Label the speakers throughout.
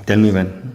Speaker 1: Tell me when.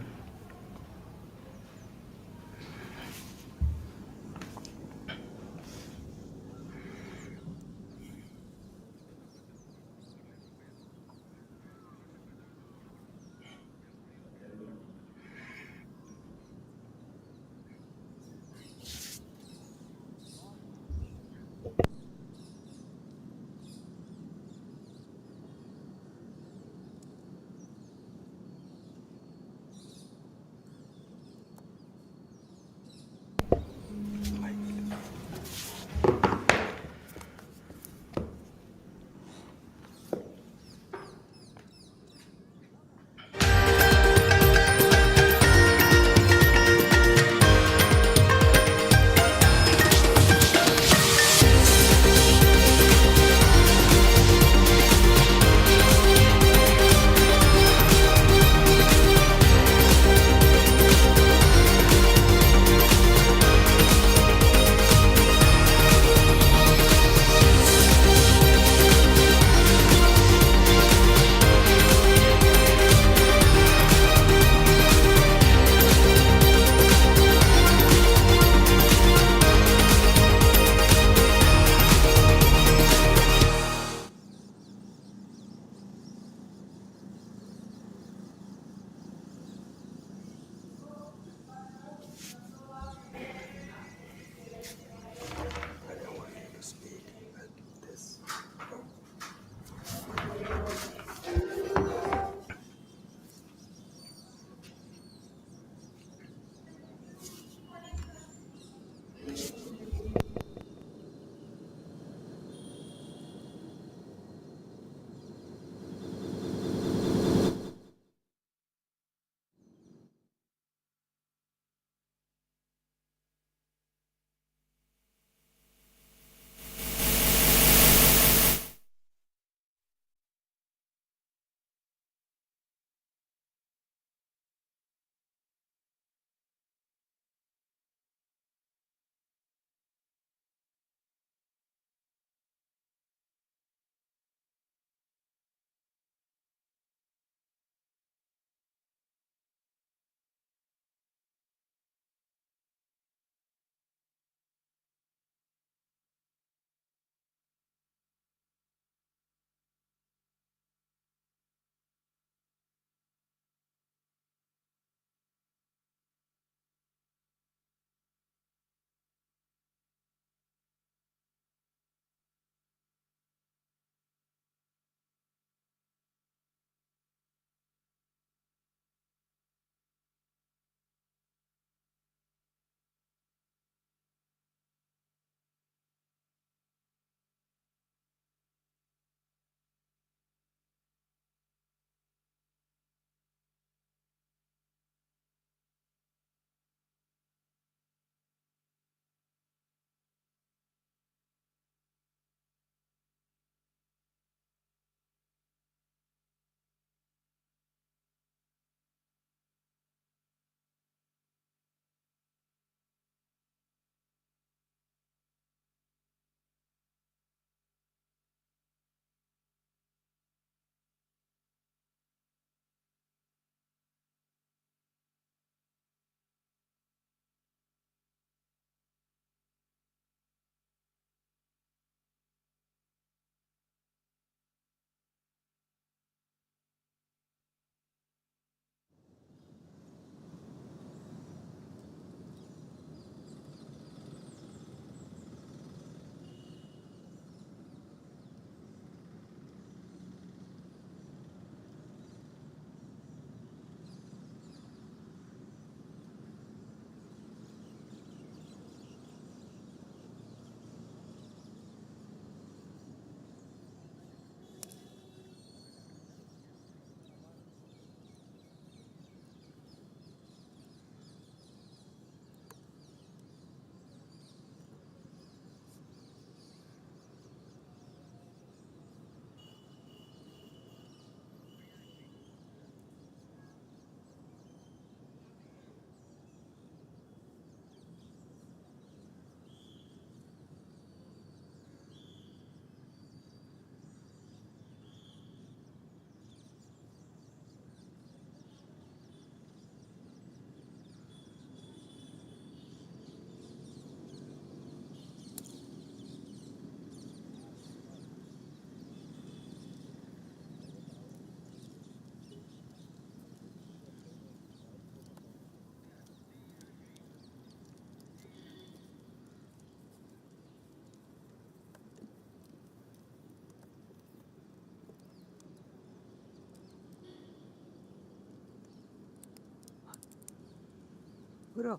Speaker 1: Bro,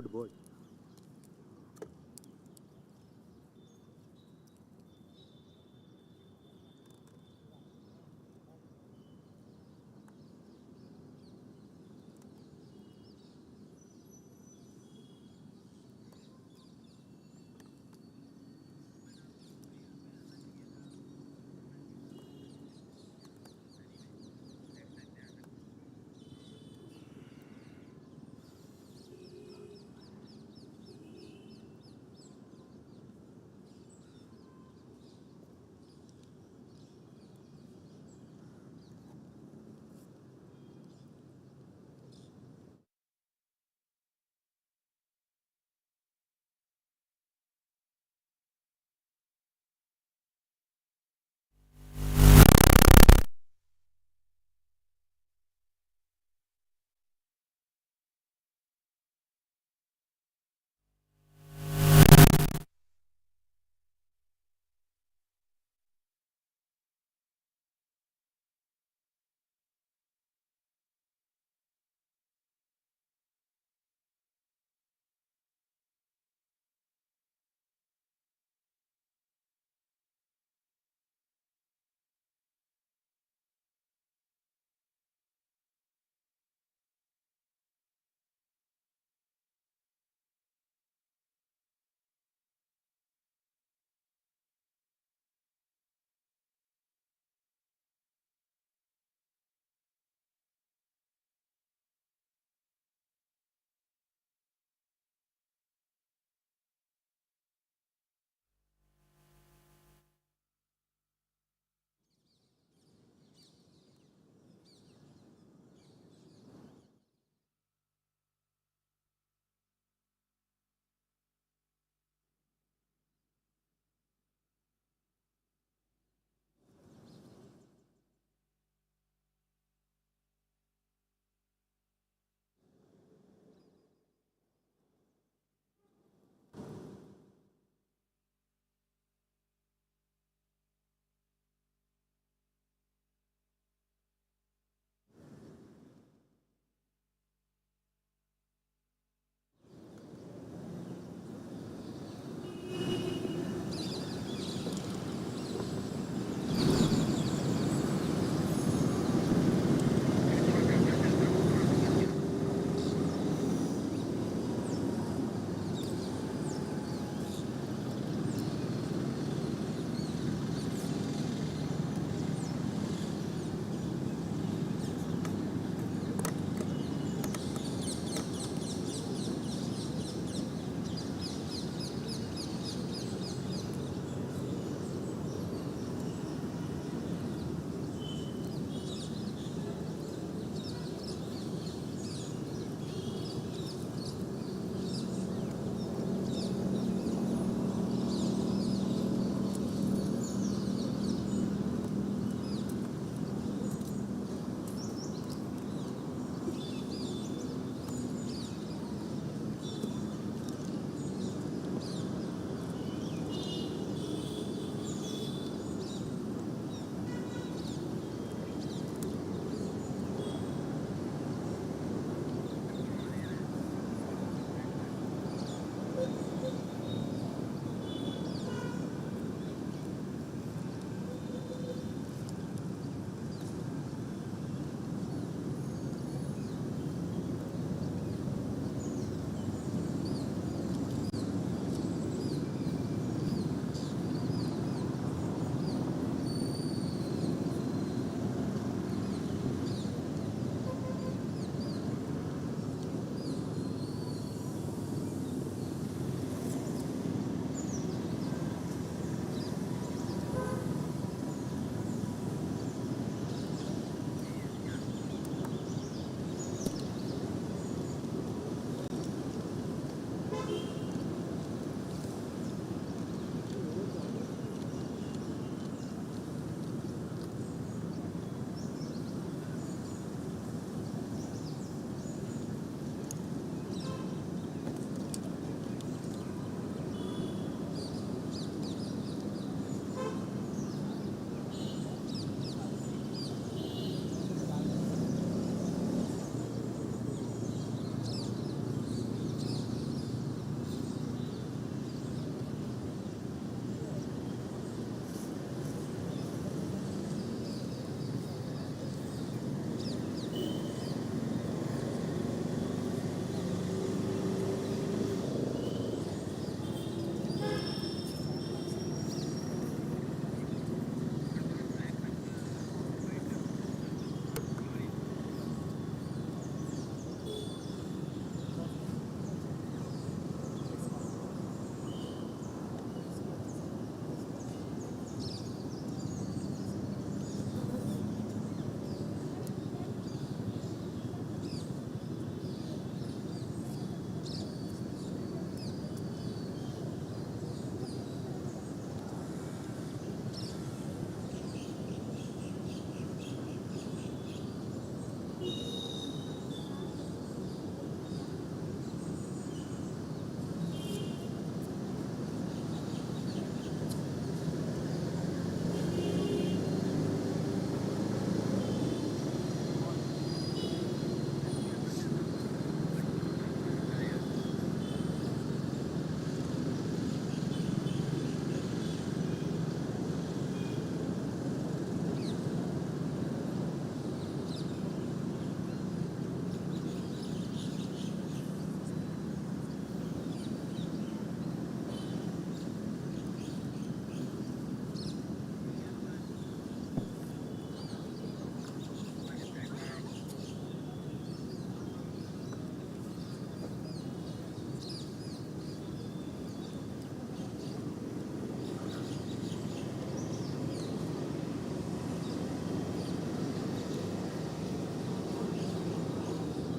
Speaker 1: board.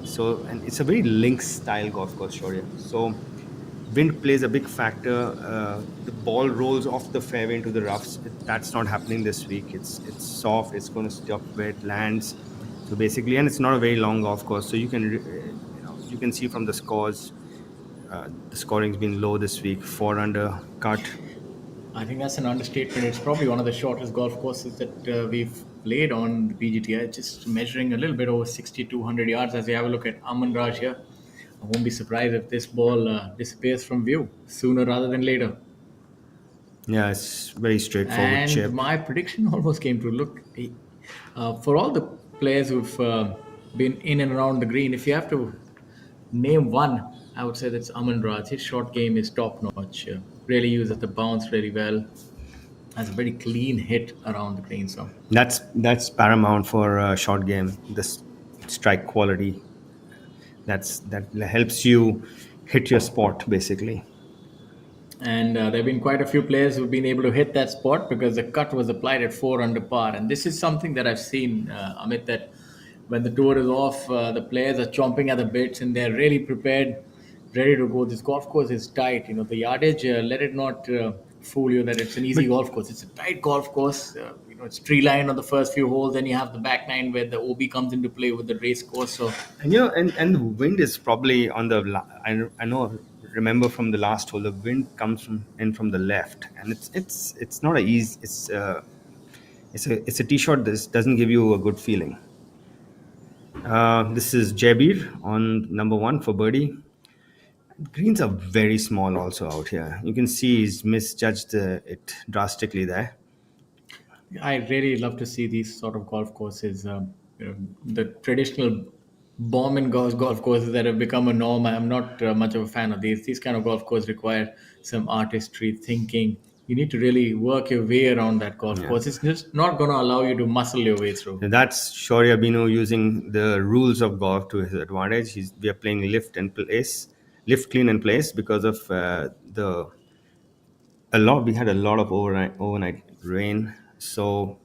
Speaker 1: So, and it's a very link style golf course, Shaurya. So, wind plays a big factor. The ball rolls off the fairway into the roughs. That's not happening this week. It's soft. It's going to stop where it lands. So basically, and it's not a very long golf course. So you can you can see from the scores, the scoring's been low this week. 4 under cut.
Speaker 2: I think that's an understatement. It's probably one of the shortest golf courses that we've played on the PGTI, just measuring a little bit over 6,200 yards. As we have a look at Aman Raj here, I won't be surprised if this ball disappears from view sooner rather than later.
Speaker 1: Yeah, it's very straightforward
Speaker 2: And
Speaker 1: chip.
Speaker 2: my prediction almost came true. Look, for all the players who've been in and around the green, if you have to name one, I would say that's Aman Raj. His short game is top notch. Really uses the bounce really well. Has a very clean hit around the green. So,
Speaker 1: That's paramount for a short game. This strike quality. That helps you hit your spot basically.
Speaker 2: and there have been quite a few players who've been able to hit that spot because the cut was applied at 4 under par. And this is something that I've seen, Amit, that when the tour is off, the players are chomping at the bits and they're really prepared, ready to go. This golf course is tight. The yardage, let it not fool you that it's an easy
Speaker 1: But
Speaker 2: golf course. It's a tight golf course. It's tree line on the first few holes. Then you have the back nine where the OB comes into play with the race course. So,
Speaker 1: and and the wind is probably on the I know, remember from the last hole, the wind comes from the left, and it's not a easy, it's a tee shot. This doesn't give you a good feeling. This is Jabir on number one for birdie. Greens are very small also out here. You can see he's misjudged it drastically there.
Speaker 2: I really love to see these sort of golf courses. The traditional bomb and golf courses that have become a norm. I'm not much of a fan of these. These kind of golf courses require some artistry, thinking. You need to really work your way around that golf
Speaker 1: Yeah.
Speaker 2: course. It's just not going to allow you to muscle your way through.
Speaker 1: And that's Shoria Bino using the rules of golf to his advantage. We are playing lift, clean, and place because of the a lot. We had a lot of overnight rain, so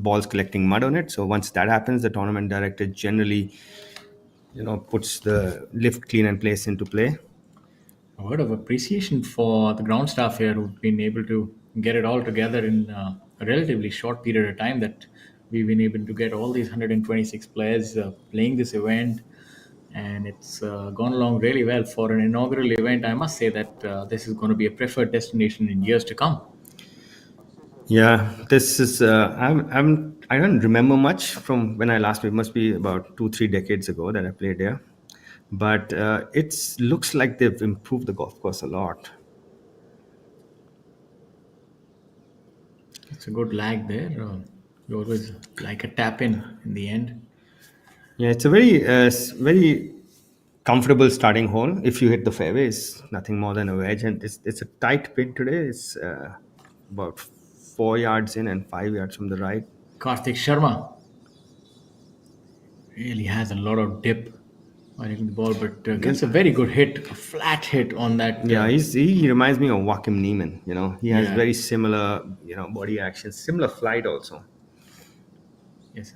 Speaker 1: balls collecting mud on it. So once that happens, the tournament director generally, puts the lift, clean, and place into play.
Speaker 2: A word of appreciation for the ground staff here who've been able to get it all together in a relatively short period of time that we've been able to get all these 126 players playing this event, and it's gone along really well for an inaugural event. I must say that this is going to be a preferred destination in years to come.
Speaker 1: Yeah, this is. I don't remember much from when I last played. It must be about 2-3 decades ago that I played there. But it looks like they've improved the golf course a lot.
Speaker 2: It's a good lag there. You always like a tap in the end.
Speaker 1: Yeah, it's a very comfortable starting hole. If you hit the fairway, it's nothing more than a wedge, and it's a tight pin today. It's about 4 yards in and 5 yards from the right.
Speaker 2: Karthik Sharma really has a lot of dip while hitting the ball, but gets a very good hit, a flat hit on that.
Speaker 1: Yeah, he reminds me of Joachim Neiman. He has
Speaker 2: Yeah,
Speaker 1: very similar body actions, similar flight also.
Speaker 2: yes.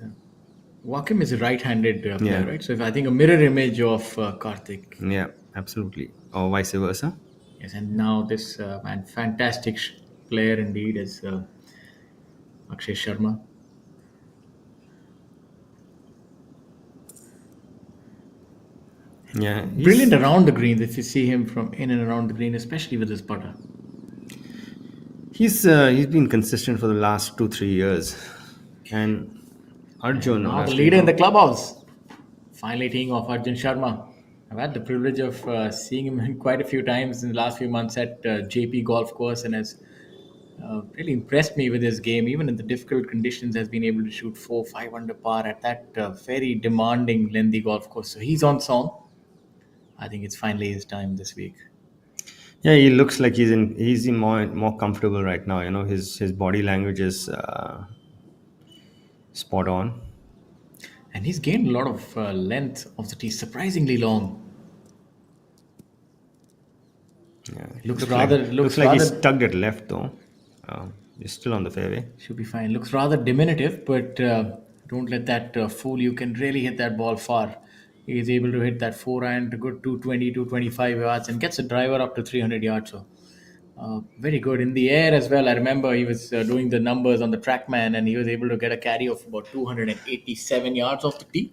Speaker 2: Wakim is a right-handed player,
Speaker 1: Yeah,
Speaker 2: right? So if I think a mirror image of Karthik.
Speaker 1: yeah, absolutely, or vice versa.
Speaker 2: Yes, and now this man, fantastic player indeed is Akshay Sharma.
Speaker 1: Yeah,
Speaker 2: Brilliant around the greens if you see him from in and around the green, especially with his putter.
Speaker 1: he's been consistent for the last 2-3 years, and
Speaker 2: And
Speaker 1: Arjun
Speaker 2: now the
Speaker 1: honestly,
Speaker 2: leader in the clubhouse, finally teeing off Arjun Sharma. I've had the privilege of seeing him quite a few times in the last few months at JP Golf Course, and has really impressed me with his game. Even in the difficult conditions, has been able to shoot 4, 5 under par at that very demanding, lengthy golf course. So he's on song. I think it's finally his time this week.
Speaker 1: yeah, he looks like he's in more comfortable right now. His body language is spot on.
Speaker 2: And he's gained a lot of length of the tee, surprisingly long.
Speaker 1: Yeah,
Speaker 2: Looks rather
Speaker 1: looks
Speaker 2: looks
Speaker 1: like he's
Speaker 2: rather
Speaker 1: tugged at left though. He's still on the fairway.
Speaker 2: should be fine. Looks rather diminutive, but don't let that fool you. Can really hit that ball far. He is able to hit that forehand to good 220, 225 yards and gets a driver up to 300 yards. So very good in the air as well. I remember he was doing the numbers on the TrackMan, and he was able to get a carry of about 287 yards off the tee.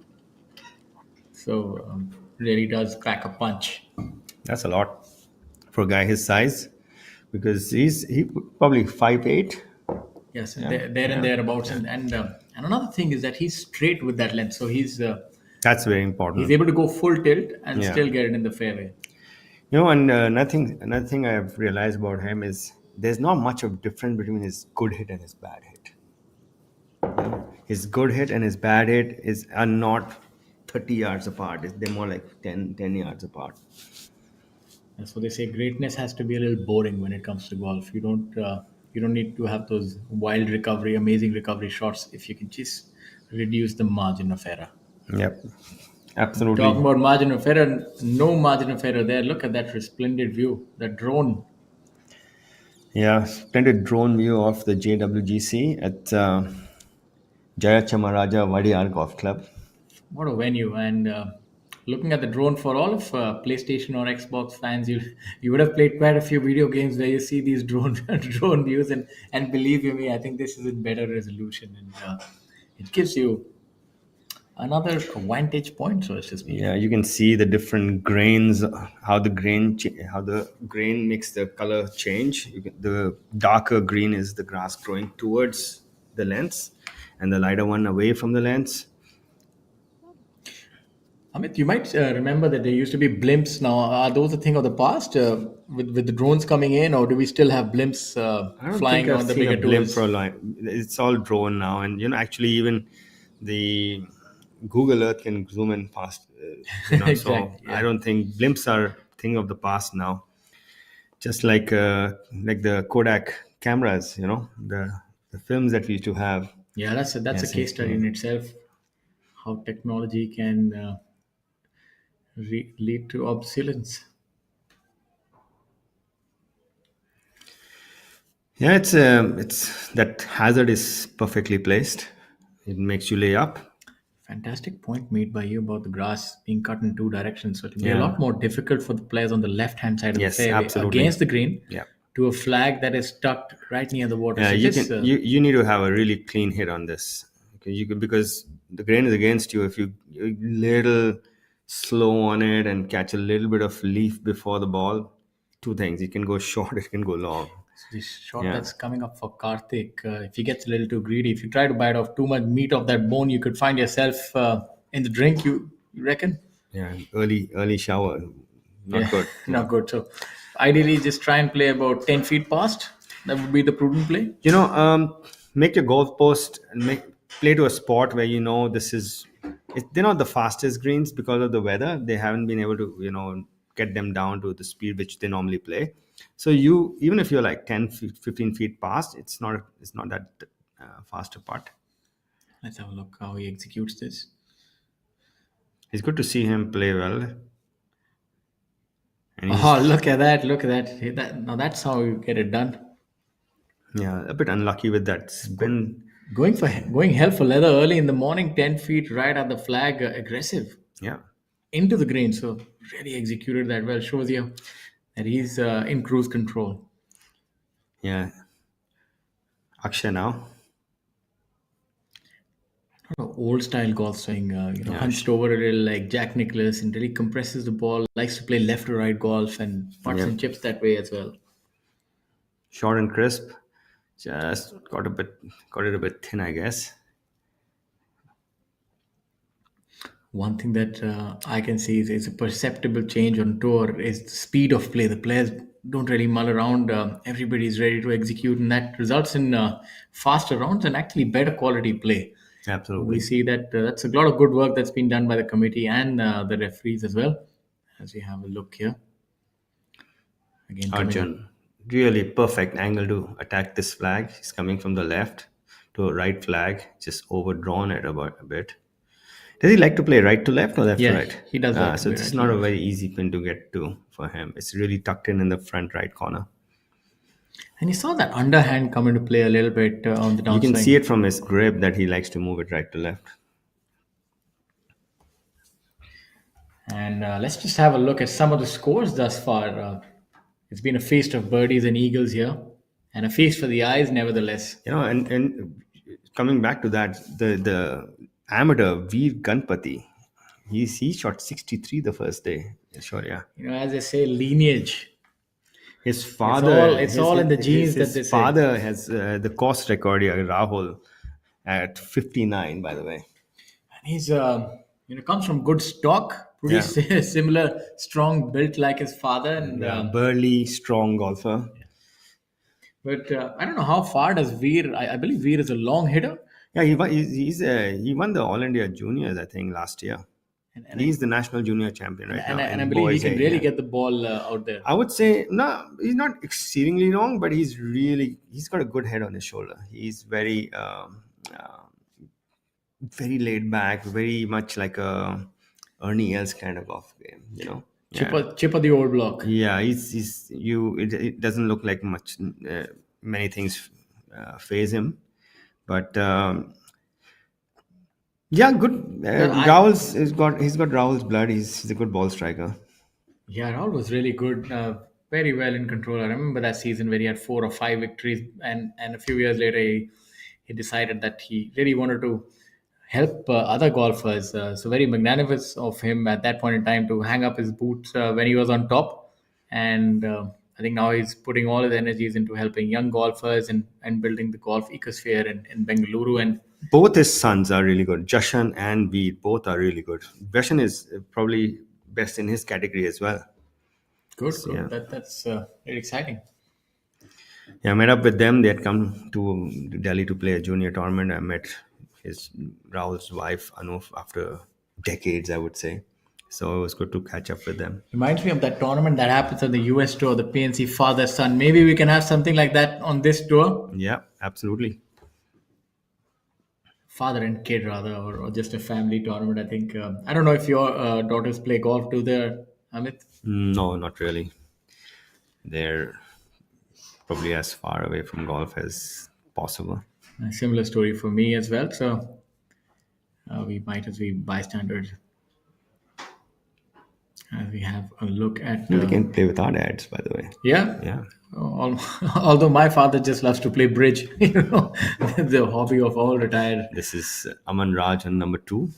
Speaker 2: So really does crack a punch.
Speaker 1: That's a lot for a guy his size, because he probably 5'8".
Speaker 2: Yes, and
Speaker 1: Yeah,
Speaker 2: there and
Speaker 1: yeah,
Speaker 2: thereabouts.
Speaker 1: yeah.
Speaker 2: And another thing is that he's straight with that length, so
Speaker 1: That's very
Speaker 2: he's
Speaker 1: important.
Speaker 2: able to go full tilt and
Speaker 1: Yeah.
Speaker 2: still get it in the fairway.
Speaker 1: And another thing I've realized about him is there's not much of difference between his good hit and his bad hit. His good hit and his bad hit are not 30 yards apart. They're more like 10 yards apart.
Speaker 2: So they say greatness has to be a little boring when it comes to golf. You don't need to have those wild recovery, amazing recovery shots if you can just reduce the margin of error.
Speaker 1: Yep.
Speaker 2: Talking
Speaker 1: Absolutely.
Speaker 2: about margin of error, no margin of error there. Look at that resplendent view, the drone.
Speaker 1: Yeah. Splendid drone view of the JWGC at Jayachamaraja Vadiyar Golf Club.
Speaker 2: What a venue! And looking at the drone for all of PlayStation or Xbox fans, you would have played quite a few video games where you see these drone drone views, and believe you me, I think this is in better resolution, and it gives you another vantage point, so to speak.
Speaker 1: Yeah, you can see the different grains, how the grain makes the color change. The darker green is the grass growing towards the lens, and the lighter one away from the lens.
Speaker 2: Amit, you might remember that there used to be blimps. Now, are those a thing of the past with the drones coming in, or do we still have blimps
Speaker 1: I don't think
Speaker 2: flying
Speaker 1: I've
Speaker 2: on the
Speaker 1: seen a
Speaker 2: bigger
Speaker 1: blimp for a
Speaker 2: tours?
Speaker 1: long. It's all drone now, and actually even the Google Earth can zoom in fast. So
Speaker 2: Exactly.
Speaker 1: I
Speaker 2: Yeah.
Speaker 1: don't think blimps are thing of the past now. Just like the Kodak cameras, the films that we used to have.
Speaker 2: Yeah, that's a
Speaker 1: Yes,
Speaker 2: case study in itself. How technology can lead to obsolescence.
Speaker 1: yeah. It's that hazard is perfectly placed. It makes you lay up.
Speaker 2: Fantastic point made by you about the grass being cut in two directions. So it'll be a
Speaker 1: Yeah.
Speaker 2: lot more difficult for the players on the left hand side of the
Speaker 1: Yes,
Speaker 2: fairway
Speaker 1: absolutely.
Speaker 2: against the green
Speaker 1: Yeah.
Speaker 2: to a flag that is tucked right near the water.
Speaker 1: Yeah,
Speaker 2: So
Speaker 1: you
Speaker 2: just
Speaker 1: can you need to have a really clean hit on this. Okay, you can, because the grain is against you. If you little slow on it and catch a little bit of leaf before the ball, two things: it can go short, it can go long.
Speaker 2: this shot
Speaker 1: Yeah,
Speaker 2: that's coming up for Karthik, if he gets a little too greedy, if you try to bite off too much meat off that bone, you could find yourself in the drink. You reckon?
Speaker 1: yeah. Early shower, not
Speaker 2: Yeah,
Speaker 1: good.
Speaker 2: not
Speaker 1: No.
Speaker 2: good. So ideally, just try and play about 10 feet past. That would be the prudent play.
Speaker 1: Make your golf post and play to a spot where this is. They're not the fastest greens because of the weather. They haven't been able to get them down to the speed which they normally play. So you even if you're like 10 feet, 15 feet past, it's not that faster putt.
Speaker 2: Let's have a look how he executes this.
Speaker 1: It's good to see him play well, and
Speaker 2: Oh,
Speaker 1: he's
Speaker 2: look at that! Look at that! Now that's how you get it done.
Speaker 1: yeah a bit unlucky with that
Speaker 2: Go,
Speaker 1: spin.
Speaker 2: going hell for leather early in the morning, 10 feet right at the flag, aggressive
Speaker 1: Yeah,
Speaker 2: into the green. So really executed that well. Shows you that he's in cruise control.
Speaker 1: yeah. Akshay now.
Speaker 2: Old style golf swing,
Speaker 1: Yeah,
Speaker 2: hunched over a little like Jack Nicklaus and really compresses the ball. Likes to play left to right golf and putts
Speaker 1: yeah.
Speaker 2: and chips that way as well.
Speaker 1: Short and crisp. Just got it a bit thin, I guess.
Speaker 2: One thing that I can see is a perceptible change on tour is the speed of play. The players don't really mull around. Everybody's ready to execute, and that results in faster rounds and actually better quality play. We
Speaker 1: Absolutely.
Speaker 2: see that that's a lot of good work that's been done by the committee and the referees as well. As we have a look here, again coming up.
Speaker 1: Arjun, really perfect angle to attack this flag. He's coming from the left to a right flag, just overdrawn it about a bit. Does he like to play right to left or left to
Speaker 2: Yeah,
Speaker 1: right?
Speaker 2: he does like to
Speaker 1: So
Speaker 2: play
Speaker 1: it's
Speaker 2: right to
Speaker 1: not a
Speaker 2: left.
Speaker 1: very easy pin to get to for him. It's really tucked in the front right corner.
Speaker 2: And you saw that underhand come into play a little bit on the
Speaker 1: You can see
Speaker 2: downswing.
Speaker 1: it from his grip that he likes to move it right to left.
Speaker 2: And let's just have a look at some of the scores thus far. It's been a feast of birdies and eagles here, and a feast for the eyes, nevertheless.
Speaker 1: And coming back to that, the amateur Veer Ganpati, he shot 63 the first day. Sure, yeah.
Speaker 2: As they say, lineage.
Speaker 1: His
Speaker 2: It's
Speaker 1: father,
Speaker 2: all it's all in the genes that
Speaker 1: his
Speaker 2: they say.
Speaker 1: father has the course record here, Rahul, at 59. By the way,
Speaker 2: And he's comes from good stock, pretty
Speaker 1: yeah,
Speaker 2: similar, strong built like his father, and
Speaker 1: yeah, burly, strong golfer.
Speaker 2: but I don't know how far does Veer. I believe Veer is a long hitter,
Speaker 1: Yeah, he won the All India Juniors, I think, last year.
Speaker 2: and and I,
Speaker 1: He's the national junior champion
Speaker 2: and,
Speaker 1: right
Speaker 2: and,
Speaker 1: now
Speaker 2: I, and I
Speaker 1: in
Speaker 2: believe he
Speaker 1: boys
Speaker 2: can
Speaker 1: age.
Speaker 2: really
Speaker 1: Yeah.
Speaker 2: get the ball out there.
Speaker 1: I would say no, he's not exceedingly long, but he's got a good head on his shoulder. He's very laid back, very much like a Ernie Els kind of golf game, you know. Yeah,
Speaker 2: Chipper the old block.
Speaker 1: yeah. He's you. It doesn't look like much. Many things phase him, but yeah, good.
Speaker 2: Well,
Speaker 1: He's got Rahul's blood. He's a good ball striker.
Speaker 2: Yeah, Rahul was really good, very well in control. I remember that season where he had 4 or 5 victories, and a few years later he decided that he really wanted to help other golfers. So very magnanimous of him at that point in time to hang up his boots when he was on top, and I think now he's putting all his energies into helping young golfers and building the golf ecosphere in Bengaluru. And
Speaker 1: Both his sons are really good. Jashan and Veer both are really good. Jashan is probably best in his category as well.
Speaker 2: good,
Speaker 1: So, yeah.
Speaker 2: good. That's very exciting.
Speaker 1: Yeah, I met up with them. They had come to Delhi to play a junior tournament. I met his Rahul's wife, Anup, after decades, I would say. So it was good to catch up with them.
Speaker 2: Reminds me of that tournament that happens on the US tour, the PNC father son. Maybe we can have something like that on this tour,
Speaker 1: Yeah, absolutely.
Speaker 2: father and kid rather, or just a family tournament. I think I don't know if your daughters play golf. Do they, Amit?
Speaker 1: No, not really. They're probably as far away from golf as possible.
Speaker 2: A similar story for me as well. So we might as be bystanders as we have a look at.
Speaker 1: We can play without ads, by the way.
Speaker 2: Yeah.
Speaker 1: Yeah.
Speaker 2: Although my father just loves to play bridge, the hobby of all retired.
Speaker 1: This is Aman Raj on number 2.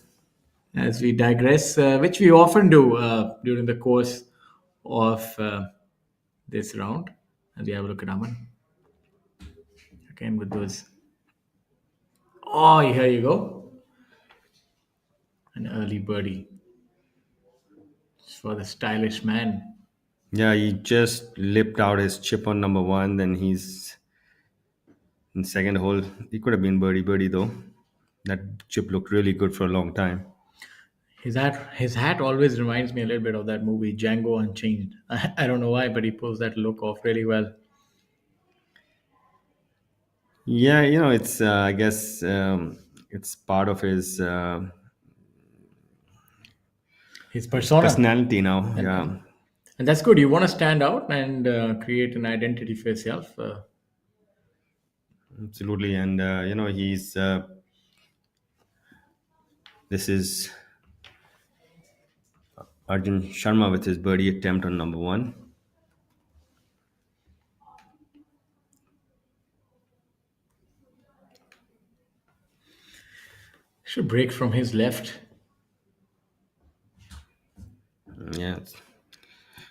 Speaker 2: As we digress, which we often do during the course of this round. As we have a look at Aman again with those. Oh, here you go, an early birdie for the stylish man.
Speaker 1: Yeah, he just lipped out his chip on number 1. Then he's in second hole. He could have been birdie though. That chip looked really good for a long time.
Speaker 2: His hat always reminds me a little bit of that movie Django Unchained. I don't know why, but he pulls that look off really well.
Speaker 1: Yeah, it's I guess it's part of his
Speaker 2: His persona,
Speaker 1: personality now.
Speaker 2: and
Speaker 1: Yeah,
Speaker 2: and that's good. You want to stand out and create an identity for yourself.
Speaker 1: absolutely. And he's this is Arjun Sharma with his birdie attempt on number 1.
Speaker 2: Should break from his left.
Speaker 1: Yeah,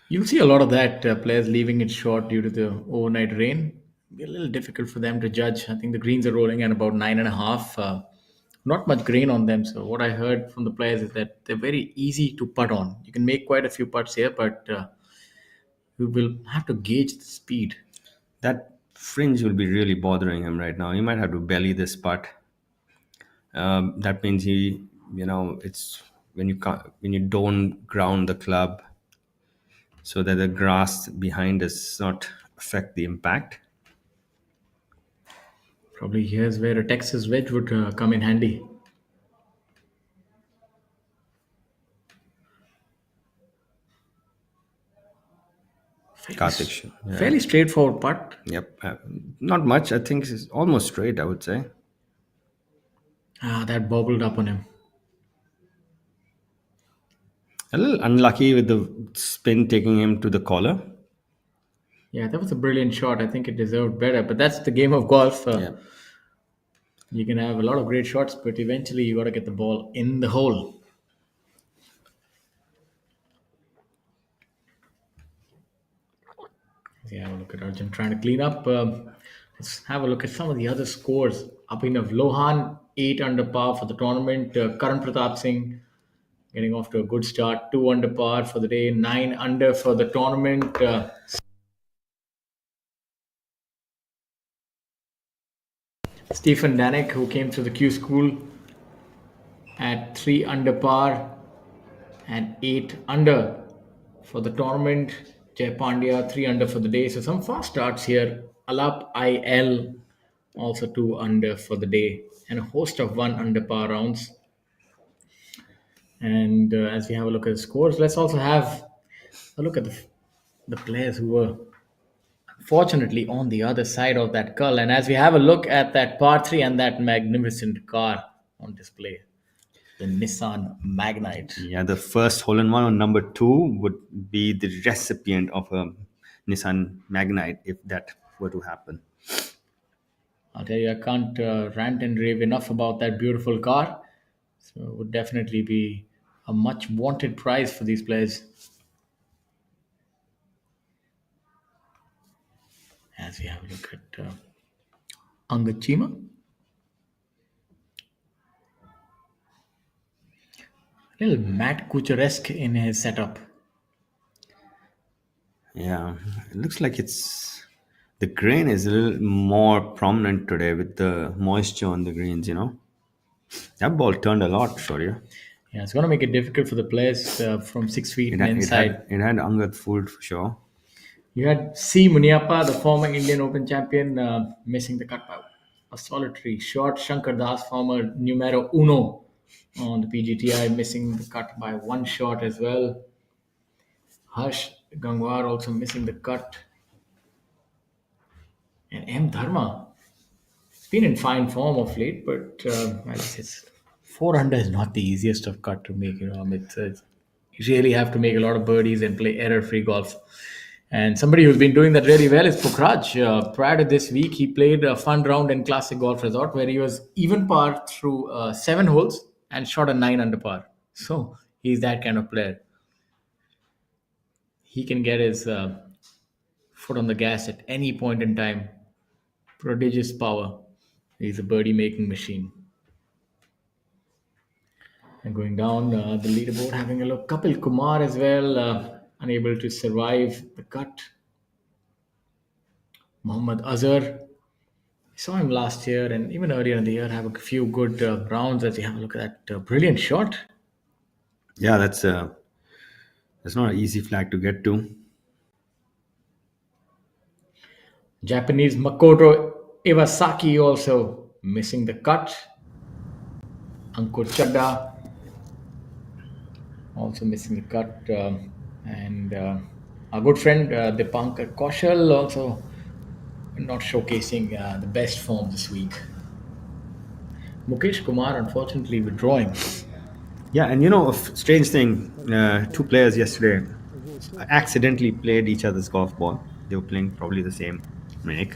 Speaker 2: You'll see a lot of that, players leaving it short due to the overnight rain. Be a little difficult for them to judge. I think the greens are rolling at about 9.5. Not much grain on them. So what I heard from the players is that they're very easy to putt on. You can make quite a few putts here, but you will have to gauge the speed.
Speaker 1: that fringe will be really bothering him right now. He might have to belly this putt. That means it's when you don't ground the club so that the grass behind does not affect the impact.
Speaker 2: Probably here's where a Texas wedge would come in handy. Fairly,
Speaker 1: Karthik, yeah,
Speaker 2: fairly straightforward putt.
Speaker 1: yep, not much. I think it's almost straight. I would say.
Speaker 2: Ah, that bobbled up on him.
Speaker 1: A little unlucky with the spin taking him to the collar.
Speaker 2: Yeah, that was a brilliant shot. I think it deserved better, but that's the game of golf.
Speaker 1: Yeah.
Speaker 2: You can have a lot of great shots, but eventually you got to get the ball in the hole. Yeah, have a look at Arjun trying to clean up. Let's have a look at some of the other scores. Abhinav Lohan, 8 under par for the tournament. Karan Pratap Singh getting off to a good start, 2 under par for the day, 9 under for the tournament. Stephen Danek, who came through the Q school at 3 under par and 8 under for the tournament. Jay Pandya, 3 under for the day. So some fast starts here. Alap IL, also 2 under for the day. And a host of 1 under par rounds. And as we have a look at the scores, let's also have a look at the players who were fortunately on the other side of that curl. And as we have a look at that par 3 and that magnificent car on display, the Nissan Magnite.
Speaker 1: Yeah, the first hole in one on number 2 would be the recipient of a Nissan Magnite if that were to happen.
Speaker 2: I'll tell you, I can't rant and rave enough about that beautiful car. So it would definitely be a much wanted prize for these players. As we have a look at Angad Chima. A little Matt Kucharesque in his setup.
Speaker 1: Yeah, it looks like the grain is a little more prominent today with the moisture on the greens. That ball turned a lot, sorry.
Speaker 2: Yeah, it's going to make it difficult for the players from 6 feet
Speaker 1: It
Speaker 2: and
Speaker 1: had, it
Speaker 2: inside.
Speaker 1: had it had Angad fooled for sure.
Speaker 2: You had C. Muniappa, the former Indian Open champion, missing the cut by a solitary shot. Shankar Das, former numero uno on the PGTI, missing the cut by 1 shot as well. Harsh Gangwar also missing the cut. And M. Dharma, he's been in fine form of late, but I guess it's 4 under is not the easiest of cut to make. You really have to make a lot of birdies and play error-free golf. And somebody who's been doing that really well is Pukhraj. Prior to this week, he played a fun round in Classic Golf Resort where he was even par through 7 holes and shot a 9 under par. So he's that kind of player. He can get his foot on the gas at any point in time. Prodigious power. He's a birdie making machine. And going down the leaderboard, having a look. Kapil Kumar as well, unable to survive the cut. Mohammad Azhar. I saw him last year and even earlier in the year have a few good rounds as you have a look at that brilliant shot.
Speaker 1: Yeah, that's not an easy flag to get to.
Speaker 2: Japanese Makoto Iwasaki also missing the cut. Ankur Chadda also missing the cut. And our good friend Dipankar Kaushal also not showcasing the best form this week. Mukesh Kumar unfortunately withdrawing.
Speaker 1: Yeah, and a strange thing, 2 players yesterday accidentally played each other's golf ball. They were playing probably the same make.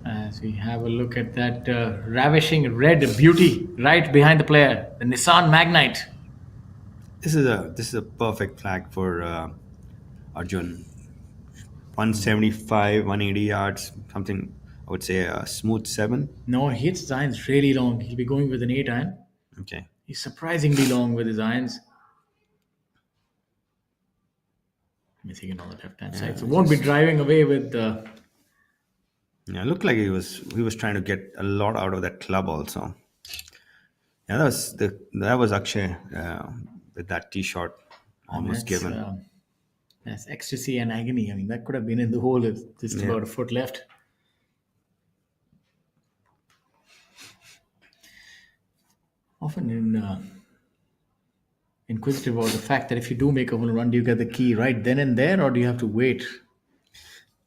Speaker 2: As we have a look at that ravishing red beauty right behind the player, the Nissan Magnite.
Speaker 1: This is a perfect flag for Arjun. 175, 180 yards, something I would say a smooth 7.
Speaker 2: No, he hits his irons really long. He'll be going with an 8 iron.
Speaker 1: Okay.
Speaker 2: He's surprisingly long with his irons. Missing it on the left hand side. So won't be driving away with the.
Speaker 1: Yeah, it looked like he was trying to get a lot out of that club also. Yeah, that was Akshay with that tee shot almost given.
Speaker 2: That's ecstasy and agony. I mean, that could have been in the hole if just about a foot left. Often inquisitive about the fact that if you do make a hole run, do you get the key right then and there, or do you have to wait?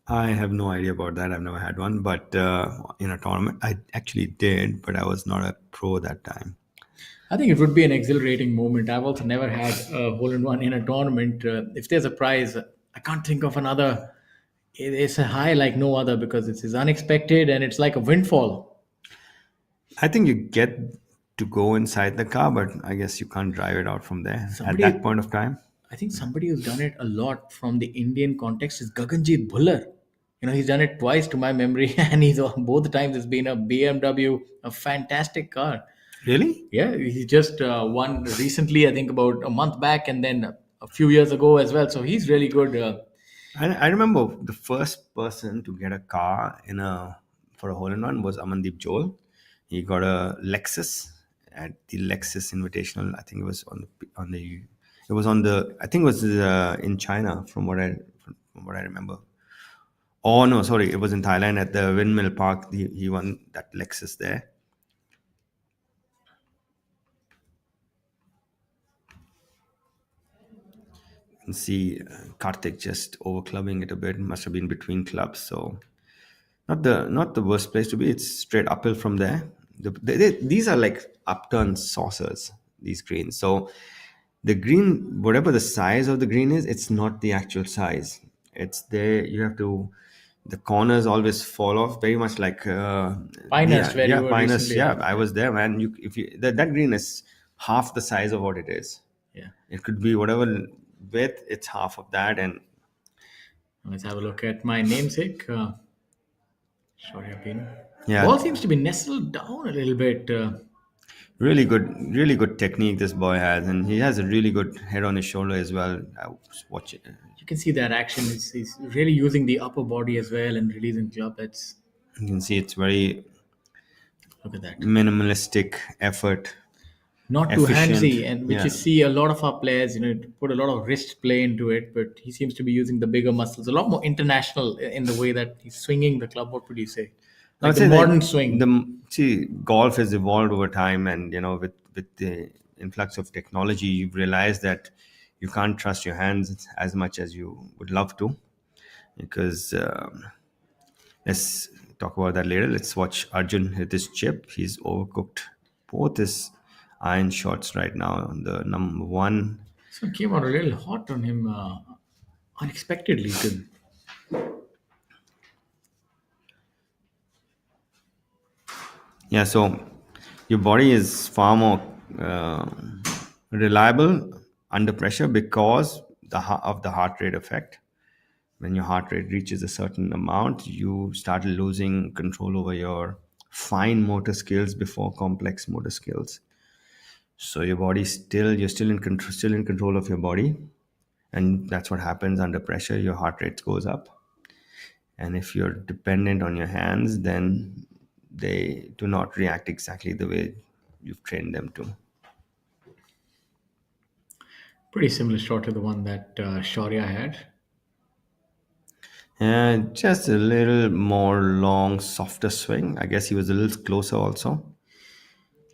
Speaker 1: I have no idea about that. I've never had one, but in a tournament, I actually did, but I was not a pro that time.
Speaker 2: I think it would be an exhilarating moment. I've also never had a hole in one in a tournament. If there's a prize, I can't think of another. It's a high like no other because it's unexpected and it's like a windfall.
Speaker 1: I think you get to go inside the car, but I guess you can't drive it out from there at that
Speaker 2: Somebody,
Speaker 1: point of time.
Speaker 2: I think somebody who's done it a lot from the Indian context is Gaganjeet Bhullar. He's done it twice to my memory, and he's both times it's been a BMW, a fantastic car.
Speaker 1: Really?
Speaker 2: Yeah, he just won recently, I think about a month back, and then a few years ago as well. So he's really good.
Speaker 1: I remember the first person to get a car in a for a hole in one was Amandeep Joel. He got a Lexus at the Lexus Invitational. I think it was on the it was on the I think it was in China from what I remember. Oh no, sorry, it was in Thailand at the Windmill Park. He won that Lexus there. You can see Karthik just over clubbing it a bit. Must have been between clubs, so not the worst place to be. It's straight uphill from there. These are like upturned saucers. These greens. So the green, whatever the size of the green is, it's not the actual size. It's there. You have to. The corners always fall off, very much like
Speaker 2: Pinehurst, where you
Speaker 1: yeah,
Speaker 2: were
Speaker 1: Pinus.
Speaker 2: recently
Speaker 1: Yeah,
Speaker 2: at.
Speaker 1: I was there, man. You if you that green is half the size of what it is.
Speaker 2: Yeah.
Speaker 1: It could be whatever width. It's half of that, and
Speaker 2: Let's have a look at my namesake. Sorry, Pino.
Speaker 1: yeah,
Speaker 2: Ball seems to be nestled down a little bit.
Speaker 1: really good technique this boy has, and he has a really good head on his shoulder as well. I was watching.
Speaker 2: You can see that action. He's really using the upper body as well and releasing club. That's
Speaker 1: You can see it's very
Speaker 2: Look at that.
Speaker 1: minimalistic effort,
Speaker 2: Not too
Speaker 1: efficient.
Speaker 2: handsy, and which you
Speaker 1: Yeah,
Speaker 2: see a lot of our players, put a lot of wrist play into it. But he seems to be using the bigger muscles, a lot more international in the way that he's swinging the club. What would you say?
Speaker 1: I
Speaker 2: Like
Speaker 1: would
Speaker 2: the
Speaker 1: say that
Speaker 2: modern swing.
Speaker 1: golf has evolved over time, and with the influx of technology, you've realized that you can't trust your hands as much as you would love to, because let's talk about that later. Let's watch Arjun hit his chip. He's overcooked both his iron shots right now. The number one.
Speaker 2: So it came out a little hot on him unexpectedly. Too.
Speaker 1: Yeah, so your body is far more uh, reliable under pressure because of the heart rate effect. When your heart rate reaches a certain amount, you start losing control over your fine motor skills before complex motor skills. So your body still in control of your body, and that's what happens under pressure. Your heart rate goes up, and if you're dependent on your hands, then they do not react exactly the way you've trained them to.
Speaker 2: Pretty similar shot to the one that Shaurya had.
Speaker 1: And just a little more long, softer swing. I guess he was a little closer also.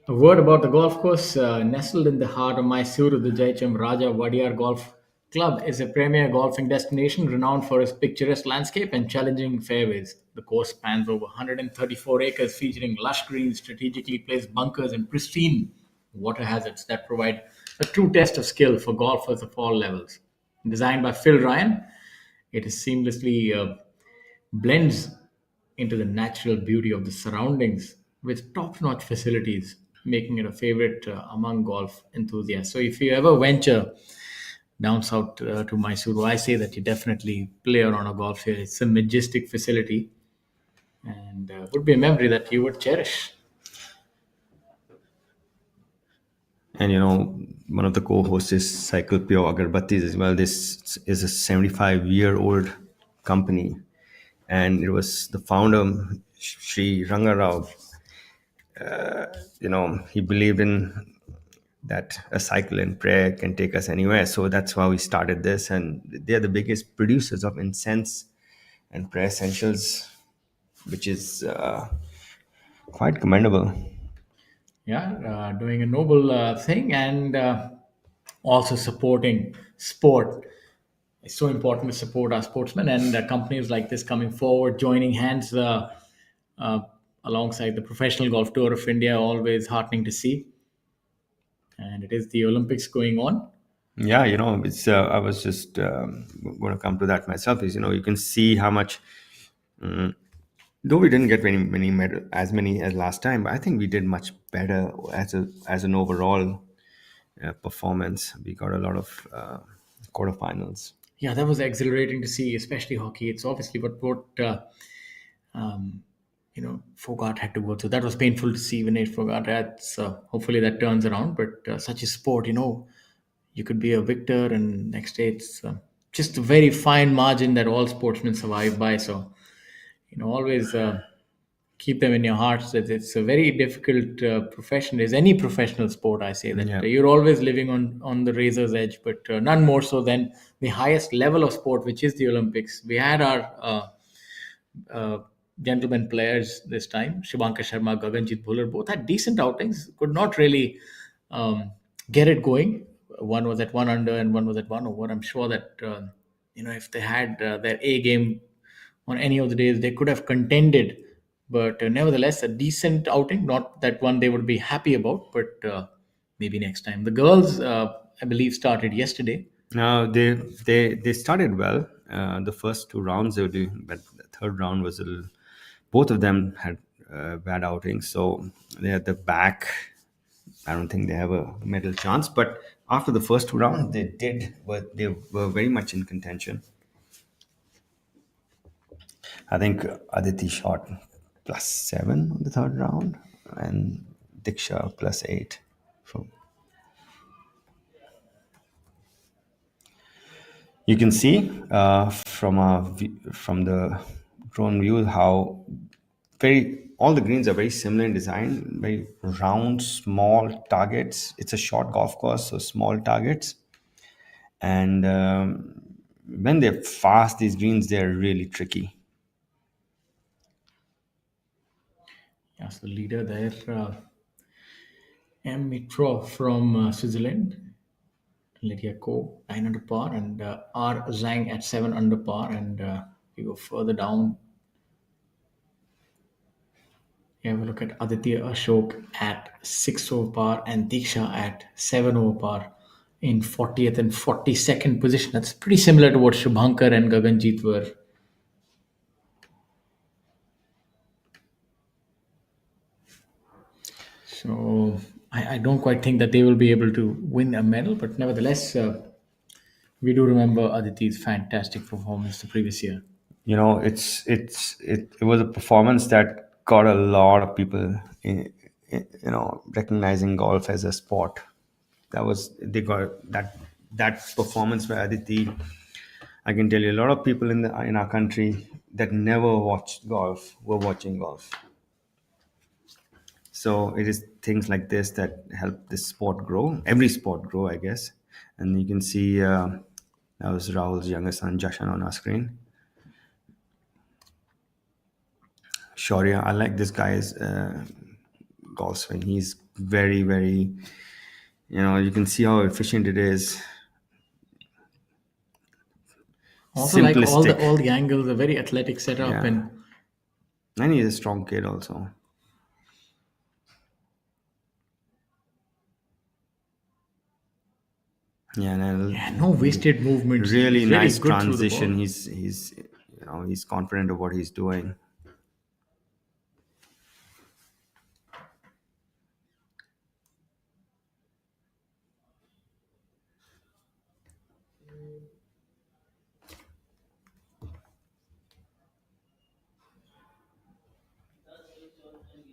Speaker 2: A word about the golf course. Nestled in the heart of Mysuru, the Jaicham Raja Wadiyar Golf Club is a premier golfing destination renowned for its picturesque landscape and challenging fairways. The course spans over 134 acres, featuring lush greens, strategically placed bunkers, and pristine water hazards that provide a true test of skill for golfers of all levels. Designed by Phil Ryan, it is seamlessly blends into the natural beauty of the surroundings with top-notch facilities, making it a favorite among golf enthusiasts. So, if you ever venture down south to Mysuru, I say that you definitely play around a golf here. It's a majestic facility and would be a memory that you would cherish.
Speaker 1: And one of the co-hosts is Cycle Pure Agarbattis as well. This is a 75-year-old company, and it was the founder, Sri Rangarao. He believed in that a cycle and prayer can take us anywhere. So that's why we started this, and they're the biggest producers of incense and prayer essentials, which is quite commendable.
Speaker 2: Yeah, doing a noble thing and also supporting sport. It's so important to support our sportsmen and companies like this coming forward, joining hands uh, alongside the Professional Golf Tour of India. Always heartening to see. and it is the Olympics going on.
Speaker 1: Yeah, it's. I was just going to come to that myself. Is you can see how much. Though we didn't get many medal as many as last time, but I think we did much better as an overall performance. We got a lot of quarterfinals.
Speaker 2: Yeah, that was exhilarating to see, especially hockey. It's obviously what um, Fogart had to go through. That was painful to see when Nate Fogart. That's hopefully that turns around. But such a sport, you could be a victor, and next day it's just a very fine margin that all sportsmen survive by. So always keep them in your hearts. That it's a very difficult profession. Is any professional sport? I say that
Speaker 1: Yeah.
Speaker 2: you're always living on the razor's edge, but none more so than the highest level of sport, which is the Olympics. We had our uh, gentlemen players this time. Shivankar Sharma, Gaganjit Bhullar, both had decent outings. Could not really get it going. One was at one under and one was at one over. I'm sure that if they had their A game on any of the days, they could have contended. But nevertheless, a decent outing. Not that one they would be happy about, but maybe next time. The girls, I believe, started yesterday.
Speaker 1: Now they started well. The first two rounds they were doing, but the third round was a little. Both of them had bad outings, so they at the back. I don't think they have a medal chance. But after the first two rounds, they did. They were very much in contention. I think Aditi shot +7 on the third round, and Diksha +8. So you can see from the drone view how very all the greens are very similar in design, very round, small targets. It's a short golf course, so small targets, and when they're fast, these greens they're really tricky.
Speaker 2: Yeah, so the leader there, M. Mitro from Switzerland, Lydia Ko, 9 under par, and R. Zhang at 7 under par. And we go further down. You have a look at Aditya Ashok at 6 over par and Diksha at 7 over par in 40th and 42nd position. That's pretty similar to what Shubhankar and Gaganjit were. So I don't quite think that they will be able to win a medal, but nevertheless, we do remember Aditi's fantastic performance the previous year.
Speaker 1: It was a performance that got a lot of people recognizing golf as a sport. That was they got that performance by Aditi. I can tell you a lot of people in our country that never watched golf were watching golf. So it is things like this that help this sport grow, every sport grow, I guess. And you can see that was Rahul's younger son Jashan on our screen. Shaurya, I like this guy's golf swing. He's very, very, you can see how efficient it is.
Speaker 2: Also, like all the
Speaker 1: Simplistic.
Speaker 2: all the angles, a very athletic setup,
Speaker 1: Yeah.
Speaker 2: and
Speaker 1: And he's a strong kid also. Yeah, and
Speaker 2: yeah, no wasted movements.
Speaker 1: really
Speaker 2: He's really
Speaker 1: nice
Speaker 2: good through the
Speaker 1: transition.
Speaker 2: ball.
Speaker 1: He's confident of what he's doing.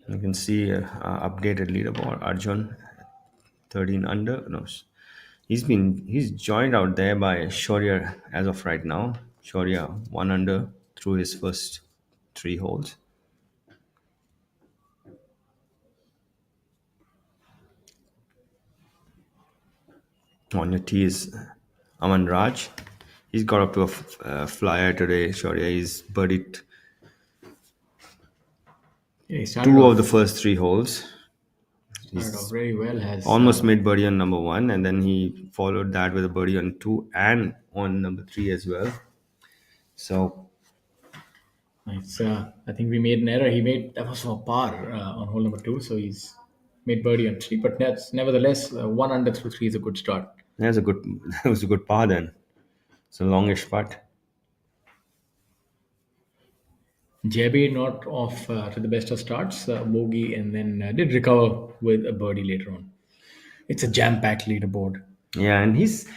Speaker 1: You can see updated leaderboard. Arjun, 13 under. No, he's joined out there by Shaurya as of right now. Shaurya 1 under through his first 3 holes. On your tee is Aman Raj. He's got up to a flyer today. Shaurya, he's birdied
Speaker 2: Yeah, he
Speaker 1: two of the first 3 holes.
Speaker 2: started off very well. Has
Speaker 1: Almost made birdie on number 1, and then he followed that with a birdie on 2 and on number 3 as well. So
Speaker 2: it's I think we made an error. He made that was for par on hole number 2, so he's Made birdie on three, but that's nevertheless one under through three is a good start.
Speaker 1: That's a good. That was a good par then. It's a longish putt.
Speaker 2: JB not off to the best of starts, bogey, and then did recover with a birdie later on. It's a jam-packed leaderboard.
Speaker 1: Yeah, and he's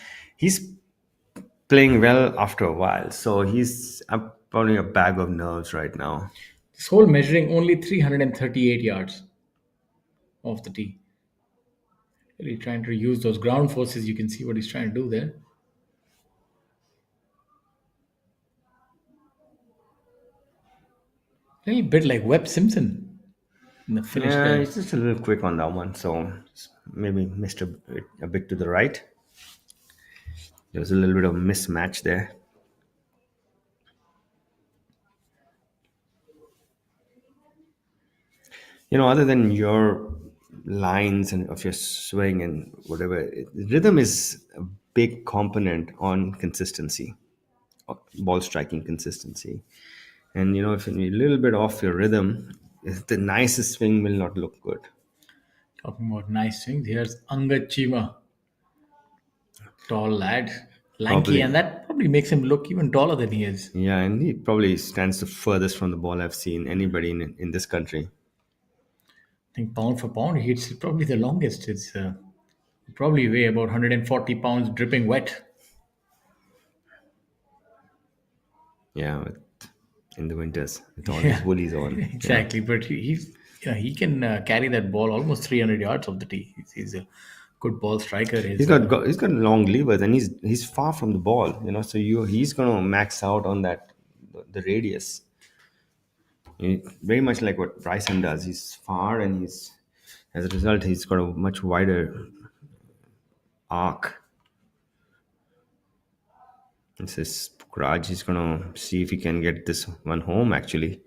Speaker 1: playing well after a while, so he's probably a bag of nerves right now.
Speaker 2: This hole measuring only 338 yards off the tee. Really trying to use those ground forces. You can see what he's trying to do there. A little bit like Webb Simpson in the finish
Speaker 1: Yeah,
Speaker 2: there.
Speaker 1: he's just a little quick on that one, so maybe missed a bit to the right. There was a little bit of mismatch there. Other than your lines and of your swing and whatever, rhythm is a big component on consistency, ball striking consistency. And if you're a little bit off your rhythm, the nicest swing will not look good.
Speaker 2: Talking about nice swings, here's Angad Chima, tall lad, lanky,
Speaker 1: Probably,
Speaker 2: and that probably makes him look even taller than he is.
Speaker 1: yeah, and he probably stands the furthest from the ball I've seen anybody in this country.
Speaker 2: I think pound for pound, he's probably the longest. It's probably weigh about 140 pounds, dripping wet.
Speaker 1: Yeah, in the winters with all his
Speaker 2: Yeah,
Speaker 1: woolies on. Yeah,
Speaker 2: exactly. But he can carry that ball almost 300 yards off the tee. He's a good ball striker.
Speaker 1: he's got long levers, and he's far from the ball. So he's gonna max out on that the radius. Very much like what Bryson does. He's far, and as a result he's got a much wider arc. This is Raj. He's gonna see if he can get this one home. Actually,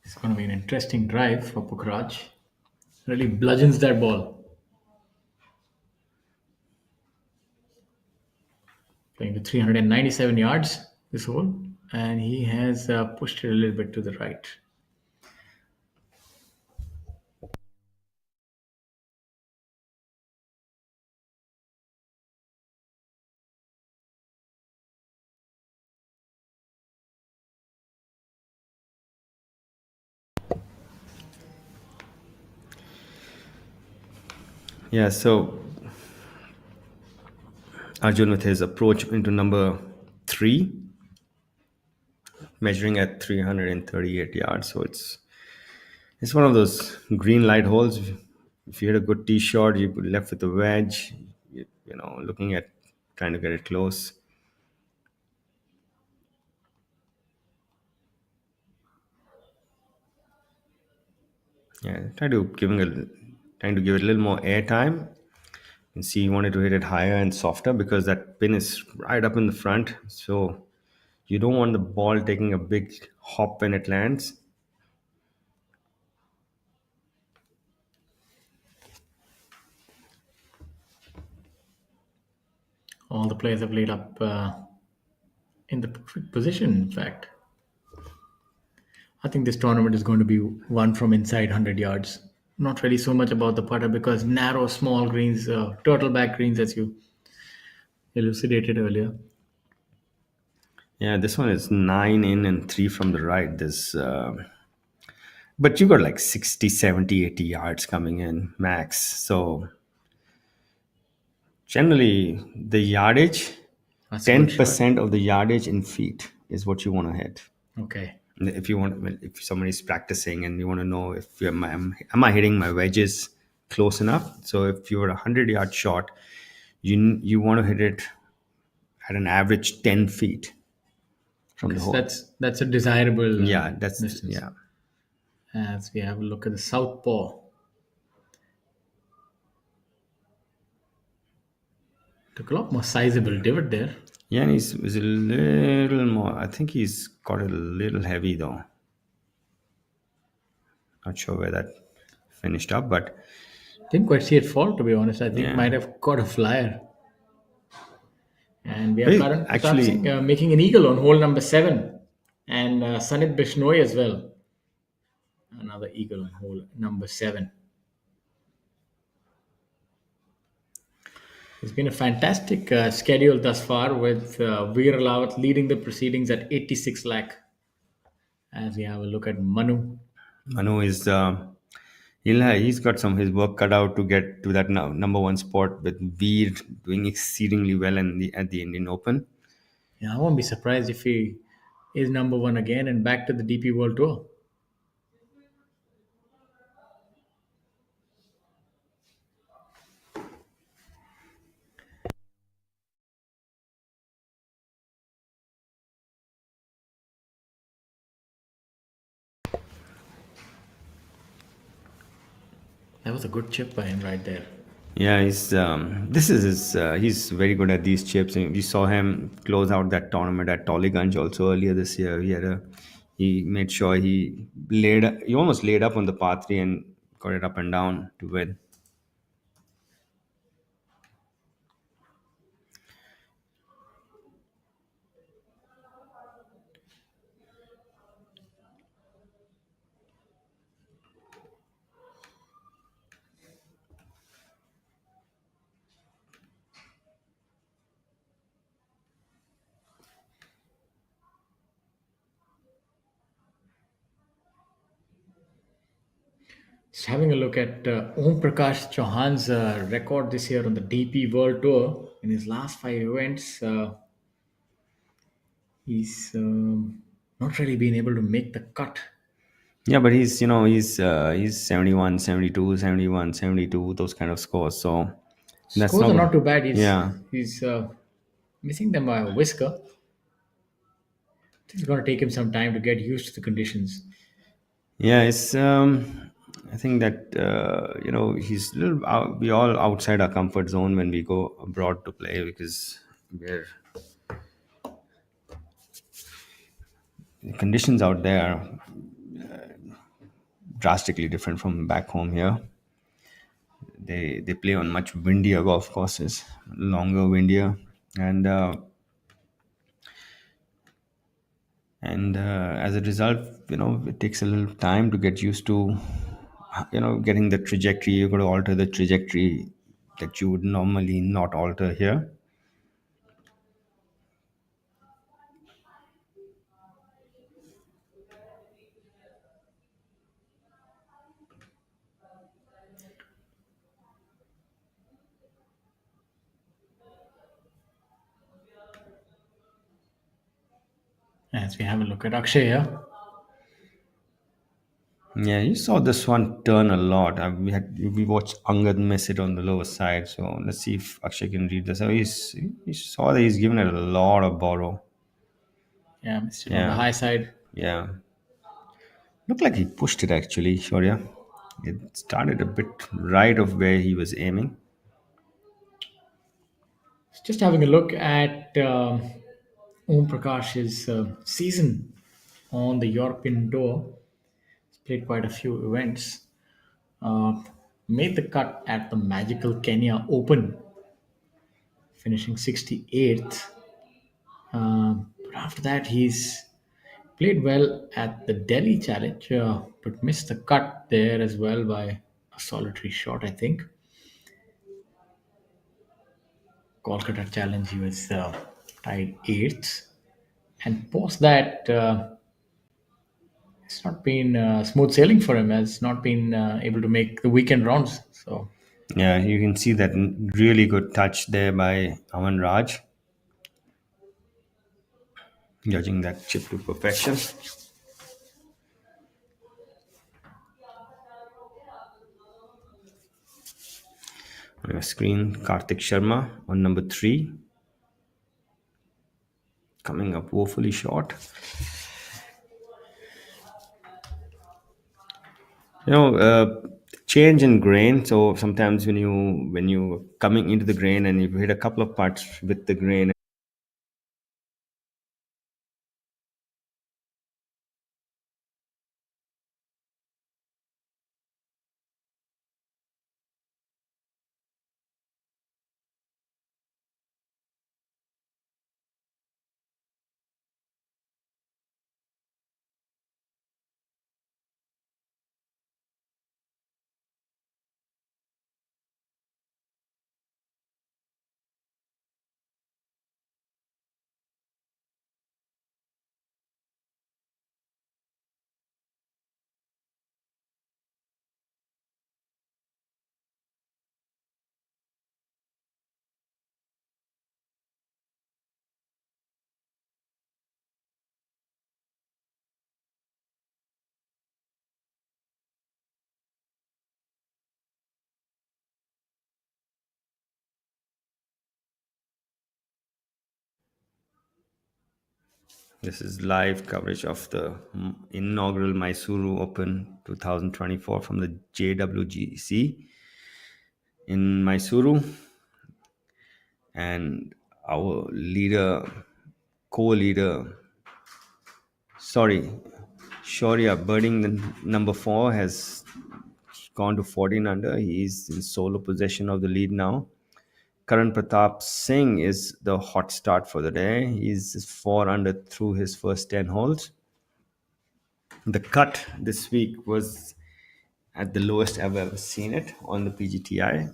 Speaker 2: It's going to be an interesting drive for Pukraj. Really bludgeons that ball. Playing to 397 yards this hole, and he has pushed it a little bit to the right.
Speaker 1: yeah. So Arjun with his approach into number 3, measuring at 338 yards. So it's one of those green light holes. If you hit a good tee shot, you put left with a wedge. Looking at trying to get it close. Yeah, trying to give it a little more air time. And see, you wanted to hit it higher and softer because that pin is right up in the front. So you don't want the ball taking a big hop when it lands.
Speaker 2: All the players have laid up in the perfect position, in fact. I think this tournament is going to be won from inside 100 yards. Not really so much about the putter because narrow, small greens, turtleback greens, as you elucidated earlier.
Speaker 1: Yeah, this one is 9 in and 3 from the right. But you got like 60, 70, 80 yards coming in max. So generally, the yardage,
Speaker 2: That's a good shot.
Speaker 1: 10% of the yardage in feet is what you want to hit.
Speaker 2: Okay.
Speaker 1: If you want, well, if somebody's practicing and you want to know if am I hitting my wedges close enough. So if you're a 100-yard shot, you want to hit it at an average 10 feet from
Speaker 2: Okay,
Speaker 1: the
Speaker 2: so
Speaker 1: hole.
Speaker 2: that's a desirable
Speaker 1: Yeah, that's
Speaker 2: distance.
Speaker 1: yeah.
Speaker 2: As we have a look at the southpaw, took a lot more sizable divot there.
Speaker 1: Yeah, and he's a little more. I think he's got a little heavy though. Not sure where that finished up, but
Speaker 2: Didn't quite see it fall, to be honest. I think
Speaker 1: yeah.
Speaker 2: might have caught a flyer. And we have
Speaker 1: Hey,
Speaker 2: Karan Pratap
Speaker 1: actually,
Speaker 2: Singh making an eagle on hole number 7. And Sanit Bishnoi as well. Another eagle on hole number 7. It's been a fantastic schedule thus far with Veer Lawat leading the proceedings at 86 lakh. As we have a look at Manu.
Speaker 1: Manu is he's got some his work cut out to get to that number one spot with Veer doing exceedingly well in the at the Indian Open.
Speaker 2: Yeah, I won't be surprised if he is number 1 again and back to the DP World Tour. That was a good chip by him right there.
Speaker 1: Yeah, he's very good at these chips. And we saw him close out that tournament at Tollygunge also earlier this year. He made sure he almost laid up on the par three and got it up and down to win.
Speaker 2: Just having a look at Om Prakash Chauhan's record this year on the DP World Tour. In his last 5 events, he's not really been able to make the cut.
Speaker 1: Yeah, but he's 71, 72, 71, 72, those kind of scores. So that's
Speaker 2: Scores
Speaker 1: not
Speaker 2: are
Speaker 1: good.
Speaker 2: not too bad.
Speaker 1: Yeah.
Speaker 2: He's missing them by a whisker. It's going to take him some time to get used to the conditions.
Speaker 1: Yeah, it's I think that he's a little we all outside our comfort zone when we go abroad to play because we're the conditions out there are drastically different from back home here. They play on much windier golf courses, longer, windier, and as a result, it takes a little time to get used to getting the trajectory. You've got to alter the trajectory that you would normally not alter here.
Speaker 2: As we have a look at Akshay here.
Speaker 1: Yeah, you saw this one turn a lot. We watched Angad miss it on the lower side. So let's see if Akshay can read this. So he saw that he's given it a lot of borrow.
Speaker 2: Yeah, missed it on the
Speaker 1: Yeah,
Speaker 2: high side.
Speaker 1: yeah. Looked like he pushed it actually. Shaurya. It started a bit right of where he was aiming.
Speaker 2: Just having a look at Om Prakash's season on the European Tour. He's played quite a few events. Uh, Made the cut at the magical Kenya Open, finishing 68th. But after that, he's played well at the Delhi Challenge, but missed the cut there as well by a solitary shot, I think. Kolkata Challenge, he was tied 8th. And post that, it's not been smooth sailing for him. Has not been able to make the weekend rounds. So
Speaker 1: Yeah, you can see that really good touch there by Aman Raj, judging that chip to perfection. On your screen, Karthik Sharma on number 3, coming up woefully short. Change in grain. So sometimes when you coming into the grain and you hit a couple of putts with the grain, This is live coverage of the inaugural Mysuru Open 2024 from the JWGC in Mysuru, and our leader, co-leader, sorry, Shaurya birding the number 4 has gone to 14 under. He is in solo possession of the lead now. Karan Pratap Singh is the hot start for the day. He's 4 under through his first 10 holes. The cut this week was at the lowest I've ever seen it on the PGTI.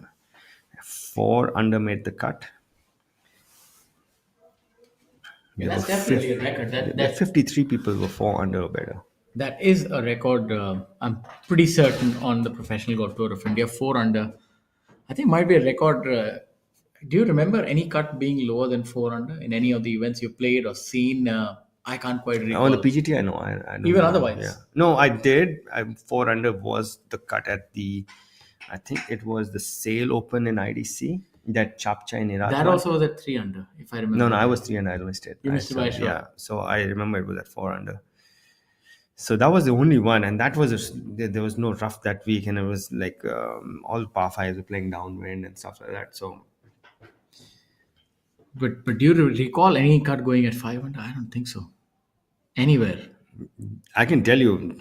Speaker 1: 4 under made the cut.
Speaker 2: Yeah,
Speaker 1: There were,
Speaker 2: that's definitely a record. That
Speaker 1: there were
Speaker 2: that
Speaker 1: 53 people who were 4 under or better.
Speaker 2: that is a record. I'm pretty certain on the professional golf tour of India, 4 under. I think might be a record. Do you remember any cut being lower than 4 under in any of the events you played or seen? I can't quite
Speaker 1: On the
Speaker 2: recall.
Speaker 1: PGTI, no, I don't
Speaker 2: Even
Speaker 1: know. Yeah,
Speaker 2: otherwise,
Speaker 1: no, I did. 4 under was the cut at the, I think it was the Sale Open in IDC, that Chapcha in Iraq
Speaker 2: that
Speaker 1: one.
Speaker 2: also was at 3 under, if I
Speaker 1: No,
Speaker 2: remember
Speaker 1: no, I was
Speaker 2: right.
Speaker 1: 3 under. I missed it.
Speaker 2: You missed it by a shot.
Speaker 1: Yeah, so I remember it was at 4 under. So that was the only one, and that was there was no rough that week, and it was like all par fives were playing downwind and stuff like that. So
Speaker 2: But do you recall any cut going at 5 under? I don't think so. Anywhere.
Speaker 1: I can tell you,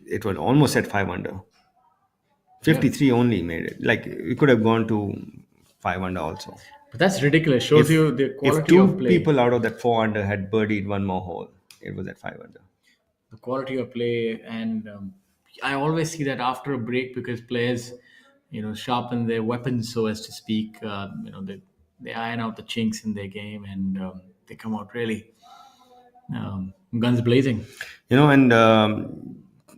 Speaker 1: it was almost at 5 under.
Speaker 2: Yeah.
Speaker 1: 53 only made it. Like we could have gone to 5 under also.
Speaker 2: But that's ridiculous. Shows
Speaker 1: If
Speaker 2: you the
Speaker 1: if
Speaker 2: quality of
Speaker 1: two
Speaker 2: play.
Speaker 1: people out of that 4 under had birdied one more hole, it was at 5 under.
Speaker 2: The quality of play, and I always see that after a break because players, sharpen their weapons, so as to speak. They iron out the chinks in their game, and they come out really guns blazing.
Speaker 1: And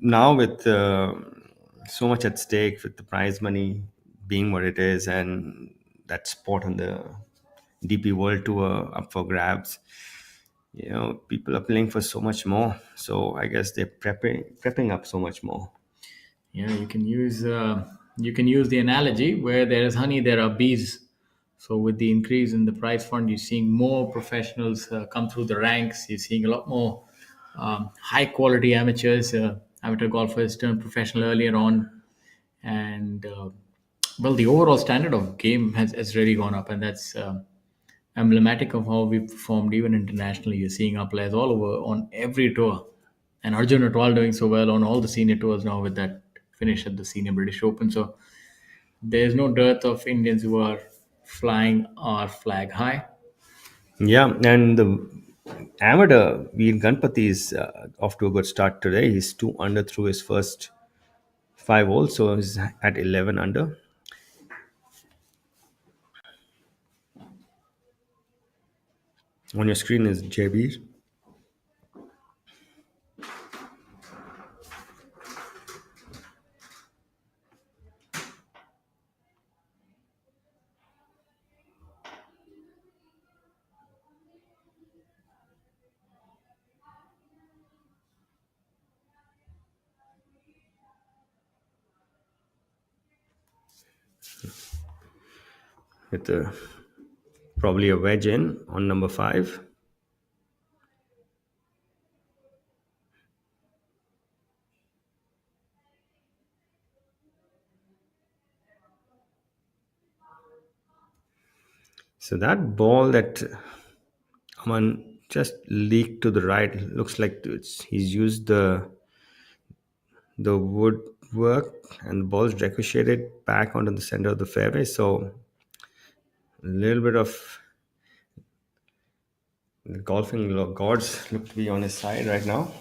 Speaker 1: now with so much at stake, with the prize money being what it is, and that spot on the DP World Tour up for grabs, people are playing for so much more. So I guess they're prepping up so much more.
Speaker 2: Yeah, you can use the analogy where there is honey, there are bees. So with the increase in the prize fund, you're seeing more professionals come through the ranks. You're seeing a lot more high quality amateurs, amateur golfers turn professional earlier on, and well, the overall standard of game has really gone up, and that's emblematic of how we performed even internationally. You're seeing our players all over on every tour, and Arjun at all doing so well on all the senior tours now with that finish at the Senior British Open. So there's no dearth of Indians who are flying our flag high.
Speaker 1: Yeah, and the amateur Veer Ganpati is off to a good start today. He's 2 under through his first 5 holes, so he's at 11 under. On your screen is JB. With probably a wedge in on number 5. So that ball that Aman just leaked to the right looks like he's used the woodwork, and the ball's ricocheted back onto the center of the fairway. So a little bit of the golfing gods look to be on his side right now.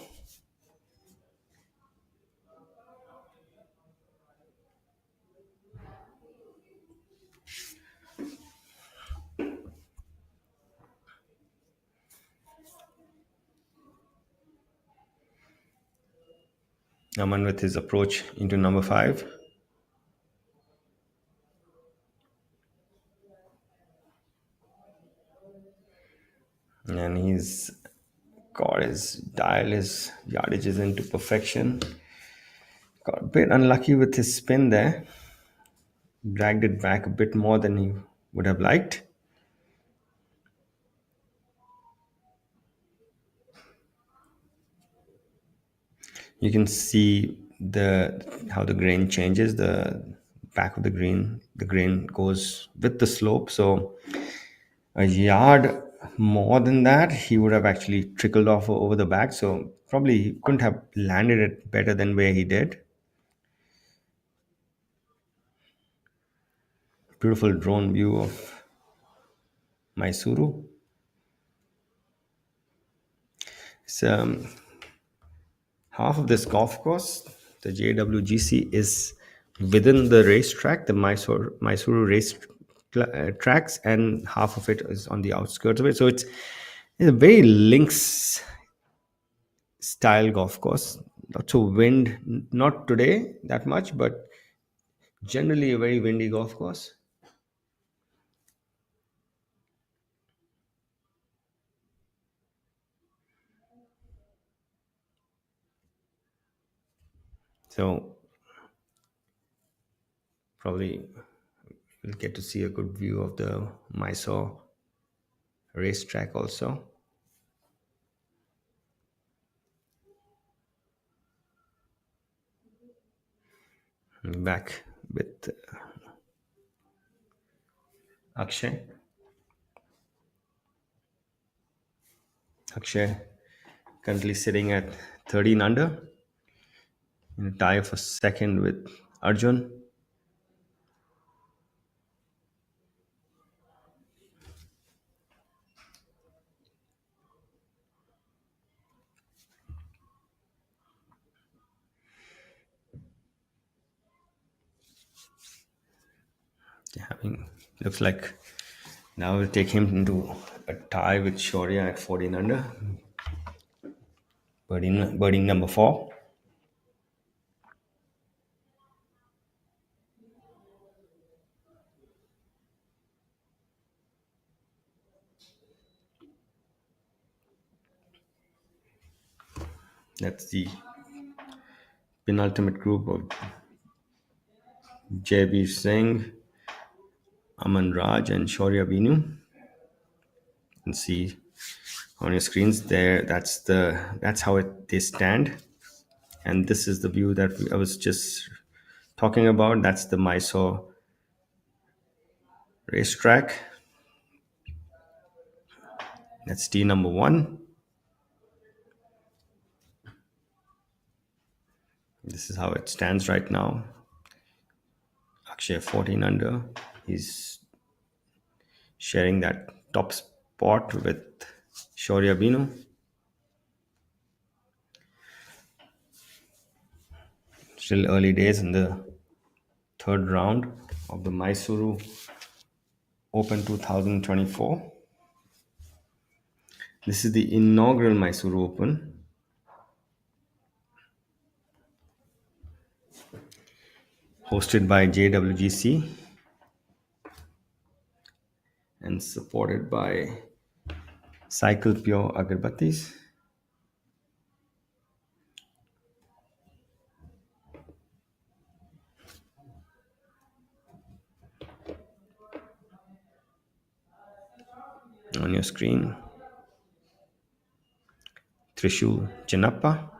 Speaker 1: Aman with his approach into number 5. And he's got his dial, his yardages into perfection. Got a bit unlucky with his spin there. Dragged it back a bit more than he would have liked. You can see the how the grain changes. The back of the grain goes with the slope. So a yard more than that, he would have actually trickled off over the back. So probably he couldn't have landed it better than where he did. Beautiful drone view of Mysuru. It's half of this golf course, the JWGC, is within the racetrack, the Mysuru race tracks, and half of it is on the outskirts of it. So it's a very links style golf course. Lots of wind, not today that much, but generally a very windy golf course. So probably we'll get to see a good view of the Mysore racetrack also. Back with Akshay. Akshay currently sitting at 13 under in a tie for second with Arjun. Having looks like now we'll take him into a tie with Shaurya at 14 under, birding number 4. That's the penultimate group of JB Singh, Aman Raj, and Shaurya Binu. You can see on your screens there. That's how they stand, and this is the view that I was just talking about. That's the Mysore racetrack. That's tee number 1. This is how it stands right now. Akshay 14 under. He's sharing that top spot with Shaurya Binu. Still early days in the third round of the Mysuru Open 2024. This is the inaugural Mysuru Open. Hosted by JWGC and supported by Cycle Pure Agarbattis. On your screen, Trishul Chinappa.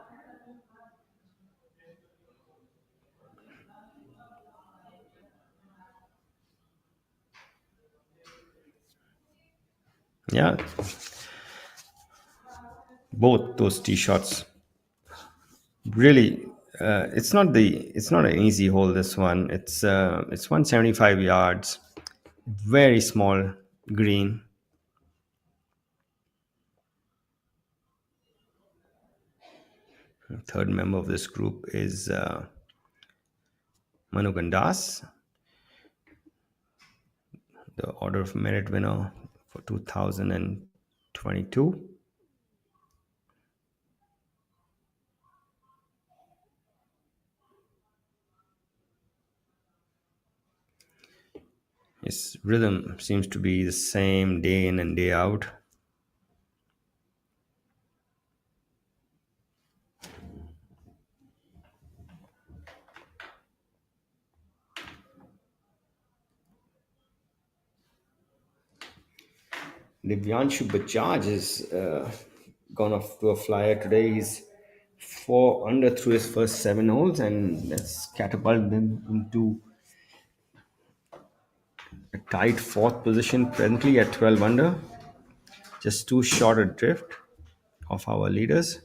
Speaker 1: Yeah, both those tee shots really. It's not an easy hole. This one, it's 175 yards, very small green. The third member of this group is Manu Gandas, the Order of Merit winner for 2022. His rhythm seems to be the same day in and day out. Divyanshu Bajaj has gone off to a flyer today. He's 4 under through his first 7 holes, and that's catapulted him into a tight fourth position presently at 12 under, just too short adrift of our leaders.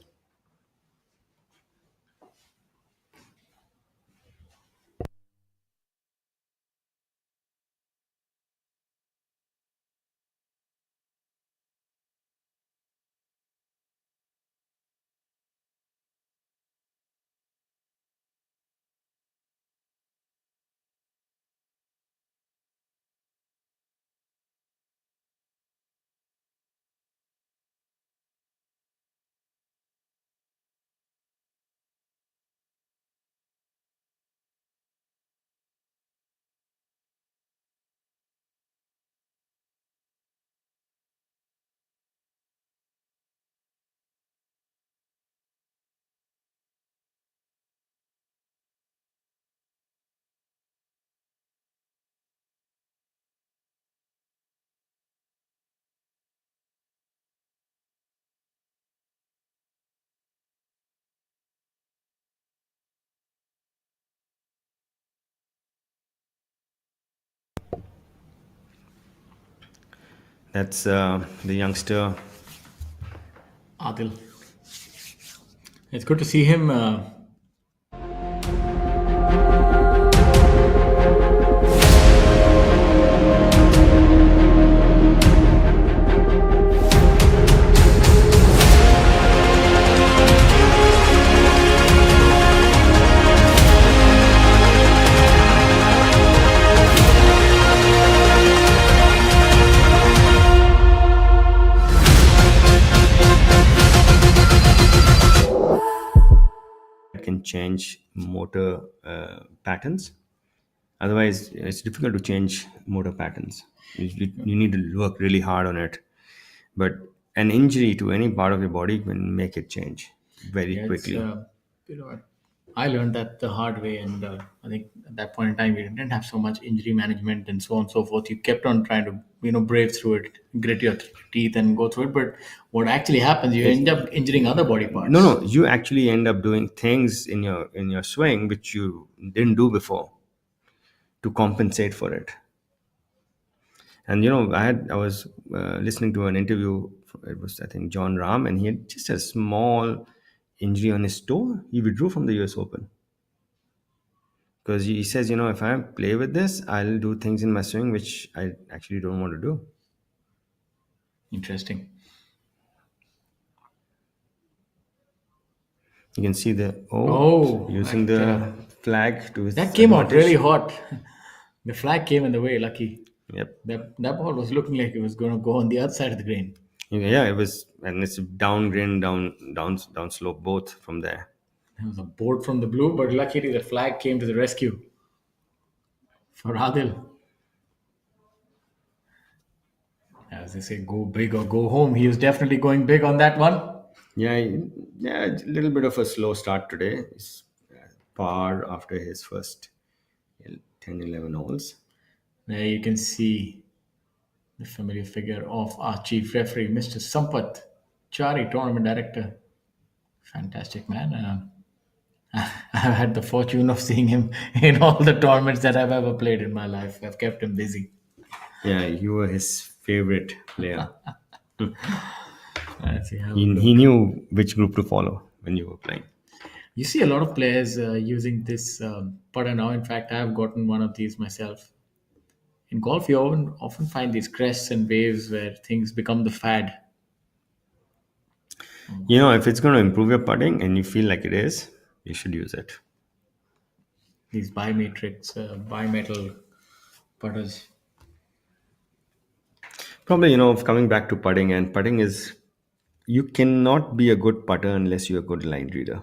Speaker 1: That's the youngster.
Speaker 2: Adil. It's good to see him.
Speaker 1: Can change motor patterns. Otherwise, it's difficult to change motor patterns. You need to work really hard on it. But an injury to any part of your body can make it change very
Speaker 2: Yeah, it's
Speaker 1: quickly.
Speaker 2: you know, I learned that the hard way, and I think at that point in time we didn't have so much injury management and so on and so forth. You kept on trying to brave through it, grit your teeth, and go through it. But what actually happens, you end up injuring other body
Speaker 1: No,
Speaker 2: parts.
Speaker 1: no, you actually end up doing things in your swing which you didn't do before to compensate for it. And I was listening to an interview. It was, I think, John Rahm, and he had just a small injury on his toe. He withdrew from the US Open because he says, if I play with this, I'll do things in my swing which I actually don't want to do.
Speaker 2: Interesting.
Speaker 1: You can see the
Speaker 2: Oh,
Speaker 1: using the flag to his
Speaker 2: that came out
Speaker 1: advantage.
Speaker 2: really hot. The flag came in the way. Lucky.
Speaker 1: Yep.
Speaker 2: That ball was looking like it was going to go on the other side of the green.
Speaker 1: Yeah, it was, and it's down green, down slope, both from there.
Speaker 2: It was a board from the blue, but luckily the flag came to the rescue for Adil. As they say, go big or go home. He was definitely going big on that one.
Speaker 1: Yeah, yeah, a little bit of a slow start today. It's par after his first 10, 11 holes.
Speaker 2: There you can see the familiar figure of our chief referee, Mr. Sampath Chari, tournament director. Fantastic man. I've had the fortune of seeing him in all the tournaments that I've ever played in my life. I've kept him busy.
Speaker 1: Yeah, you were his favorite player.
Speaker 2: Let's see, have a
Speaker 1: He
Speaker 2: look.
Speaker 1: knew which group to follow when you were playing.
Speaker 2: You see a lot of players using this putter now. In fact, I've gotten one of these myself. In golf, you often find these crests and waves where things become the fad.
Speaker 1: If it's going to improve your putting and you feel like it is, you should use it.
Speaker 2: These bimatrix, bimetal putters.
Speaker 1: Probably, coming back to putting, and putting is, you cannot be a good putter unless you're a good line reader.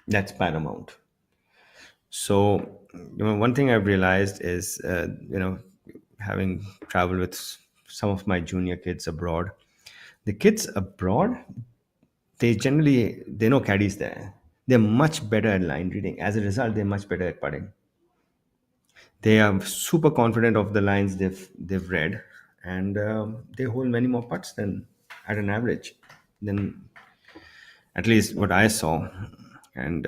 Speaker 1: That's paramount. So, one thing I've realized is, having traveled with some of my junior kids abroad, the kids abroad, they know caddies there. They're much better at line reading. As a result, they're much better at putting. They are super confident of the lines they've read, and they hold many more putts than at an average. Than At least what I saw. And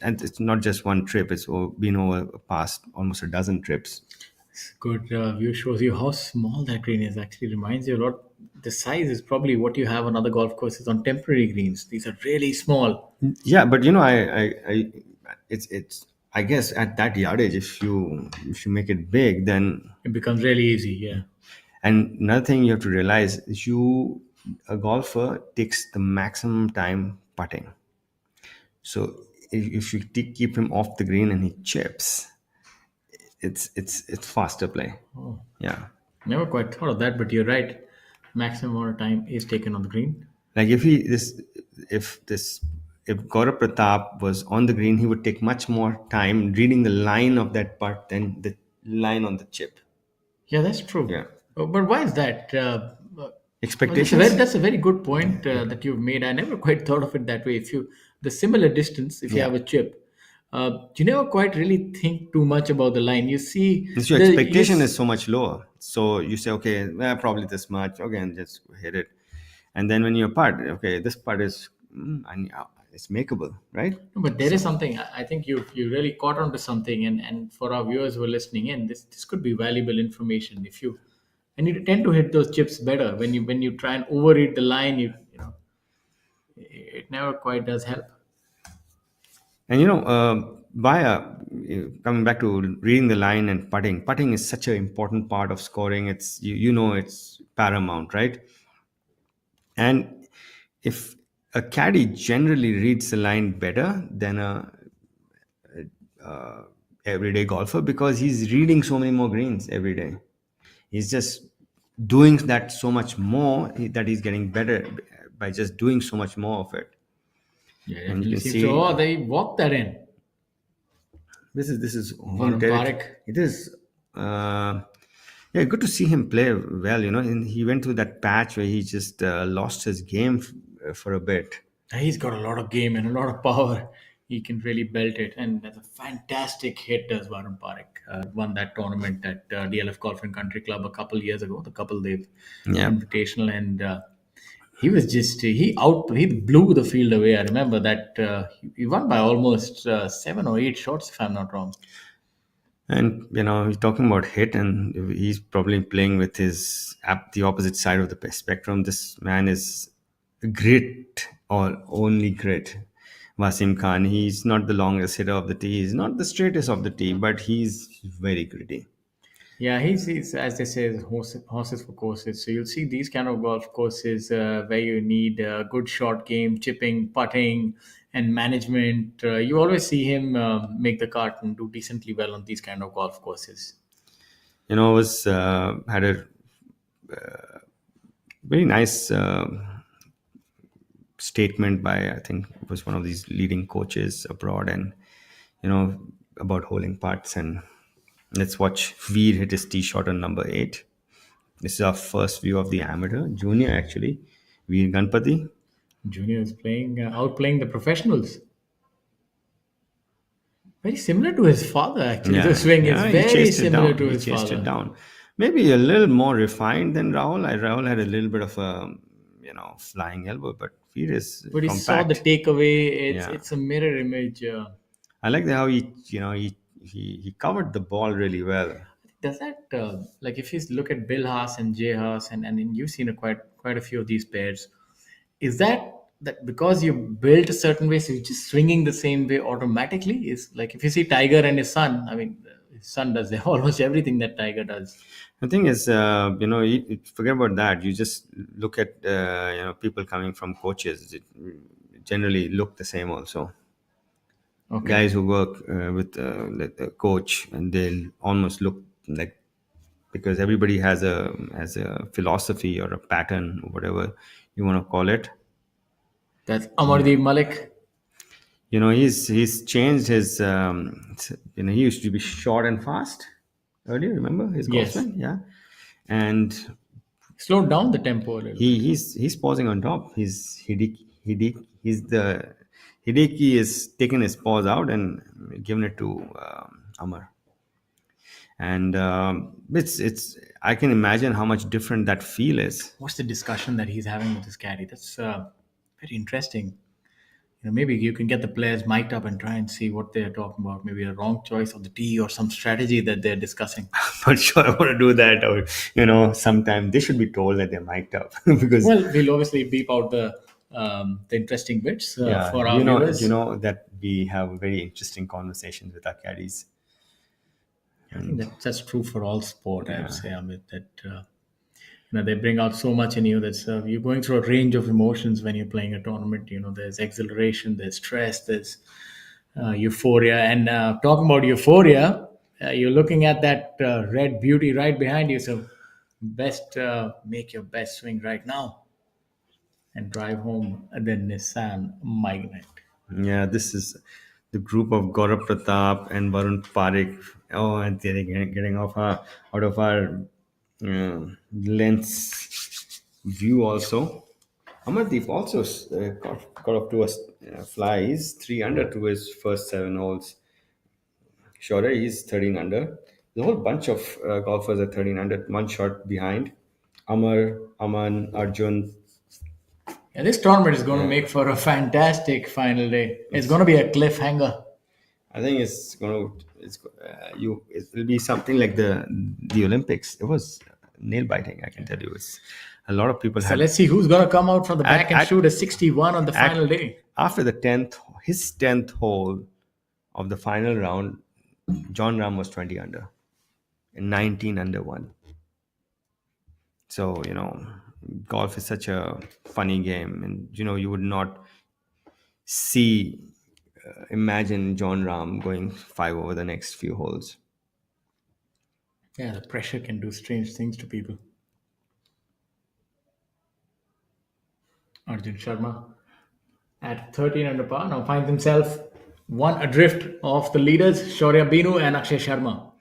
Speaker 1: it's not just one trip. It's been over past almost a dozen trips.
Speaker 2: Good view shows you how small that green is. Actually, reminds you a lot. The size is probably what you have on other golf courses on temporary greens. These are really small.
Speaker 1: Yeah, but it's I guess at that yardage, if you make it big, then.
Speaker 2: It becomes really easy. Yeah.
Speaker 1: And another thing you have to realize is a golfer takes the maximum time putting. So if you keep him off the green and he chips, it's faster play.
Speaker 2: Oh,
Speaker 1: Yeah.
Speaker 2: never quite thought of that, but you're right. Maximum amount of time is taken on the green.
Speaker 1: Like if this if Gaurav Pratap was on the green, he would take much more time reading the line of that putt than the line on the chip.
Speaker 2: Yeah, that's true.
Speaker 1: Yeah.
Speaker 2: But why is that? Well,
Speaker 1: Expectations.
Speaker 2: that's a very good point that you've made. I never quite thought of it that way. If you the similar distance, if you
Speaker 1: Yeah.
Speaker 2: have a chip, you never quite really think too much about the line. You see
Speaker 1: Since your
Speaker 2: the
Speaker 1: expectation is
Speaker 2: yes,
Speaker 1: so much lower, so you say, okay, well, probably this much. Okay, and just hit it. And then when you putt, okay, this putt is it's makeable, right?
Speaker 2: no, but there is
Speaker 1: So,
Speaker 2: something. I think you really caught on to something, and for our viewers who are listening in, this could be valuable information. If you and you tend to hit those chips better when you try and overread the line, you know it never quite does help.
Speaker 1: and coming back to reading the line and putting. Putting is such an important part of scoring. It's paramount, right? And if a caddy generally reads the line better than a everyday golfer because he's reading so many more greens every day. He's just doing that so much more that he's getting better by just doing so much more of it.
Speaker 2: Yeah,
Speaker 1: And you
Speaker 2: definitely
Speaker 1: can
Speaker 2: seems so.
Speaker 1: see
Speaker 2: Oh, they walked that in.
Speaker 1: this is home
Speaker 2: Varun
Speaker 1: territory.
Speaker 2: Parekh.
Speaker 1: It is yeah, good to see him play well. And he went through that patch where he just lost his game for a bit.
Speaker 2: He's got a lot of game and a lot of power. He can really belt it, and that's a fantastic hit. Does Varun Parekh won that tournament at DLF Golf and Country Club a couple years ago? The couple they've
Speaker 1: Yeah.
Speaker 2: invitational, and he was just he blew the field away. I remember that he won by almost 7 or 8 shots, if I'm not wrong.
Speaker 1: And he's talking about hit, and he's probably playing with his the opposite side of the spectrum. This man is grit or only grit. Wasim Khan, he's not the longest hitter of the tee. He's not the straightest of the tee, but he's very gritty.
Speaker 2: Yeah, he's as they say, horses for courses. So you'll see these kind of golf courses where you need a good short game, chipping, putting, and management. You always see him make the cut and do decently well on these kind of golf courses.
Speaker 1: Was had a very nice statement by, I think it was one of these leading coaches abroad, and you know about holding putts. And let's watch Veer hit his tee shot on number 8. This is our first view of the amateur junior, actually. Veer Ganpati.
Speaker 2: Junior is playing outplaying the professionals. Very similar to his father, actually. The
Speaker 1: Yeah,
Speaker 2: swing is
Speaker 1: yeah, he
Speaker 2: very
Speaker 1: chased it
Speaker 2: similar
Speaker 1: down.
Speaker 2: to
Speaker 1: He
Speaker 2: his
Speaker 1: chased it
Speaker 2: father.
Speaker 1: down. Maybe a little more refined than Rahul. Rahul had a little bit of a, flying elbow, but Veer is
Speaker 2: But he saw the
Speaker 1: compact.
Speaker 2: takeaway. It's
Speaker 1: Yeah,
Speaker 2: it's a mirror image.
Speaker 1: I like how he covered the ball really well.
Speaker 2: Does that like if you look at Bill Haas and Jay Haas and you've seen quite a few of these pairs, is that because you built a certain way, so you're just swinging the same way automatically? Is like if you see Tiger and his son, I mean, his son does almost everything that Tiger does.
Speaker 1: The thing is, you forget about that. You just look at people coming from coaches. It generally look the same also.
Speaker 2: Okay,
Speaker 1: Guys who work with like a coach, and they'll almost look like, because everybody has a philosophy or a pattern or whatever you want to call it.
Speaker 2: that's
Speaker 1: Yeah.
Speaker 2: Amardeep Malik.
Speaker 1: He's changed his. He used to be short and fast earlier. Remember his golf
Speaker 2: Yes,
Speaker 1: swing? Yeah, and
Speaker 2: slowed down the tempo a little bit.
Speaker 1: he's pausing on top. He's the Hideki is taking his paws out and giving it to Amar. And it's I can imagine how much different that feel is.
Speaker 2: What's the discussion that he's having with his caddy? That's very interesting. maybe you can get the players mic'd up and try and see what they're talking about. Maybe a wrong choice of the tee or some strategy that they're discussing.
Speaker 1: Not sure I want to do that, or sometime they should be told that they're mic'd up because
Speaker 2: Well, we'll obviously beep out the interesting bits
Speaker 1: yeah,
Speaker 2: for our viewers.
Speaker 1: that we have very interesting conversations with our caddies.
Speaker 2: I think that's true for all sport. I would
Speaker 1: Yeah,
Speaker 2: say, Amit, that they bring out so much in you. That's you're going through a range of emotions when you're playing a tournament. There's exhilaration, there's stress, there's euphoria. And talking about euphoria, you're looking at that red beauty right behind you. So best make your best swing right now and drive home the Nissan Magnet.
Speaker 1: yeah. This is the group of Gaurav Pratap and Varun Parekh. Oh, and they're getting off out of our lens view also. Amardeep also got up to us flies 3 under to his first 7 holes. Sure, he's 13 under. The whole bunch of golfers are 13 under, one shot behind. Amar, Aman, Arjun.
Speaker 2: Yeah, this tournament is going to
Speaker 1: Yeah,
Speaker 2: make for a fantastic final day. It's
Speaker 1: it's.
Speaker 2: going to be a cliffhanger.
Speaker 1: I think it's gonna. It'll be something like the Olympics. It was nail biting. I can tell you. It's a lot of people
Speaker 2: So
Speaker 1: had
Speaker 2: let's see who's going to come out from the
Speaker 1: at
Speaker 2: back and
Speaker 1: at
Speaker 2: shoot a 61 on the final
Speaker 1: at
Speaker 2: day.
Speaker 1: after the tenth hole of the final round. John Ram was 20 under and 19 under one. So golf is such a funny game, and you would not see imagine John Ram going five over the next few holes.
Speaker 2: Yeah, the pressure can do strange things to people. Arjun Sharma at 13 under par now finds himself one adrift of the leaders, Shaurya Binu and Akshay Sharma.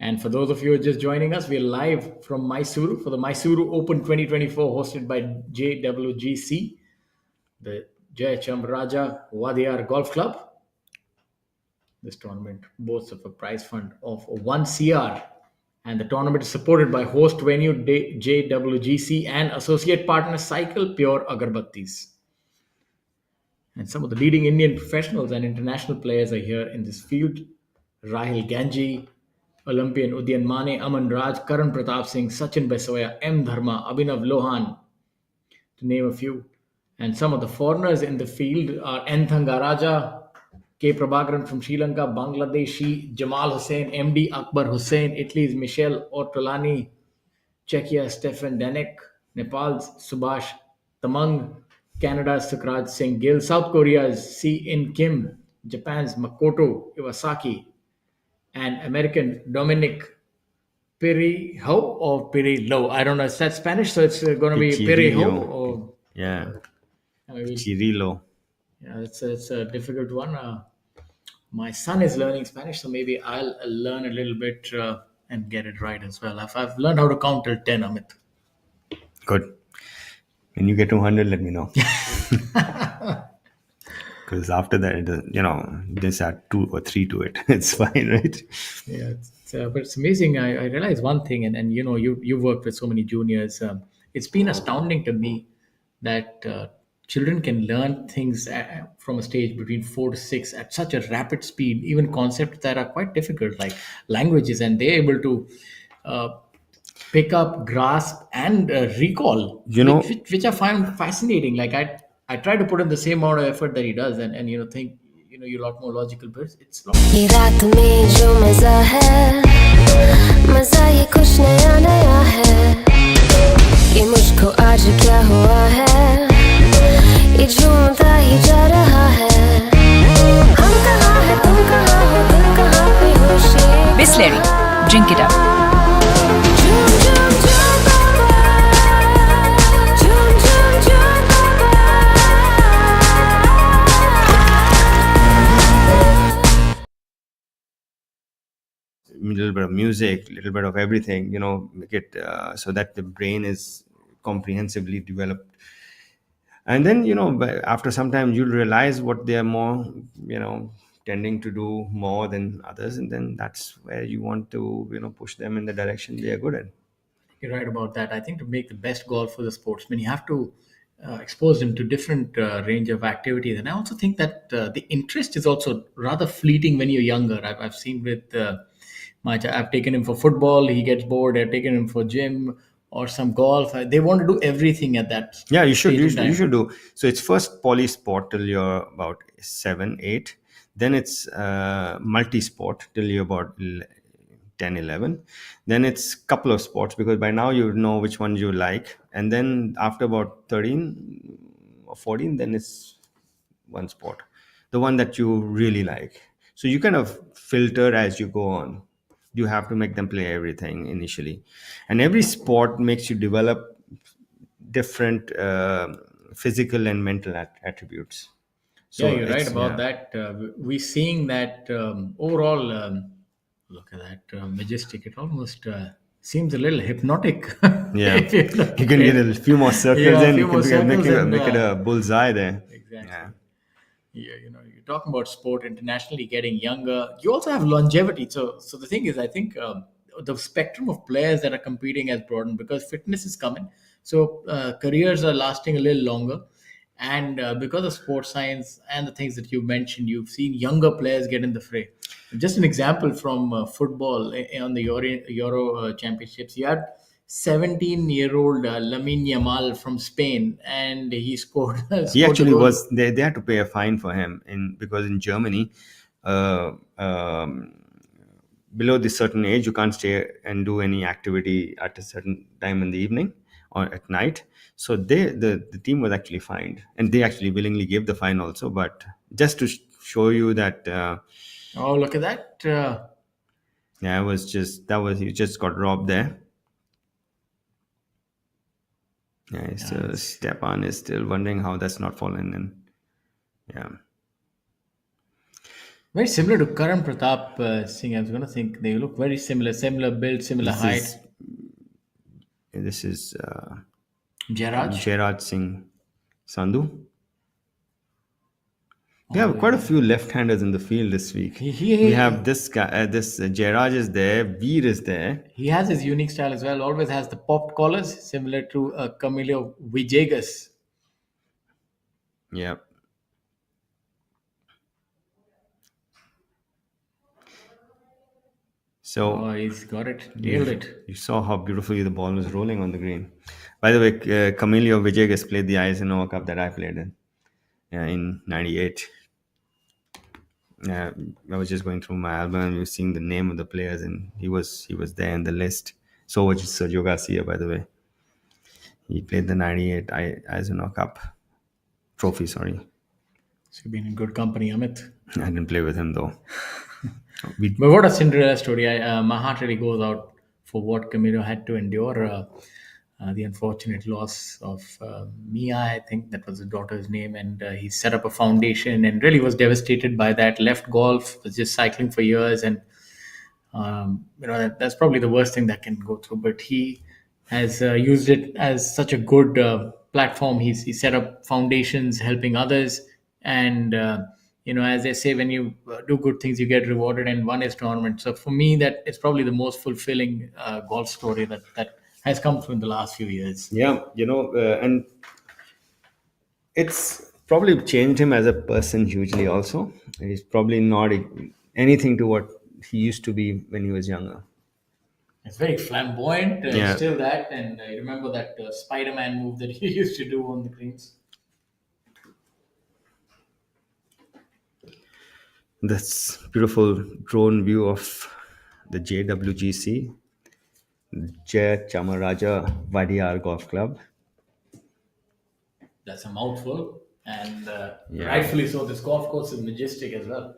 Speaker 2: And for those of you who are just joining us, we're live from Mysuru for the Mysuru Open 2024 hosted by JWGC, the Jayacham Raja Wadiyar Golf Club. This tournament boasts of a prize fund of 1 CR, and the tournament is supported by host venue JWGC and associate partner Cycle Pure Agarbattis. And some of the leading Indian professionals and international players are here in this field. Rahil Ganji, Olympian Udyan Mane, Aman Raj, Karan Pratap Singh, Sachin Basoya, M. Dharma, Abhinav Lohan, to name a few. And some of the foreigners in the field are N. Thangaraja, K. Prabhakaran from Sri Lanka, Bangladeshi, Jamal Hussain, MD Akbar Hussain, Italy's Michel Ortolani, Czechia Stefan Danek, Nepal's Subhash Tamang, Canada's Sukraj Singh Gill, South Korea's Si In Kim, Japan's Makoto Iwasaki, and American Dominic Periho or Perillo. I don't know. Is that Spanish? So it's going to be Periho
Speaker 1: Pichirillo.
Speaker 2: or
Speaker 1: Yeah,
Speaker 2: maybe.
Speaker 1: Pichirillo.
Speaker 2: Yeah, it's a difficult one. My son is learning Spanish, so maybe I'll learn a little bit and get it right as well. I've learned how to count till 10, Amit.
Speaker 1: Good. When you get 200, let me know. Because after that, just add two or three to it. It's fine, right?
Speaker 2: Yeah, but it's amazing. I realized one thing, and you've worked with so many juniors. It's been astounding to me that children can learn things from a stage between 4 to 6 at such a rapid speed, even concepts that are quite difficult, like languages, and they're able to uh, pick up, grasp, and recall,
Speaker 1: You know,
Speaker 2: which I find fascinating. Like I try to put in the same amount of effort that he does, and think you're a lot more logical, but it's a lot.
Speaker 3: ये रात में जो मजा है मजा ये कुछ नया नया है ये मुझको आज क्या हुआ है ये झूमता ही जा रहा है हम कहाँ हैं तुम कहाँ हो तुम कहाँ पे हो
Speaker 4: Bisleri, drink it up.
Speaker 3: झूम झूम झूम बाबा झूम झूम झूम बाबा
Speaker 1: little bit of music, little bit of everything, make it so that the brain is comprehensively developed. And then, after some time, you'll realize what they are more, tending to do more than others. And then that's where you want to, push them in the direction they are good at.
Speaker 2: You're right about that. I think to make the best golf for the sportsman, you have to exposed him to different range of activities. And I also think that the interest is also rather fleeting when you're younger. I've seen with I've taken him for football, he gets bored. I've taken him for gym or some golf. They want to do everything at that
Speaker 1: Yeah, you should.
Speaker 2: stage
Speaker 1: You
Speaker 2: in
Speaker 1: should, you
Speaker 2: time.
Speaker 1: should do. So it's first poly sport till you're about 7, 8. Then it's multi sport till you're about 10, 11. Then it's couple of sports because by now you know which ones you like. And then after about 13 or 14, then it's one sport, the one that you really like. So you kind of filter as you go on. You have to make them play everything initially, and every sport makes you develop different physical and mental attributes.
Speaker 2: Yeah,
Speaker 1: So
Speaker 2: you're right
Speaker 1: it's,
Speaker 2: about
Speaker 1: yeah,
Speaker 2: that. We're seeing that overall. Look at that majestic. It almost seems a little hypnotic.
Speaker 1: yeah.
Speaker 2: If you look
Speaker 1: You
Speaker 2: at
Speaker 1: can get
Speaker 2: it.
Speaker 1: a few more circles
Speaker 2: Yeah, a
Speaker 1: in.
Speaker 2: few
Speaker 1: You can
Speaker 2: more circles and
Speaker 1: make it a bullseye there. Yeah.
Speaker 2: exactly. Yeah, you're talking about sport internationally getting younger. You also have longevity. So the thing is, I think the spectrum of players that are competing has broadened because fitness is coming. So careers are lasting a little longer, and because of sports science and the things that you mentioned, you've seen younger players get in the fray. Just an example from football on the Euro Championships, you had 17-year-old Lamine Yamal from Spain, and he scored
Speaker 1: He
Speaker 2: scored the
Speaker 1: actually
Speaker 2: goal.
Speaker 1: was, they had to pay a fine for him because in Germany, uh, um, below this certain age, you can't stay and do any activity at a certain time in the evening or at night. So the team was actually fined, and they actually willingly gave the fine also. But just to show you that,
Speaker 2: Oh, look at that.
Speaker 1: yeah, it was just, that was, you just got robbed there. Yeah,
Speaker 2: Yeah,
Speaker 1: so Stepan is still wondering how that's not fallen in. Yeah,
Speaker 2: very similar to Karan Pratap Singh. I was going to think they look very similar, similar build, similar
Speaker 1: this
Speaker 2: height.
Speaker 1: is this is
Speaker 2: Jaraj.
Speaker 1: Jairaj Singh Sandhu. We
Speaker 2: Oh,
Speaker 1: have quite a
Speaker 2: yeah.
Speaker 1: few left-handers in the field this week.
Speaker 2: He,
Speaker 1: We have
Speaker 2: he,
Speaker 1: this guy, this Jairaj is there, Veer is there.
Speaker 2: he has his unique style as well. Always has the popped collars, similar to Camilo Villegas.
Speaker 1: Yeah.
Speaker 2: Oh,
Speaker 1: So
Speaker 2: he's got it.
Speaker 1: you
Speaker 2: Nailed it.
Speaker 1: you saw how beautifully the ball was rolling on the green. By the way, Camilo Villegas played the ISNO Cup that I played in '98. I was just going through my album and we were seeing the name of the players, and he was there in the list. So was Sergio Garcia, by the way. He played the '98 ISNO Cup trophy. Sorry,
Speaker 2: So you've been in good company, Amit.
Speaker 1: I didn't play with him though. We
Speaker 2: But what a Cinderella story. My heart really goes out for what Camilo had to endure. The unfortunate loss of Mia, I think that was his daughter's name, and he set up a foundation and really was devastated by that. Left golf, was just cycling for years, and that's probably the worst thing that can go through. But he has used it as such a good platform. He set up foundations, helping others, and as they say, when you do good things, you get rewarded, and one is tournament. So for me, that is probably the most fulfilling golf story that has come through in the last few years.
Speaker 1: Yeah, and it's probably changed him as a person hugely. Also, he's probably not anything to what he used to be when he was younger.
Speaker 2: It's very flamboyant,
Speaker 1: Yeah,
Speaker 2: still that, and I remember that Spider-Man move that he used to do on the greens.
Speaker 1: that's beautiful drone view of the JWGC, Jay Chamaraja Vadiyar Golf Club.
Speaker 2: That's a mouthful, and
Speaker 1: Yeah,
Speaker 2: rightfully so. This golf course is majestic as well.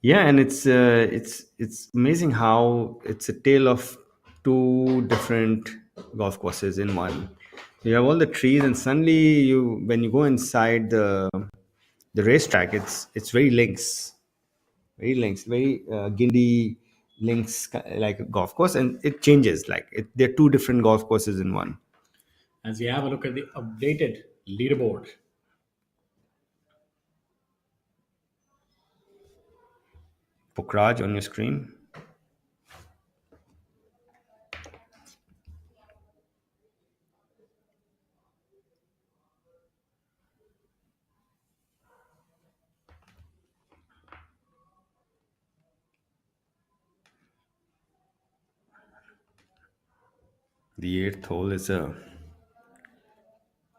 Speaker 1: yeah, and it's amazing how it's a tale of two different golf courses in one. You have all the trees, and suddenly when you go inside the racetrack, it's very links, very Gindi links, like a golf course, and it changes. Like there are two different golf courses in one.
Speaker 2: As we have a look at the updated leaderboard.
Speaker 1: Pokraj on your screen. The eighth hole is a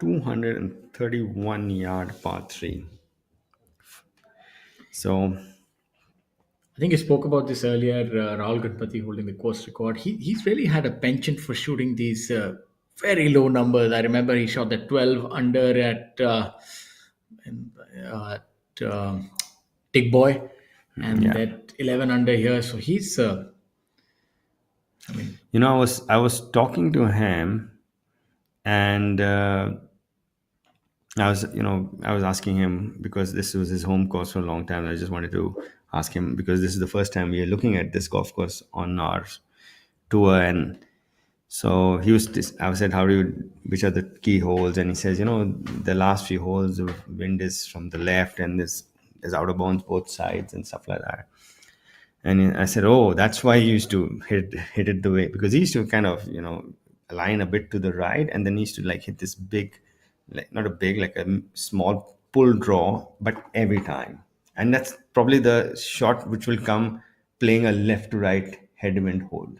Speaker 1: 231-yard par 3. So,
Speaker 2: I think you spoke about this earlier. Rahul Ganpati holding the course record. He's really had a penchant for shooting these very low numbers. I remember he shot that 12 under at Big Boy, and
Speaker 1: yeah.
Speaker 2: that 11 under here. So he's, I mean,
Speaker 1: I was talking to him, and I was asking him because this was his home course for a long time. I just wanted to ask him because this is the first time we are looking at this golf course on our tour, and so I said, which are the key holes? And he says, the last few holes, the wind is from the left, and there's out of bounds both sides and stuff like that. And I said, oh, that's why he used to hit it the way, because he used to kind of, align a bit to the right, and then he used to like hit this big, like not a big, like a small pull draw, but every time. And that's probably the shot which will come playing a left to right headwind hold.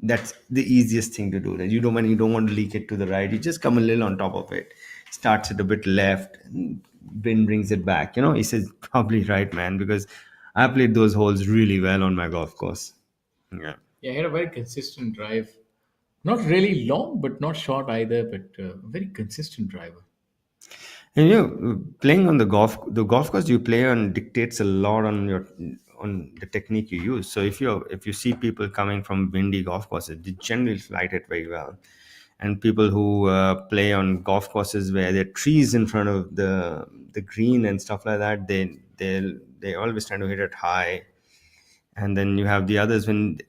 Speaker 1: That's the easiest thing to do. That you don't want to leak it to the right. You just come a little on top of it, starts it a bit left, and wind brings it back. He says probably right, man, because I played those holes really well on my golf course. Yeah.
Speaker 2: yeah, he had a very consistent drive. Not really long, but not short either, but a very consistent driver.
Speaker 1: And playing on the golf course you play on dictates a lot on the technique you use. So if you see people coming from windy golf courses, they generally flight it very well. And people who play on golf courses where there are trees in front of the green and stuff like that, they always trying to hit it high. And then you have the others, when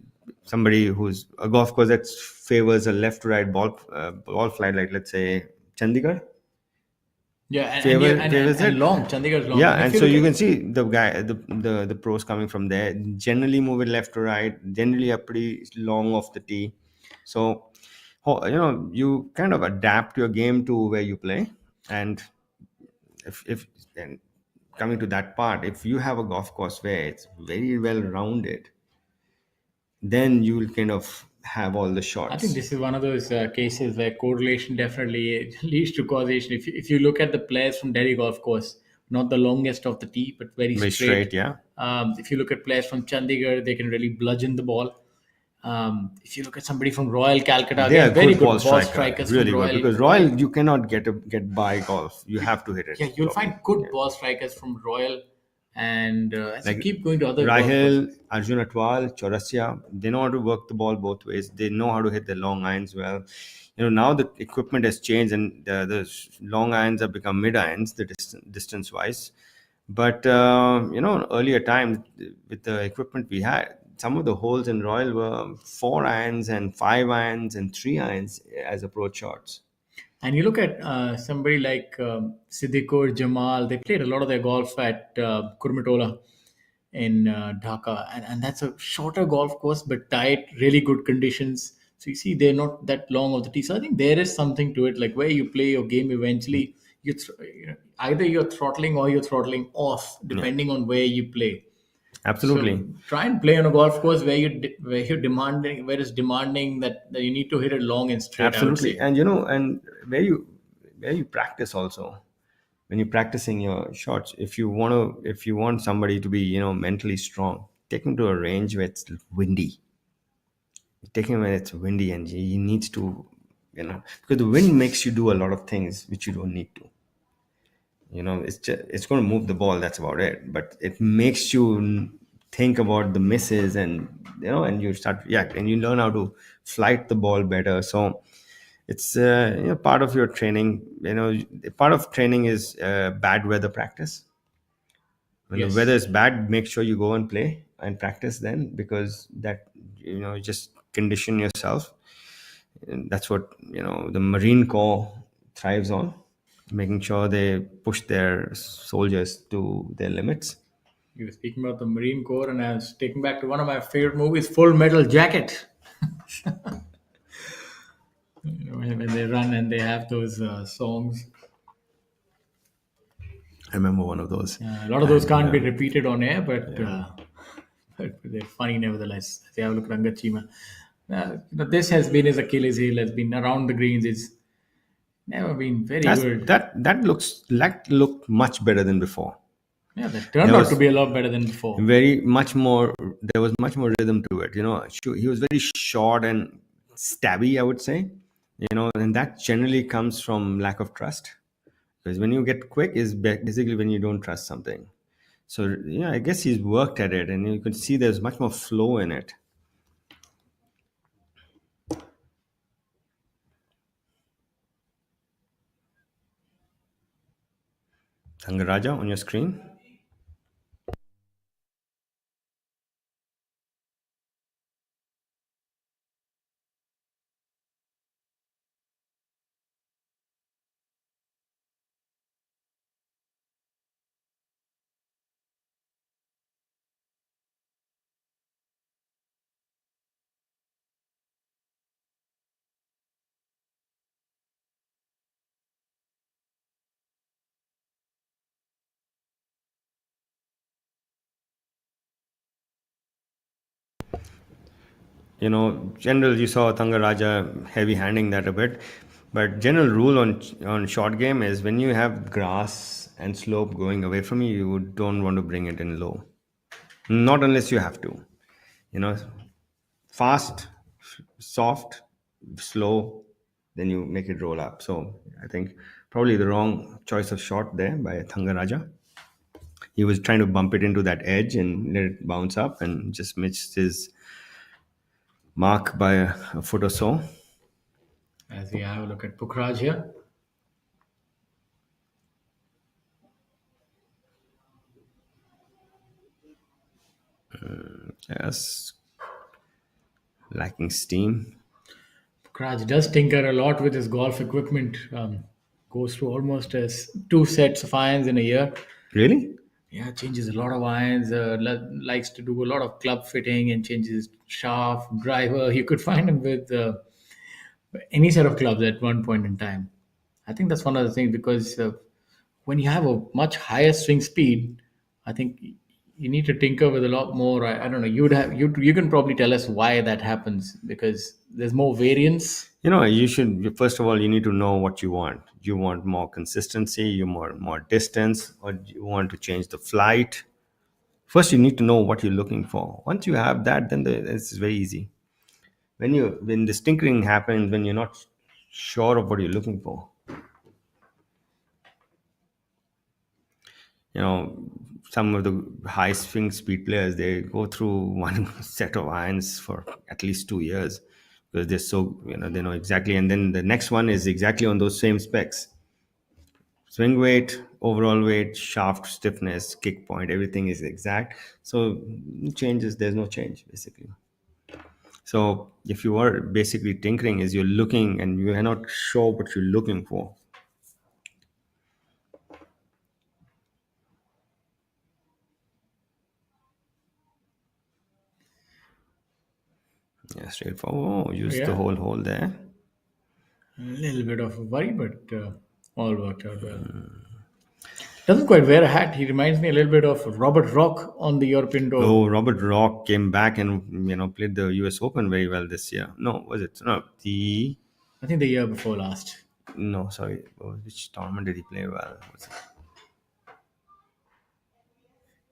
Speaker 1: somebody who's a golf course that favors a left to right ball flight, like let's say Chandigarh.
Speaker 2: Yeah, and,
Speaker 1: Favor-
Speaker 2: and,
Speaker 1: favors
Speaker 2: and
Speaker 1: it.
Speaker 2: long. Chandigarh is long.
Speaker 1: Yeah,
Speaker 2: And if
Speaker 1: and so
Speaker 2: look
Speaker 1: you
Speaker 2: at-
Speaker 1: can see the pros coming from there generally move it left to right, generally are pretty long off the tee. So you kind of adapt your game to where you play. And if and coming to that part, if you have a golf course where it's very well rounded, then you will kind of have all the
Speaker 2: I
Speaker 1: shots.
Speaker 2: think this is one of those cases where correlation definitely leads to causation. If you look at the players from Delhi Golf Course, not the longest of the tee, but very
Speaker 1: Very straight, yeah.
Speaker 2: If you look at players from Chandigarh, they can really bludgeon the ball. If you look at somebody from Royal Calcutta,
Speaker 1: They are
Speaker 2: again, very
Speaker 1: good
Speaker 2: good
Speaker 1: ball
Speaker 2: ball
Speaker 1: striker,
Speaker 2: strikers
Speaker 1: really
Speaker 2: from
Speaker 1: good,
Speaker 2: Royal.
Speaker 1: because Royal you cannot get by golf. You have to hit it.
Speaker 2: Yeah, you'll find good ball strikers from Royal, and as you
Speaker 1: Like
Speaker 2: keep going to other golf courses,
Speaker 1: Rahil, Arjun Atwal, Chaurasia, they know how to work the ball both ways. They know how to hit the long irons well. Now the equipment has changed, and the long irons have become mid irons, the distance wise. But earlier times with the equipment we had, some of the holes in Royal were 4 irons and 5 irons and 3 irons as approach shots.
Speaker 2: and you look at somebody like Siddiqur, Jamal, they played a lot of their golf at Kurmitola in Dhaka, and that's a shorter golf course, but tight, really good conditions. So you see, they're not that long of the tee. So I think there is something to it, like where you play your game. Eventually, either you're throttling or you're throttling off, depending on where you play.
Speaker 1: Absolutely.
Speaker 2: So try and play on a golf course where it's demanding that you need to hit it long and straight.
Speaker 1: Absolutely.
Speaker 2: I would say.
Speaker 1: And where you practice also, when you're practicing your shots, if you want somebody to be mentally strong, take him to a range where it's windy. Take him when it's windy, and he needs to, because the wind makes you do a lot of things which you don't need to. It's going to move the ball, that's about it, but it makes you think about the misses, and and you start, and you learn how to flight the ball better. So it's part of your training. Part of training is bad weather practice. When
Speaker 2: Yes.
Speaker 1: the weather is bad, make sure you go and play and practice then, because that just condition yourself. And that's what the Marine Corps thrives on, making sure they push their soldiers to their limits.
Speaker 2: You were speaking about the Marine Corps, and I was taken back to one of my favorite movies, Full Metal Jacket. When they run and they have those songs.
Speaker 1: I remember one of those.
Speaker 2: A lot of those can't be repeated on air, but they're funny nevertheless. If you have a look at Rangachima. This has been his Achilles heel. Has been around the greens. It's never been very
Speaker 1: That's
Speaker 2: good.
Speaker 1: that looks like looked much better than before.
Speaker 2: Yeah, that turned
Speaker 1: There
Speaker 2: out to
Speaker 1: was
Speaker 2: be a lot better than before.
Speaker 1: very much more. There was much more rhythm to it. He was very short and stabby, I would say. And that generally comes from lack of trust. Because when you get quick is basically when you don't trust something. So yeah, I guess he's worked at it, and you can see there's much more flow in it. Thangaraja on your screen. General, you saw Thangaraja heavy handing that a bit, but general rule on short game is when you have grass and slope going away from you, you don't want to bring it in low. Not unless you have to. You know, fast, soft, slow, then you make it roll up. So I think probably the wrong choice of shot there by Thangaraja. He was trying to bump it into that edge and let it bounce up and just missed his mark by a foot or so.
Speaker 2: As we have a look at Pukhraj here.
Speaker 1: Yes, lacking steam.
Speaker 2: Pukhraj does tinker a lot with his golf equipment. Goes through almost as 2 sets of irons in a year.
Speaker 1: Really?
Speaker 2: Yeah, changes a lot of irons. Likes to do a lot of club fitting and changes shaft, driver. You could find him with any set of clubs at one point in time. I think that's one of the things because when you have a much higher swing speed, I think you need to tinker with a lot more. I don't know. You can probably tell us why that happens because there's more variance.
Speaker 1: First of all, you need to know what you want. You want more consistency, you more distance, or you want to change the flight. First, you need to know what you're looking for. Once you have that, then it's very easy. When this tinkering happens, when you're not sure of what you're looking for, you know, some of the high swing speed players, they go through one set of irons for at least 2 years because they're so, they know exactly. And then the next one is exactly on those same specs: swing weight, overall weight, shaft stiffness, kick point, everything is exact. So changes, there's no change basically. So if you are basically tinkering, is you're looking and you are not sure what you're looking for. Yeah, straightforward. Oh, use the
Speaker 2: Yeah.
Speaker 1: whole hole there.
Speaker 2: A little bit of a worry, but all worked out well. Doesn't quite wear a hat. He reminds me a little bit of Robert Rock on the European tour.
Speaker 1: Oh, Robert Rock came back and played the U.S. Open very well this year. No, was it? No,
Speaker 2: I think the year before last.
Speaker 1: no, sorry. Which tournament did he play well? Was it?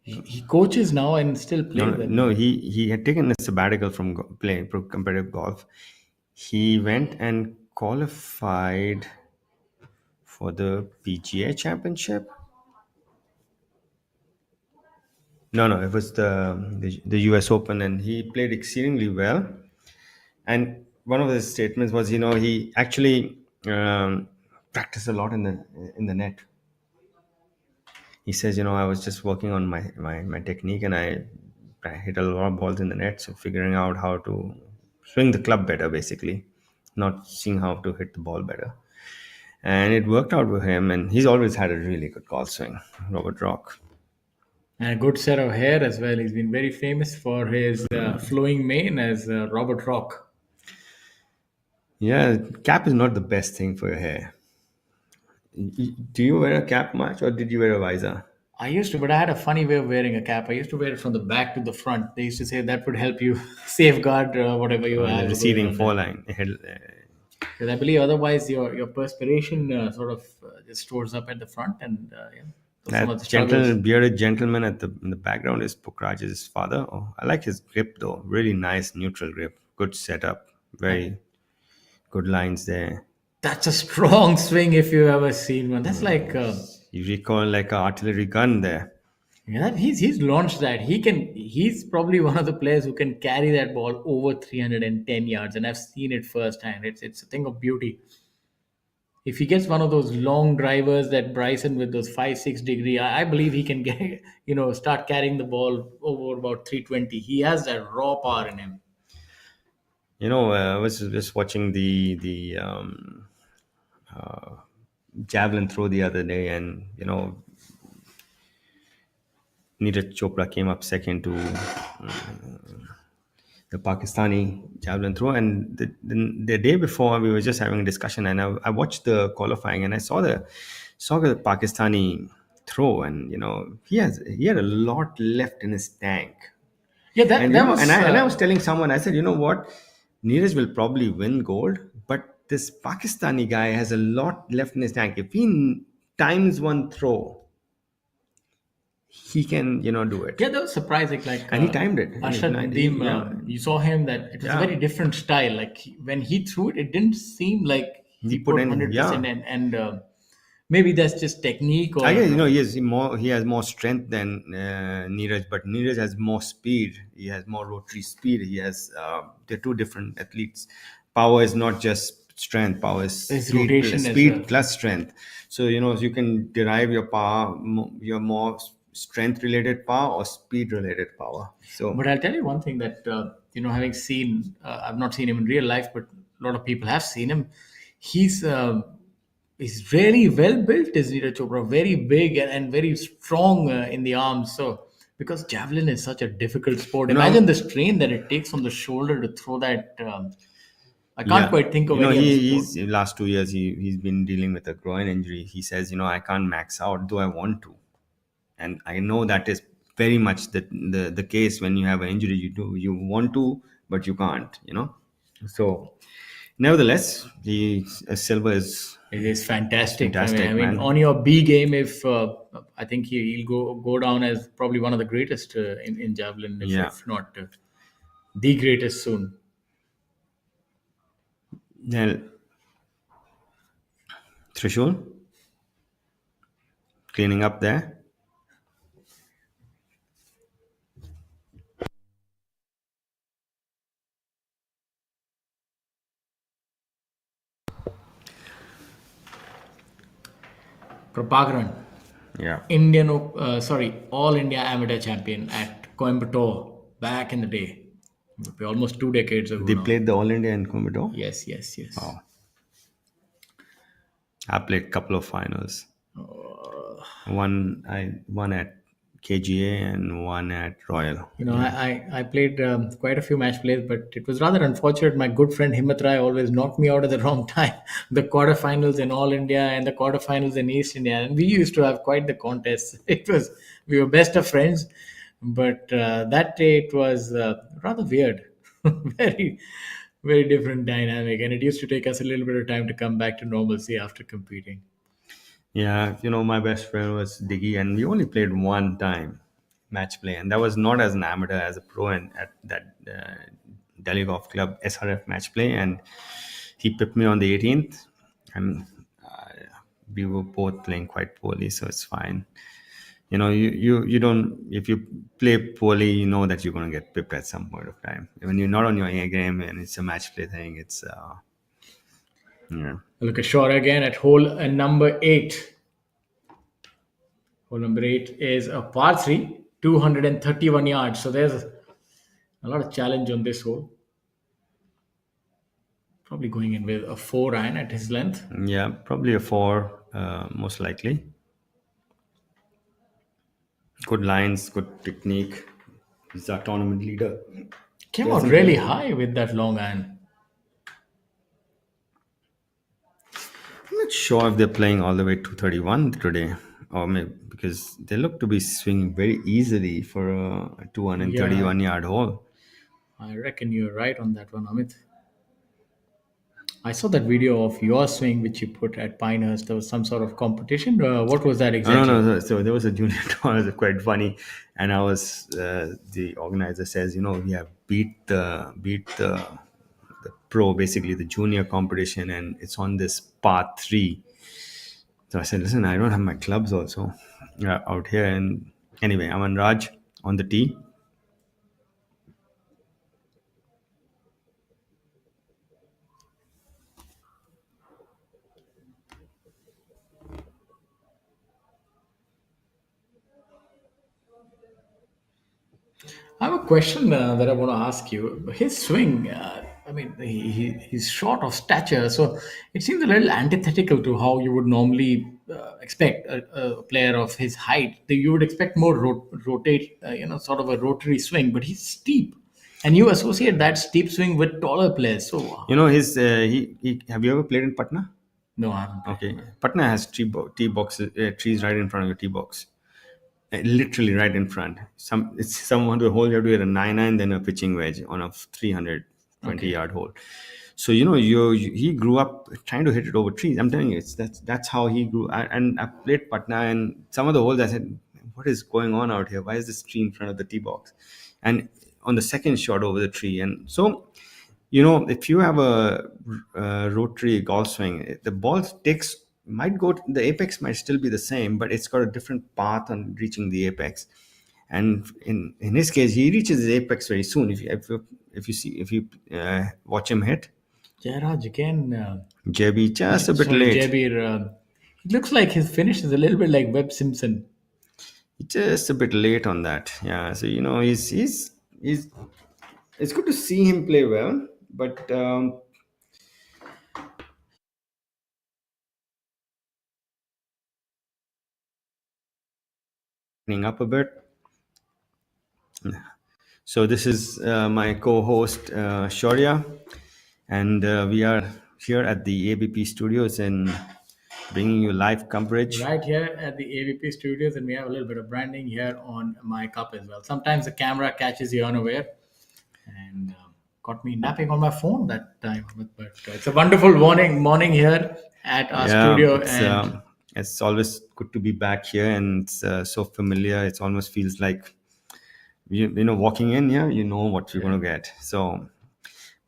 Speaker 2: He coaches now and still
Speaker 1: No,
Speaker 2: plays
Speaker 1: no,
Speaker 2: that.
Speaker 1: no, he had taken a sabbatical from playing competitive golf. He went and qualified for the PGA Championship. No, it was the U.S. Open, and he played exceedingly well. And one of his statements was, he actually practiced a lot in the net. He says, I was just working on my technique, and I hit a lot of balls in the net, so figuring out how to swing the club better, basically, not seeing how to hit the ball better. And it worked out with him, and he's always had a really good golf swing, Robert Rock.
Speaker 2: And a good set of hair as well. He's been very famous for his flowing mane as Robert Rock.
Speaker 1: Yeah, cap is not the best thing for your hair. Do you wear a cap much, or did you wear a visor?
Speaker 2: I used to, but I had a funny way of wearing a cap. I used to wear it from the back to the front. They used to say that would help you safeguard whatever you
Speaker 1: The
Speaker 2: have going
Speaker 1: receding
Speaker 2: on there.
Speaker 1: fall line.
Speaker 2: Because I believe otherwise your perspiration sort of just stores up at the front, and yeah, so some of the
Speaker 1: That gentle
Speaker 2: struggles.
Speaker 1: bearded gentleman in the background is Pukraj's father. Oh, I like his grip though. Really nice neutral grip. Good setup.
Speaker 2: That,
Speaker 1: Very good lines there.
Speaker 2: that's a strong swing if you've ever seen one. That's like
Speaker 1: You recall like an artillery gun there.
Speaker 2: yeah, he's launched that. He's probably one of the players who can carry that ball over 310 yards, and I've seen it firsthand. It's a thing of beauty. If he gets one of those long drivers that Bryson with those 5-6 degree, I believe he can get start carrying the ball over about 320. He has that raw power in him.
Speaker 1: I was just watching the javelin throw the other day, and Neeraj Chopra came up second to the Pakistani javelin throw. And the day before, we were just having a discussion, and I watched the qualifying, and I saw the Pakistani throw, and he had a lot left in his tank.
Speaker 2: Yeah,
Speaker 1: And
Speaker 2: that was
Speaker 1: I was telling someone, I said, you know what, Neeraj will probably win gold, but this Pakistani guy has a lot left in his tank. If he times one throw, he can do it.
Speaker 2: yeah, that was surprising. Like
Speaker 1: And he timed it.
Speaker 2: Arshad Nadeem,
Speaker 1: Yeah.
Speaker 2: you saw him that it was a
Speaker 1: Yeah.
Speaker 2: very different style. Like when he threw it, it didn't seem like he
Speaker 1: He put
Speaker 2: put
Speaker 1: in,
Speaker 2: 100%
Speaker 1: yeah.
Speaker 2: in, and maybe that's just technique or
Speaker 1: I guess he has more strength than Neeraj, but Neeraj has more speed. He has more rotary speed. They're two different athletes. Power is not just strength. Power is
Speaker 2: his
Speaker 1: speed,
Speaker 2: rotation as
Speaker 1: speed
Speaker 2: well.
Speaker 1: plus strength. So you can derive your power, your more strength related power or speed related power. So
Speaker 2: But I'll tell you one thing that having seen, I've not seen him in real life, but a lot of people have seen him. He's he's really well built, is Neeraj Chopra. Very big and very strong in the arms. So because javelin is such a difficult sport,
Speaker 1: You know,
Speaker 2: imagine the strain that it takes on the shoulder to throw that. I can't
Speaker 1: yeah,
Speaker 2: quite think of any other sport.
Speaker 1: he's last 2 years he's been dealing with a groin injury. He says, I can't max out, though I want to. And I know that is very much the case. When you have an injury, you want to, but you can't. So nevertheless, the silver is
Speaker 2: It is fantastic.
Speaker 1: fantastic,
Speaker 2: I mean,
Speaker 1: man.
Speaker 2: on your B game, if I think he'll go down as probably one of the greatest in javelin,
Speaker 1: Yeah.
Speaker 2: if not the greatest soon.
Speaker 1: Then Trishul cleaning up there.
Speaker 2: Prabhakaran,
Speaker 1: Yeah.
Speaker 2: All India Amateur Champion at Coimbatore back in the day, almost 2 decades ago
Speaker 1: They
Speaker 2: now.
Speaker 1: played the All India in Coimbatore.
Speaker 2: Yes, yes, yes.
Speaker 1: Wow. I played a couple of finals. One at KGA and one at Royal.
Speaker 2: I played quite a few match plays, but it was rather unfortunate. My good friend Himmat Rai always knocked me out at the wrong time. The quarterfinals in All India and the quarterfinals in East India, and we used to have quite the contest. We were best of friends, but that day it was rather weird, very, very different dynamic, and it used to take us a little bit of time to come back to normalcy after competing.
Speaker 1: Yeah, my best friend was Diggy, and we only played one time match play, and that was not as an amateur, as a pro, and at that Delhi Golf Club SRF match play, and he pipped me on the 18th, and we were both playing quite poorly, so it's fine. You don't, if you play poorly, you know that you're going to get pipped at some point of time. When you're not on your A game and it's a match play thing, it's yeah.
Speaker 2: Look at Shore again at hole number 8. Hole number 8 is a par 3, 231 yards. So there's a lot of challenge on this hole. Probably going in with a 4 iron at his length.
Speaker 1: Yeah, probably a 4, most likely. Good lines, good technique. He's our tournament leader.
Speaker 2: Came out really high with that long iron.
Speaker 1: I'm not sure if they're playing all the way to 31 today. or maybe because they look to be swinging very easily for a
Speaker 2: Yeah,
Speaker 1: 231-yard hole.
Speaker 2: I reckon you're right on that one, Amit. I saw that video of your swing which you put at Pinehurst. There was some sort of competition. What was that
Speaker 1: Oh, no,
Speaker 2: exactly?
Speaker 1: no. So there was a junior tournament, quite funny, and I was the organizer says, we have beat the pro, basically the junior competition, and it's on this part three. So I said, listen, I don't have my clubs also out here, and anyway, I'm on Raj on the tee.
Speaker 2: I have a question that I want to ask you. His swing, I mean, he's short of stature, so it seems a little antithetical to how you would normally expect a player of his height. You would expect more rotate, sort of a rotary swing, but he's steep. And you associate that steep swing with taller players. So,
Speaker 1: His he have you ever played in Patna?
Speaker 2: no, I haven't played.
Speaker 1: Okay, Patna has tee boxes, trees right in front of your tee box. Literally right in front. It's someone to hold. You have to get a 9-9, then a pitching wedge on a 320
Speaker 2: Okay.
Speaker 1: yard hole. So he grew up trying to hit it over trees. I'm telling you, that's how he grew. And I played Patna, and some of the holes I said, "What is going on out here? Why is this tree in front of the tee box?" And on the second shot over the tree, and so if you have a rotary golf swing, the ball takes might go the apex might still be the same, but it's got a different path on reaching the apex. And in his case, he reaches the apex very soon. If you watch him hit,
Speaker 2: Jairaj again.
Speaker 1: JB just a bit
Speaker 2: Sorry,
Speaker 1: late,
Speaker 2: Jabir. It looks like his finish is a little bit like Webb Simpson.
Speaker 1: just a bit late on that. Yeah, so he's it's good to see him play well, but up a bit. So this is my co-host Shaurya, and we are here at the ABP studios and bringing you live coverage.
Speaker 2: Right here at the ABP studios, and we have a little bit of branding here on my cup as well. Sometimes the camera catches you unaware, and got me napping on my phone that time. But it's a wonderful morning here at our
Speaker 1: Yeah,
Speaker 2: studio,
Speaker 1: it's
Speaker 2: and
Speaker 1: it's always good to be back here, and it's so familiar. It almost feels like walking in here, you know what you're going to get. So,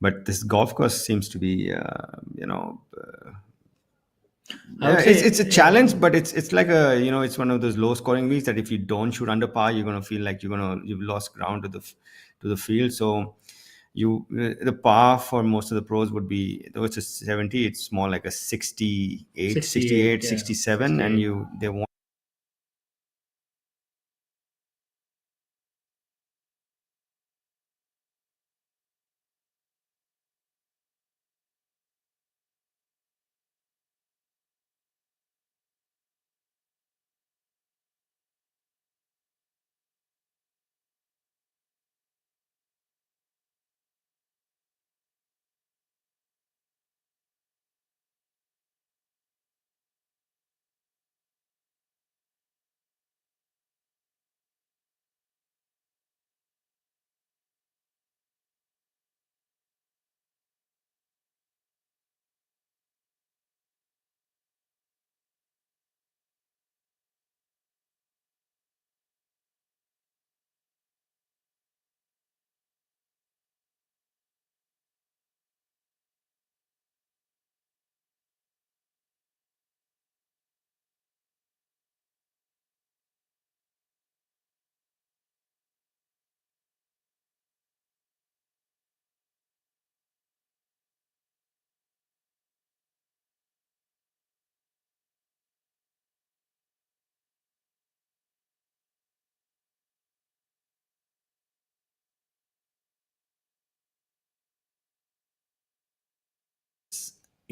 Speaker 1: but this golf course seems to be
Speaker 2: I would
Speaker 1: yeah, it's
Speaker 2: say
Speaker 1: a challenge, but it's like it's one of those low scoring weeks that if you don't shoot under par, you're gonna feel like you've lost ground to the field. So the par for most of the pros would be, though it's a 70, it's more like a 68,
Speaker 2: 68,
Speaker 1: 68,
Speaker 2: yeah,
Speaker 1: 67, and
Speaker 2: 68.
Speaker 1: they want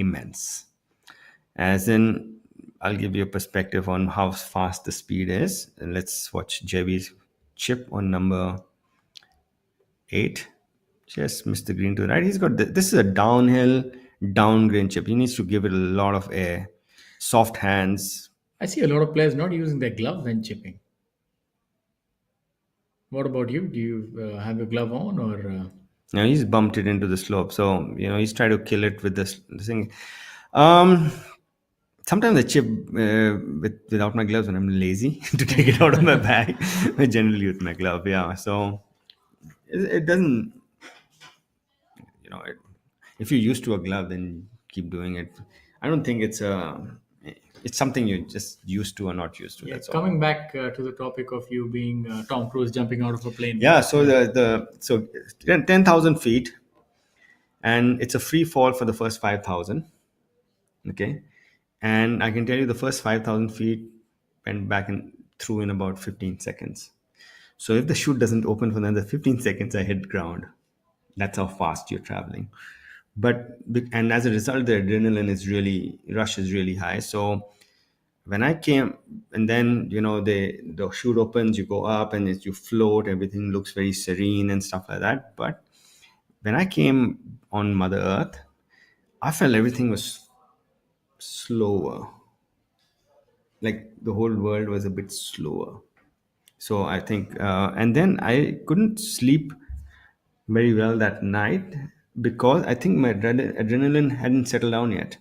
Speaker 1: immense. As in, I'll give you a perspective on how fast the speed is. And let's watch JB's chip on number 8. Just missed the green to the right. He's got this is a downhill, down green chip. He needs to give it a lot of air, soft hands,
Speaker 2: I see a lot of players not using their glove when chipping. What about you? Do you have your glove on or?
Speaker 1: He's bumped it into the slope. So, he's tried to kill it with this thing. Um, Sometimes I chip without my gloves when I'm lazy to take it out of my bag. I generally use my glove, yeah. So it doesn't, if you're used to a glove, then keep doing it. I don't think it's something you're just used to or not used to.
Speaker 2: Yeah,
Speaker 1: That's all.
Speaker 2: coming back to the topic of you being Tom Cruise jumping out of a plane.
Speaker 1: Yeah. So so 10,000 feet, and it's a free fall for the first 5,000. Okay, and I can tell you the first 5,000 feet went back and through in about 15 seconds. So if the chute doesn't open for another 15 seconds, I hit ground. That's how fast you're traveling. And as a result, the adrenaline rush is really high. So when I came, and then the chute opens, you go up, and as you float, everything looks very serene and stuff like that. But when I came on Mother Earth, I felt everything was slower. Like the whole world was a bit slower. So I think, and then I couldn't sleep very well that night because I think my adrenaline hadn't settled down yet.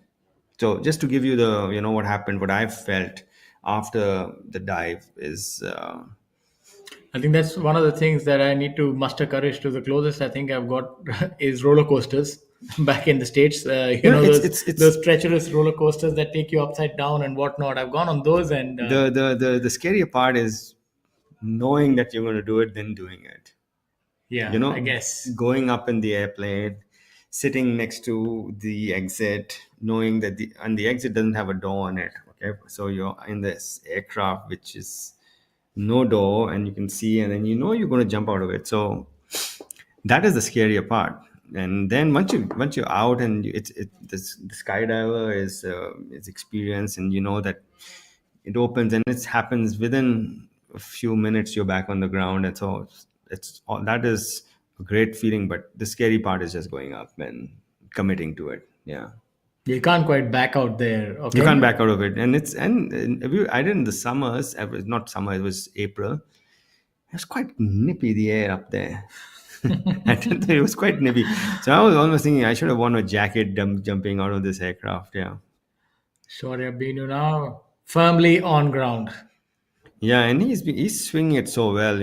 Speaker 1: So just to give you the, what happened, what I felt after the dive is,
Speaker 2: I think that's one of the things that I need to muster courage to. The closest I think I've got is roller coasters back in the States. Those treacherous roller coasters that take you upside down and whatnot. I've gone on those and
Speaker 1: the scarier part is knowing that you're going to do it, then doing it.
Speaker 2: yeah, I guess.
Speaker 1: Going up in the airplane, sitting next to the exit, knowing that the exit doesn't have a door on it. Okay, so you're in this aircraft which is no door, and you can see, and then you're going to jump out of it. So that is the scarier part. And then once you're out, and the skydiver is experienced, and you know that it opens and it happens within a few minutes, you're back on the ground. And so it's all that is a great feeling, but the scary part is just going up and committing to it. Yeah,
Speaker 2: You can't quite back out there.
Speaker 1: you
Speaker 2: Okay.
Speaker 1: can't back out of it. And I did in the summers. It was not summer, it was April. It was quite nippy, the air up there. I didn't think it was quite nippy. So I was almost thinking I should have worn a jacket jumping out of this aircraft. Yeah.
Speaker 2: Sure, I've been now firmly on ground.
Speaker 1: Yeah, and he's swinging it so well.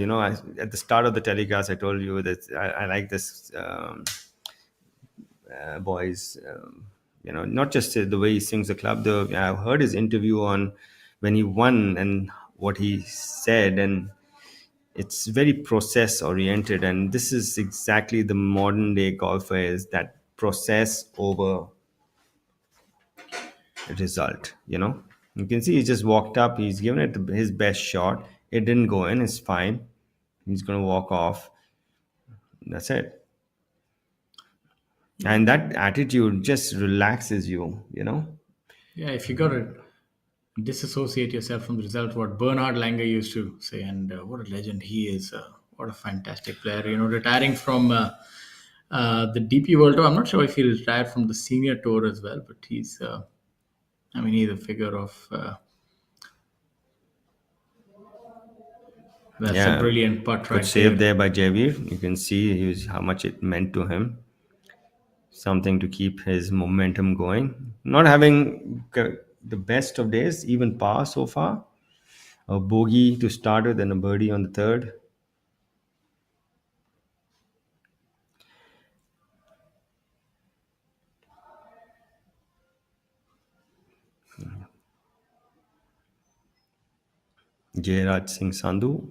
Speaker 1: At the start of the telecast, I told you that I like this boys. Not just the way he sings the club. I've heard his interview on when he won and what he said, and it's very process oriented. And this is exactly the modern day golfer, is that process over result. You can see he just walked up, he's given it his best shot, it didn't go in, it's fine, he's going to walk off, that's it. And that attitude just relaxes you.
Speaker 2: Yeah, if you got to disassociate yourself from the result, what Bernhard Langer used to say, and what a legend he is. What a fantastic player. Retiring from the DP World Tour. I'm not sure if he retired from the senior tour as well, but he's a figure of. That's
Speaker 1: Yeah,
Speaker 2: a brilliant putt
Speaker 1: good
Speaker 2: right
Speaker 1: save
Speaker 2: there.
Speaker 1: there by Javier. You can see how much it meant to him, something to keep his momentum going, not having the best of days, even par so far. A bogey to start with and a birdie on the third. Jairaj Singh Sandhu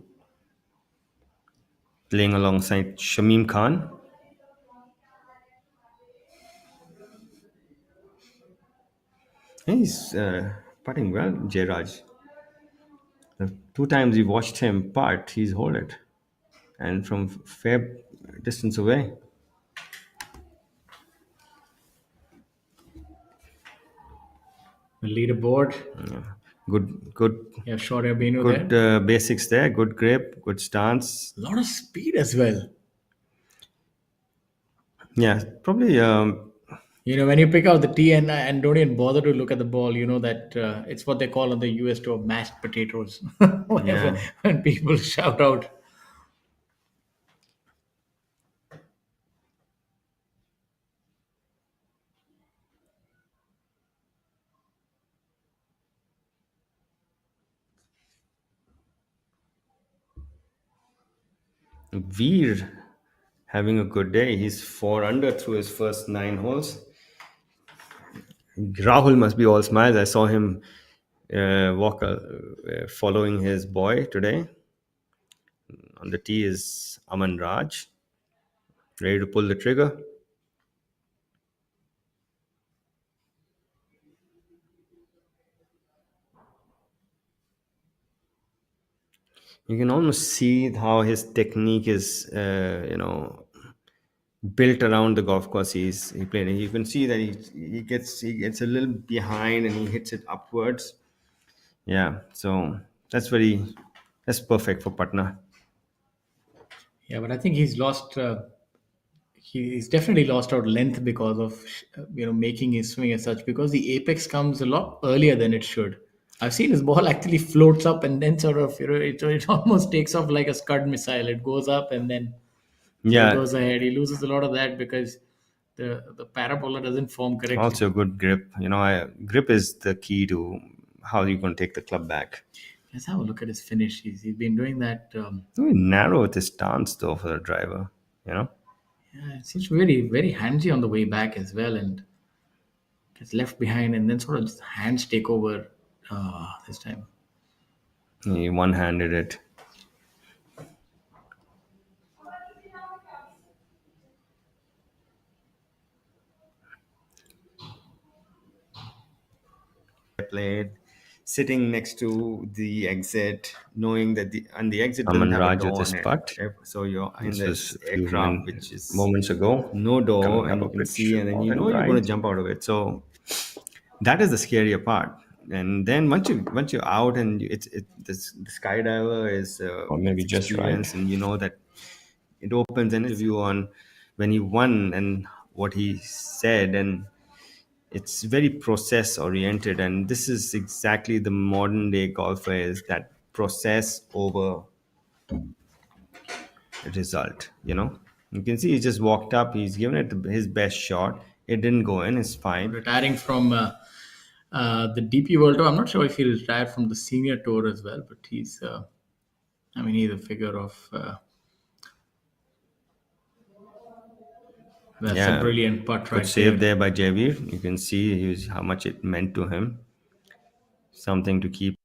Speaker 1: playing alongside Shamim Khan. He's putting well, Jairaj. The two times we watched him putt, he's hold it, and from fair distance away.
Speaker 2: The leaderboard.
Speaker 1: Good,
Speaker 2: Yeah, sure, I've been there.
Speaker 1: good basics there. Good grip, good stance.
Speaker 2: A lot of speed as well.
Speaker 1: Yeah, probably.
Speaker 2: When you pick out the tee and don't even bother to look at the ball, you know that it's what they call on the US tour mashed potatoes. Whenever
Speaker 1: Yeah.
Speaker 2: when people shout out.
Speaker 1: Veer having a good day. He's 4 under through his first 9 holes. Rahul must be all smiles. I saw him following his boy today. On the tee is Aman Raj, ready to pull the trigger. You can almost see how his technique is, built around the golf course he played. You can see that he gets a little behind and he hits it upwards. Yeah, so that's perfect for Patna.
Speaker 2: Yeah, but I think he's lost. He's definitely lost out length because of making his swing as such. Because the apex comes a lot earlier than it should. I've seen his ball actually floats up and then sort of it almost takes off like a Scud missile. It goes up and then sort of
Speaker 1: Yeah,
Speaker 2: goes ahead. He loses a lot of that because the parabola doesn't form correctly.
Speaker 1: also good grip. Grip is the key to how you can take the club back.
Speaker 2: Let's have a look at his finish. He's been doing that.
Speaker 1: Very narrow with his stance though for a driver. You know,
Speaker 2: Yeah, it seems very very handsy on the way back as well, and gets left behind, and then sort of just hands take over this time.
Speaker 1: he one-handed it. Played sitting next to the exit, knowing that the exit doesn't
Speaker 5: Aman
Speaker 1: have a
Speaker 5: Raj with
Speaker 1: door
Speaker 5: his
Speaker 1: on it.
Speaker 5: putt.
Speaker 1: So you're in
Speaker 5: This was
Speaker 1: this
Speaker 5: a few
Speaker 1: aircraft which is
Speaker 5: moments ago,
Speaker 1: no door,
Speaker 5: coming up
Speaker 1: and
Speaker 5: a
Speaker 1: you can
Speaker 5: bit
Speaker 1: see, and then
Speaker 5: short
Speaker 1: you
Speaker 5: and
Speaker 1: know you're going to
Speaker 5: right.
Speaker 1: jump out of it. So that is the scarier part. And then once you're out, and the skydiver is
Speaker 5: Or maybe
Speaker 1: it's
Speaker 5: just right.
Speaker 1: experience, and you know that it opens an interview on when he won and what he said, and it's very process oriented, and this is exactly the modern day golfer, is that process over result. You can see he just walked up, he's given it his best shot, it didn't go in, it's fine.
Speaker 2: Retiring from the DP World Tour. I'm not sure if he retired from the Senior Tour as well, but he's a figure of. That's a
Speaker 1: Yeah,
Speaker 2: brilliant putt
Speaker 1: good
Speaker 2: right
Speaker 1: save
Speaker 2: there.
Speaker 1: there by Javier. You can see how much it meant to him, something to keep.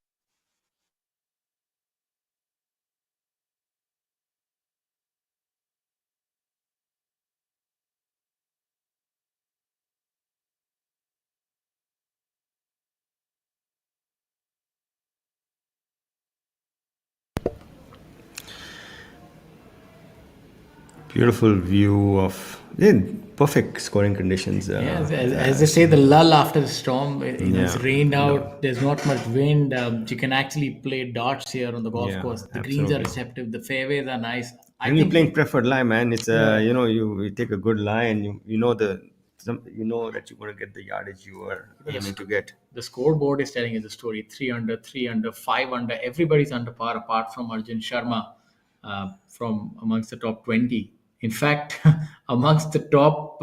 Speaker 1: Beautiful view of, yeah, perfect scoring conditions.
Speaker 2: Yeah, as they say, the lull after the storm. It's
Speaker 1: Yeah,
Speaker 2: rained
Speaker 1: no,
Speaker 2: out. There's not much wind. You can actually play darts here on the golf
Speaker 1: yeah,
Speaker 2: course. The greens are
Speaker 1: absolutely.
Speaker 2: receptive. The fairways are nice. I
Speaker 1: And you're
Speaker 2: think.
Speaker 1: playing preferred lie, man. It's
Speaker 2: Yeah.
Speaker 1: you take a good lie, and you know that you're going to get the yardage you are aiming to get.
Speaker 2: The scoreboard is telling you the story. 3 under, 3 under, 5 under. Everybody's under par apart from Arjun Sharma from amongst the top 20. In fact, amongst the top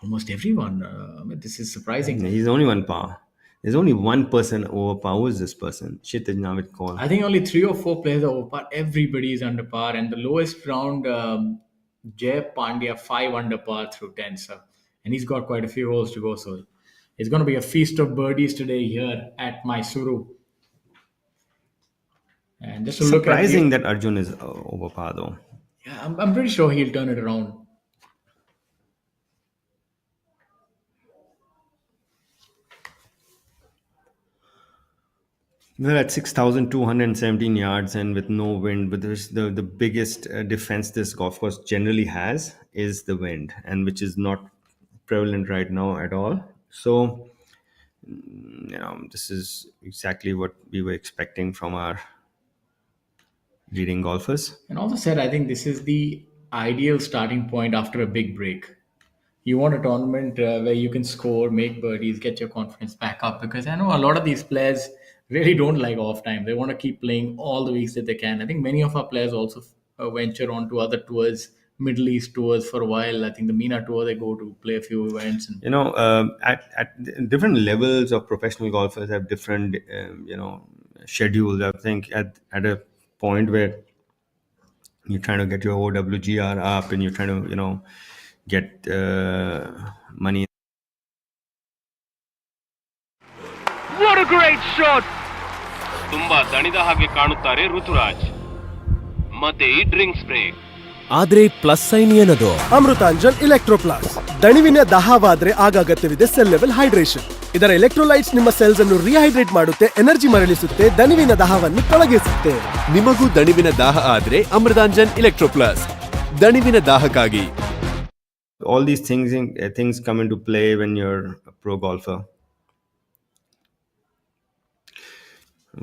Speaker 2: almost everyone. I mean, this is surprising.
Speaker 1: He's only one par. There's only one person over par. Who is this person? Shit, Navid call.
Speaker 2: I think only 3 or 4 players are over par. Everybody is under par, and the lowest round, Jay Pandya 5 under par through 10. So, and he's got quite a few holes to go. So, it's going to be a feast of birdies today here at Mysuru. And just to look at
Speaker 1: Surprising
Speaker 2: the,
Speaker 1: that Arjun is over par though.
Speaker 2: yeah, I'm pretty sure he'll turn it around.
Speaker 1: We're at 6,217 yards and with no wind. But there's the biggest defense this golf course generally has is the wind, and which is not prevalent right now at all. So, this is exactly what we were expecting from our leading golfers.
Speaker 2: And also said, I think this is the ideal starting point after a big break. You want a tournament where you can score, make birdies, get your confidence back up. Because I know a lot of these players really don't like off time. They want to keep playing all the weeks that they can. I think many of our players also venture on to other tours, Middle East tours for a while. I think the MENA tour they go to play a few events. And
Speaker 1: At different levels of professional golfers have different, schedules. I think at a point where you're trying to get your OWGR up and you're trying to, get money.
Speaker 5: What a great shot! ತುಂಬಾ ದಣಿದ ಹಾಗೆ ಕಾಣುತ್ತಾರೆ ಋತುರಾಜ್. ಮತ್ತೆ ಈ drinks break.
Speaker 6: ಆದ್ರೆ plus sign ಏನದು?
Speaker 7: Amrutanjan electro plus. ದಣಿವಿನ ದಾಹವಾದ್ರೆ ಆಗ ಅಗತ್ಯವಿದೆ ಸೆಲ್ ಲೆವೆಲ್ ಹೈಡ್ರೇಷನ್. ಇದರ ಎಲೆಕ್ಟ್ರೋಲೈಟ್ಸ್ ನಿಮ್ಮ ಸೆಲ್ಸ್ ಅನ್ನು ರಿಹೈಡ್ರೇಟ್ ಮಾಡುತ್ತೆ, ಎನರ್ಜಿ ಮರಳಿಸುತ್ತೆ, ದಣಿವಿನ ದಾಹವನ್ನು ತೊಲಗಿಸುತ್ತೆ.
Speaker 6: ನಿಮಗೂ ದಣಿವಿನ ದಾಹ ಆದ್ರೆ ಅಮೃತಾಂಜನ್ ಇಲೆಕ್ಟ್ರೋ ಪ್ಲಸ್. ದಣಿವಿನ ದಾಹಕ್ಕಾಗಿ.
Speaker 1: All these things come into play when you're a pro golfer.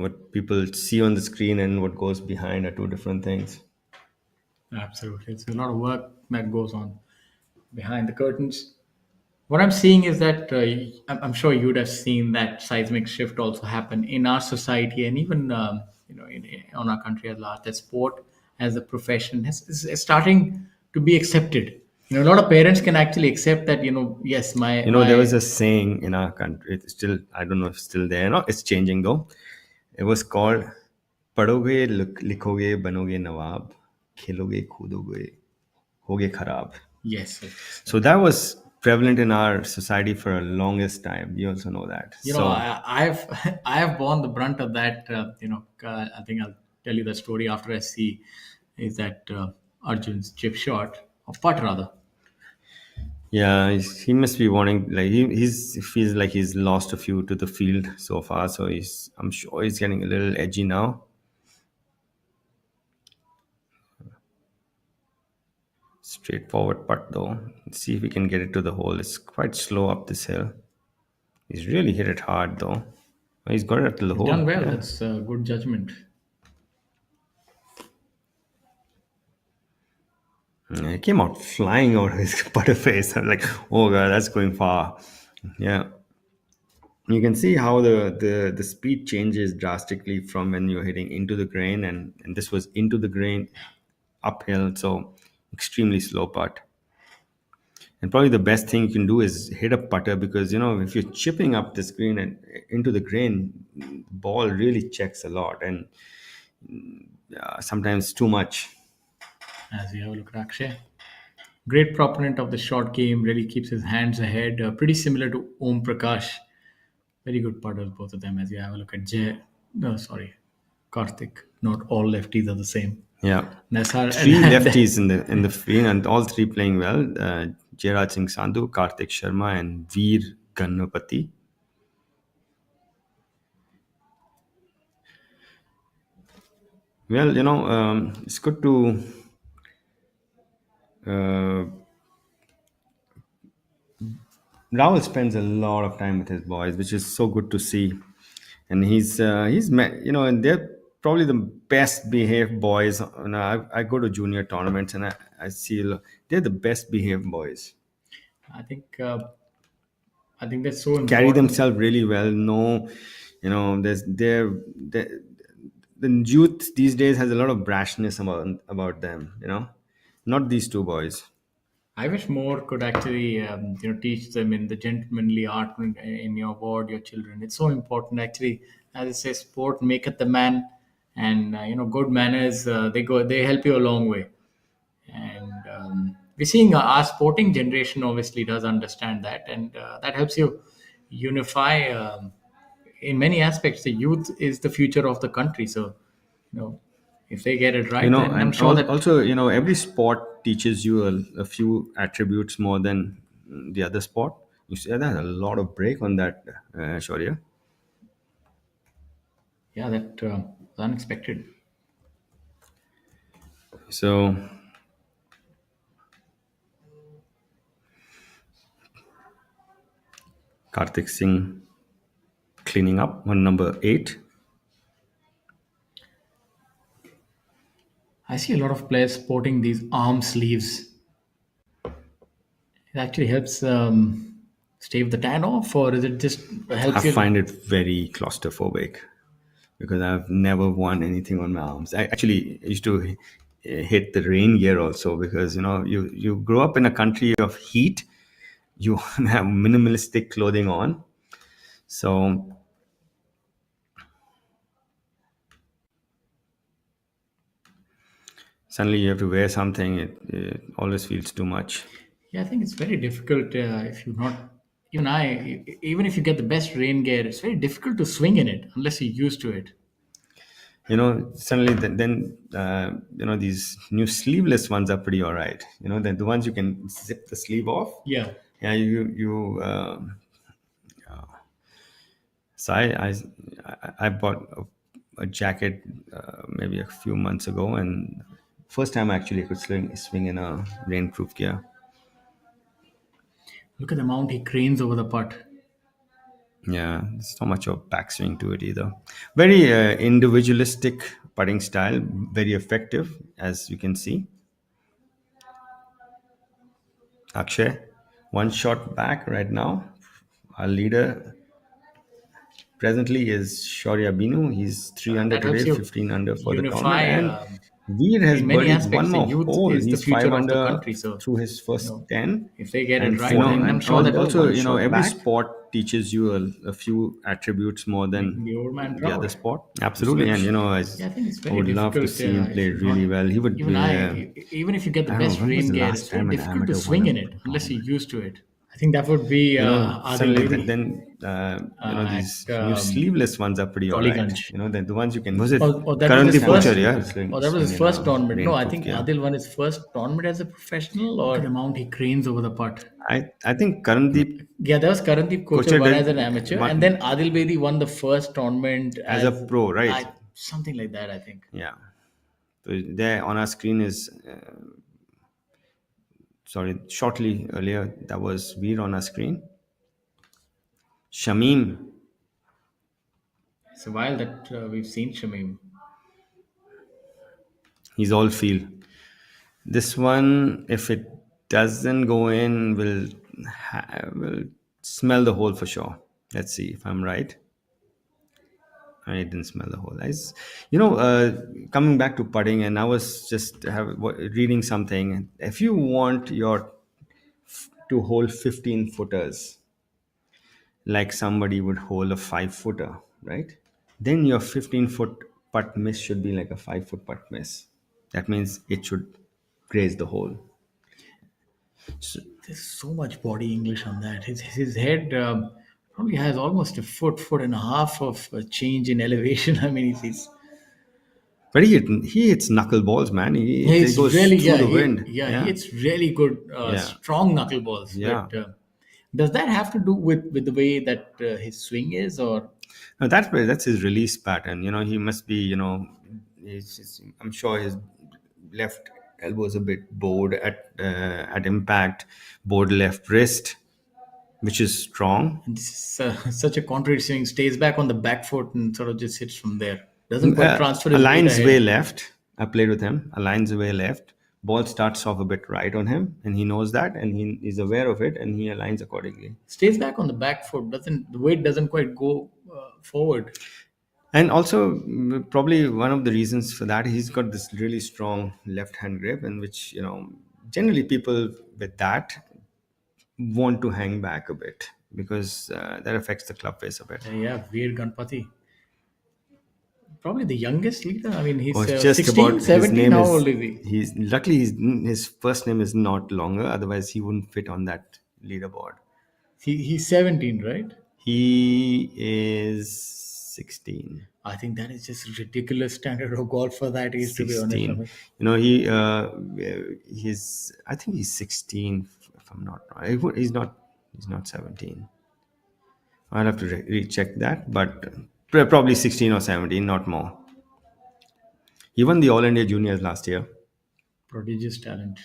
Speaker 1: What people see on the screen and what goes behind are two different things.
Speaker 2: absolutely, it's a lot of work that goes on behind the curtains. What I'm seeing is that I'm sure you'd have seen that seismic shift also happen in our society and even on our country at large. That sport as a profession is starting to be accepted. A lot of parents can actually accept that. Yes,
Speaker 1: There was a saying in our country. It's still, I don't know if it's still there. No, it's changing though. It was called "Padhoge, likhoge, banoge nawab, khiloge, khudoge, hoge kharab."
Speaker 2: yes,
Speaker 1: So that was prevalent in our society for a longest time. You also know that.
Speaker 2: I have borne the brunt of that. I think I'll tell you the story after I see is that Arjun's chip shot or putt rather.
Speaker 1: Yeah, he must be wanting, like he feels like he's lost a few to the field so far. So I'm sure he's getting a little edgy now. Straightforward putt though. Let's see if we can get it to the hole. It's quite slow up this hill. He's really hit it hard though. He's got it to the hole.
Speaker 2: Done well.
Speaker 1: Yeah.
Speaker 2: That's good judgment.
Speaker 1: It came out flying out of his putter face. I'm like, oh god, that's going far. Yeah. You can see how the speed changes drastically from when you're hitting into the grain, and this was into the grain uphill, so extremely slow putt. And probably the best thing you can do is hit a putter, because if you're chipping up the screen and into the grain, the ball really checks a lot, and sometimes too much.
Speaker 2: As we have a look at Akshay, great proponent of the short game, really keeps his hands ahead. Pretty similar to Om Prakash. Very good putters, both of them. As you have a look at Karthik. Not all lefties are the same.
Speaker 1: Yeah,
Speaker 2: Nasar,
Speaker 1: three lefties in the field, and all three playing well. Jairaj Singh Sandhu, Karthik Sharma, and Veer Ganapati. Well, it's good to Rahul spends a lot of time with his boys, which is so good to see. And and they're probably the best behaved boys. I go to junior tournaments and I see they're the best behaved boys.
Speaker 2: I think that's so important.
Speaker 1: Carry themselves really well. No, the youth these days has a lot of brashness about them. Not these two boys.
Speaker 2: I wish more could actually, teach them in the gentlemanly art in your ward, your children. It's so important, actually. As I say, sport maketh the man, and good manners. They help you a long way. And we're seeing our sporting generation obviously does understand that, and that helps you unify. In many aspects, the youth is the future of the country. So, if they get it right, then I'm
Speaker 1: And
Speaker 2: sure that
Speaker 1: also, every sport teaches you a few attributes more than the other sport. You see, there's a lot of break on that, Shaurya.
Speaker 2: yeah, that was unexpected.
Speaker 1: So, Karthik Singh cleaning up on number 8.
Speaker 2: I see a lot of players sporting these arm sleeves. It actually helps stave the tan off, or is it just
Speaker 1: I
Speaker 2: helps you?
Speaker 1: find it very claustrophobic because I've never worn anything on my arms. I actually used to hate the rain gear also because you grow up in a country of heat. You have minimalistic clothing on, so suddenly you have to wear something. It always feels too much.
Speaker 2: Yeah, I think it's very difficult if you're not. Even if you get the best rain gear, it's very difficult to swing in it unless you're used to it.
Speaker 1: Suddenly then these new sleeveless ones are pretty all right. The ones you can zip the sleeve off.
Speaker 2: Yeah.
Speaker 1: Yeah, you so I bought a jacket maybe a few months ago, and first time actually I could swing in a rainproof gear.
Speaker 2: Look at the amount he cranes over the putt.
Speaker 1: Yeah, there's not much of backswing to it either. Very individualistic putting style, very effective as you can see. Akshay, one shot back right now. Our leader presently is Shaurya Binu. He's 3 under
Speaker 2: That helps
Speaker 1: today,
Speaker 2: you
Speaker 1: 15 under for the tournament.
Speaker 2: unify.
Speaker 1: And Veer has
Speaker 2: In many
Speaker 1: birdied one
Speaker 2: aspects, the
Speaker 1: more
Speaker 2: youth
Speaker 1: hole.
Speaker 2: is the
Speaker 1: He's 5
Speaker 2: future of the
Speaker 1: under
Speaker 2: country. So,
Speaker 1: through his first 10.
Speaker 2: if they get
Speaker 1: And
Speaker 2: it right, then I'm sure that
Speaker 1: also,
Speaker 2: one shot
Speaker 1: every
Speaker 2: back,
Speaker 1: sport teaches you a few attributes more
Speaker 2: making
Speaker 1: than
Speaker 2: the old man
Speaker 1: the other
Speaker 2: proud.
Speaker 1: sport. Absolutely. And,
Speaker 2: Yeah, I think it's
Speaker 1: I
Speaker 2: very
Speaker 1: would love to
Speaker 2: difficult.
Speaker 1: see him play
Speaker 2: if you're
Speaker 1: really
Speaker 2: not,
Speaker 1: well. He would
Speaker 2: even if you get the
Speaker 1: I don't know,
Speaker 2: best
Speaker 1: when was
Speaker 2: rain
Speaker 1: the
Speaker 2: gear,
Speaker 1: last
Speaker 2: it's very
Speaker 1: time an
Speaker 2: difficult to
Speaker 1: amateur
Speaker 2: swing
Speaker 1: won
Speaker 2: in
Speaker 1: a
Speaker 2: it unless you're
Speaker 1: tournament?
Speaker 2: used to it. I think that would be Adil
Speaker 1: Suddenly
Speaker 2: Bedi
Speaker 1: these
Speaker 2: at
Speaker 1: new sleeveless ones are pretty alright.
Speaker 2: Dollygunge.
Speaker 1: The ones you can. Was it
Speaker 2: That was his
Speaker 1: Karandeep
Speaker 2: first.
Speaker 1: Kochar? Yeah,
Speaker 2: That was his
Speaker 1: swing in
Speaker 2: first
Speaker 1: a
Speaker 2: tournament. No, I
Speaker 1: rainproof
Speaker 2: think
Speaker 1: gear.
Speaker 2: Adil won his first tournament as a professional. Or look at the amount he cranes over the putt.
Speaker 1: I think Karandeep
Speaker 2: Yeah, there was Karandeep Kochar
Speaker 1: Kochar
Speaker 2: won
Speaker 1: did
Speaker 2: as an amateur,
Speaker 1: one-
Speaker 2: and then Adil Bedi won the first tournament
Speaker 1: as a pro, right?
Speaker 2: something like that. I think.
Speaker 1: Yeah. So there on our screen is sorry, shortly earlier that was Veer on our screen. Shamim,
Speaker 2: It's a while that we've seen Shamim.
Speaker 1: he's all feel. This one, if it doesn't go in, will smell the hole for sure. Let's see if I'm right. I didn't smell the hole. Coming back to putting, and I was just reading something. If you want your to hold 15 footers, like somebody would hold a 5 footer, right? Then your 15-foot putt miss should be like a 5 foot putt miss. That means it should graze the hole.
Speaker 2: There's so much body English on that. His head probably has almost a foot and a half of change in elevation. I mean, he's
Speaker 1: But he hits knuckleballs, man. He
Speaker 2: he's
Speaker 1: goes
Speaker 2: really
Speaker 1: through the wind.
Speaker 2: he hits really good
Speaker 1: Yeah.
Speaker 2: strong knuckleballs.
Speaker 1: Yeah.
Speaker 2: But does that have to do with the way that his swing is, or
Speaker 1: No, that's his release pattern. He must be. I'm sure his left elbow is a bit bowed at impact, bowed left wrist, which is strong.
Speaker 2: this is such a contrary swing? Stays back on the back foot and sort of just hits from there. Doesn't quite transfer his weight
Speaker 1: Aligns
Speaker 2: ahead.
Speaker 1: way left. I played with him. Aligns way left. Ball starts off a bit right on him, and he knows that, and he is aware of it, and he aligns accordingly.
Speaker 2: Stays back on the back foot. The weight doesn't quite go forward.
Speaker 1: And also, probably one of the reasons for that, he's got this really strong left hand grip, in which, generally people with that want to hang back a bit because that affects the club face a bit.
Speaker 2: Yeah, Veer Ganpati. Probably the youngest leader. I mean, he's
Speaker 1: Oh, it's just
Speaker 2: 16,
Speaker 1: about his
Speaker 2: 17.
Speaker 1: name
Speaker 2: How
Speaker 1: is.
Speaker 2: old is he?
Speaker 1: He's luckily his first name is not longer. Otherwise, he wouldn't fit on that leaderboard.
Speaker 2: He's 17, right?
Speaker 1: He is 16.
Speaker 2: I think that is just ridiculous standard of golf for that age, to be honest.
Speaker 1: 16. He's. I think he's 16. If I'm not wrong, he's not. He's not 17. I'll have to recheck that, but probably 16 or 17, not more. He won the All India Juniors last year.
Speaker 2: Prodigious talent.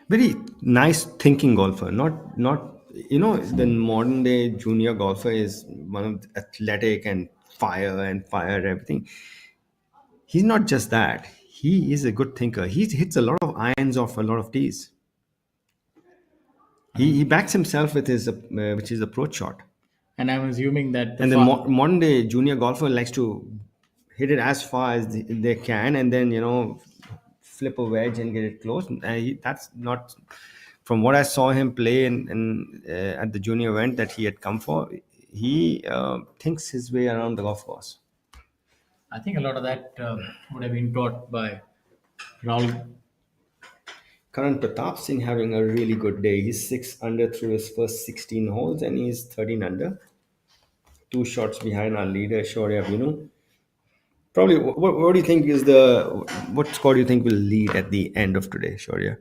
Speaker 1: Very nice thinking golfer. Not the modern day junior golfer is one of the athletic and fire everything. He's not just that. He is a good thinker. He hits a lot of irons off a lot of tees. He backs himself with his which is approach shot.
Speaker 2: And I'm assuming that the
Speaker 1: And the modern day junior golfer likes to hit it as far as they can, and then flip a wedge and get it close. That's not from what I saw him play at the junior event that he had come for. He thinks his way around the golf course.
Speaker 2: I think a lot of that would have been taught by Rahul.
Speaker 1: Karan Pratap Singh having a really good day. He's 6 under through his first 16 holes, and he's 13 under. 2 shots behind our leader, Shaurya Vinu. Probably, what do you think is what score do you think will lead at the end of today, Shaurya?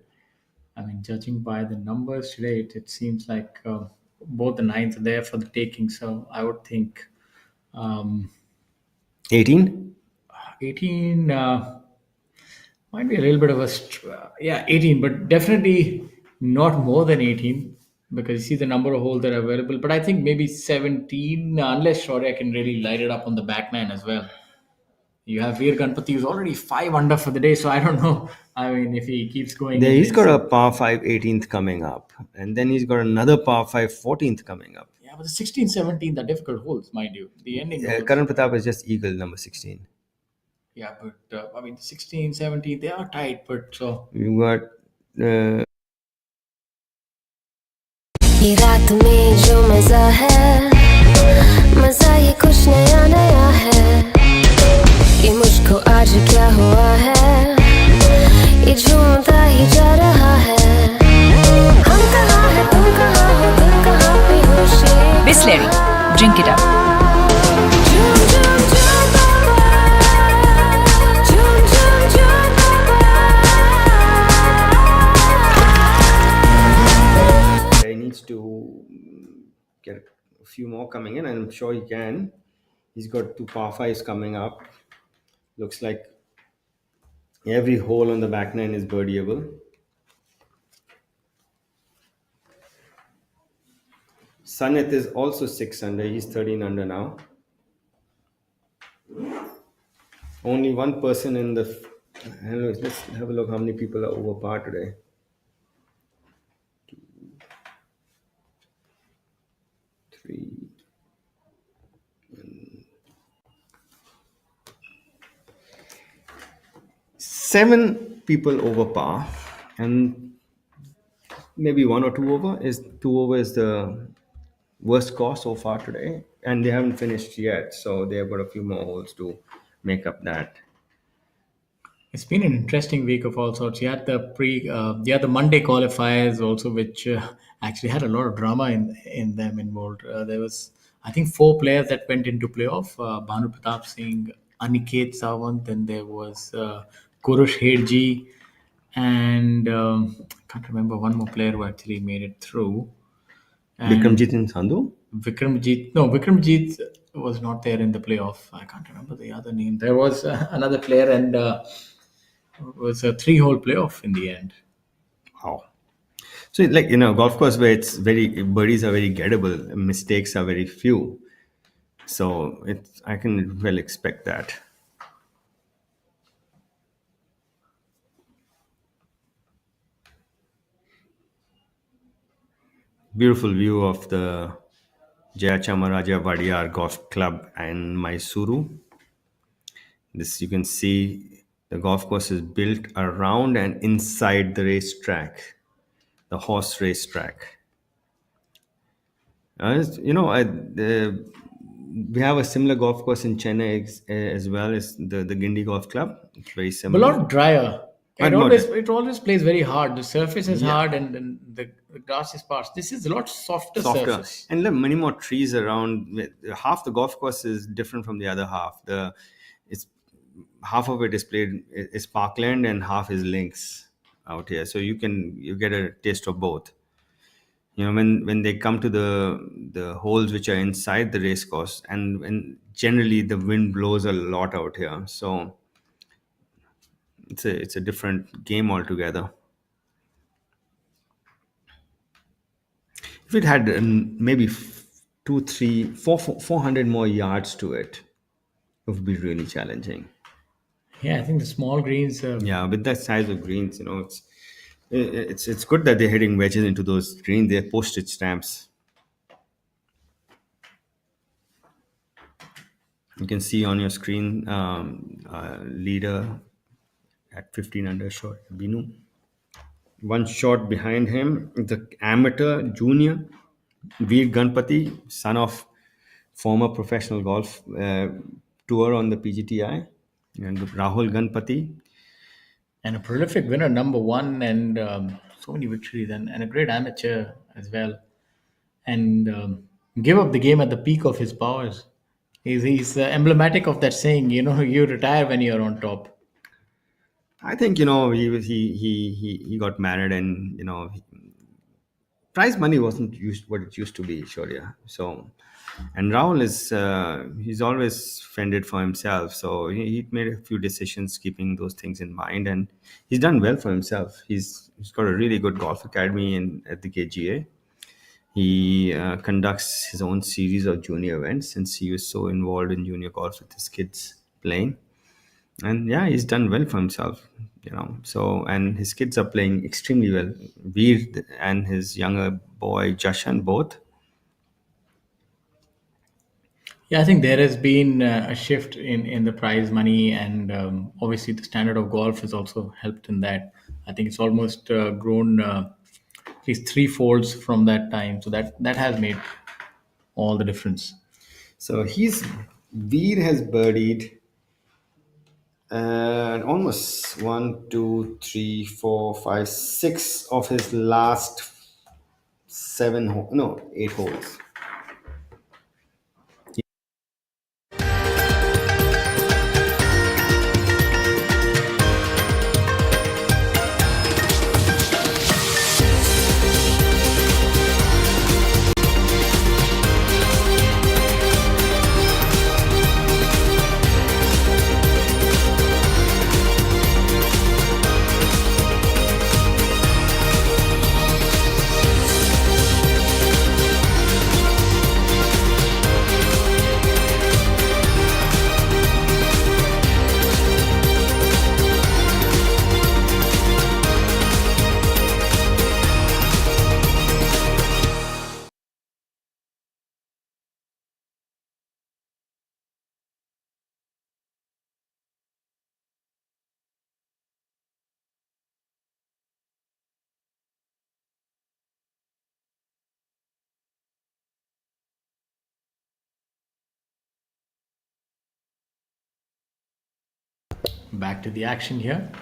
Speaker 2: I mean, judging by the numbers today, it seems like both the nines are there for the taking. So I would think
Speaker 1: 18?
Speaker 2: 18 might be a little bit of 18, but definitely not more than 18 because you see the number of holes that are available. But I think maybe 17, unless Shaurya can really light it up on the back nine as well. You have Veer Ganpati who's already 5 under for the day, so I don't know. I mean, if he keeps going,
Speaker 1: He's got a par 5 18th coming up, and then he's got another par 5 14th coming up.
Speaker 2: Yeah, but the 16, 17, the difficult holes, mind you. The ending holes.
Speaker 1: Karan Pratap is just eagle number 16.
Speaker 2: Yeah, but I mean, 16, 17, they are tight, but so.
Speaker 1: You've got.
Speaker 3: ये रात में जो मजा है मजा ये कुछ नया नया है ये मुझको आज क्या हुआ है ये झूमता ही जा रहा है हम कहाँ हैं तुम कहाँ हो दिल कहाँ पे होशी
Speaker 4: Bisleri. Drink it up.
Speaker 3: झूम झूम झूम बाबा झूम झूम झूम बाबा
Speaker 1: He needs to get a few more coming in, and I'm sure he can. He's got 2 par 5s coming up. Looks like every hole on the back nine is birdieable. Sanit is also 6 under. He's 13 under now. Only one person in the. Anyways, let's have a look how many people are over par today. 3. 7 people over par, and maybe 1 or 2 over. Two over is the worst score so far today, and they haven't finished yet, so they have got a few more holes to make up that.
Speaker 2: It's been an interesting week of all sorts. You had the Monday qualifiers also, which actually had a lot of drama in them involved. There was, I think, 4 players that went into playoff. Bhanu Pratap Singh, Aniket Sawant, then there was Kurush Hedji, and I can't remember one more player who actually made it through. And
Speaker 1: Vikramjit and Sandhu?
Speaker 2: Vikramjit was not there in the playoff. I can't remember the other name. There was another player, and it was a 3-hole playoff in the end.
Speaker 1: Wow. So, golf course where birdies are very gettable, mistakes are very few. So, I can well expect that. Beautiful view of the Jayachamaraja Vadiyar Golf Club and Mysuru. This you can see the golf course is built around and inside the racetrack, the horse racetrack. We have a similar golf course in Chennai as well as the Gindi Golf Club. It's very
Speaker 2: But a
Speaker 1: similar.
Speaker 2: lot drier.
Speaker 1: And
Speaker 2: It always plays very hard. The surface is hard, and the grass is sparse. This is a lot softer surface.
Speaker 1: And there are many more trees around. Half the golf course is different from the other half. It's half of it is parkland and half is links out here. So you get a taste of both. When they come to the holes which are inside the race course, and when generally the wind blows a lot out here, so it's a different game altogether. If it had maybe 400 more yards to it, It would be really challenging.
Speaker 2: Yeah, I think the small greens.
Speaker 1: Yeah, with that size of greens, it's good that they're hitting wedges into those greens. They're postage stamps. You can see on your screen leader at 15 under shot, Binu. One shot behind him, the amateur junior Veer Ganpati, son of former professional golf tour on the PGTI, and Rahul Ganpati.
Speaker 2: And a prolific winner, number one, and so many victories, and a great amateur as well. And give up the game at the peak of his powers. He's emblematic of that saying, you retire when you're on top.
Speaker 1: I think he got married, and prize money wasn't used what it used to be, Shaurya. So, and Rahul is he's always fended for himself. So he made a few decisions keeping those things in mind, and he's done well for himself. He's got a really good golf academy at the KGA. He conducts his own series of junior events since he was so involved in junior golf with his kids playing. And yeah, he's done well for himself, So, and his kids are playing extremely well. Veer and his younger boy Jashan both.
Speaker 2: Yeah, I think there has been a shift in the prize money, and obviously the standard of golf has also helped in that. I think it's almost grown at least three folds from that time, so that has made all the difference.
Speaker 1: So Veer has birdied almost one, two, three, four, five, six of his last no, 8 holes.
Speaker 2: Back to the action here.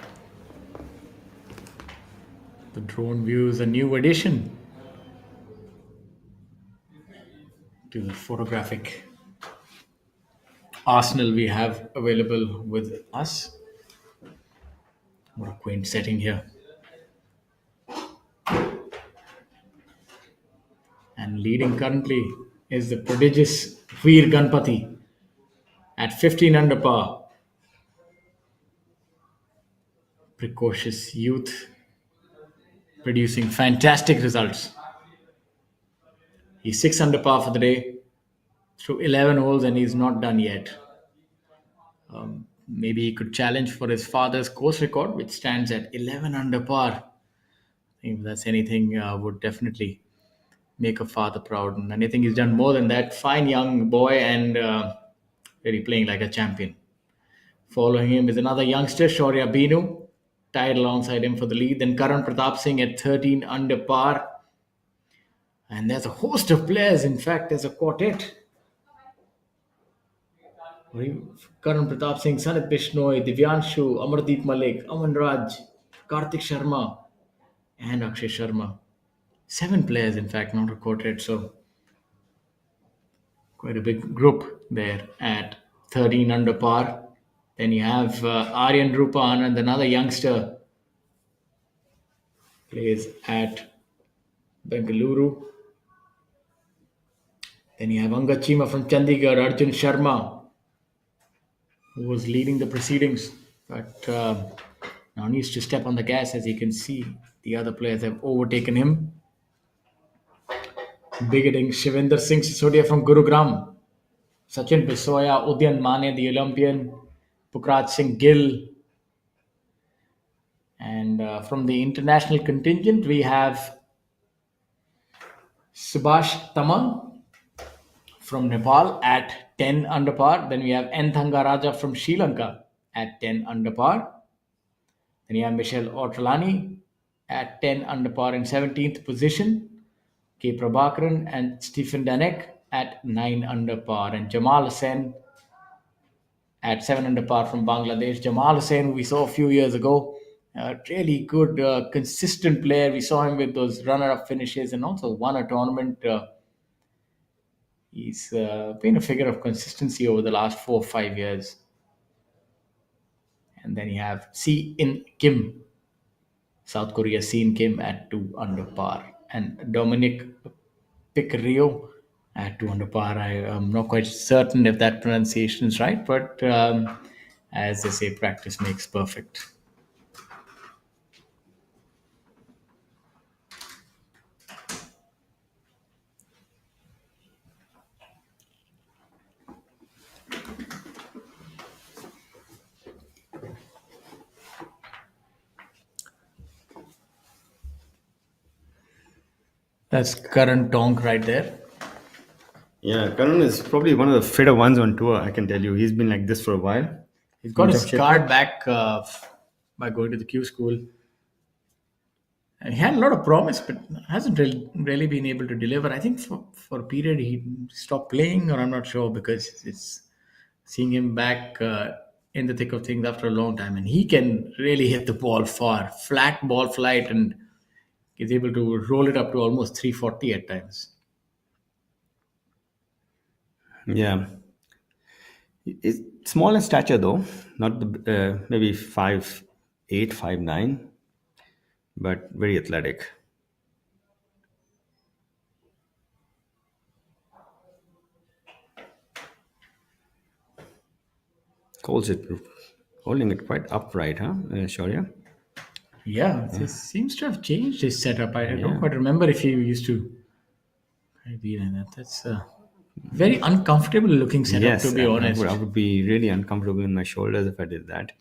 Speaker 2: The drone view is a new addition to the photographic arsenal we have available with us. What a quaint setting here. And leading currently is the prodigious Veer Ganpati at 15 under par. Precocious youth producing fantastic results. He's 6 under par for the day through 11 holes, and he's not done yet. Maybe he could challenge for his father's course record, which stands at 11 under par. If that's anything, would definitely make a father proud. And I think he's done more than that. Fine young boy, and really playing like a champion. Following him is another youngster, Shaurya Binu, tied alongside him for the lead. Then Karan Pratap Singh at 13 under par. And there's a host of players. In fact, there's a quartet. Karan Pratap Singh, Sanit Bishnoi, Divyanshu, Amardeep Malik, Aman Raj, Karthik Sharma, and Akshay Sharma. 7 players, in fact, not a quartet. So quite a big group there at 13 under par. Then you have Aryan Rupan, and another youngster plays at Bengaluru. Then you have Angad Chima from Chandigarh, Arjun Sharma, who was leading the proceedings, but now needs to step on the gas. As you can see, the other players have overtaken him. Beginning Shivinder Singh Sisodia from Gurugram. Sachin Bisoya, Udyan Mane, the Olympian, Pukraj Singh Gill, and from the international contingent we have Subhash Tamang from Nepal at 10 under par. Then we have N. Thangaraja from Sri Lanka at 10 under par. Then you have Michelle Ortolani at 10 under par in 17th position. K. Prabhakaran and Stephen Danek at 9 under par. And Jamal Hussain at 7 under par from Bangladesh. Jamal Hussain, who we saw a few years ago, a really good, consistent player. We saw him with those runner-up finishes and also won a tournament. He's been a figure of consistency over the last 4 or 5 years. And then you have Si In Kim, South Korea, Seen Kim at 2 under par. And Dominic Picario at 2 under par. I am not quite certain if that pronunciation is right, but as they say, practice makes perfect. That's Karan Tonk right there.
Speaker 1: Yeah, Karan is probably one of the fitter ones on tour, I can tell you. He's been like this for a while.
Speaker 2: He's got his
Speaker 1: Jamshedpur.
Speaker 2: card back by going to the Q school. And he had a lot of promise, but hasn't really been able to deliver. I think for a period he stopped playing, or I'm not sure, because it's seeing him back in the thick of things after a long time. And he can really hit the ball far, flat ball flight, and is able to roll it up to almost 340 at times.
Speaker 1: Yeah. It's small in stature though, not the maybe 5'8", 5'9", but very athletic. Holding it quite upright, huh, Shaurya?
Speaker 2: Yeah, it seems to have changed his setup. I don't quite remember if he used to be like that. That's a very uncomfortable looking setup,
Speaker 1: Yes,
Speaker 2: to be honest.
Speaker 1: I would be really uncomfortable in my shoulders if I did that.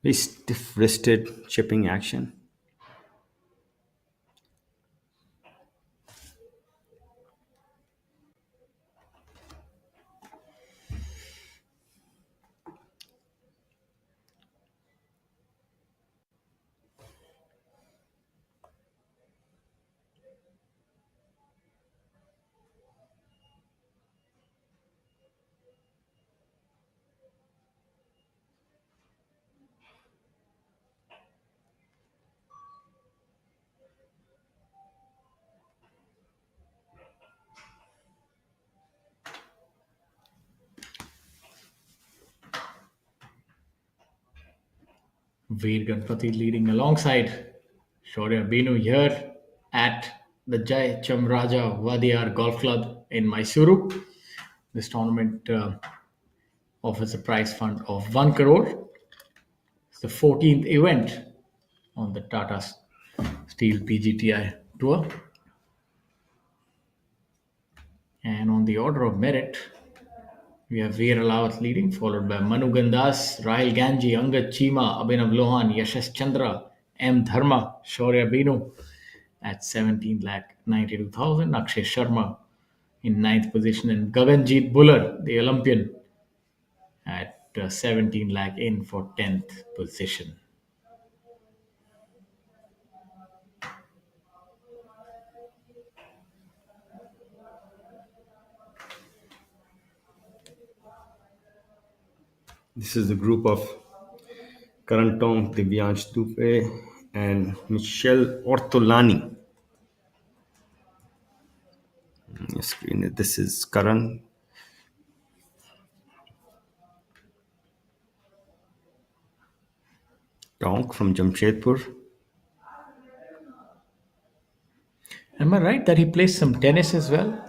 Speaker 1: Very stiff-wristed chipping action.
Speaker 2: Veer Ganpati leading alongside Shaurya Binu here at the Jai Chamraja Wadiyar Golf Club in Mysuru. This tournament offers a prize fund of 1 crore. It's the 14th event on the Tata Steel PGTI Tour. And on the order of merit, we have Veer Alawat leading, followed by Manu Gandas, Rahil Ganji, Angad Chima, Abhinav Lohan, Yashash Chandra, M. Dharma, Shaurya Binu at 17,92,000. Akshay Sharma in 9th position, and Gaganjeet Buller, the Olympian, at 17 lakh in for 10th position.
Speaker 1: This is the group of Karan Tong, Divyansh Dupe, and Michelle Ortolani. Screen. This is Karan. Tong from Jamshedpur.
Speaker 2: Am I right that he plays some tennis as well?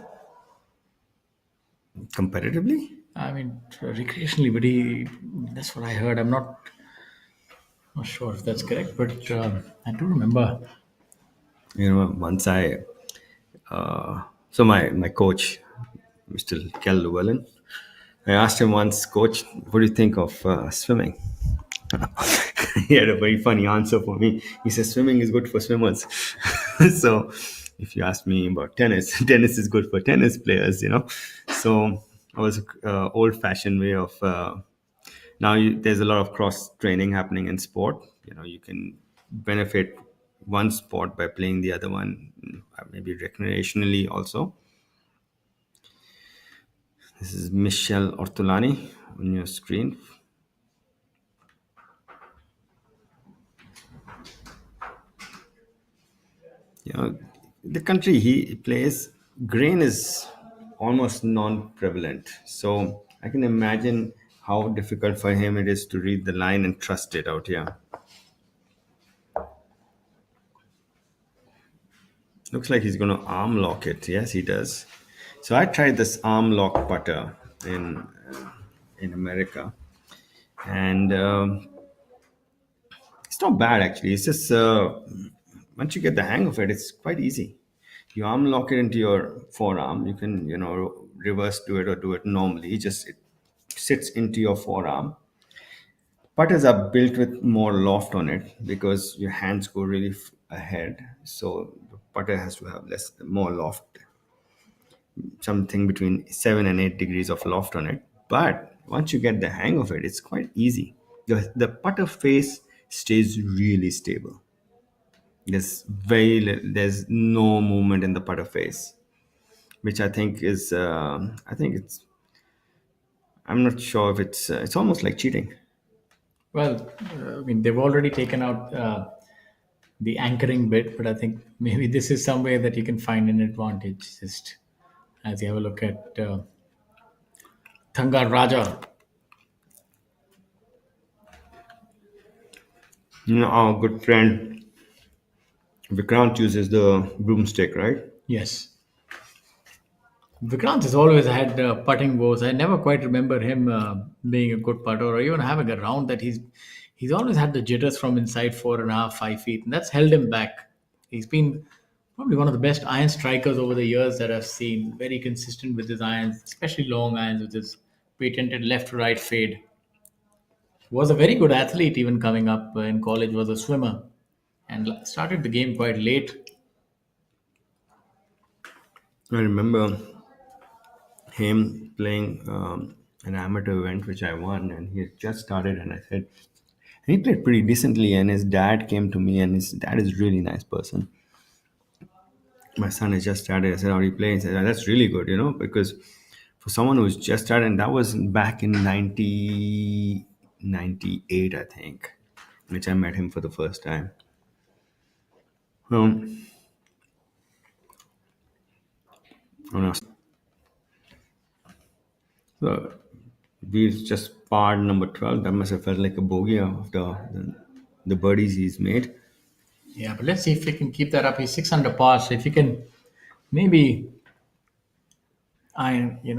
Speaker 1: Comparatively?
Speaker 2: I mean, recreationally, but that's what I heard. I'm not sure if that's correct, but I do remember.
Speaker 1: Once I So my coach, Mr. Kel Llewellyn, I asked him once, Coach, what do you think of swimming? He had a very funny answer for me. He says swimming is good for swimmers. So if you ask me about tennis, tennis is good for tennis players, you know. So it was an old-fashioned way of. Now there's a lot of cross training happening in sport. You know, you can benefit one sport by playing the other one, maybe recreationally also. This is Michelle Ortolani on your screen. You know, the country he plays, grain is almost non-prevalent. So I can imagine how difficult for him it is to read the line and trust it out here. Looks like he's going to arm lock it. Yes, he does. So I tried this arm lock putter in America, and it's not bad actually. It's just once you get the hang of it, it's quite easy. You arm lock it into your forearm. You can reverse do it or do it normally. It sits into your forearm. Putters are built with more loft on it because your hands go really ahead. So the putter has to have more loft, something between 7 and 8 degrees of loft on it. But once you get the hang of it, it's quite easy. The putter face stays really stable. There's no movement in the putter face, which I think is I think it's I'm not sure if it's almost like cheating.
Speaker 2: Well, I mean, they've already taken out the anchoring bit, but I think maybe this is some way that you can find an advantage just as you have a look at Thanga Raja.
Speaker 1: Our good friend Vikrant uses the broomstick, right?
Speaker 2: Yes. Vikrant has always had putting woes. I never quite remember him being a good putter or even having a round that he's always had the jitters from inside 4.5, 5 feet, and that's held him back. He's been probably one of the best iron strikers over the years that I've seen. Very consistent with his irons, especially long irons with his patented left to right fade. Was a very good athlete even coming up in college. Was a swimmer and started the game quite late.
Speaker 1: I remember him playing an amateur event which I won, and he had just started, and I said, and he played pretty decently. And his dad came to me, and his dad is a really nice person. My son has just started. I said, "How do you play?" He said, "Oh, that's really good, because for someone who's just started, and that was back in 1998, I think, which I met him for the first time." Um, oh no. So we just parred number 12. That must have felt like a bogey after the birdies he's made.
Speaker 2: Yeah, but let's see if he can keep that up. He's 6 under par. So if he can maybe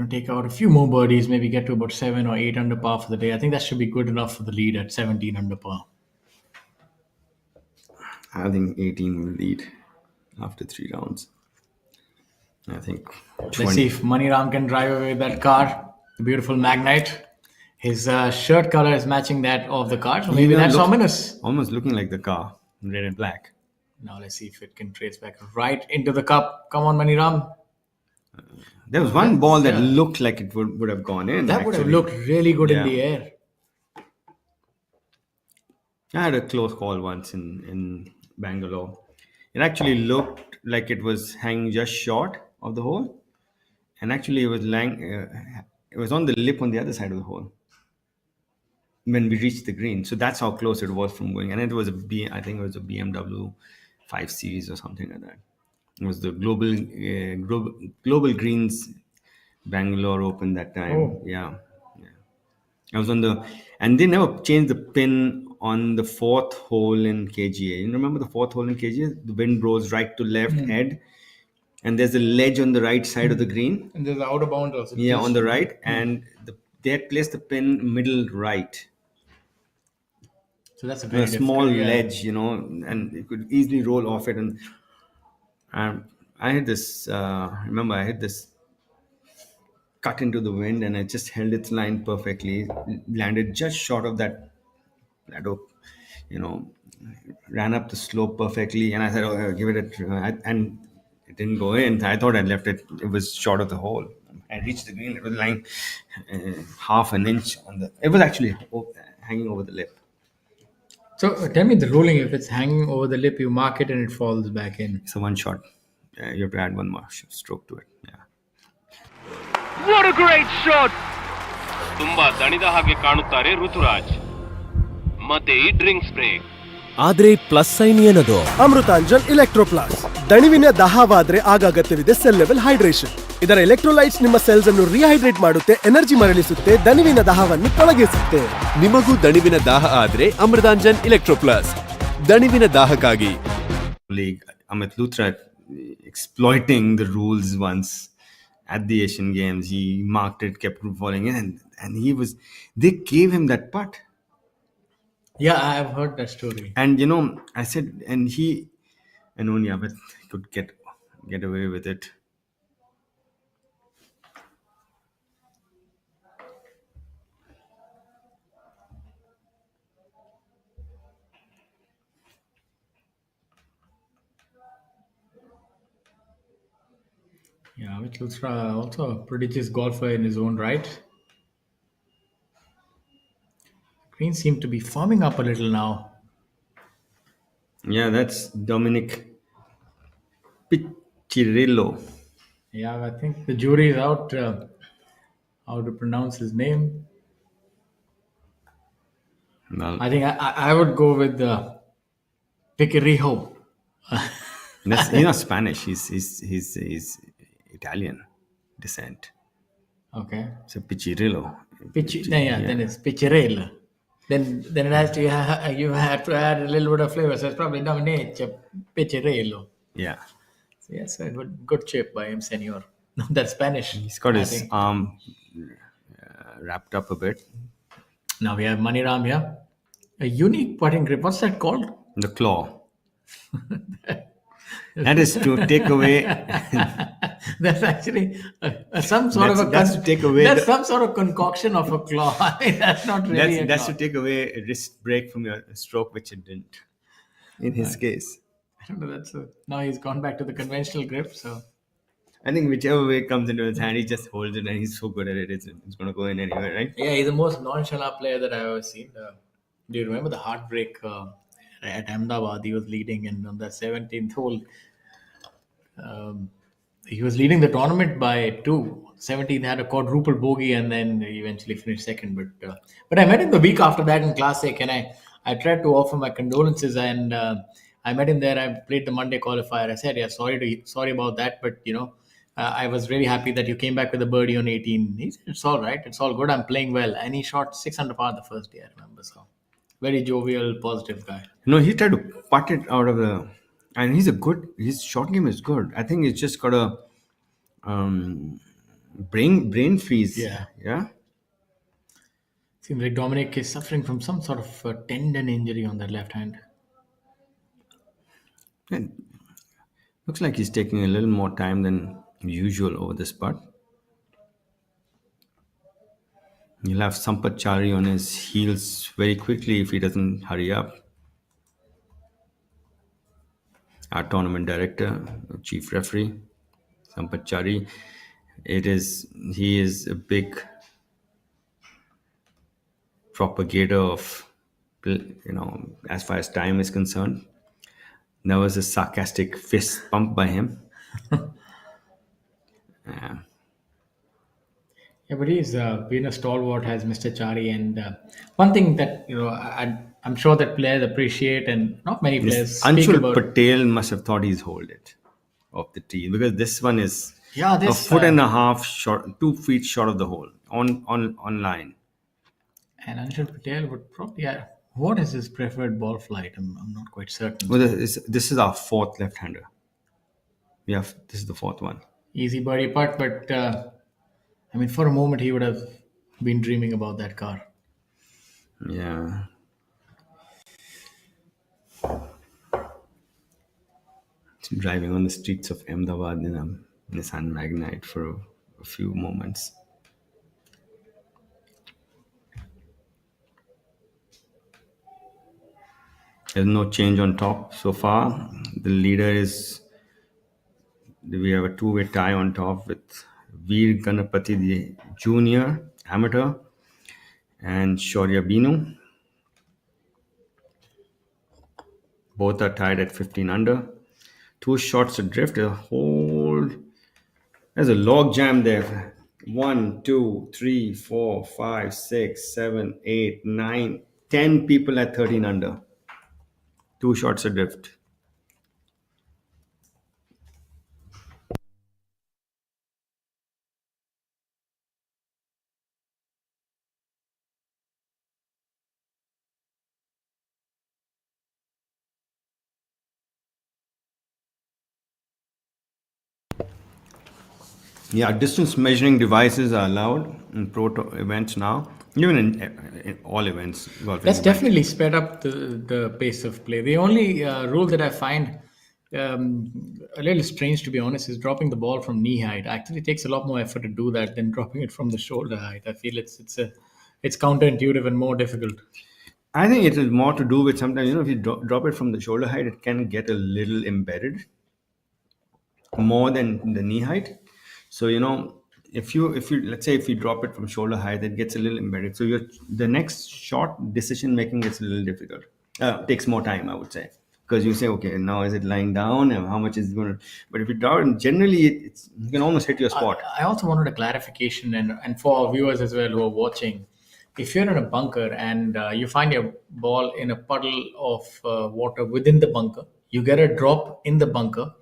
Speaker 2: take out a few more birdies, maybe get to about 7 or 8 under par for the day. I think that should be good enough for the lead at 17 under par.
Speaker 1: I think 18 will lead after 3 rounds. I think 20.
Speaker 2: Let's see if Maniram can drive away that car, the beautiful Magnite. His shirt color is matching that of the car, so maybe that's ominous.
Speaker 1: Almost looking like the car, red and black.
Speaker 2: Now let's see if it can trace back right into the cup. Come on, Maniram.
Speaker 1: There was one ball that looked like it would have gone in.
Speaker 2: That would have looked really good in
Speaker 1: Yeah.
Speaker 2: the air.
Speaker 1: I had a close call once in Bangalore. It actually looked like it was hanging just short of the hole, and actually it was on the lip on the other side of the hole when we reached the green. So that's how close it was from going. And it was I think it was a BMW 5 Series or something like that. It was the global greens Bangalore Open that time.
Speaker 2: Oh.
Speaker 1: Yeah. I was and they never changed the pin on the fourth hole in KGA. You remember the fourth hole in KGA? The wind blows right to left head, and there's a ledge on the right side of the green.
Speaker 2: And there's the outer bound also.
Speaker 1: Yeah, on the right, and they had placed the pin middle right.
Speaker 2: So that's a very
Speaker 1: A small
Speaker 2: difficult, yeah.
Speaker 1: ledge, and it could easily roll off it. And I had this. Remember, I had this cut into the wind, and I just held its line perfectly. Landed just short of that plateau. You know, ran up the slope perfectly, and I said, "Oh, I'll give it a try." And it didn't go in. I thought I left it. It was short of the hole. I reached the green. It was lying half an inch on the. It was actually hanging over the lip.
Speaker 2: So tell me the ruling. If it's hanging over the lip, you mark it and it falls back in.
Speaker 1: It's a one shot. You have to add one more stroke to it. Yeah.
Speaker 5: What a great shot! ತುಂಬಾ ದಣಿದ ಹಾಗೆ ಕಾಣುತ್ತಾರೆ ಋತುರಾಜ್. ಮತ್ತೆ ಈ drinks break.
Speaker 6: ಆದ್ರೆ plus sign ಏನದು?
Speaker 7: ಅಮೃತಾಂಜನ್ ಎಲೆಕ್ಟ್ರೋಪ್ಲಾಸ್. ದಣಿವಿನ ದಾಹವಾದ್ರೆ ಆಗ ಅಗತ್ಯವಿದೆ ಸೆಲ್ ಲೆವೆಲ್ ಹೈಡ್ರೇಷನ್. ಇದರ ಎಲೆಕ್ಟ್ರೋಲೈಟ್ಸ್ ನಿಮ್ಮ ಸೆಲ್ಸ್ ಅನ್ನು ರೀಹೈಡ್ರೇಟ್ ಮಾಡುತ್ತೆ, ಎನರ್ಜಿ ಮರಳಿಸುತ್ತೆ, ದಣಿವಿನ ದಾಹವನ್ನು ತೊಲಗಿಸುತ್ತೆ.
Speaker 6: ನಿಮಗೂ ದಣಿವಿನ ದಾಹ ಆದ್ರೆ ಅಮೃತಾಂಜನ್ ಎಲೆಕ್ಟ್ರೋ ಪ್ಲಸ್. ದಣಿವಿನ ದಾಹಕ್ಕಾಗಿ.
Speaker 1: League Amit Luthra exploiting the rules once at the Asian Games. He marked it, kept falling in, and they gave him that putt.
Speaker 2: Yeah, I have heard that story.
Speaker 1: And I said, and only Amit could get away with it.
Speaker 2: Yeah, Amit Luthra also a prodigious golfer in his own right. Greens seem to be forming up a little now.
Speaker 1: Yeah, that's Dominic Piccirillo.
Speaker 2: Yeah, I think the jury is out how to pronounce his name.
Speaker 1: Well,
Speaker 2: I think I would go with Piquerijo.
Speaker 1: he's not Spanish. He's Italian descent.
Speaker 2: Okay.
Speaker 1: So Piccirillo.
Speaker 2: Then it's Piccerella. Then it has to you have to add a little bit of flavor. So it's probably Dominic Piccerello.
Speaker 1: Yeah.
Speaker 2: So yes, a good chip by him, senor. That's Spanish.
Speaker 1: He's got
Speaker 2: I
Speaker 1: his
Speaker 2: think.
Speaker 1: arm wrapped up a bit.
Speaker 2: Now we have Maniram here. A unique putting grip. What's that called?
Speaker 1: The claw. That is to take away.
Speaker 2: That's actually some sort of a
Speaker 1: That's to take away
Speaker 2: That's
Speaker 1: the-
Speaker 2: some sort of concoction of a claw. I mean, that's not really
Speaker 1: That's
Speaker 2: a
Speaker 1: to
Speaker 2: claw.
Speaker 1: take away a wrist break from your stroke, which it didn't. In his case,
Speaker 2: I don't know. Now he's gone back to the conventional grip. So
Speaker 1: I think whichever way it comes into his hand, he just holds it, and he's so good at it. It's going to go in anywhere, right?
Speaker 2: yeah, he's the most nonchalant player that I've ever seen. Do you remember the heartbreak at Ahmedabad? He was leading, and on the 17th hole, he was leading the tournament by 2. 17th had a quadruple bogey, and then he eventually finished second. But I met him the week after that in Classic, and I tried to offer my condolences, and I met him there. I played the Monday qualifier. I said, "Yeah, sorry about that, but I was really happy that you came back with a birdie on 18." He said, "It's all right. It's all good. I'm playing well." And he shot 6 under par the first day, I remember. So, very jovial, positive guy.
Speaker 1: No, he tried to putt it out of the, and his short game is good. I think he's just got a brain freeze. Yeah.
Speaker 2: Seems like Dominic is suffering from some sort of tendon injury on that left hand.
Speaker 1: And looks like he's taking a little more time than usual over this putt. He'll have Sampath Chari on his heels very quickly if he doesn't hurry up. Our tournament director, chief referee, Sampath Chari, he is a big propagator of, as far as time is concerned. There was a sarcastic fist pump by him.
Speaker 2: Yeah, but he's been a stalwart, has Mr. Chari. And one thing that I'm sure that players appreciate, and not many players speak
Speaker 1: Anshul
Speaker 2: about.
Speaker 1: Patel must have thought he's hold it off the tee, because this one is a
Speaker 2: This,
Speaker 1: foot and a half short, 2 feet short of the hole on line.
Speaker 2: And Anshul Patel would probably. What is his preferred ball flight? I'm not quite certain.
Speaker 1: Well, this is our fourth left-hander. This is the fourth one.
Speaker 2: Easy birdie putt, but for a moment he would have been dreaming about that car.
Speaker 1: Yeah. Driving on the streets of Ahmedabad in a Nissan Magnite for a few moments. There's no change on top so far. The leader is, we have a two-way tie on top with Veer Ganapati the junior amateur and Shaurya Binu. Both are tied at 15 under. Two shots adrift. There's a log jam there. 1, 2, 3, 4, 5, 6, 7, 8, 9, 10 people at 13 under. Two shots adrift. Yeah, distance measuring devices are allowed in events now, even in all events.
Speaker 2: That's definitely sped up the pace of play. The only rule that I find a little strange, to be honest, is dropping the ball from knee height. Actually, it takes a lot more effort to do that than dropping it from the shoulder height. I feel it's counterintuitive and more difficult.
Speaker 1: I think it is more to do with sometimes, if you drop it from the shoulder height, it can get a little embedded more than the knee height. So, if you let's say if you drop it from shoulder height, it gets a little embedded. So the next shot decision making gets a little difficult. Takes more time, I would say, because you say, okay, now is it lying down and how much is it going to? But if you down, generally you can almost hit your spot.
Speaker 2: I also wanted a clarification, and for our viewers as well who are watching, if you're in a bunker and you find your ball in a puddle of water within the bunker, you get a drop in the bunker,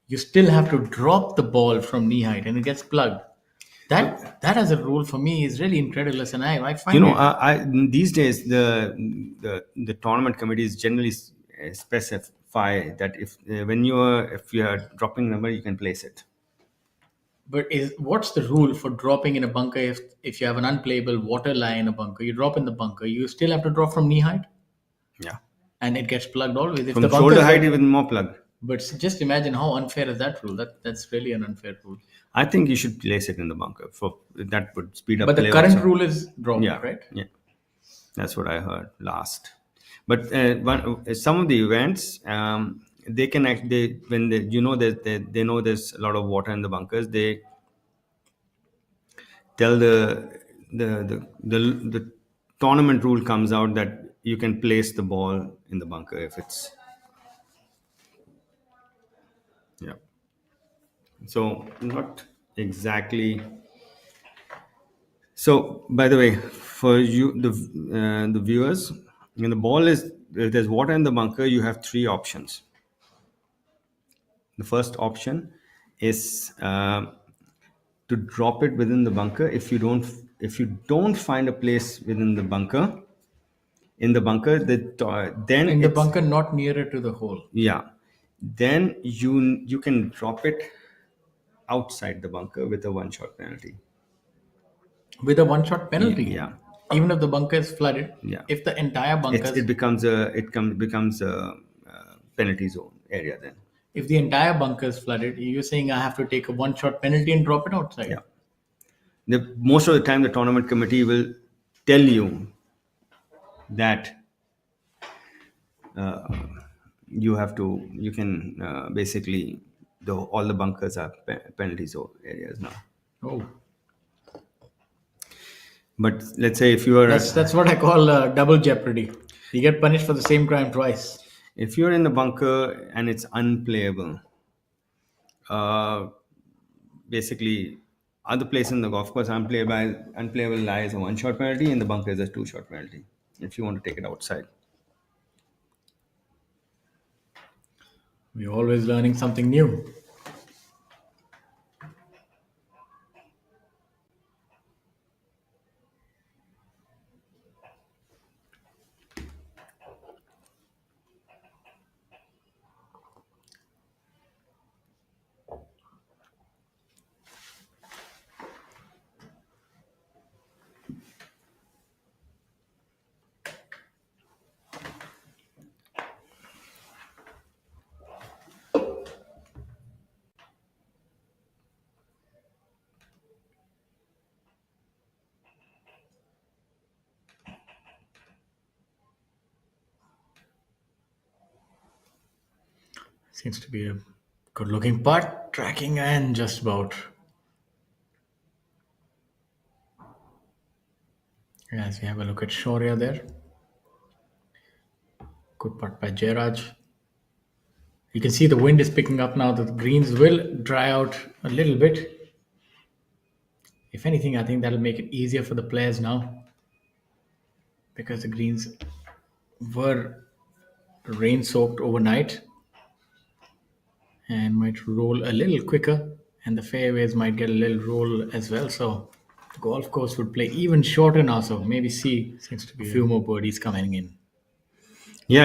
Speaker 2: you still have to drop the ball from knee height and it gets plugged. That as a rule for me is really incredulous, and I find
Speaker 1: these days the tournament committees generally specify that if you are dropping number, you can place it.
Speaker 2: But what's the rule for dropping in a bunker if you have an unplayable water lie in a bunker? You drop in the bunker, you still have to drop from knee height,
Speaker 1: Yeah,
Speaker 2: and it gets plugged always. If
Speaker 1: from
Speaker 2: the bunker
Speaker 1: shoulder
Speaker 2: is
Speaker 1: height, even more plug.
Speaker 2: But just imagine how unfair is that rule. That's really an unfair rule.
Speaker 1: I think you should place it in the bunker. For that would speed up.
Speaker 2: But the
Speaker 1: play
Speaker 2: current
Speaker 1: also.
Speaker 2: rule is drop,
Speaker 1: Yeah,
Speaker 2: right?
Speaker 1: yeah, that's what I heard last. But some of the events, they can actually, when they know there's a lot of water in the bunkers, they tell the tournament rule comes out that you can place the ball in the bunker if it's, yeah. So not exactly. So, by the way, for you, the viewers, when the ball is, if there's water in the bunker, you have three options. The first option is to drop it within the bunker. If you don't find a place within the bunker, then
Speaker 2: In the bunker, not nearer to the hole.
Speaker 1: yeah, then you can drop it outside the bunker with a one-shot penalty.
Speaker 2: With a one-shot penalty.
Speaker 1: Yeah.
Speaker 2: Even if the bunker is flooded.
Speaker 1: Yeah.
Speaker 2: If the entire bunker
Speaker 1: Becomes a penalty zone area then.
Speaker 2: if the entire bunker is flooded, you're saying I have to take a one-shot penalty and drop it outside.
Speaker 1: Yeah. Most of the time, the tournament committee will tell you that you can basically, all the bunkers are penalty zone areas now.
Speaker 2: Oh,
Speaker 1: But let's say if you are
Speaker 2: that's what I call double jeopardy. You get punished for the same crime twice.
Speaker 1: if you're in the bunker and it's unplayable, basically other places in the golf course, unplayable lies a one-shot penalty, in the bunker is a two-shot penalty if you want to take it outside.
Speaker 2: We're always learning something new. Seems to be a good looking putt, tracking and just about. As we have a look at Shaurya there. Good putt by Jairaj. You can see the wind is picking up now. The greens will dry out a little bit. If anything, I think that'll make it easier for the players now because the greens were rain soaked overnight and might roll a little quicker, and the fairways might get a little roll as well. So the golf course would play even shorter now. So maybe see a few more birdies coming in.
Speaker 1: Yeah,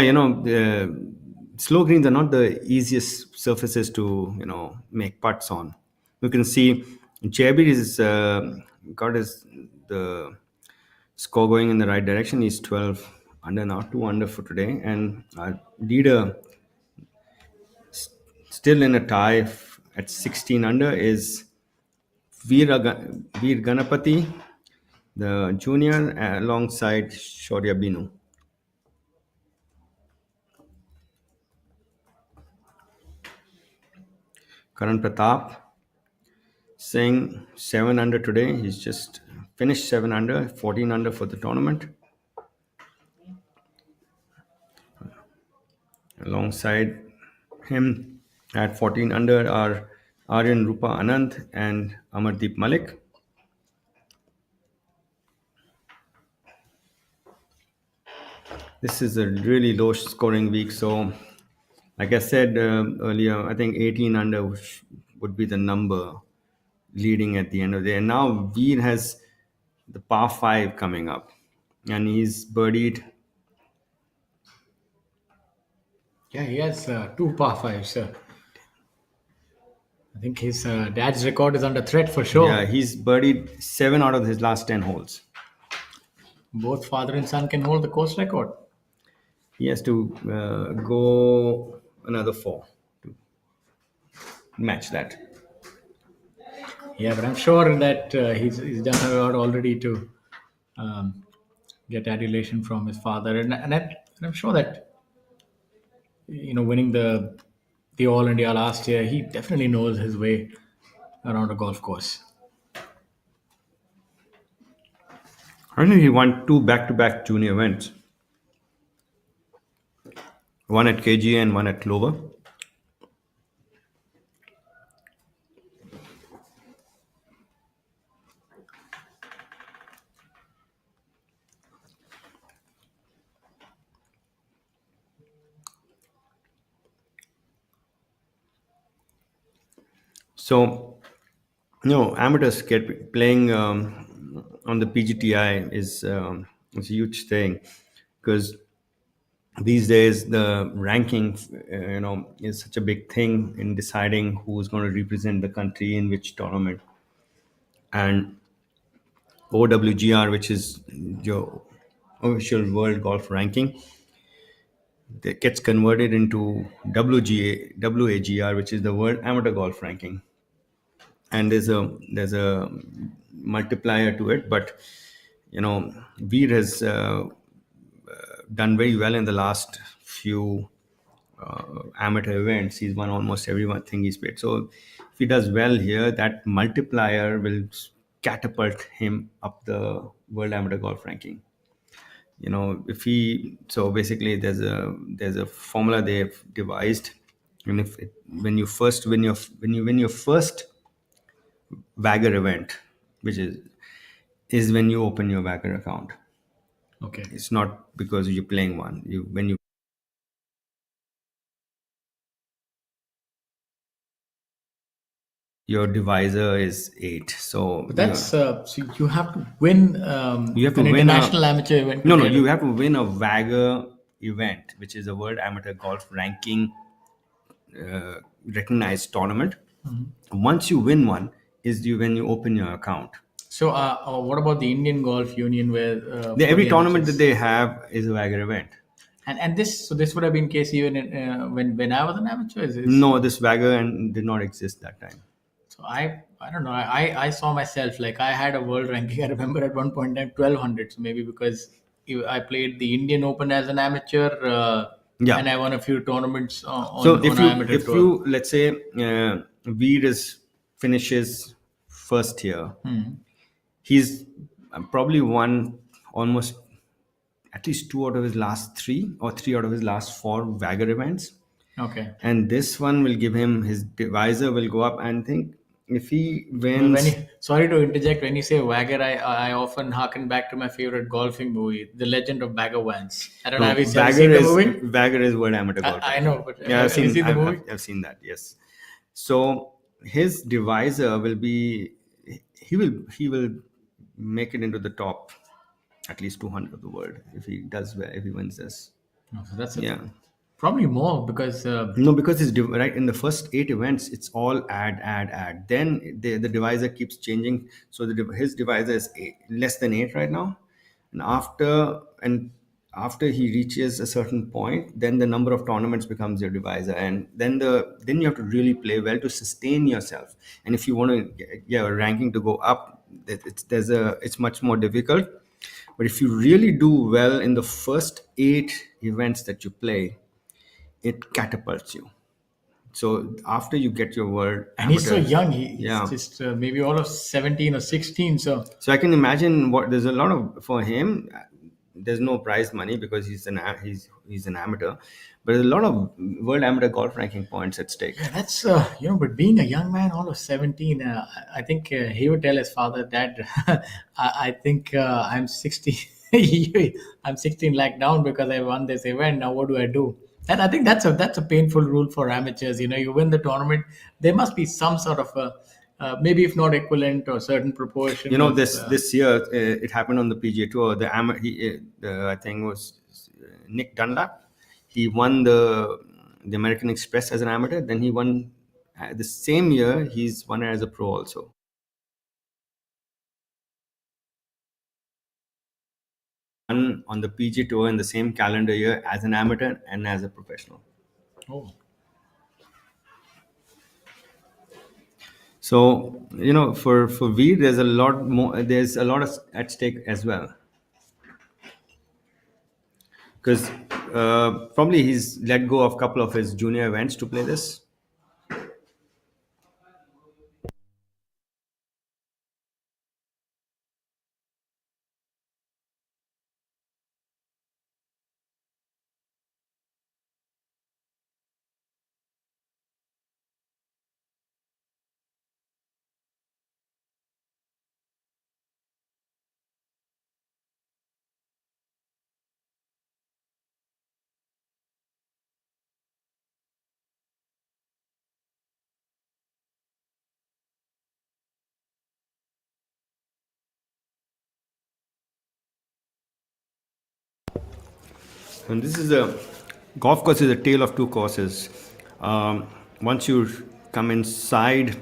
Speaker 1: slow greens are not the easiest surfaces to make putts on. You can see JB is got his the score going in the right direction. He's 12 under now, 2 under for today, and our leader still in a tie at 16 under is Veer Ganapati, the junior, alongside Shaurya Binu. Karan Pratap saying 7 under today. He's just finished 7 under, 14 under for the tournament. Alongside him at 14 under are Aryan Rupa Anand and Amardeep Malik. This is a really low scoring week. So, like I said earlier, I think 18 under would be the number leading at the end of the day. And now Veer has the par 5 coming up, and he's birdied.
Speaker 2: Yeah, he has 2 par 5s. I think his dad's record is under threat for sure.
Speaker 1: Yeah, he's birdied 7 out of his last 10 holes.
Speaker 2: Both father and son can hold the course record.
Speaker 1: He has to go another 4 to match that.
Speaker 2: Yeah, but I'm sure that he's done a lot already to get adulation from his father, and I'm sure that winning the All India last year, he definitely knows his way around a golf course.
Speaker 1: I think he won 2 back-to-back junior events. One at KG and one at Clover. So, amateurs get playing on the PGTI is a huge thing because these days the ranking, is such a big thing in deciding who's going to represent the country in which tournament. And OWGR, which is your official world golf ranking, that gets converted into WAGR, which is the world amateur golf ranking. And there's a multiplier to it, but Veer has done very well in the last few amateur events. He's won almost everything he's played. So if he does well here, that multiplier will catapult him up the world amateur golf ranking. So basically there's a formula they've devised, and when you win your first Wagger event, which is when you open your Wagger account.
Speaker 2: Okay.
Speaker 1: It's not because you're playing one. Your divisor is 8. So
Speaker 2: But that's so you have to win.
Speaker 1: You have to
Speaker 2: an
Speaker 1: win
Speaker 2: international amateur event.
Speaker 1: No,
Speaker 2: together.
Speaker 1: you have to win a Wagger event, which is a world amateur golf ranking recognized tournament. Once you win one, is when you open your account.
Speaker 2: So, what about the Indian Golf Union, where
Speaker 1: Every tournament that they have is a Wagger event.
Speaker 2: And this would have been case even when I was an amateur.
Speaker 1: No, this Wagger did not exist that time.
Speaker 2: So I don't know. I saw myself like I had a world ranking. I remember at one point in time 1200. So maybe because I played the Indian Open as an amateur,
Speaker 1: Yeah.
Speaker 2: and I won a few tournaments
Speaker 1: So
Speaker 2: on amateur
Speaker 1: if
Speaker 2: tour.
Speaker 1: you let's say Veer is finishes first year, he's probably won almost at least two out of his last three or three out of his last four Wagger events.
Speaker 2: Okay.
Speaker 1: And this one will give him his divisor will go up. And think if he
Speaker 2: Well, when
Speaker 1: wins,
Speaker 2: you, sorry to interject, when you say Wagger, I often harken back to my favorite golfing movie, The Legend of Bagger Vance. I don't know,
Speaker 1: no,
Speaker 2: have you seen the movie?
Speaker 1: Wagger is World Amateur Golf
Speaker 2: I
Speaker 1: Ranking.
Speaker 2: know, but
Speaker 1: Yeah,
Speaker 2: have you seen the movie?
Speaker 1: I've seen that. Yes. So his divisor will be he will make it into the top at least 200 of the world if he does well, if he wins this.
Speaker 2: No, so that's
Speaker 1: Yeah.
Speaker 2: probably more because
Speaker 1: No, because it's right in the first eight events, it's all add. Then the divisor keeps changing. So his divisor is less than eight right now, and after he reaches a certain point, then the number of tournaments becomes your divisor, and then you have to really play well to sustain yourself. And if you want to get your ranking to go up, it's much more difficult. But if you really do well in the first eight events that you play, it catapults you. So after you get your world
Speaker 2: and he's so
Speaker 1: amateur,
Speaker 2: young. He's
Speaker 1: yeah.
Speaker 2: just maybe all of 17 or 16. So
Speaker 1: So I can imagine what there's a lot of for him. There's no prize money because he's an amateur, but there's a lot of world amateur golf ranking points at stake.
Speaker 2: yeah, that's but being a young man, all of 17, I think he would tell his father, Dad, I think I'm 60. I'm 16 lakh down because I won this event. Now what do I do? And I think that's a painful rule for amateurs. You win the tournament, there must be some sort of a maybe if not equivalent or certain proportion of
Speaker 1: This year it happened on the PGA Tour. I think it was Nick Dunlap. He won the American Express as an amateur. Then he won the same year. He's won it as a pro also. Won on the PGA Tour in the same calendar year as an amateur and as a professional.
Speaker 2: oh.
Speaker 1: So for Veer, there's a lot more. There's a lot of at stake as well because probably he's let go of a couple of his junior events to play this. And this is a golf course is a tale of two courses. Once you come inside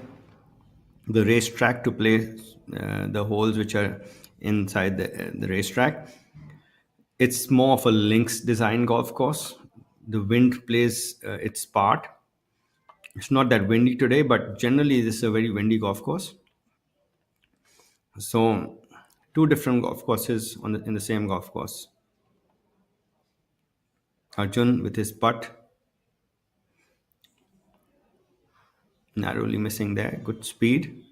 Speaker 1: the racetrack to play the holes which are inside the racetrack, it's more of a links design golf course. The wind plays its part. It's not that windy today, but generally this is a very windy golf course. So two different golf courses in the same golf course. Arjun with his putt, narrowly missing there. Good speed.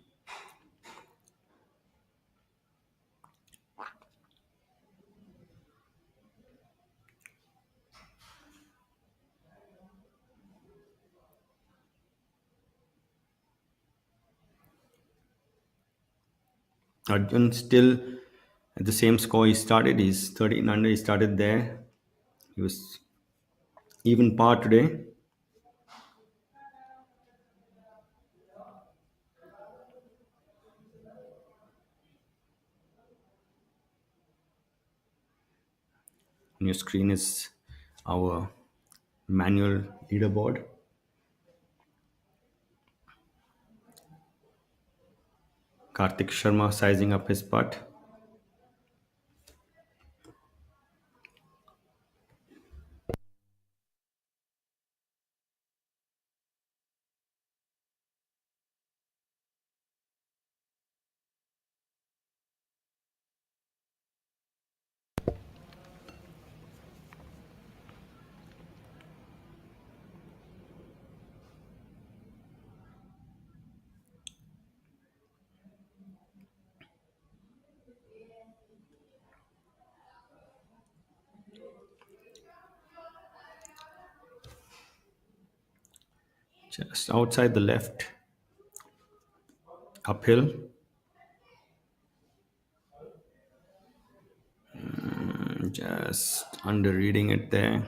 Speaker 1: Arjun still at the same score he started. He's 13 under. He started there. He was even par today. On your screen is our manual leaderboard. Karthik Sharma sizing up his putt. Just outside the left, uphill. Just under reading it there.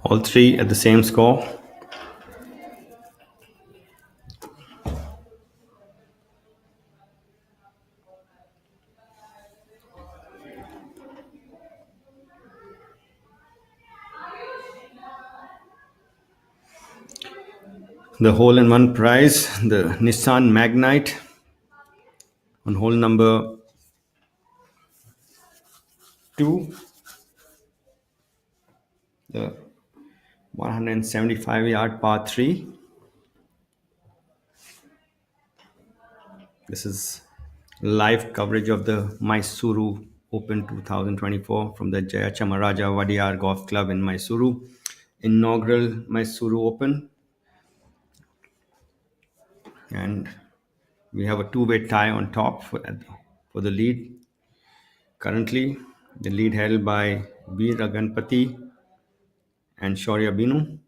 Speaker 1: All three at the same score. The hole in one prize, the Nissan Magnite on hole number 2, the 175-yard par 3. This is live coverage of the Mysuru Open 2024 from the Jayachamaraja Wadiyar Golf Club in Mysuru. Inaugural Mysuru Open. And we have a two-way tie on top for the lead. Currently, the lead held by Veer Ganpati and Shaurya Binu.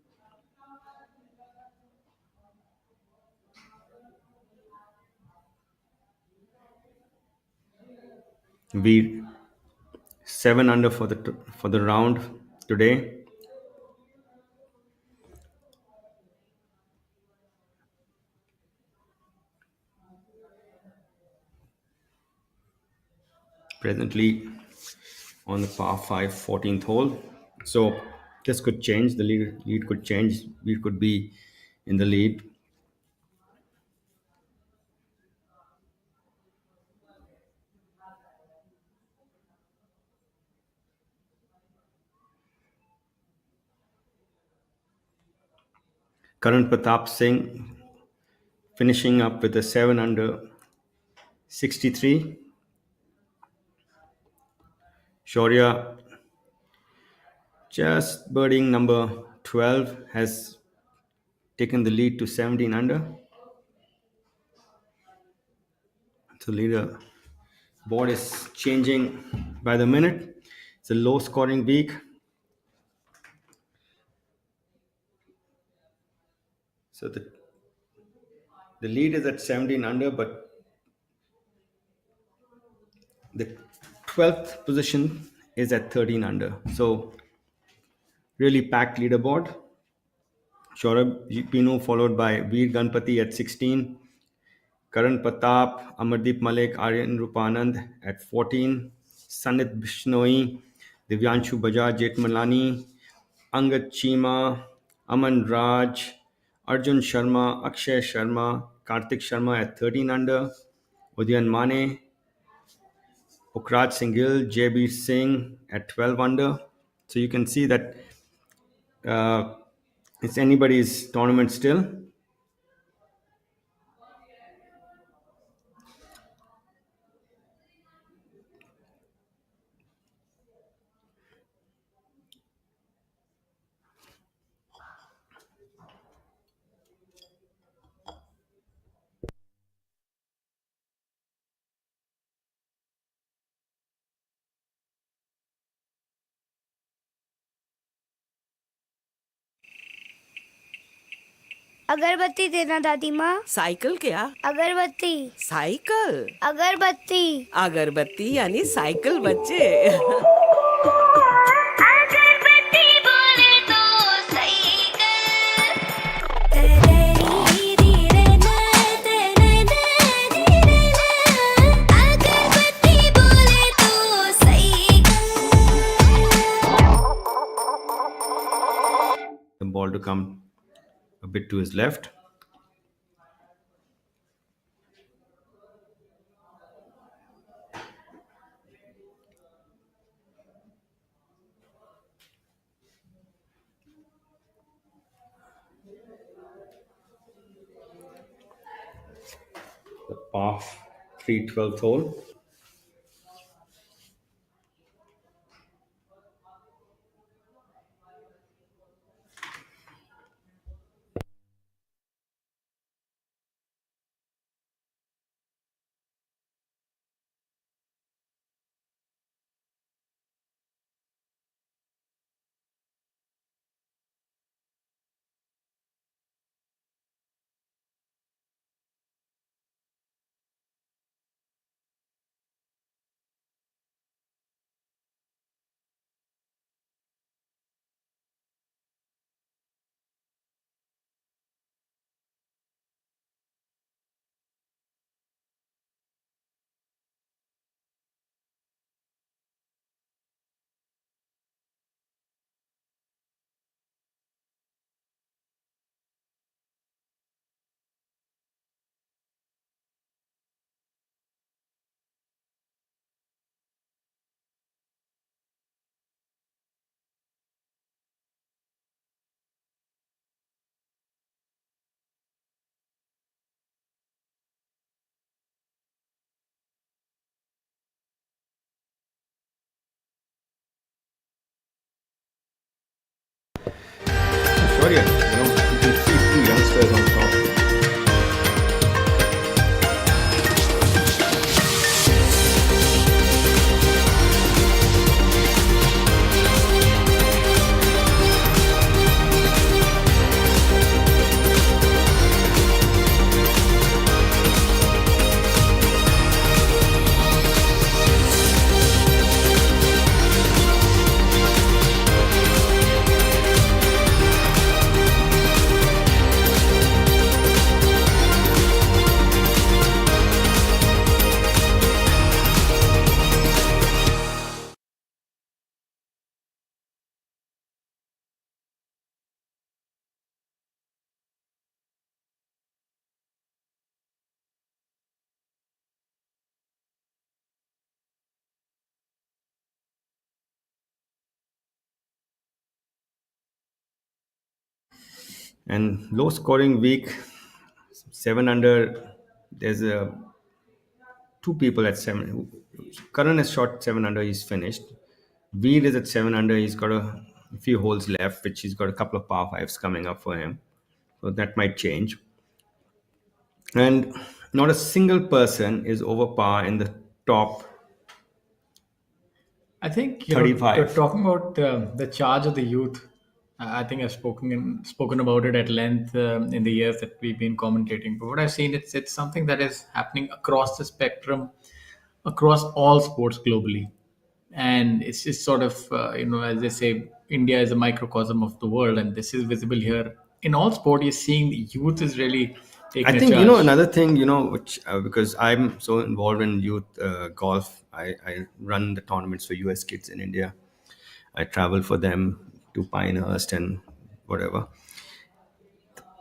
Speaker 1: Veer 7 under for the round today. Presently on the par 5 14th hole. So this could change. The lead could change. We could be in the lead. Karan Pratap Singh finishing up with a 7 under 63. Shaurya just birding number 12 has taken the lead to 17 under. So leader board is changing by the minute. It's a low scoring week. So the lead is at 17 under, but the 12th position is at 13 under. So really packed leaderboard. Saurabh Pinu followed by Veer Ganpati at 16. Karan Pratap, Amardeep Malik, Aryan Rupanand at 14. Sanit Bishnoi, Divyanshu Bajaj, Jetmalani, Angad Chima, Aman Raj, Arjun Sharma, Akshay Sharma, Kartik Sharma at 13 under. Udyan Mane, Pokraj Singhil, JB Singh at 12 under. So you can see that it's anybody's tournament still.
Speaker 8: अगरबत्ती देना दादी माँ।
Speaker 9: Cycle क्या?
Speaker 8: अगरबत्ती।
Speaker 9: Cycle?
Speaker 8: अगरबत्ती।
Speaker 9: अगरबत्ती यानी cycle बच्चे।
Speaker 8: अगरबत्ती बोले तो
Speaker 1: The ball to come a bit to his left. par 3 12th hole. Sorry, you can see two youngsters on top. And low scoring week, 7 under. There's a two people at 7. Karan has shot 7 under, he's finished. Veer is at 7 under, he's got a few holes left, which he's got a couple of par fives coming up for him. So that might change. And not a single person is over par in the top
Speaker 2: I think you're
Speaker 1: 35.
Speaker 2: talking about the charge of the youth. I think I've spoken about it at length in the years that we've been commentating. But what I've seen, it's something that is happening across the spectrum, across all sports globally, and it's just sort of as they say, India is a microcosm of the world, and this is visible here in all sport. You're seeing the youth is really
Speaker 1: I
Speaker 2: taking a
Speaker 1: think
Speaker 2: charge.
Speaker 1: another thing which because I'm so involved in youth golf. I run the tournaments for US kids in India. I travel for them to Pinehurst and whatever.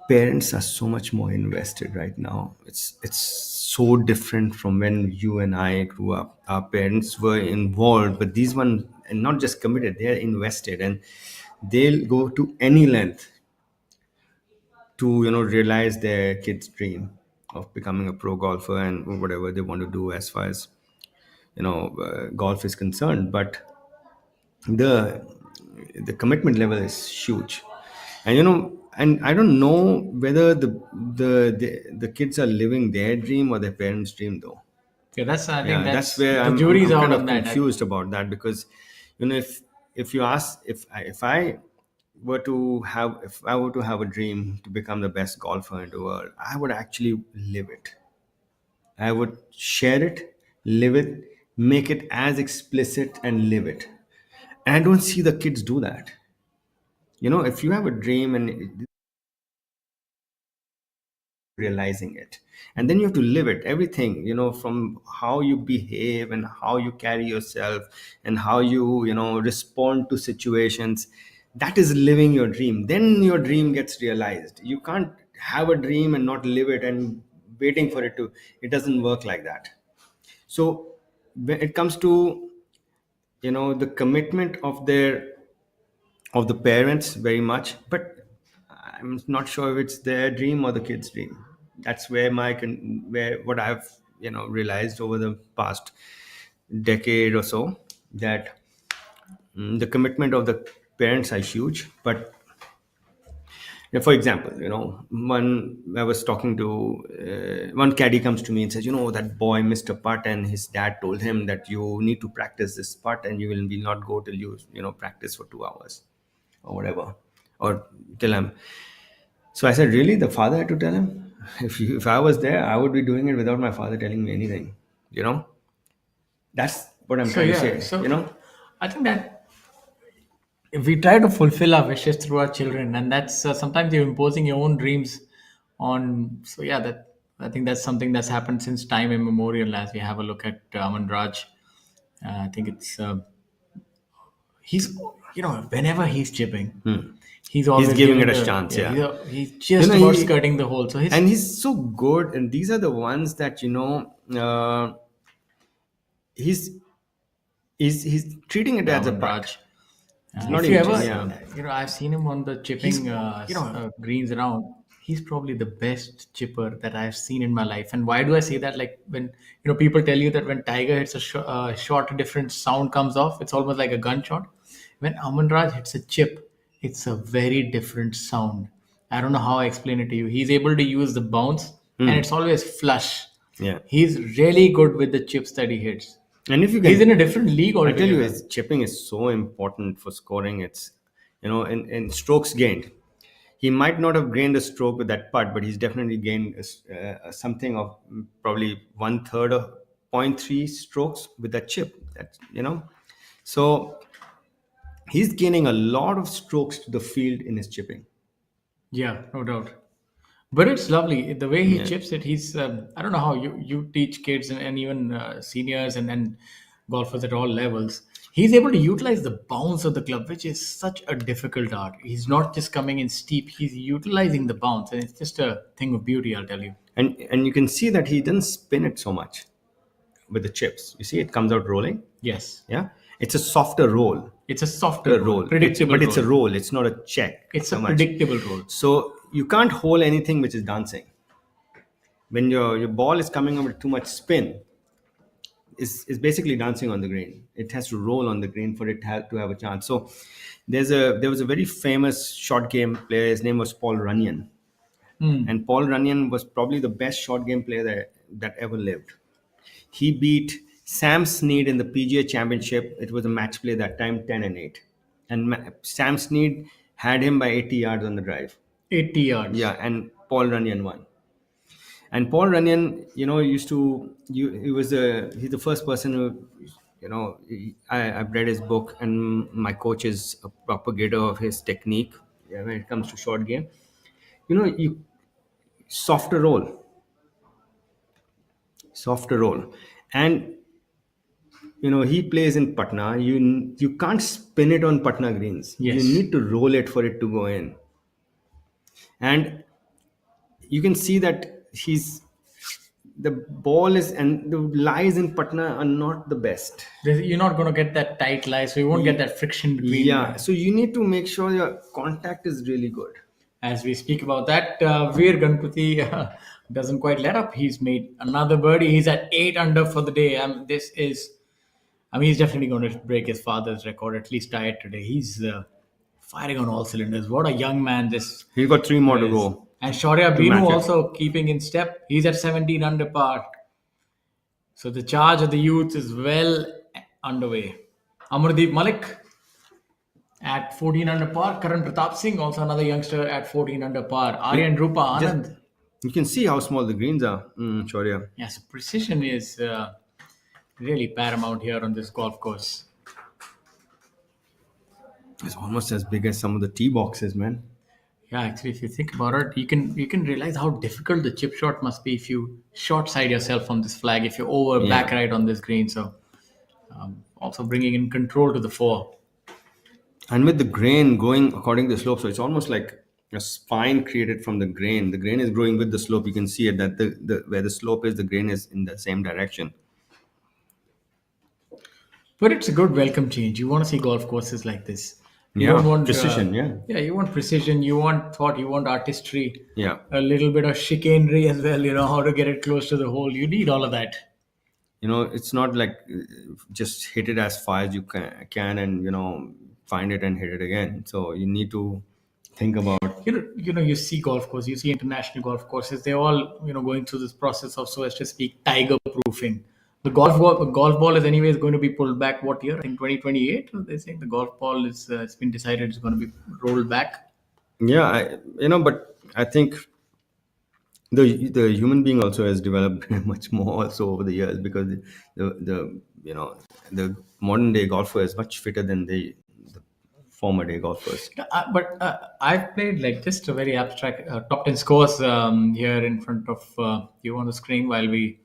Speaker 1: Parents are so much more invested right now. It's so different from when you and I grew up. Our parents were involved, but these ones, and not just committed, they're invested, and they'll go to any length to realize their kid's dream of becoming a pro golfer and whatever they want to do as far as golf is concerned. But the the commitment level is huge, and and I don't know whether the kids are living their dream or their parents dream though.
Speaker 2: Yeah, that's I think
Speaker 1: Yeah, that's
Speaker 2: that's
Speaker 1: where
Speaker 2: the
Speaker 1: I'm, I'm,
Speaker 2: jury's
Speaker 1: I'm
Speaker 2: out
Speaker 1: kind
Speaker 2: on
Speaker 1: of
Speaker 2: that.
Speaker 1: confused about that, because if you ask, if I were to have a dream to become the best golfer in the world, I would actually live it. I would share it, live it, make it as explicit and live it. And I don't see the kids do that. If you have a dream and realizing it, and then you have to live it, everything, from how you behave and how you carry yourself and how you respond to situations. That is living your dream. Then your dream gets realized. You can't have a dream and not live it and waiting for it doesn't work like that. So when it comes to the commitment of the parents, very much, but I'm not sure if it's their dream or the kid's dream. that's where where what I've realized over the past decade or so, that the commitment of the parents are huge. But for example, one I was talking to, one caddy comes to me and says, that boy missed a putt, and his dad told him that you need to practice this putt, and you will not go till you practice for 2 hours or whatever, or tell him. So I said, really, the father had to tell him? If I was there, I would be doing it without my father telling me anything. That's what I'm
Speaker 2: So
Speaker 1: trying to
Speaker 2: yeah,
Speaker 1: say.
Speaker 2: so I think that if we try to fulfill our wishes through our children, and that's sometimes you're imposing your own dreams on. So yeah, that I think that's something that's happened since time immemorial. As we have a look at Aman Raj, I think it's he's whenever he's chipping, he's always
Speaker 1: giving it a
Speaker 2: the,
Speaker 1: chance, yeah.
Speaker 2: he's just about
Speaker 1: He,
Speaker 2: skirting the hole. So
Speaker 1: and he's so good, and these are the ones that he's he's treating it as a
Speaker 2: Aman
Speaker 1: putt.
Speaker 2: Raj.
Speaker 1: not
Speaker 2: If you
Speaker 1: even-
Speaker 2: ever,
Speaker 1: yeah.
Speaker 2: I've seen him on the chipping, greens around. He's probably the best chipper that I've seen in my life. And why do I say that? Like when people tell you that when Tiger hits a shot, a different sound comes off. It's almost like a gunshot. When Aman Raj hits a chip, it's a very different sound. I don't know how I explain it to you. He's able to use the bounce, and it's always flush.
Speaker 1: Yeah.
Speaker 2: He's really good with the chips that he hits.
Speaker 1: And if you can,
Speaker 2: He's in a different league
Speaker 1: I tell you,
Speaker 2: altogether.
Speaker 1: his chipping is so important for scoring. It's in strokes gained. He might not have gained a stroke with that putt, but he's definitely gained something of probably 1/3 of 0.3 strokes with that chip. So he's gaining a lot of strokes to the field in his chipping.
Speaker 2: Yeah, no doubt. But it's lovely the way he chips it. He's I don't know how you teach kids and even seniors and golfers at all levels. He's able to utilize the bounce of the club, which is such a difficult art. He's not just coming in steep; he's utilizing the bounce, and it's just a thing of beauty. I'll tell you.
Speaker 1: And you can see that he doesn't spin it so much with the chips. You see, it comes out rolling.
Speaker 2: Yes,
Speaker 1: Yeah, it's a softer roll.
Speaker 2: it's a softer
Speaker 1: Roll,
Speaker 2: predictable.
Speaker 1: but it's a
Speaker 2: roll.
Speaker 1: roll. It's not a check.
Speaker 2: It's
Speaker 1: so
Speaker 2: a
Speaker 1: much.
Speaker 2: predictable roll.
Speaker 1: So you can't hold anything which is dancing. When your ball is coming up with too much spin, is basically dancing on the green. It has to roll on the green for it to have a chance. So there was a very famous short game player. His name was Paul Runyon, and Paul Runyon was probably the best short game player that ever lived. He beat Sam Snead in the PGA Championship. It was a match play that time, 10-8, and Sam Snead had him by 80 yards on the drive.
Speaker 2: 80 yards.
Speaker 1: Yeah, and Paul Runyon won. And Paul Runyon, used to he's the first person who, I've read his book, and my coach is a propagator of his technique when it comes to short game. You softer roll, and he plays in Patna. You can't spin it on Patna greens.
Speaker 2: Yes.
Speaker 1: You need to roll it for it to go in, and you can see that the ball is, and the lies in Patna are not the best.
Speaker 2: You're not going to get that tight lie, so you won't get that friction between.
Speaker 1: Yeah, so you need to make sure your contact is really good.
Speaker 2: As we speak about that, Veer Ganpati doesn't quite let up. He's made another birdie. He's at 8 under for the day. He's definitely going to break his father's record, at least tie it today. He's firing on all cylinders. What a young man this
Speaker 1: He's got 3 more to
Speaker 2: is.
Speaker 1: go.
Speaker 2: And Shaurya
Speaker 1: to
Speaker 2: Binu
Speaker 1: match it.
Speaker 2: also keeping in step. He's at 17 under par. So the charge of the youth is well underway. Amardeep Malik at 14 under par. Karan Pratap Singh, also another youngster at 14 under par. Aryan Rupa Anand.
Speaker 1: You can see how small the greens are, Shaurya.
Speaker 2: Yes, precision is really paramount here on this golf course.
Speaker 1: It's almost as big as some of the tee boxes, man.
Speaker 2: Yeah, actually, if you think about it, you can realize how difficult the chip shot must be if you short side yourself on this flag, if you're over
Speaker 1: Yeah.
Speaker 2: back right on this green. So, also bringing in control to the fore.
Speaker 1: And with the grain going according to the slope, so it's almost like a spine created from the grain. The grain is growing with the slope. You can see it that the where the slope is, the grain is in the same direction.
Speaker 2: But it's a good welcome change. You want to see golf courses like this. You
Speaker 1: Yeah,
Speaker 2: don't want
Speaker 1: precision. Yeah,
Speaker 2: yeah, you want precision, you want thought, you want artistry,
Speaker 1: yeah.
Speaker 2: a little bit of chicanery as well. How to get it close to the hole. You need all of that.
Speaker 1: It's not like just hit it as far as you can and find it and hit it again. So you need to think about.
Speaker 2: You see golf course, you see international golf courses. They're all going through this process of, so as to speak, tiger proofing. The golf ball is anyways going to be pulled back. What year? In 2028, they're saying the golf ball is it's been decided it's going to be rolled back.
Speaker 1: Yeah, but I think the human being also has developed much more also over the years, because the modern day golfer is much fitter than the former day golfers.
Speaker 2: But I've played like just a very abstract top 10 scores here in front of you on the screen while we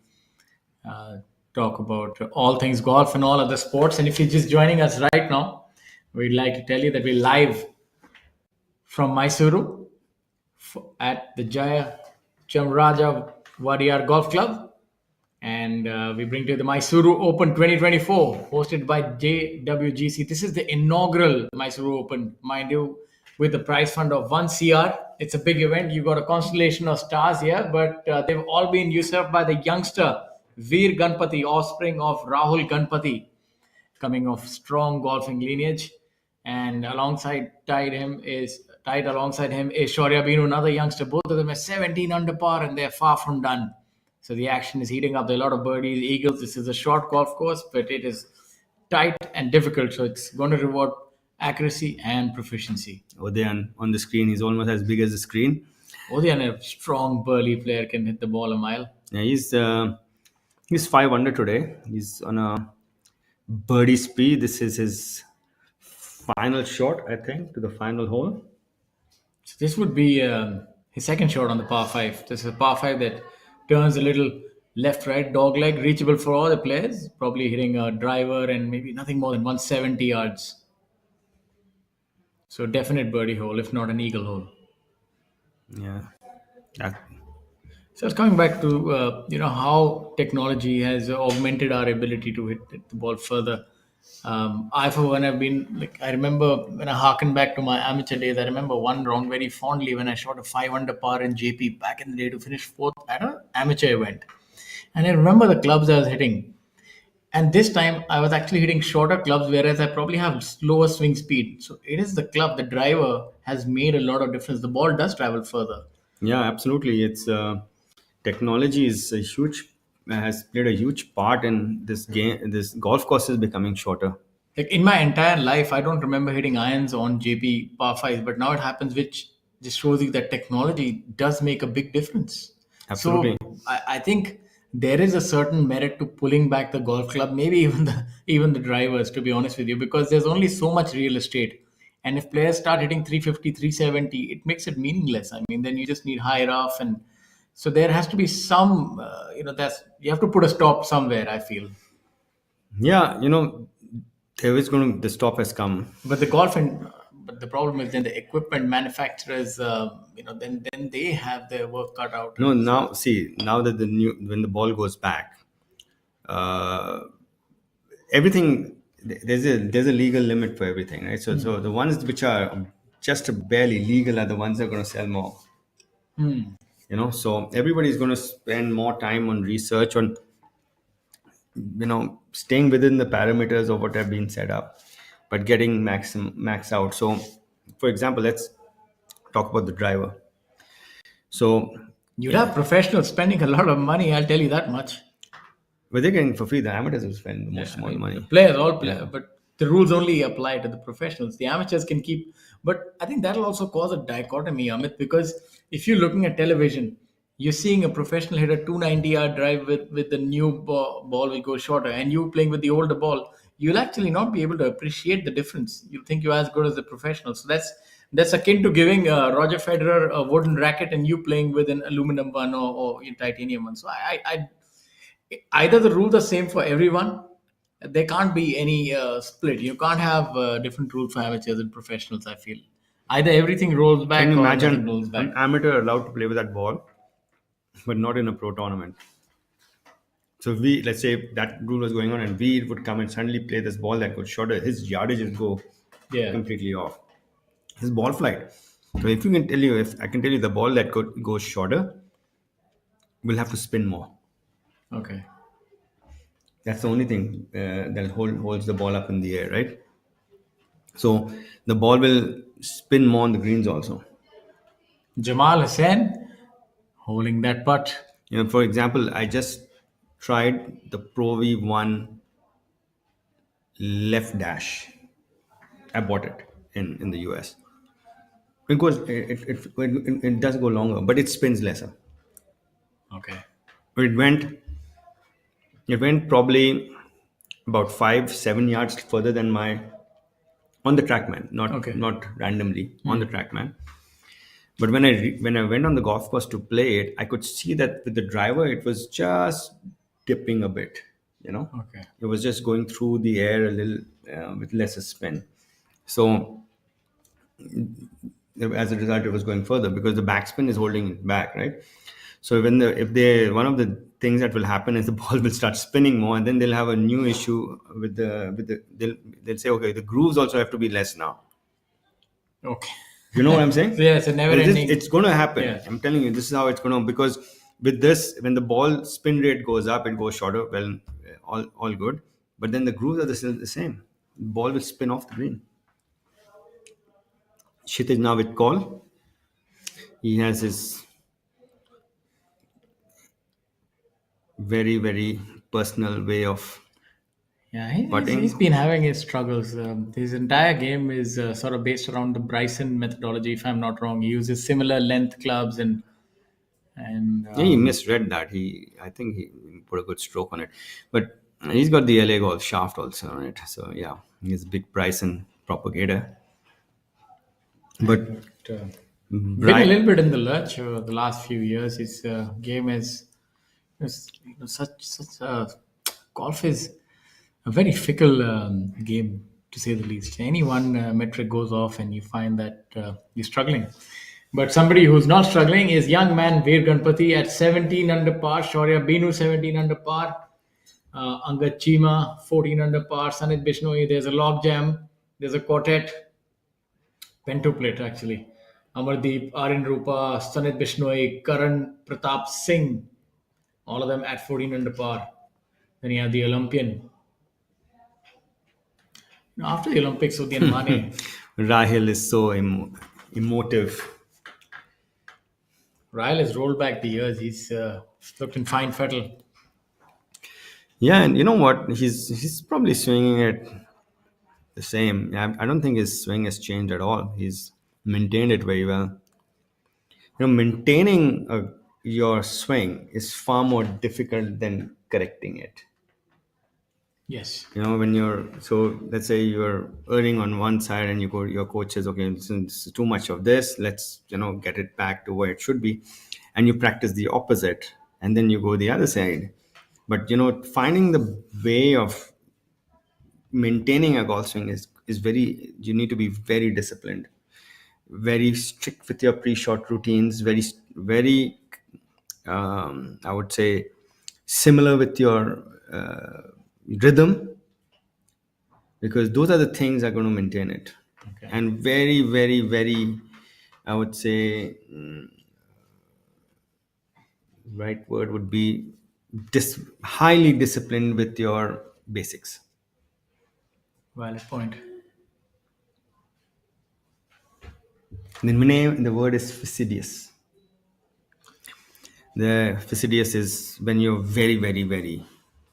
Speaker 2: talk about all things golf and all other sports. And if you're just joining us right now, we'd like to tell you that we're live from Mysuru at the Jaya Chamraja Wadiyar Golf Club. And we bring to you the Mysuru Open 2024, hosted by JWGC. This is the inaugural Mysuru Open, mind you, with a prize fund of 1 CR. It's a big event. You got a constellation of stars here, but they've all been usurped by the youngster Veer Ganpati, offspring of Rahul Ganpati, coming of strong golfing lineage. And tied alongside him is Shaurya Binu, another youngster. Both of them are 17 under par, and they're far from done. So the action is heating up. There are a lot of birdies, eagles. This is a short golf course, but it is tight and difficult. So it's going to reward accuracy and proficiency.
Speaker 1: Odean on the screen, he's almost as big as the screen.
Speaker 2: Odean, a strong burly player, can hit the ball a mile.
Speaker 1: Yeah, he's 5 under today. He's on a birdie speed. This is his final shot, I think, to the final hole.
Speaker 2: So this would be his second shot on the par 5. This is a par 5 that turns a little left-right, dog leg, reachable for all the players. Probably hitting a driver and maybe nothing more than 170 yards. So definite birdie hole, if not an eagle hole.
Speaker 1: Yeah.
Speaker 2: So it's coming back to how technology has augmented our ability to hit the ball further. I, for one, have been I remember when I harken back to my amateur days. I remember one round very fondly when I shot a 5 under par in JP back in the day to finish 4th at an amateur event, and I remember the clubs I was hitting. And this time I was actually hitting shorter clubs, whereas I probably have slower swing speed. So it is the club, the driver has made a lot of difference. The ball does travel further.
Speaker 1: Yeah, absolutely. It's technology has played a huge part in this game. This golf course is becoming shorter.
Speaker 2: Like in my entire life, I don't remember hitting irons on JP par 5s, but now it happens, which just shows you that technology does make a big difference.
Speaker 1: Absolutely.
Speaker 2: So I think there is a certain merit to pulling back the golf club, maybe even the drivers, to be honest with you, because there's only so much real estate. And if players start hitting 350, 370, it makes it meaningless. I mean, then you just need high rough, and so there has to be some, you have to put a stop somewhere, I feel.
Speaker 1: Yeah, the stop has come.
Speaker 2: But the but the problem is then the equipment manufacturers, then they have their work cut out.
Speaker 1: No, now that when the ball goes back, everything, there's a legal limit for everything, right? So the ones which are just barely legal are the ones that are going to sell more. So everybody's going to spend more time on research, on staying within the parameters of what have been set up, but getting max out. So for example, let's talk about the driver. So
Speaker 2: you'd have professionals spending a lot of money, I'll tell you that much.
Speaker 1: But they're getting for free. The amateurs will spend the most amount of money.
Speaker 2: Players, all players, but the rules only apply to the professionals. The amateurs can keep, but I think that'll also cause a dichotomy, Amit, because if you're looking at television, you're seeing a professional hit a 290-yard drive with the new ball will go shorter, and you playing with the older ball, you'll actually not be able to appreciate the difference. You'll think you're as good as the professional. So that's akin to giving Roger Federer a wooden racket and you playing with an aluminum one or titanium one. So I either the rules are same for everyone. There can't be any split. You can't have different rules for amateurs and professionals, I feel. Either everything rolls back
Speaker 1: Can you
Speaker 2: or
Speaker 1: imagine
Speaker 2: nothing rolls back.
Speaker 1: an amateur allowed to play with that ball, but not in a pro tournament? So let's say that rule was going on and we would come and suddenly play this ball that goes shorter. His yardage would go completely off. his ball flight. So if you can tell you, if I can tell you, the ball that goes shorter will have to spin more.
Speaker 2: Okay.
Speaker 1: That's the only thing that holds the ball up in the air, right? So the ball will spin more on the greens also.
Speaker 2: Jamal Hussain holding that putt.
Speaker 1: For example, I just tried the Pro V1 left dash. I bought it in the US. It does go longer, but it spins lesser.
Speaker 2: Okay.
Speaker 1: It went it went probably about 5-7 yards further than my on the trackman,
Speaker 2: Okay.
Speaker 1: not randomly on the trackman. But when I went on the golf course to play it, I could see that with the driver, it was just dipping a bit.
Speaker 2: Okay.
Speaker 1: It was just going through the air a little with lesser spin. So as a result, it was going further because the backspin is holding it back, right? So one of the things that will happen is the ball will start spinning more, and then they'll have a new issue with the they'll say, okay, the grooves also have to be less now.
Speaker 2: Okay.
Speaker 1: You know what I'm saying?
Speaker 2: So yeah, it's a never ending.
Speaker 1: It's going to happen.
Speaker 2: Yeah.
Speaker 1: I'm telling you, this is how it's going to, because with this, when the ball spin rate goes up, it goes shorter. Well, all good. But then the grooves are still the same. The ball will spin off the green. Shit now with call. He has his very, very personal way of
Speaker 2: Yeah,
Speaker 1: putting.
Speaker 2: he's been having his struggles. His entire game is sort of based around the Bryson methodology, if I'm not wrong. He uses similar length clubs and
Speaker 1: Yeah, he misread that. I think he put a good stroke on it, but he's got the LA golf shaft also on it. So yeah, he's a big Bryson propagator. But
Speaker 2: been a
Speaker 1: Brian,
Speaker 2: little bit in the lurch the last few years. His game is such golf is a very fickle game, to say the least. Any one metric goes off, and you find that you're struggling. But somebody who's not struggling is young man Veer Ganpati at 17 under par, Shaurya Binu 17 under par, Angad Chima 14 under par, Sanit Bishnoi. There's a log jam, there's a quartet, pentuplet actually. Amardeep, Aryan Rupa, Sanit Bishnoi, Karan Pratap Singh, all of them at 14 under par. Then you have the Olympian. After the Olympics, Udian Mane.
Speaker 1: Rahil is so emotive.
Speaker 2: Ryle has rolled back the years. He's looked in fine fettle.
Speaker 1: Yeah, and you know what? He's probably swinging it the same. I don't think his swing has changed at all. He's maintained it very well. Maintaining your swing is far more difficult than correcting it.
Speaker 2: Yes.
Speaker 1: When let's say you're erring on one side and your coach says, okay, listen, this is too much of this, let's get it back to where it should be, and you practice the opposite, and then you go the other side. But finding the way of maintaining a golf swing is very, you need to be very disciplined, very strict with your pre-shot routines, very I would say similar with your rhythm, because those are the things that are going to maintain it.
Speaker 2: Okay.
Speaker 1: And very, very, very, I would say, right word would be highly disciplined with your basics.
Speaker 2: Valid point.
Speaker 1: The word is fastidious. The fastidious is when you're very, very, very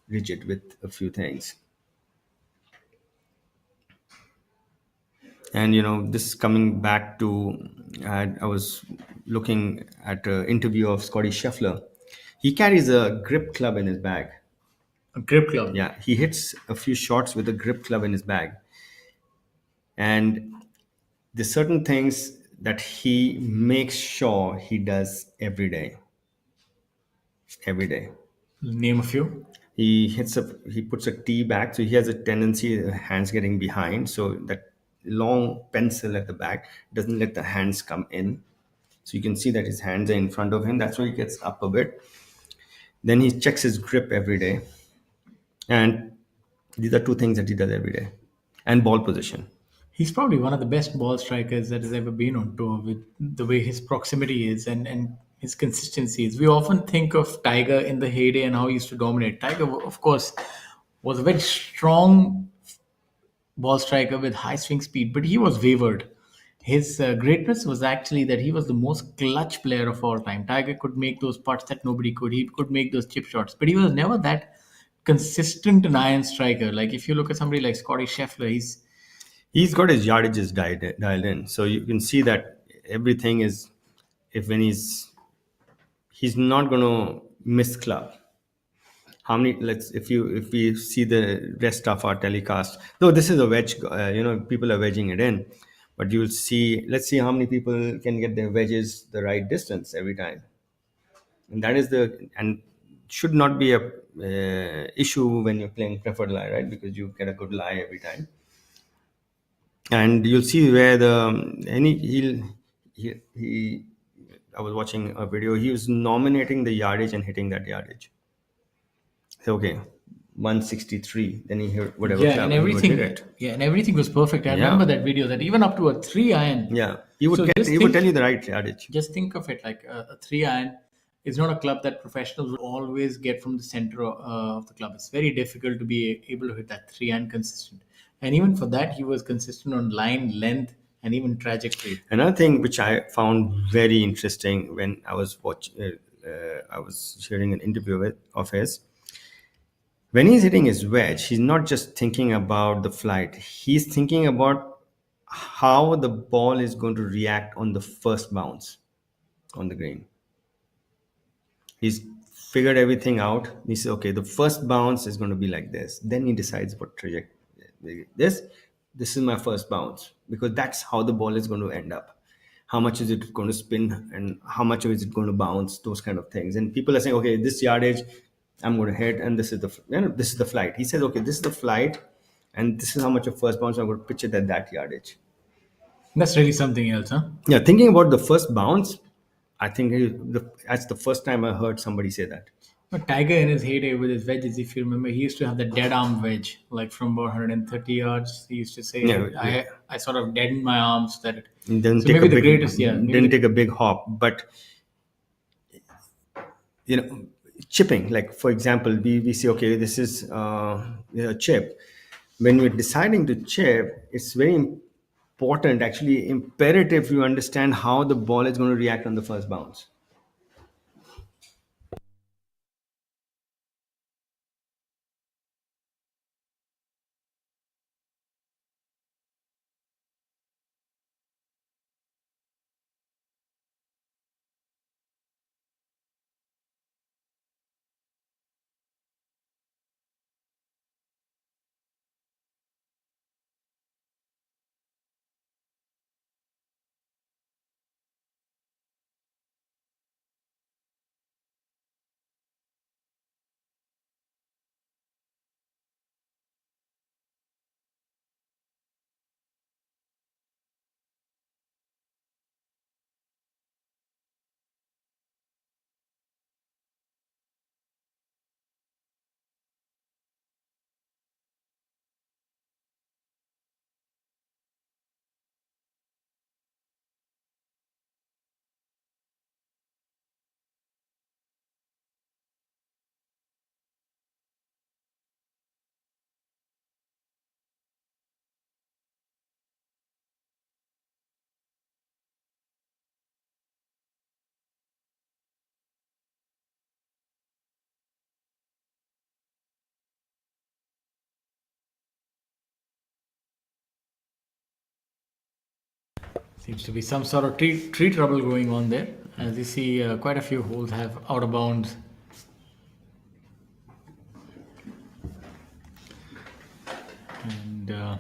Speaker 1: rigid with a few things. And this coming back to, I was looking at an interview of Scotty Scheffler. He carries a grip club in his bag.
Speaker 2: A grip club.
Speaker 1: Yeah, he hits a few shots with a grip club in his bag. And there's certain things that he makes sure he does every day. Every day.
Speaker 2: Name a few.
Speaker 1: He puts a tee back, so he has a tendency hands getting behind, so that long pencil at the back doesn't let the hands come in, so you can see that his hands are in front of him. That's why he gets up a bit. Then he checks his grip every day, and these are two things that he does every day. And ball position.
Speaker 2: He's probably one of the best ball strikers that has ever been on tour with the way his proximity is and his consistency is. We often think of Tiger in the heyday and how he used to dominate. Tiger, of course, was a very strong ball striker with high swing speed, but he was wavered. His greatness was actually that he was the most clutch player of all time. Tiger could make those putts that nobody could. He could make those chip shots, but he was never that consistent and iron striker. Like if you look at somebody like Scotty Scheffler,
Speaker 1: He's got his yardages dialed in, so you can see that everything is. If when he's not going to miss club. How many? If we see the rest of our telecast, though this is a wedge, people are wedging it in, but you'll see. Let's see how many people can get their wedges the right distance every time, and that is the and should not be a issue when you're playing preferred lie, right? Because you get a good lie every time, and you'll see where the any he I was watching a video. He was nominating the yardage and hitting that yardage. So, okay, 163. Then he hit whatever
Speaker 2: yeah,
Speaker 1: club
Speaker 2: and
Speaker 1: he would hit
Speaker 2: everything,
Speaker 1: it.
Speaker 2: yeah, and everything was perfect. I
Speaker 1: Yeah.
Speaker 2: remember that video that even up to a 3 iron.
Speaker 1: Yeah, he would
Speaker 2: So
Speaker 1: get.
Speaker 2: just
Speaker 1: He would
Speaker 2: think-
Speaker 1: tell you the right yardage.
Speaker 2: Just think of it like a 3 iron is not a club that professionals will always get from the center of the club. It's very difficult to be able to hit that 3 iron consistent. And even for that, he was consistent on line, length, and even trajectory.
Speaker 1: Another thing which I found very interesting when I was I was hearing an interview of his. When he's hitting his wedge, he's not just thinking about the flight. He's thinking about how the ball is going to react on the first bounce on the green. He's figured everything out. He says, okay, the first bounce is going to be like this. Then he decides what trajectory. This is my first bounce because that's how the ball is going to end up. How much is it going to spin and how much is it going to bounce? Those kind of things. And people are saying, okay, this yardage I'm going to hit, and this is this is the flight. He says, okay, this is the flight, and this is how much of first bounce I'm going to pitch it at that yardage.
Speaker 2: That's really something else, huh?
Speaker 1: Yeah, thinking about the first bounce, I think that's the first time I heard somebody say that.
Speaker 2: But Tiger in his heyday with his wedges, if you remember, he used to have the dead arm wedge, like from about 130 yards. He used to say,
Speaker 1: Yeah,
Speaker 2: I sort of deadened my arms that it.
Speaker 1: Didn't
Speaker 2: So
Speaker 1: take
Speaker 2: maybe
Speaker 1: a
Speaker 2: the
Speaker 1: big,
Speaker 2: greatest, yeah. maybe
Speaker 1: didn't
Speaker 2: the-
Speaker 1: take a big hop, but chipping. Like for example, we say, okay, this is a chip. When we're deciding to chip, it's very important, actually imperative, you understand how the ball is going to react on the first bounce.
Speaker 2: Seems to be some sort of tree trouble going on there. As you see, quite a few holes have out of bounds. And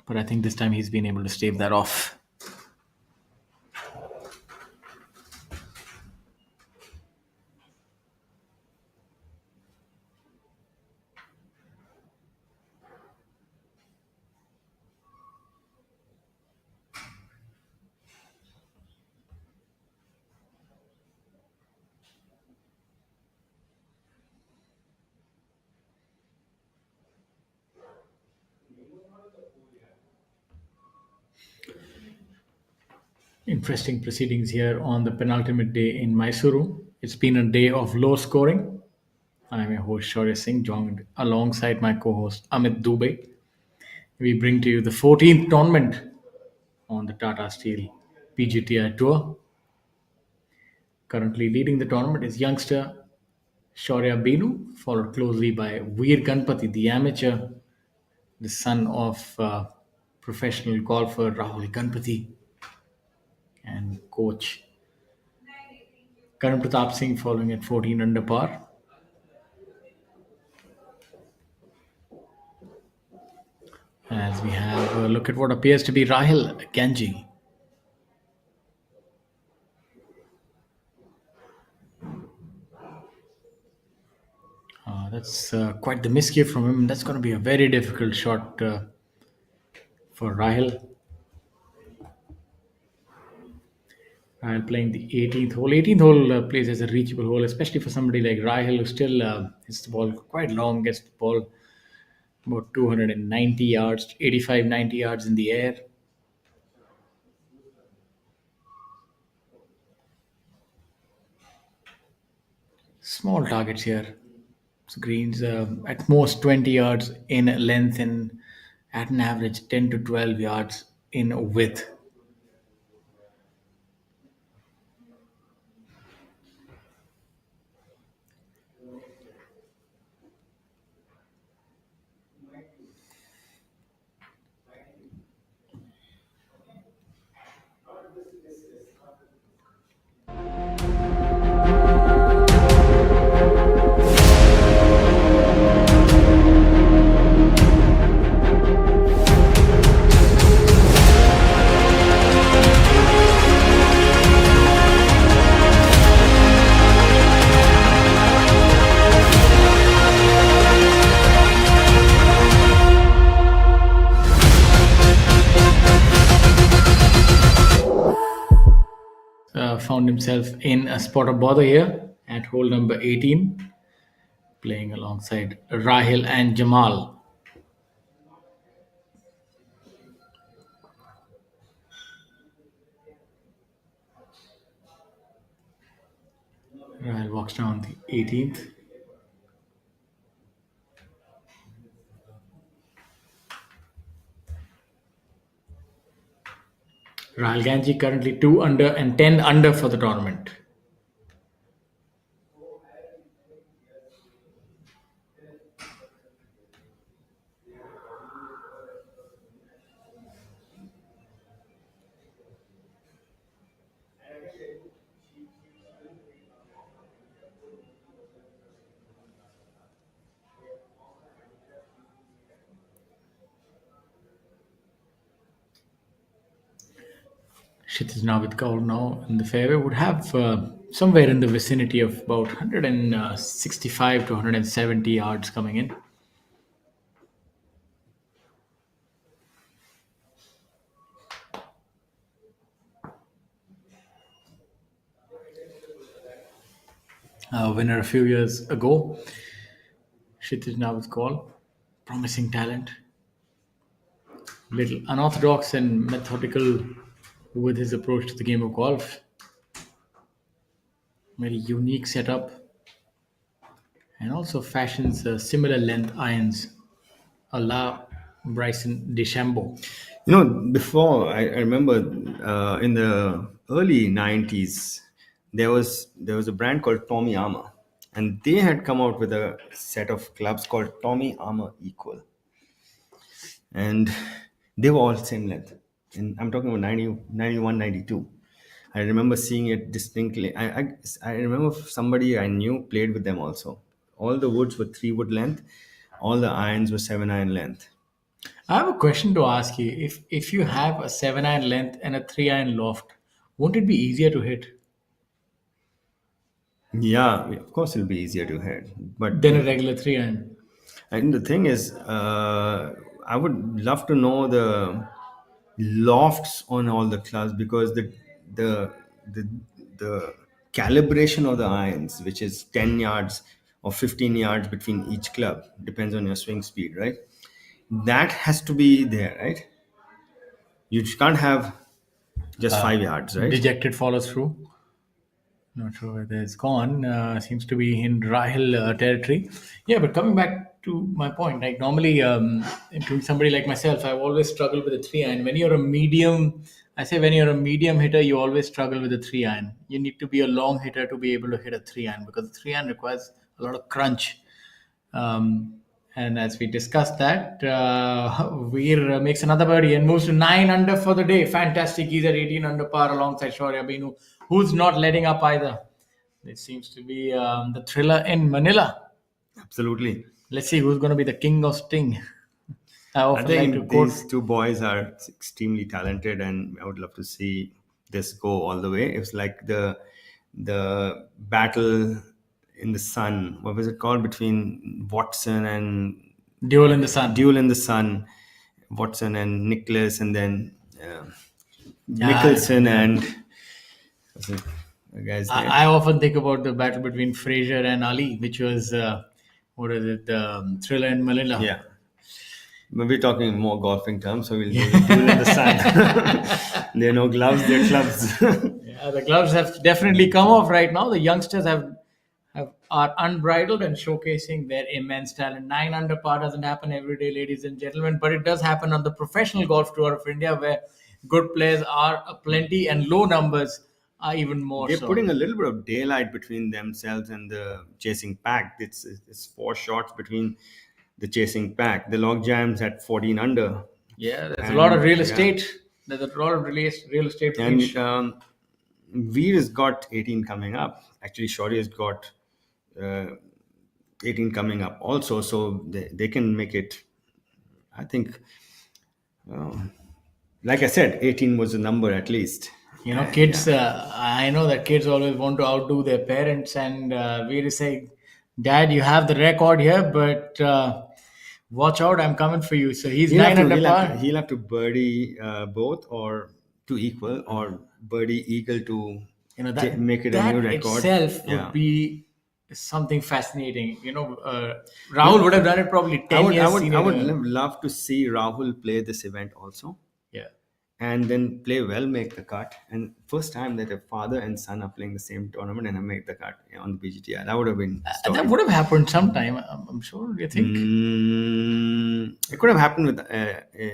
Speaker 2: but I think this time he's been able to stave that off. Interesting proceedings here on the penultimate day in Mysuru. It's been a day of low scoring. I'm your host Shaurya Singh, joined alongside my co-host Amit Dubey. We bring to you the 14th tournament on the Tata Steel PGTI Tour. Currently leading the tournament is youngster Shaurya Binu, followed closely by Veer Ganpati, the amateur, the son of professional golfer Rahul Ganpati, and coach Karan Pratap Singh following at 14 under par. As we have a look at what appears to be Rahul Ganji. That's quite the miscue from him. That's going to be a very difficult shot for Rahul. Rahul playing the 18th hole. 18th hole plays as a reachable hole, especially for somebody like Rahul who still hits the ball quite long, gets the ball about 290 yards, 85, 90 yards in the air. Small targets here. So greens at most 20 yards in length and at an average 10 to 12 yards in width. Found himself in a spot of bother here at hole number 18, playing alongside Rahil and Jamal. Rahil walks down the 18th. Rahul Ganji currently 2 under and 10 under for the tournament. Kshitij Navid Kaur now in the fairway would have somewhere in the vicinity of about 165 to 170 yards coming in. Winner a few years ago, Kshitij Navid Kaur, promising talent, little unorthodox and methodical with his approach to the game of golf. Very unique setup, and also fashions similar length irons a la Bryson DeChambeau.
Speaker 1: Before I remember in the early 90s, there was a brand called Tommy Armour, and they had come out with a set of clubs called Tommy Armour Equal, and they were all same length. And I'm talking about 90, 91, 92. I remember seeing it distinctly. I remember somebody I knew played with them also. All the woods were 3 wood length, all the irons were 7 iron length.
Speaker 2: I have a question to ask you. If you have a 7 iron length and a 3 iron loft, won't it be easier to hit
Speaker 1: Yeah, of course it'll be easier to hit, but
Speaker 2: than a regular 3 iron?
Speaker 1: and the thing is, I would love to know the lofts on all the clubs, because the the the calibration of the irons, which is 10 yards or 15 yards between each club, depends on your swing speed, right? That has to be there, right? You can't have Just 5 yards, right?
Speaker 2: Dejected follows through. Not sure whether it's gone. Seems to be in Rahil territory. Yeah, but coming back to my point, like normally, to somebody like myself, I've always struggled with the 3 iron. When you're a medium, I say when you're a medium hitter, you always struggle with the 3 iron. You need to be a long hitter to be able to hit a 3 iron because the 3 iron requires a lot of crunch. And as we discussed that, Veer makes another birdie and moves to 9 under for the day. Fantastic. He's at 18 under par alongside Shaurya Binu, who's not letting up either. This seems to be the thriller in Manila.
Speaker 1: Absolutely.
Speaker 2: Let's see who's going to be the king of Sting. I
Speaker 1: I
Speaker 2: often like to
Speaker 1: think
Speaker 2: quote.
Speaker 1: these two boys are extremely talented, and I would love to see this go all the way. It's like the battle in the sun. What was it called between Watson and
Speaker 2: Duel in the Sun.
Speaker 1: Duel in the Sun? Watson and Nicholas, and then Nicholson and what's it, the guy's name?
Speaker 2: I often think about the battle between Fraser and Ali, which was, what is it, Thriller in Manila.
Speaker 1: Yeah. But we're talking more golfing terms, so we'll do Duel in the Sun. There are no gloves, they're clubs.
Speaker 2: Yeah, the gloves have definitely come off right now. The youngsters are unbridled and showcasing their immense talent. 9 under par doesn't happen every day, ladies and gentlemen, but it does happen on the professional golf tour of India, where good players are aplenty and low numbers are even more.
Speaker 1: They're
Speaker 2: so.
Speaker 1: putting a little bit of daylight between themselves and the chasing pack. It's 4 shots between the chasing pack. The log jams at 14 under.
Speaker 2: Yeah, there's a
Speaker 1: And,
Speaker 2: lot of real
Speaker 1: yeah.
Speaker 2: estate. There's a lot of real estate. between
Speaker 1: And Veer has got 18 coming up. Actually, Shaurya has got 18 coming up also. So they can make it, I think, like I said, 18 was the number at least.
Speaker 2: Kids, I know that kids always want to outdo their parents, and we say, Dad, you have the record here, but watch out, I'm coming for you. So he's 9 under par.
Speaker 1: He'll have to birdie both, or to equal, or birdie eagle to make it a new record.
Speaker 2: That itself would be something fascinating. Rahul would have done it probably 10 years.
Speaker 1: I would love to see Rahul play this event also.
Speaker 2: Yeah.
Speaker 1: And then play well, make the cut. And first time that a father and son are playing the same tournament and I make the cut on the PGTI. That would have been
Speaker 2: that would have happened sometime, I'm sure. Do you think?
Speaker 1: It could have happened with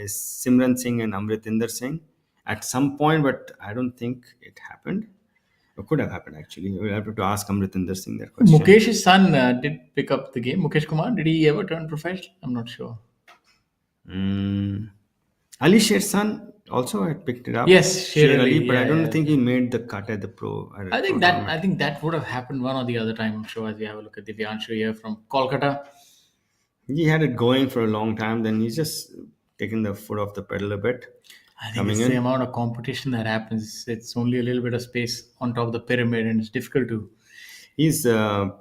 Speaker 1: Simran Singh and Amritinder Singh at some point, but I don't think it happened. It could have happened actually. We'll have to ask Amritinder Singh that question.
Speaker 2: Mukesh's son did pick up the game. Mukesh Kumar, did he ever turn professional? I'm not sure.
Speaker 1: Ali Sher's son also had picked it up.
Speaker 2: Yes, Sher Ali,
Speaker 1: but I
Speaker 2: yeah,
Speaker 1: don't
Speaker 2: yeah.
Speaker 1: think he made the cut at the pro.
Speaker 2: I think that would have happened one or the other time. I'm sure, as we have a look at Divyanshu here from Kolkata.
Speaker 1: He had it going for a long time. Then he's just taken the foot off the pedal a bit.
Speaker 2: I think it's the amount of competition that happens. It's only a little bit of space on top of the pyramid, and it's difficult to.
Speaker 1: He's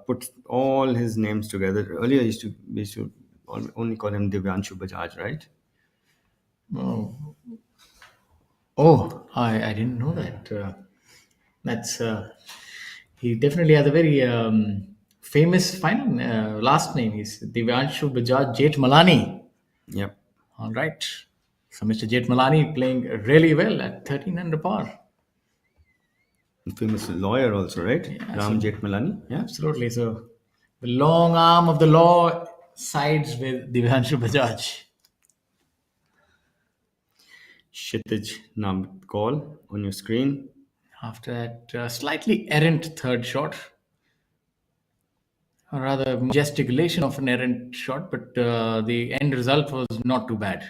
Speaker 1: put all his names together. Earlier, we used to only call him Divyanshu Bajaj, right?
Speaker 2: Oh, I didn't know that. That's he definitely has a very famous final last name. He's Divyanshu Bajaj Jethmalani.
Speaker 1: Yep.
Speaker 2: All right. So Mr. Jethmalani playing really well at 13 under par.
Speaker 1: Famous lawyer also, right?
Speaker 2: Yeah,
Speaker 1: Ram Jethmalani. Yeah.
Speaker 2: Absolutely. So the long arm of the law sides with Divyanshu Bajaj.
Speaker 1: Kshitij Nam call on your screen.
Speaker 2: After that slightly errant third shot. Or rather, gesticulation of an errant shot, but the end result was not too bad.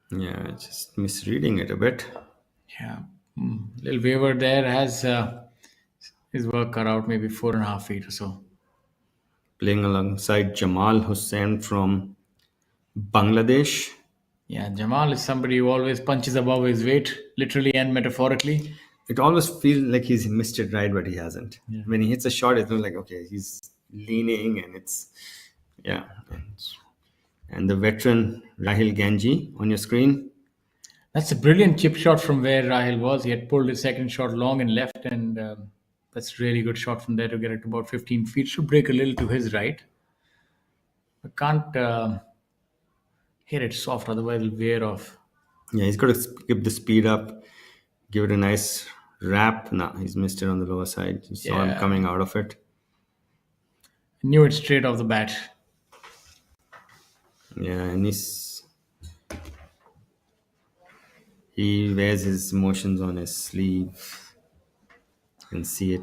Speaker 1: Yeah, just misreading it a bit.
Speaker 2: Yeah. Little waiver there has his work cut out, maybe 4.5 feet or so.
Speaker 1: Playing alongside Jamal Hussain from Bangladesh.
Speaker 2: Yeah, Jamal is somebody who always punches above his weight, literally and metaphorically.
Speaker 1: It always feels like he's missed it right, but he hasn't. Yeah. When he hits a shot, it's not like, okay, he's leaning and it's, yeah. And the veteran Rahil Ganji on your screen.
Speaker 2: That's a brilliant chip shot from where Rahil was. He had pulled his second shot long and left, and that's a really good shot from there to get it to about 15 feet. Should break a little to his right. But Hit it soft, otherwise it'll wear off.
Speaker 1: Yeah, he's got to keep the speed up, give it a nice wrap. Nah, he's missed it on the lower side. You saw him
Speaker 2: Yeah.
Speaker 1: coming out of it.
Speaker 2: Knew it straight off the bat.
Speaker 1: Yeah, and he wears his emotions on his sleeve. You can see it.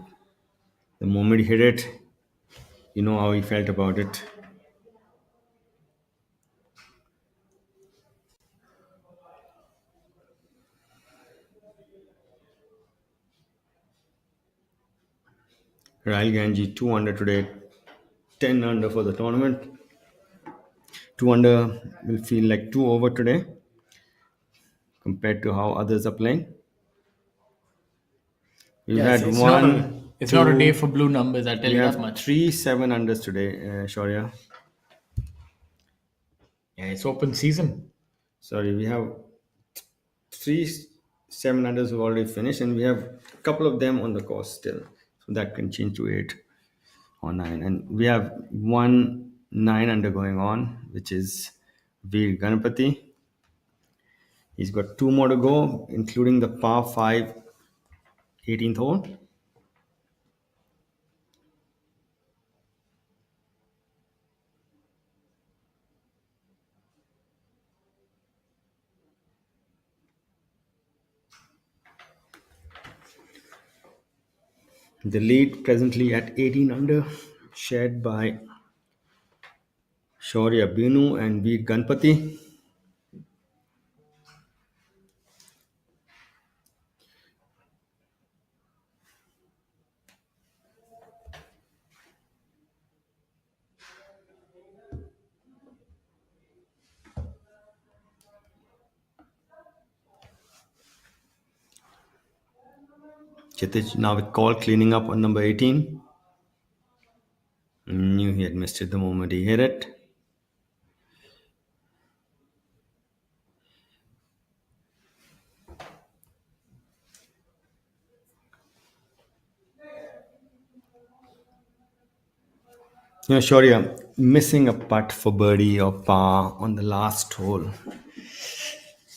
Speaker 1: The moment he hit it, you know how he felt about it. Rahul Ganji 2 under today, 10 under for the tournament. 2 under will feel like 2 over today compared to how others are playing. We've
Speaker 2: Yeah,
Speaker 1: had
Speaker 2: it's not a day for blue numbers, I'll tell
Speaker 1: we
Speaker 2: you
Speaker 1: have
Speaker 2: that much.
Speaker 1: 3 7 unders today, Shaurya.
Speaker 2: Yeah, it's open season.
Speaker 1: Sorry, we have 3 7 unders who've already finished, and we have a couple of them on the course still. So that can change to 8 or 9. And we have 1 9 under going on, which is Veer Ganapati. He's got 2 more to go, including the par 5 18th hole. The lead presently at 18 under, shared by Shaurya Binu and Veer Ganpati. Chitij now with call cleaning up on number 18. Knew he had missed it the moment he hit it. Shaurya, missing a putt for birdie or par on the last hole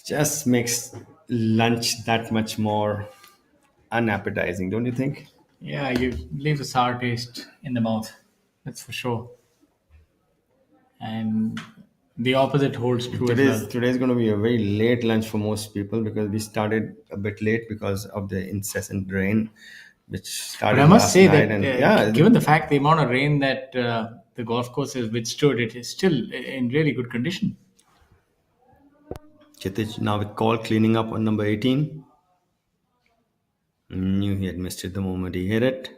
Speaker 1: just makes lunch that much more unappetizing, don't you think?
Speaker 2: Yeah, you leave a sour taste in the mouth. That's for sure. And the opposite holds true as well.
Speaker 1: Today's going to be a very late lunch for most people because we started a bit late because of the incessant rain, which started
Speaker 2: But I must
Speaker 1: last
Speaker 2: say
Speaker 1: night.
Speaker 2: that,
Speaker 1: And yeah,
Speaker 2: given the fact the amount of rain that the golf course has withstood, it is still in really good condition.
Speaker 1: Chitij now with call cleaning up on number 18. Knew he had missed it the moment he hit it.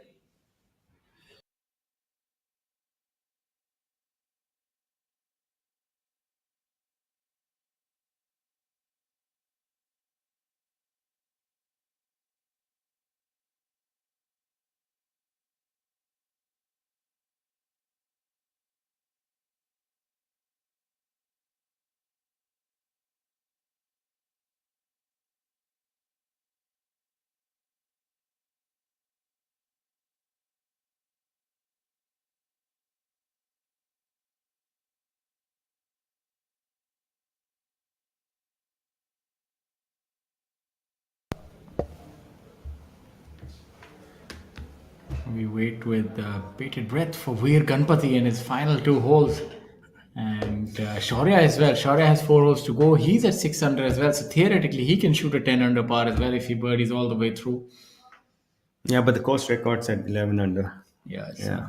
Speaker 2: We wait with bated breath for Veer Ganpati in his final 2 holes. And Shaurya as well. Shaurya has 4 holes to go. He's at 6 under as well. So theoretically, he can shoot a 10 under par as well if he birdies all the way through.
Speaker 1: Yeah, but the course record's at 11 under.
Speaker 2: Yeah.
Speaker 1: Yeah.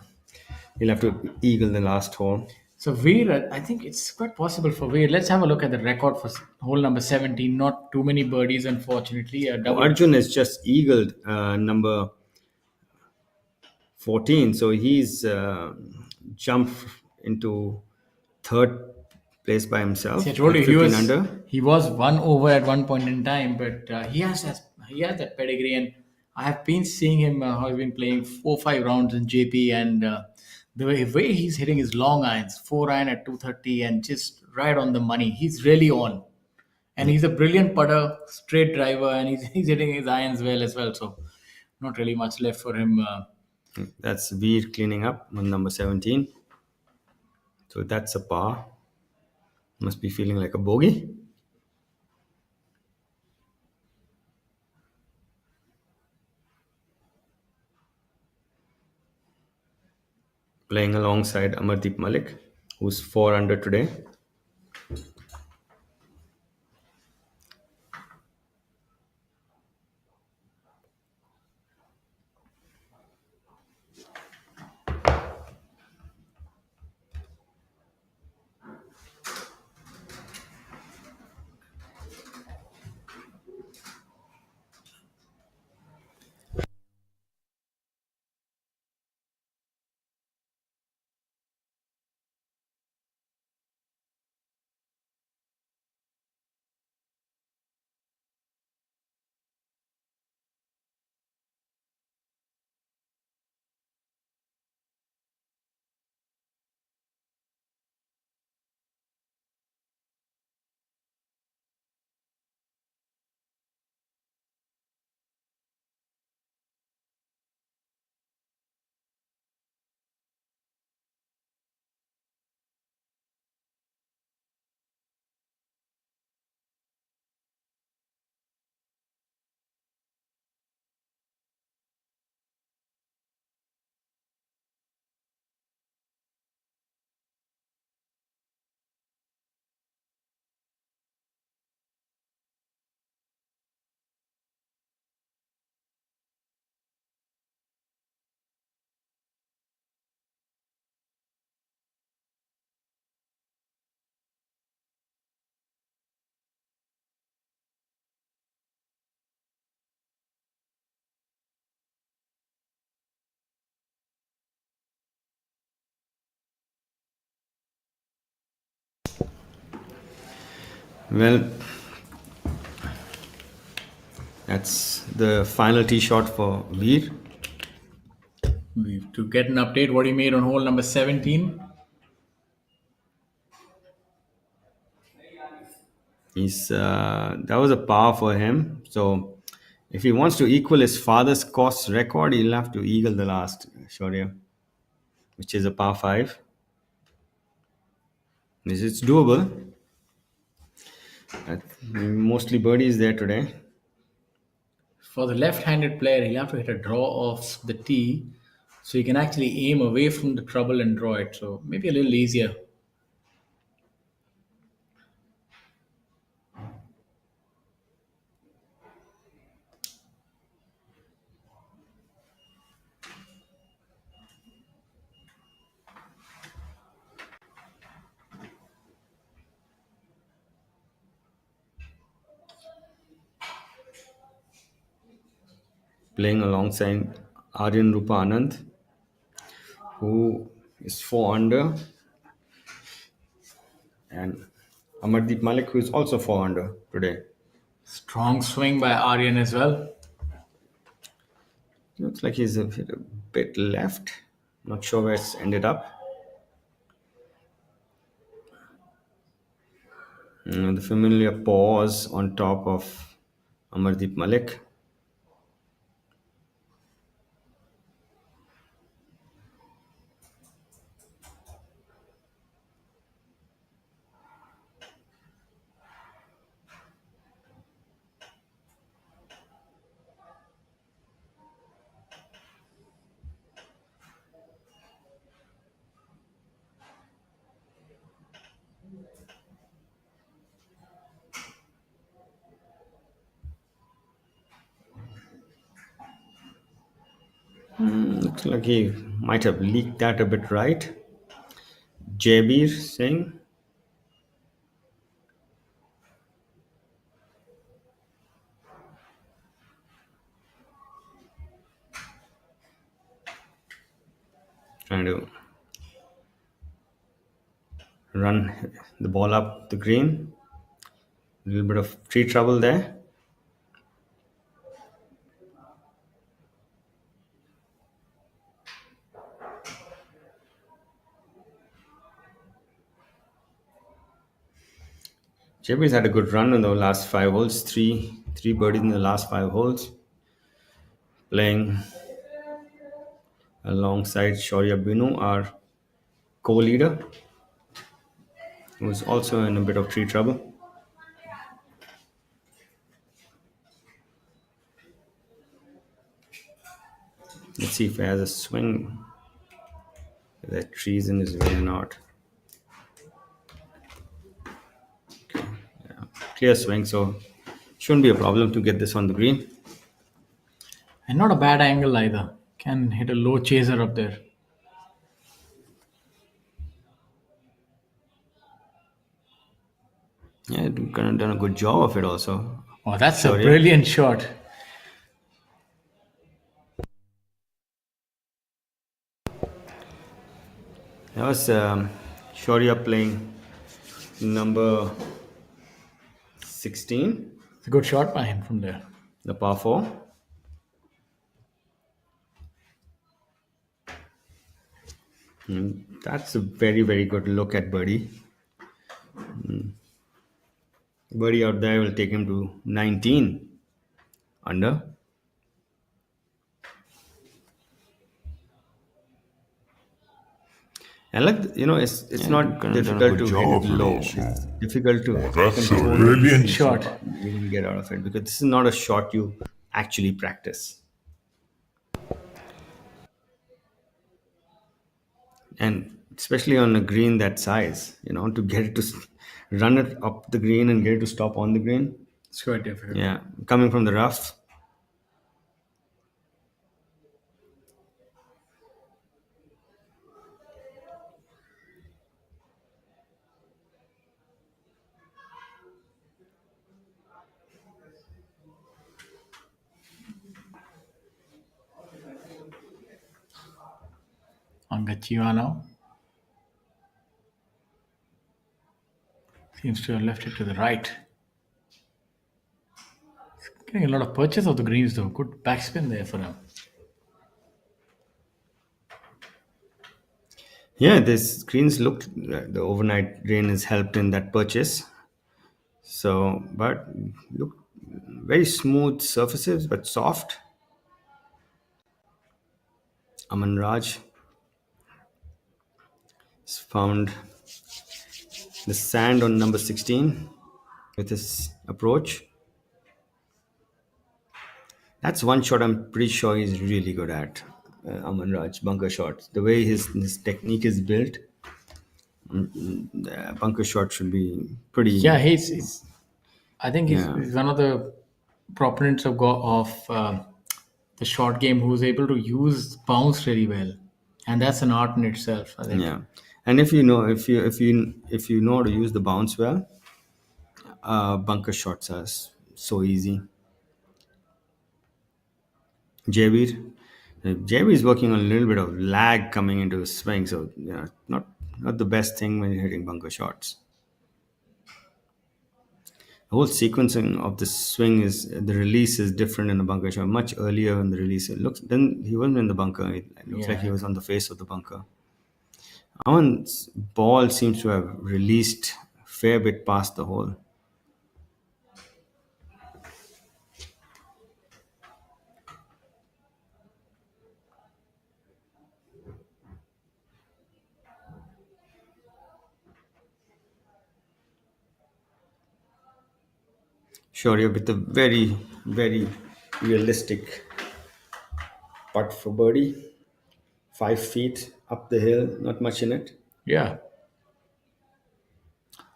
Speaker 1: He'll have to eagle the last hole.
Speaker 2: So Veer, I think it's quite possible for Veer. Let's have a look at the record for hole number 17. Not too many birdies, unfortunately. A double.
Speaker 1: Arjun has just eagled number 14, so he's jumped into third place by himself.
Speaker 2: See, I told
Speaker 1: at
Speaker 2: you
Speaker 1: 15 under.
Speaker 2: he was 1 over at one point in time, but he has that pedigree, and I have been seeing him how he's been playing 4 5 rounds in JP, and the way he's hitting his long irons, 4 iron at 230, and just right on the money. He's really on, and he's a brilliant putter, straight driver, and he's hitting his irons well as well. So not really much left for him.
Speaker 1: That's Veer cleaning up on number 17. So that's a par. Must be feeling like a bogey. Playing alongside Amardeep Malik, who's 4 under today. Well, that's the final tee shot for Veer.
Speaker 2: To get an update, what he made on hole number 17.
Speaker 1: That was a par for him. So if he wants to equal his father's course record, he'll have to eagle the last Shaurya, which is a par 5. It's doable. Mostly birdies there today.
Speaker 2: For the left-handed player, he'll have to hit a draw off the tee, so he can actually aim away from the trouble and draw it. So maybe a little easier.
Speaker 1: Playing alongside Arjun Rupa Anand, who is 4 under, and Amardeep Malik, who is also 4 under today.
Speaker 2: Strong swing by Aryan as well.
Speaker 1: Looks like he's hit a bit left. Not sure where it's ended up. The familiar pause on top of Amardeep Malik. Looks like he might have leaked that a bit right. Jabir Singh. Trying to run the ball up the green. A little bit of tree trouble there. Jabir's had a good run in the last 5 holes. Three birdies in the last 5 holes. Playing alongside Shaurya Binu, our co-leader. who's also in a bit of tree trouble. Let's see if he has a swing. If there are trees in his way or not. Clear swing, so shouldn't be a problem to get this on the green.
Speaker 2: And not a bad angle either. Can hit a low chaser up there.
Speaker 1: Yeah, kind of done a good job of it also.
Speaker 2: Oh, that's
Speaker 1: Sure,
Speaker 2: a
Speaker 1: yeah.
Speaker 2: brilliant shot.
Speaker 1: That was Shaurya playing number 16,
Speaker 2: It's a good shot by him from there.
Speaker 1: the par 4. That's a very, very good look at Birdie. Birdie out there will take him to 19 under. And like, it's not difficult to hit it low. It's difficult to control
Speaker 10: brilliant
Speaker 2: shot.
Speaker 1: you can get out of it because this is not a shot you actually practice. And especially on a green that size, to get it to run it up the green and get it to stop on the green.
Speaker 2: It's quite difficult.
Speaker 1: Yeah, coming from the rough.
Speaker 2: Angachiwa now. Seems to have left it to the right. Getting a lot of purchase of the greens though. Good backspin there for him.
Speaker 1: Yeah, this greens look the overnight rain has helped in that purchase. So, but look, very smooth surfaces, but soft. Aman Raj has found the sand on number 16 with his approach. That's one shot I'm pretty sure he's really good at. Aman Raj, bunker shots. The way his technique is built, the bunker shot should be pretty.
Speaker 2: Yeah, he's I think
Speaker 1: Yeah.
Speaker 2: he's one of the proponents of the short game who's able to use bounce really well, and that's an art in itself. I think.
Speaker 1: Yeah, and if you know how to use the bounce well, bunker shots are so easy. JB is working on a little bit of lag coming into his swing, so not the best thing when you're hitting bunker shots. The whole sequencing of the swing is the release is different in the bunker shot. Much earlier in the release, it looks then he wasn't in the bunker. It looks like he
Speaker 2: Yeah.
Speaker 1: was on the face of the bunker. Aman's ball seems to have released a fair bit past the hole. Shaurya with a very, very realistic putt for birdie. 5 feet up the hill, not much in it.
Speaker 2: Yeah.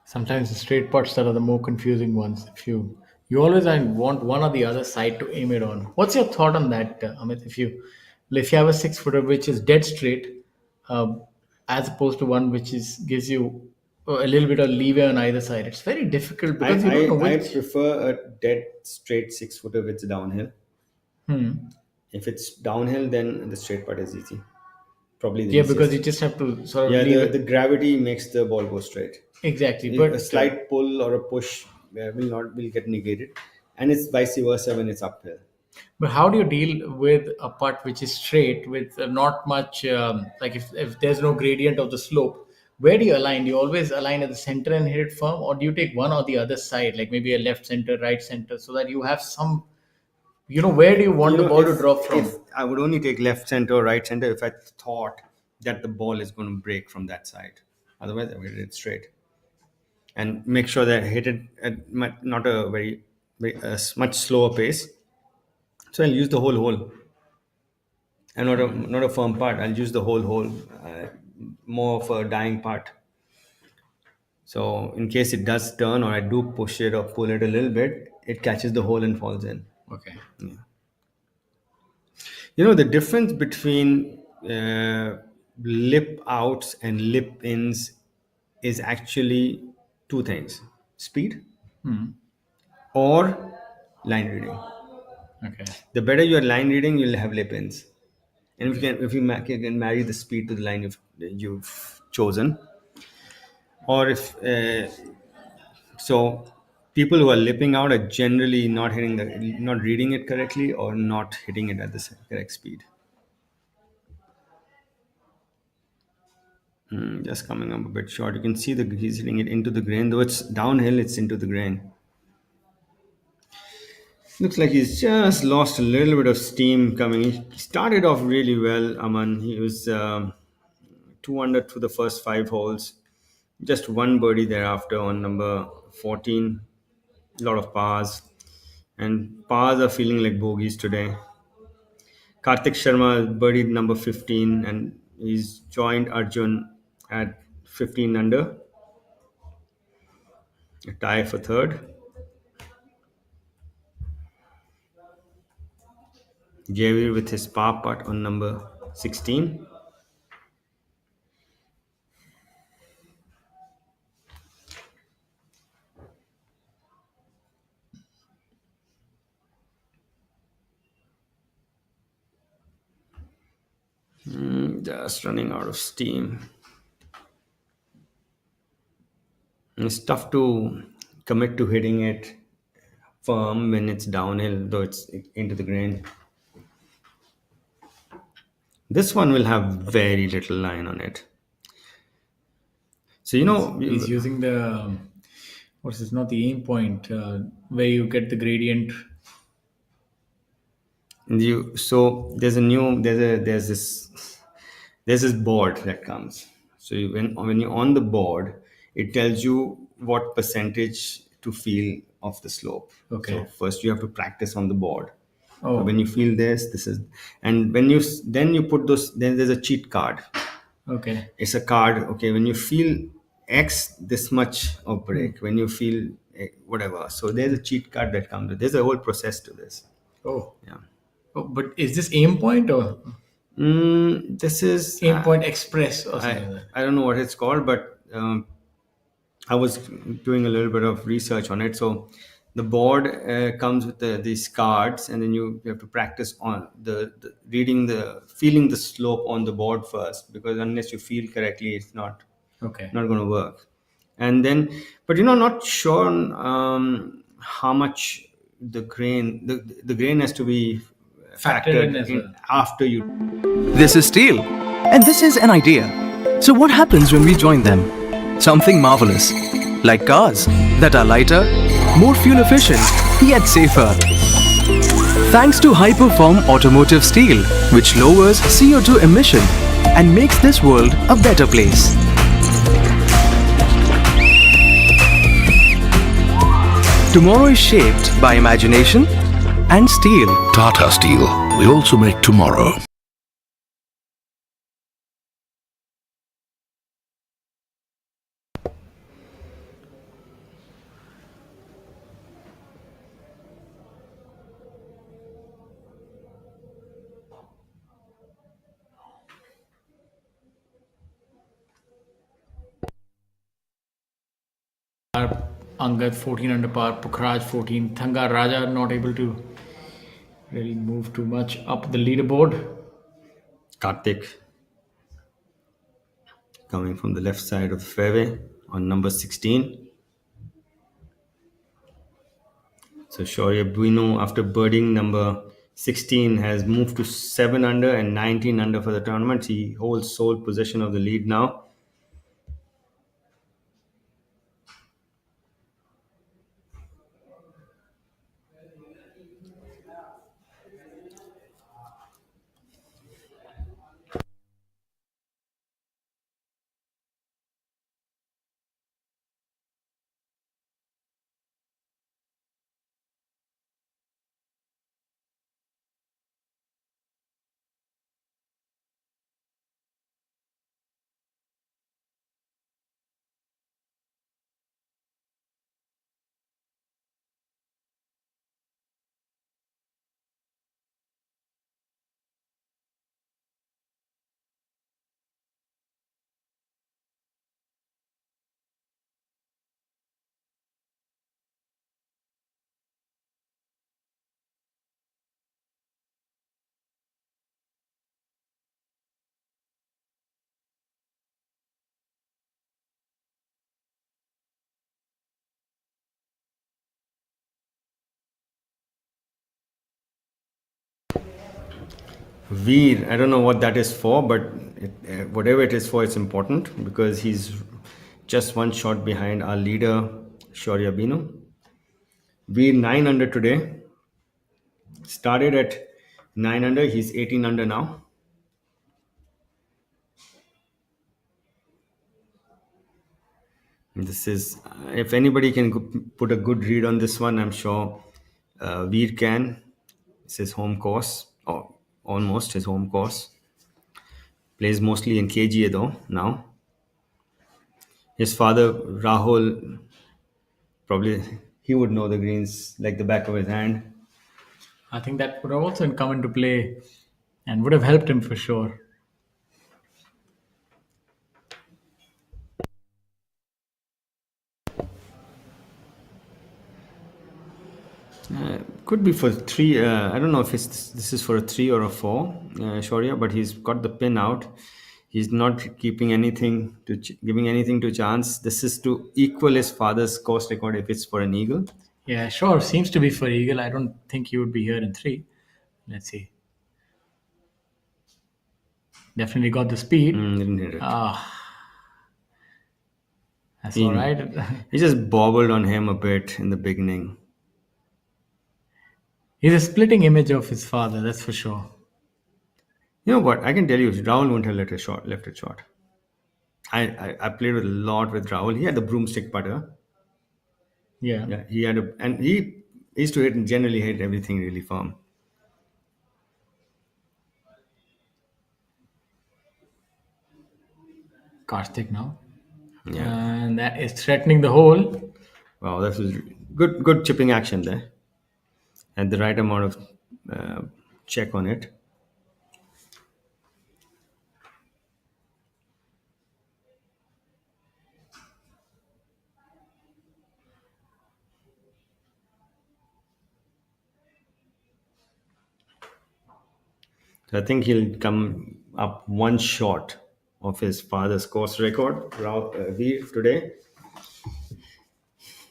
Speaker 2: Sometimes the straight putts that are the more confusing ones. If you always want one or the other side to aim it on. What's your thought on that, Amit? If you have a 6 footer which is dead straight, as opposed to one which is gives you a little bit of leeway on either side, it's very difficult because you don't know
Speaker 1: I
Speaker 2: which.
Speaker 1: prefer a dead straight 6 footer if it's downhill. If it's downhill, then the straight putt is easy. Probably the
Speaker 2: Yeah, because you
Speaker 1: easiest.
Speaker 2: just have to sort of
Speaker 1: Yeah,
Speaker 2: leave
Speaker 1: the
Speaker 2: it.
Speaker 1: gravity makes the ball go straight.
Speaker 2: Exactly,
Speaker 1: A
Speaker 2: but
Speaker 1: slight pull or a push will get negated, and it's vice versa when it's uphill.
Speaker 2: But how do you deal with a putt which is straight with not much, like if there's no gradient of the slope, where do you align? Do you always align at the center and hit it firm, or do you take one or the other side, like maybe a left center, right center, so that you have some, where do you want the ball to drop from?
Speaker 1: If I would only take left center or right center if I thought that the ball is going to break from that side. Otherwise, I would hit it straight. and make sure that I hit it at not a very much slower pace. So I'll use the whole hole, and not a firm part. I'll use the whole hole, more of a dying part. So in case it does turn, or I do push it or pull it a little bit, it catches the hole and falls in.
Speaker 2: Okay.
Speaker 1: The difference between lip outs and lip ins is actually two things: speed or line reading.
Speaker 2: Okay.
Speaker 1: The better your line reading, you'll have lip ins. And if you can marry the speed to the line you've chosen, or if so, people who are lipping out are generally not reading it correctly, or not hitting it at the correct speed. Just coming up a bit short. You can see he's hitting it into the grain, though it's downhill. It's into the grain. Looks like he's just lost a little bit of steam coming. He started off really well, Aman. He was 2 under through the first 5 holes. Just one birdie thereafter on number 14. A lot of pars. And pars are feeling like bogeys today. Kartik Sharma birdied number 15, and he's joined Arjun at 15 under. A tie for third. JW with his par putt on number 16. Just running out of steam. It's tough to commit to hitting it firm when it's downhill, though it's into the grain. This one will have very little line on it. So
Speaker 2: He's using the what's this? Not the aim point, where you get the gradient.
Speaker 1: So there's this board that comes. So when you're on the board, it tells you what percentage to feel of the slope.
Speaker 2: Okay.
Speaker 1: So first you have to practice on the board.
Speaker 2: Oh.
Speaker 1: So when you feel this is, and when you put those, then there's a cheat card.
Speaker 2: Okay.
Speaker 1: It's a card. Okay, when you feel X, this much of break. When you feel whatever, so there's a cheat card that comes with. There's a whole process to this.
Speaker 2: Oh.
Speaker 1: Yeah.
Speaker 2: Oh, but is this aim point or
Speaker 1: This is
Speaker 2: aim point express or something like that?
Speaker 1: I don't know what it's called, but I was doing a little bit of research on it. So the board comes with these cards, and then you have to practice on the feeling the slope on the board first, because unless you feel correctly, it's not
Speaker 2: Okay.
Speaker 1: going to work. And then, but not sure how much the grain has to be
Speaker 2: Factored in as well.
Speaker 1: after you.
Speaker 10: This is steel, and this is an idea. So what happens when we join them? Something marvelous, like cars that are lighter, more fuel efficient, yet safer. Thanks to high-perform automotive steel, which lowers CO2 emission and makes this world a better place. Tomorrow is shaped by imagination and steel.
Speaker 11: Tata Steel. We also make tomorrow.
Speaker 2: Angad 14 under par, Pukhraj 14, Thanga Raja not able to really move too much up the leaderboard.
Speaker 1: Kartik coming from the left side of the fairway on number 16. So Shaurya Buino, after birding number 16, has moved to 7 under and 19 under for the tournament. He holds sole possession of the lead now. Veer, I don't know what that is for, but whatever it is for, it's important because he's just one shot behind our leader, Shaurya Binu. Veer 9 under today. Started at 9 under, he's 18 under now. This is, if anybody can put a good read on this one, I'm sure Veer can. It's his home course, or almost his home course. Plays mostly in KGA though now. His father, Rahul, probably he would know the greens like the back of his hand.
Speaker 2: I think that would have also come into play and would have helped him for sure.
Speaker 1: Could be for three. I don't know if this is for a three or a four, Shaurya, but he's got the pin out. He's not keeping anything to giving anything to chance. This is to equal his father's course record if it's for an eagle.
Speaker 2: Yeah, sure. Seems to be for Eagle. I don't think he would be here in three. Let's see. Definitely got the speed.
Speaker 1: Didn't hit it.
Speaker 2: That's all right.
Speaker 1: He just bobbled on him a bit in the beginning.
Speaker 2: He's a splitting image of his father, that's for sure.
Speaker 1: You know what? I can tell you, Rahul wouldn't have left it short. I played a lot with Rahul. He had the broomstick putter.
Speaker 2: Yeah.
Speaker 1: Yeah, he had and he used to hit and generally hit everything really firm.
Speaker 2: Karthik now.
Speaker 1: Yeah.
Speaker 2: And that is threatening the hole.
Speaker 1: Wow, that was good chipping action there. And the right amount of check on it. So I think he'll come up one short of his father's course record, Veer, today.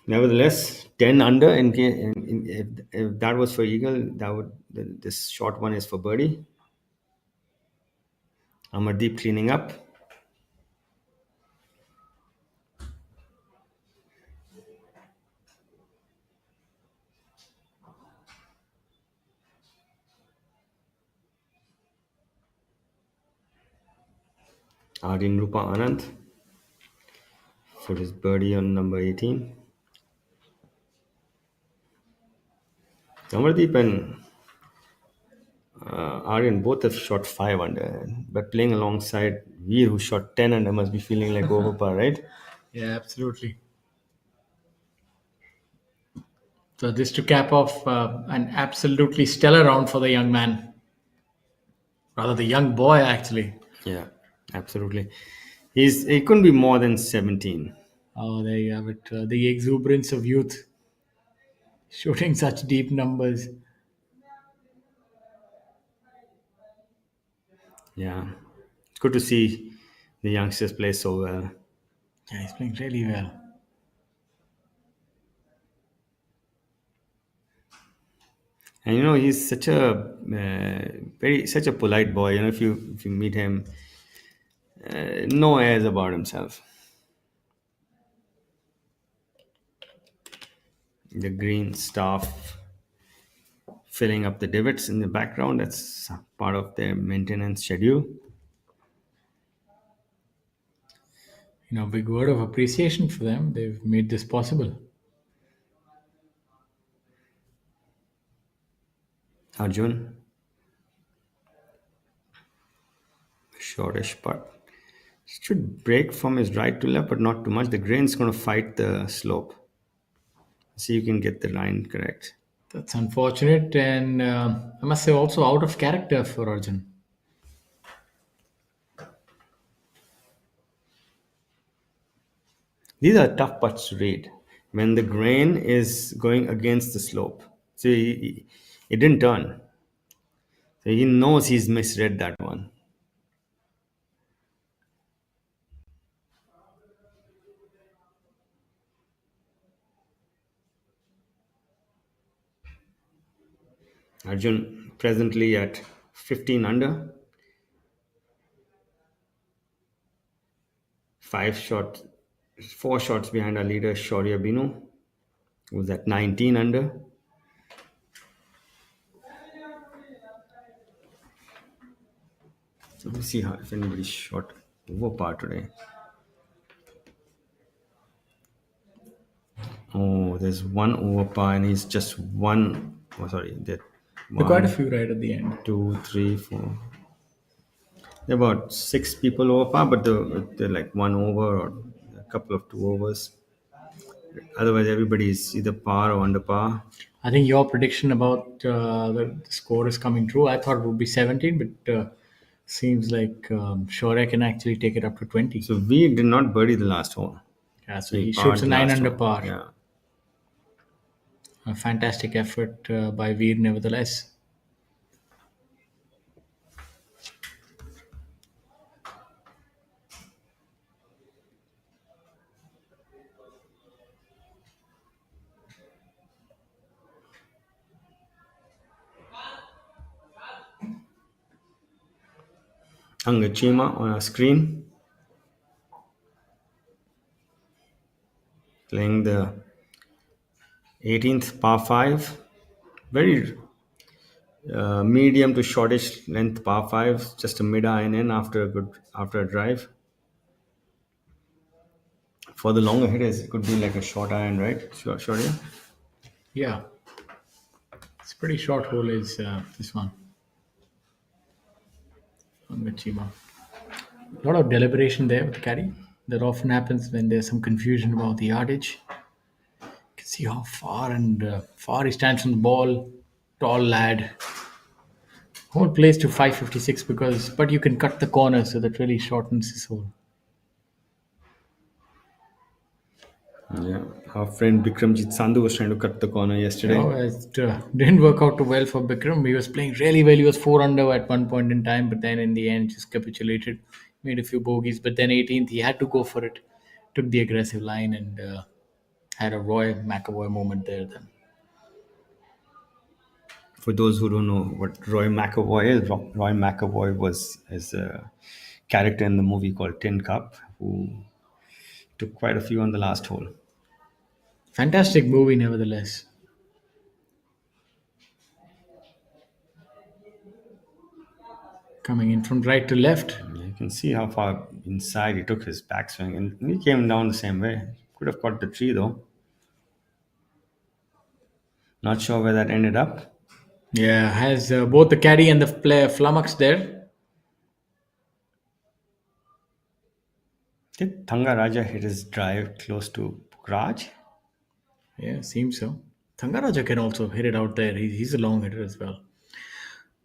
Speaker 1: Nevertheless, 10 under. If that was for eagle, this short one is for birdie. Amardeep cleaning up. Arjun Rupa Anand for his birdie on number 18. Amardeep and Aryan both have shot 5 under, but playing alongside Veer, who shot 10 under, must be feeling like over par, right?
Speaker 2: Yeah, absolutely. So this to cap off an absolutely stellar round for the young man. Rather, the young boy, actually.
Speaker 1: Yeah, absolutely. He couldn't be more than 17.
Speaker 2: Oh, there you have it. The exuberance of youth. Shooting such deep numbers.
Speaker 1: Yeah, it's good to see the youngsters play so well.
Speaker 2: Yeah, he's playing really well.
Speaker 1: And he's such a such a polite boy. If you meet him, no airs about himself. The green staff filling up the divots in the background. That's part of their maintenance schedule.
Speaker 2: Big word of appreciation for them. They've made this possible.
Speaker 1: Arjun. Shortish putt. Should break from his right to left, but not too much. The grain's going to fight the slope. See, you can get the line correct.
Speaker 2: That's unfortunate, and I must say also out of character for Arjun.
Speaker 1: These are tough putts to read when the grain is going against the slope. So it didn't turn. So he knows he's misread that one. Arjun presently at 15 under. 4 shots behind our leader Shaurya Binu, who's at 19 under. So let me see if anybody shot over par today. Oh, there's one over par and he's just one. Oh, sorry.
Speaker 2: There are quite a few right at the end.
Speaker 1: 2, 3, 4. There are about 6 people over par, but they're like one over or a couple of 2 overs. Otherwise, everybody is either par or under par.
Speaker 2: I think your prediction about the score is coming true. I thought it would be 17, but seems like Shaurya can actually take it up to 20.
Speaker 1: So we did not birdie the last hole.
Speaker 2: Yeah, so he shoots a 9 under par.
Speaker 1: Yeah.
Speaker 2: A fantastic effort by Veer, nevertheless.
Speaker 1: Angachima on our screen, playing the 18th par 5, very medium to shortish length par 5, just a mid iron in after a drive. For the longer hitters, it could be like a short iron, right? Shaurya?
Speaker 2: Yeah, it's pretty short hole is this one. Angachima. A lot of deliberation there with the caddy. That often happens when there's some confusion about the yardage. You can see how far he stands from the ball. Tall lad. Hole plays to 556 but you can cut the corner, so that really shortens his hole.
Speaker 1: Yeah, our friend Bikramjit Sandhu was trying to cut the corner yesterday.
Speaker 2: No, it didn't work out too well for Bikram. He was playing really well. He was 4 under at one point in time, but then in the end just capitulated, made a few bogeys. But then 18th, he had to go for it. Took the aggressive line and had a Roy McAvoy moment there then.
Speaker 1: For those who don't know what Roy McAvoy is, Roy McAvoy is a character in the movie called Tin Cup who took quite a few on the last hole.
Speaker 2: Fantastic movie, nevertheless. Coming in from right to left.
Speaker 1: You can see how far inside he took his backswing, and he came down the same way. Could have caught the tree though. Not sure where that ended up.
Speaker 2: Yeah, has both the caddy and the player flummoxed there.
Speaker 1: Did Thanga Raja hit his drive close to Pukraj?
Speaker 2: Yeah, seems so. Thangaraja can also hit it out there. He's a long hitter as well.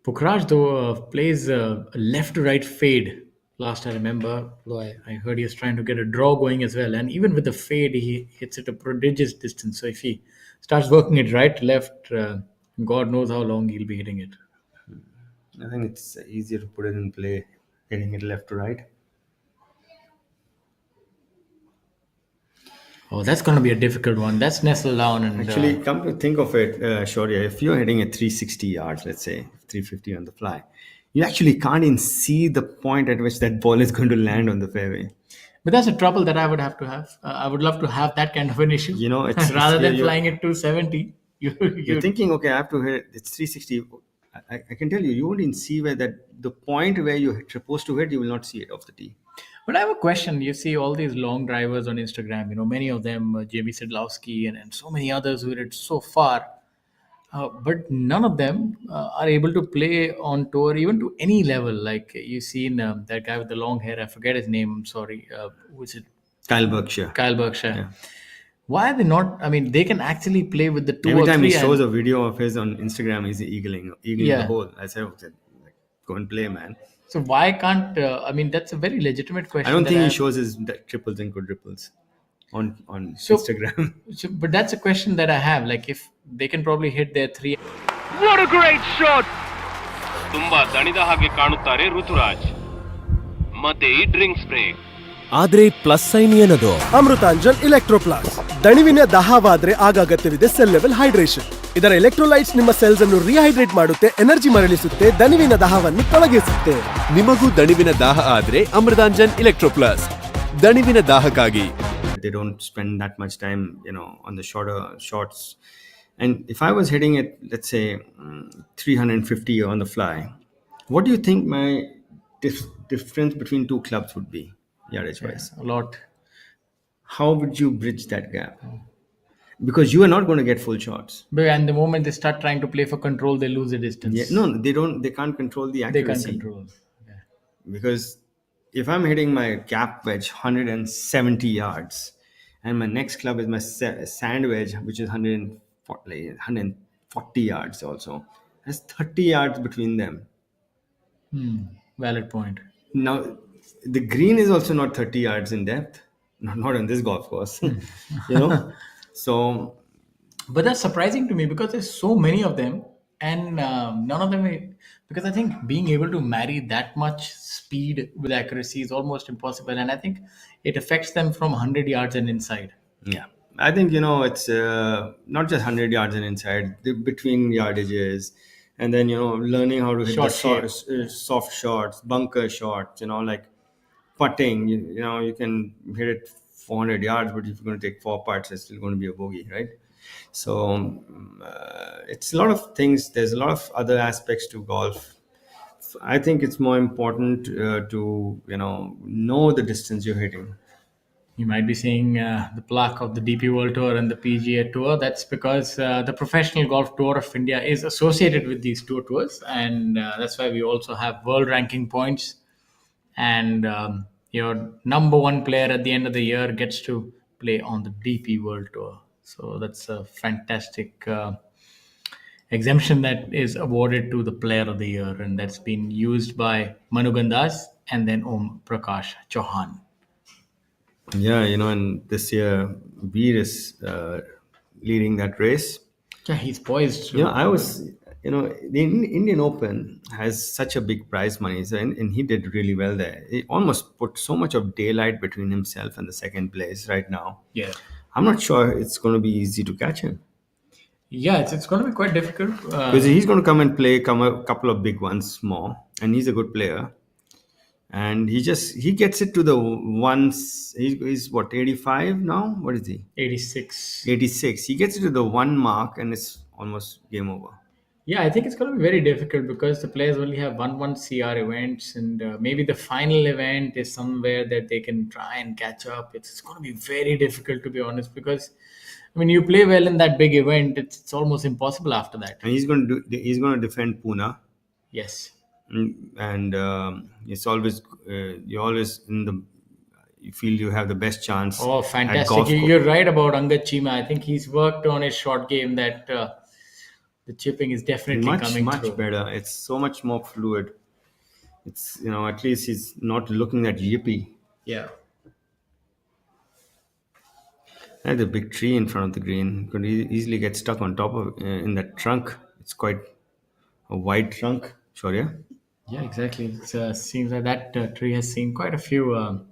Speaker 2: Pukhraj, though, plays a left to right fade. Last I remember, I heard he was trying to get a draw going as well. And even with the fade, he hits it a prodigious distance. So if he starts working it right to left, God knows how long he'll be hitting it.
Speaker 1: I think it's easier to put it in play, hitting it left to right.
Speaker 2: Oh, that's going to be a difficult one. That's nestled down. And
Speaker 1: Actually, come to think of it, Shaurya, if you're hitting at 360 yards, let's say, 350 on the fly, you actually can't even see the point at which that ball is going to land on the fairway.
Speaker 2: But that's a trouble that I would have to have. I would love to have that kind of an issue.
Speaker 1: You know, it's
Speaker 2: rather than flying at 270.
Speaker 1: You're thinking, okay, I have to hit it. It's 360. I can tell you, you won't even see where the point where you're supposed to hit, you will not see it off the tee.
Speaker 2: But I have a question. You see all these long drivers on Instagram, many of them, JB Sedlowski and so many others who hit it so far. But none of them are able to play on tour even to any level. Like you've seen that guy with the long hair, I forget his name, I'm sorry. Who is it?
Speaker 1: Kyle Berkshire.
Speaker 2: Yeah. Why are they not? I mean, they can actually play with the 2
Speaker 1: Every
Speaker 2: or 3.
Speaker 1: time he shows a video of his on Instagram, he's eagling
Speaker 2: Yeah.
Speaker 1: the hole. I said, go and play, man.
Speaker 2: So why can't? That's a very legitimate question.
Speaker 1: I don't
Speaker 2: that
Speaker 1: think
Speaker 2: I
Speaker 1: he
Speaker 2: have.
Speaker 1: shows his triples and quadruples on Instagram.
Speaker 2: But that's a question that I have. Like, if they can probably hit their 3.
Speaker 5: What a great shot! ತುಂಬಾ ದಣಿದ ಹಾಗೆ ಕಾಣುತ್ತಾರೆ ಋತುರಾಜ್. ಮತ್ತೆ ಈ drinks break.
Speaker 7: ಆದ್ರೆ plus sign ಏನದು? Amrutanjan electro plus. ದಣಿವಿನ ದಾಹವಾದ್ರೆ ಆಗ ಅಗತ್ಯವಿದೆ ಸೆಲ್ ಲೆವೆಲ್ ಹೈಡ್ರೇಷನ್. ಇದರ ಎಲೆಕ್ಟ್ರೋಲೈಟ್ಸ್ ನಿಮ್ಮ ಸೆಲ್ಸ್ ಅನ್ನು ರಿಹೈಡ್ರೇಟ್ ಮಾಡುತ್ತೆ, ಎನರ್ಜಿ ಮರಳಿಸುತ್ತೆ, ದಣಿವಿನ ದಾಹವನ್ನು ತೊಲಗಿಸುತ್ತೆ.
Speaker 6: ನಿಮಗೂ ದಣಿವಿನ ದಾಹ ಆದ್ರೆ ಅಮೃತಾಂಜನ್ ಎಲೆಕ್ಟ್ರೋ ಪ್ಲಸ್ ದಣಿವಿನ ದಾಹಕ್ಕಾಗಿ.
Speaker 1: They don't spend that much time, on the shots. And if I was hitting it, let's say 350 on the fly, what do you think my difference between two clubs would be, yardage wise?
Speaker 2: A lot.
Speaker 1: How would you bridge that gap? Because you are not going to get full shots.
Speaker 2: And the moment they start trying to play for control, they lose the distance.
Speaker 1: Yeah, no, they don't. They can't control the accuracy.
Speaker 2: They can't control. Yeah.
Speaker 1: Because if I'm hitting my gap wedge 170 yards, and my next club is my sand wedge, which is 140 yards also, there's 30 yards between them.
Speaker 2: Valid point.
Speaker 1: Now, the green is also not 30 yards in depth. Not on this golf course. So,
Speaker 2: But that's surprising to me because there's so many of them, and none of them. Because I think being able to marry that much speed with accuracy is almost impossible, and I think it affects them from 100 yards and inside.
Speaker 1: yeah, I think it's not just 100 yards and inside, between yardages, and then learning how to hit
Speaker 2: Short
Speaker 1: the soft shots, bunker shots. Like putting. You can hit it 400 yards, but if you're going to take 4 putts, it's still going to be a bogey, right? So it's a lot of things. There's a lot of other aspects to golf. I think it's more important to know the distance you're hitting.
Speaker 2: You might be seeing the plaque of the DP World Tour and the PGA Tour. That's because the Professional Golf Tour of India is associated with these two tours, and that's why we also have world ranking points. And your number one player at the end of the year gets to play on the DP World Tour. So that's a fantastic exemption that is awarded to the player of the year, and that's been used by Manu Gandas and then Om Prakash Chauhan.
Speaker 1: Yeah, and this year Veer is leading that race.
Speaker 2: Yeah, he's poised.
Speaker 1: I was, the Indian Open has such a big prize money, and he did really well there. He almost put so much of daylight between himself and the second place right now.
Speaker 2: Yeah.
Speaker 1: I'm not sure it's going to be easy to catch him.
Speaker 2: Yeah, it's going to be quite difficult.
Speaker 1: Because he's going to come and play a couple of big ones more, and he's a good player. And he gets it to the ones. He's what, 85 now? What is he?
Speaker 2: 86.
Speaker 1: 86. He gets it to the 1 mark, and it's almost game over.
Speaker 2: Yeah, I think it's going to be very difficult because the players only have one CR events, and maybe the final event is somewhere that they can try and catch up. It's going to be very difficult, to be honest, because you play well in that big event, it's almost impossible after that.
Speaker 1: And he's going to defend Pune.
Speaker 2: Yes.
Speaker 1: And it's always you always you feel you have the best chance.
Speaker 2: Oh, fantastic! You're right about Angad Chima. I think he's worked on his short game that the chipping is definitely coming
Speaker 1: much
Speaker 2: through.
Speaker 1: Better. It's so much more fluid. It's at least he's not looking at yippee.
Speaker 2: Yeah.
Speaker 1: There's a big tree in front of the green. Could easily get stuck on top of in that trunk. It's quite a wide trunk. Sure, yeah.
Speaker 2: Yeah, exactly. It seems like that tree has seen quite a few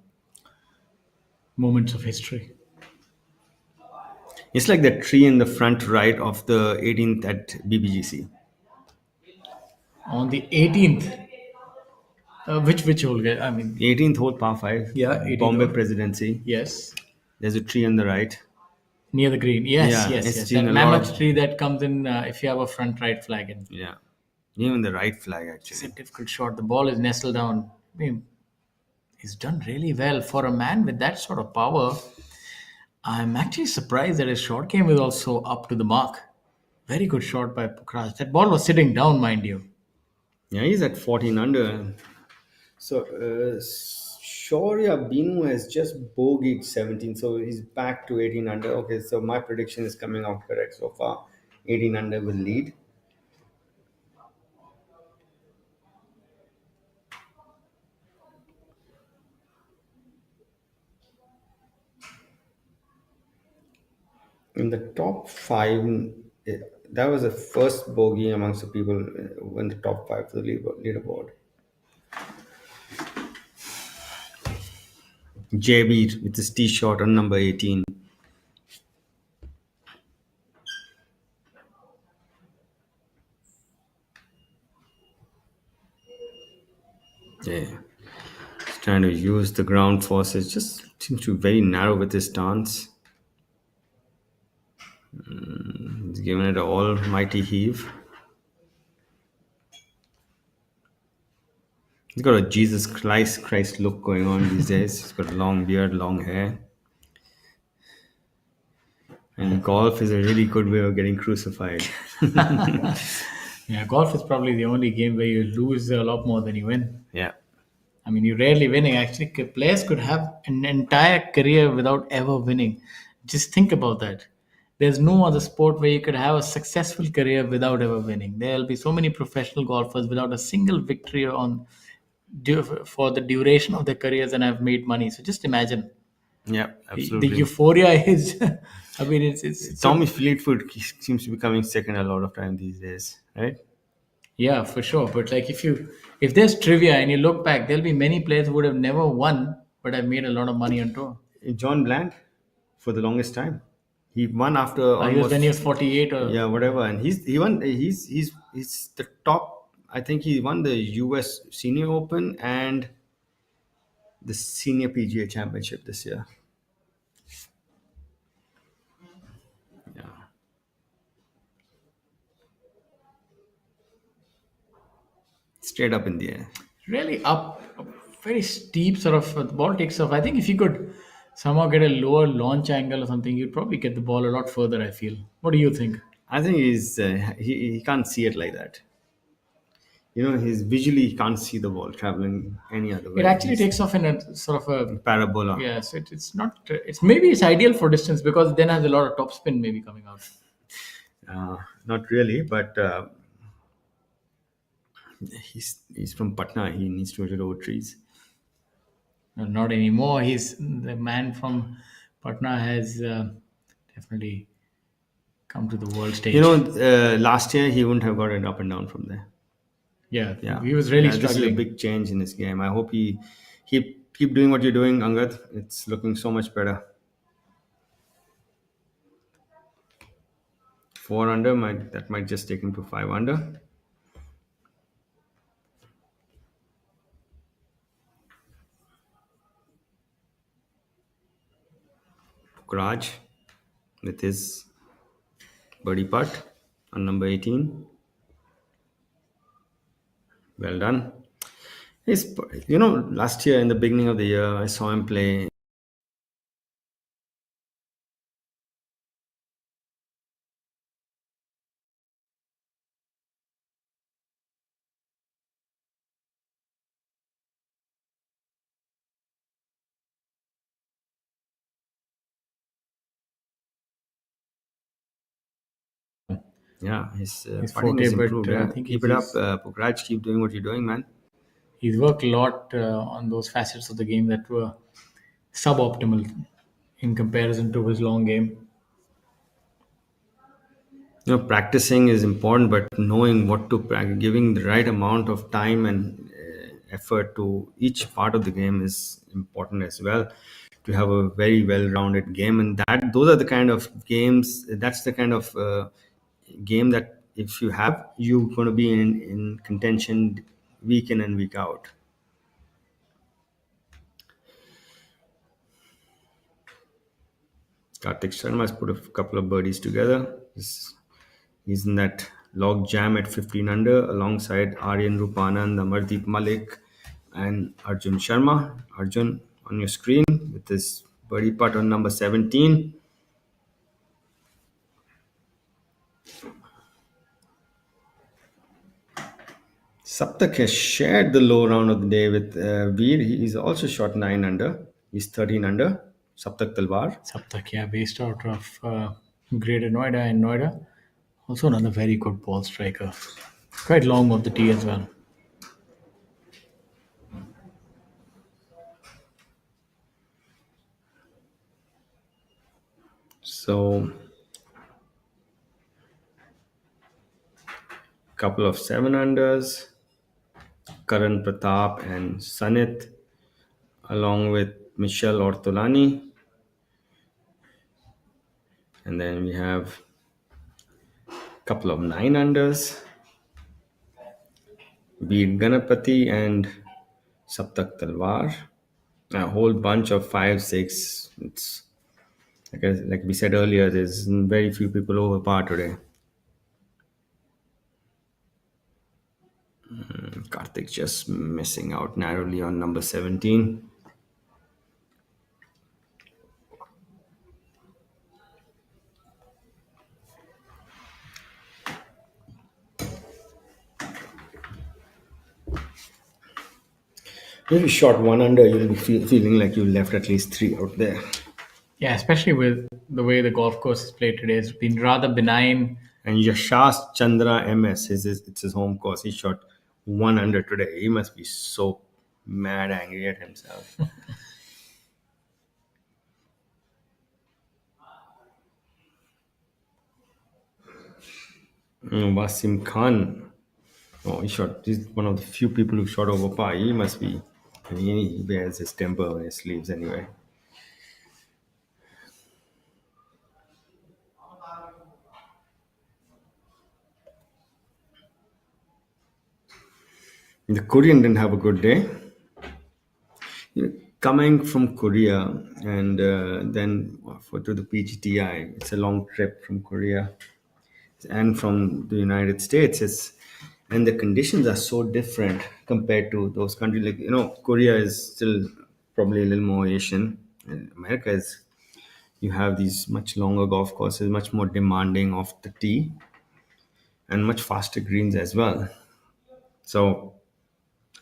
Speaker 2: moments of history.
Speaker 1: It's like that tree in the front right of the 18th at BBGC.
Speaker 2: On the 18th, which hole?
Speaker 1: 18th hole, par 5.
Speaker 2: Yeah, 18th
Speaker 1: Bombay
Speaker 2: hole.
Speaker 1: Presidency.
Speaker 2: Yes.
Speaker 1: There's a tree on the right.
Speaker 2: Near the green. Yes,
Speaker 1: Yeah,
Speaker 2: yes.
Speaker 1: it's seen
Speaker 2: That
Speaker 1: a
Speaker 2: mammoth
Speaker 1: lot.
Speaker 2: tree that comes in if you have a front right flag in.
Speaker 1: Yeah. Even the right flag,
Speaker 2: It's
Speaker 1: actually.
Speaker 2: a difficult shot. The ball is nestled down. He's done really well for a man with that sort of power. I'm actually surprised that his short game is also up to the mark. Very good shot by Pukraj. That ball was sitting down, mind you.
Speaker 1: Yeah, he's at 14 under. So, Shaurya Binu has just bogeyed 17, so he's back to 18 under. Okay, so my prediction is coming out correct so far. 18 under will lead. In the top 5, that was the first bogey amongst the people in the top 5 for the leaderboard. JB with his tee shot on number 18. Yeah. He's trying to use the ground forces. Just seems to be very narrow with his stance. He's given it an almighty heave. He's got a Jesus Christ look going on these days. He's got a long beard, long hair. And golf is a really good way of getting crucified.
Speaker 2: Yeah, golf is probably the only game where you lose a lot more than you win.
Speaker 1: Yeah.
Speaker 2: I mean, you're rarely winning. Actually, players could have an entire career without ever winning. Just think about that. There's no other sport where you could have a successful career without ever winning. There'll be so many professional golfers without a single victory for the duration of their careers and have made money. So just imagine
Speaker 1: Yeah,
Speaker 2: the
Speaker 1: absolutely.
Speaker 2: euphoria is. I mean, it's
Speaker 1: Tommy Fleetwood seems to be coming second a lot of time these days, right?
Speaker 2: yeah, for sure. But like if there's trivia and you look back, there'll be many players who would have never won but have made a lot of money on tour.
Speaker 1: John Bland, for the longest time, he won after
Speaker 2: He was
Speaker 1: almost
Speaker 2: when he was 48 or
Speaker 1: yeah whatever, and he won. He's the top. I think he won the U.S. Senior Open and the Senior PGA Championship this year. Yeah, straight up in the air.
Speaker 2: really up a very steep sort of the ball takes off. I think if you could somehow get a lower launch angle or something, you'd probably get the ball a lot further, I feel. What do you think?
Speaker 1: I think he can't see it like that. He's visually he can't see the ball traveling any other way.
Speaker 2: It actually
Speaker 1: He's
Speaker 2: takes off in a sort of a
Speaker 1: parabola.
Speaker 2: yes. It's not. It's maybe it's ideal for distance because it then has a lot of topspin maybe coming out.
Speaker 1: Not really, but he's from Patna. He needs to hit over trees.
Speaker 2: No, not anymore. He's the man from Patna has definitely come to the world stage.
Speaker 1: Last year he wouldn't have got it up and down from there.
Speaker 2: Yeah,
Speaker 1: Yeah,
Speaker 2: he was really
Speaker 1: This is a
Speaker 2: struggling.
Speaker 1: big change in his game. I hope he keep doing what you're doing, Angad. It's looking so much better. 4 under might just take him to 5 under. Raj with his birdie putt on number 18. Well done. Last year in the beginning of the year, I saw him play. Yeah, his
Speaker 2: His
Speaker 1: putting is
Speaker 2: forte, but
Speaker 1: improved.
Speaker 2: I
Speaker 1: Yeah,
Speaker 2: think
Speaker 1: keep it up, Pukraj. Keep doing what you're doing, man.
Speaker 2: he's worked a lot on those facets of the game that were suboptimal in comparison to his long game.
Speaker 1: Practicing is important, but knowing what to practice, giving the right amount of time and effort to each part of the game is important as well. To have a very well-rounded game, and those are the kind of games. That's the kind of game that if you have, you're going to be in contention week in and week out. Karthik Sharma has put a couple of birdies together. He's in that log jam at 15 under alongside Aryan Rupanand, Amardeep Malik, and Arjun Sharma. Arjun on your screen with his birdie putt on number 17. Saptak has shared the low round of the day with Veer. He's also shot 9 under. He's 13 under. Saptak Talwar.
Speaker 2: Saptak, yeah, based out of Greater Noida and Noida. Also another very good ball striker. Quite long off the tee as well.
Speaker 1: So, couple of 7 unders. Karan Pratap and Sanit, along with Michelle Ortolani. And then we have a couple of 9 unders. Veer Ganapati and Saptak Talwar, a whole bunch of 5, 6. It's like we said earlier, there's very few people over par today. Karthik just missing out narrowly on number 17. If you shot one under, you'll be feeling like you left at least 3 out there.
Speaker 2: Yeah, especially with the way the golf course is played today, it's been rather benign.
Speaker 1: And Yashas Chandra MS, it's his home course. He shot 1 under today. He must be so mad angry at himself. Wasim Khan. Oh, he's one of the few people who shot over par. He must be. He wears his temper on his sleeves anyway. The Korean didn't have a good day. Coming from Korea and then to the PGTI, it's a long trip from Korea and from the United States. And the conditions are so different compared to those countries. Like Korea is still probably a little more Asian, and America is. You have these much longer golf courses, much more demanding of the tee, and much faster greens as well. So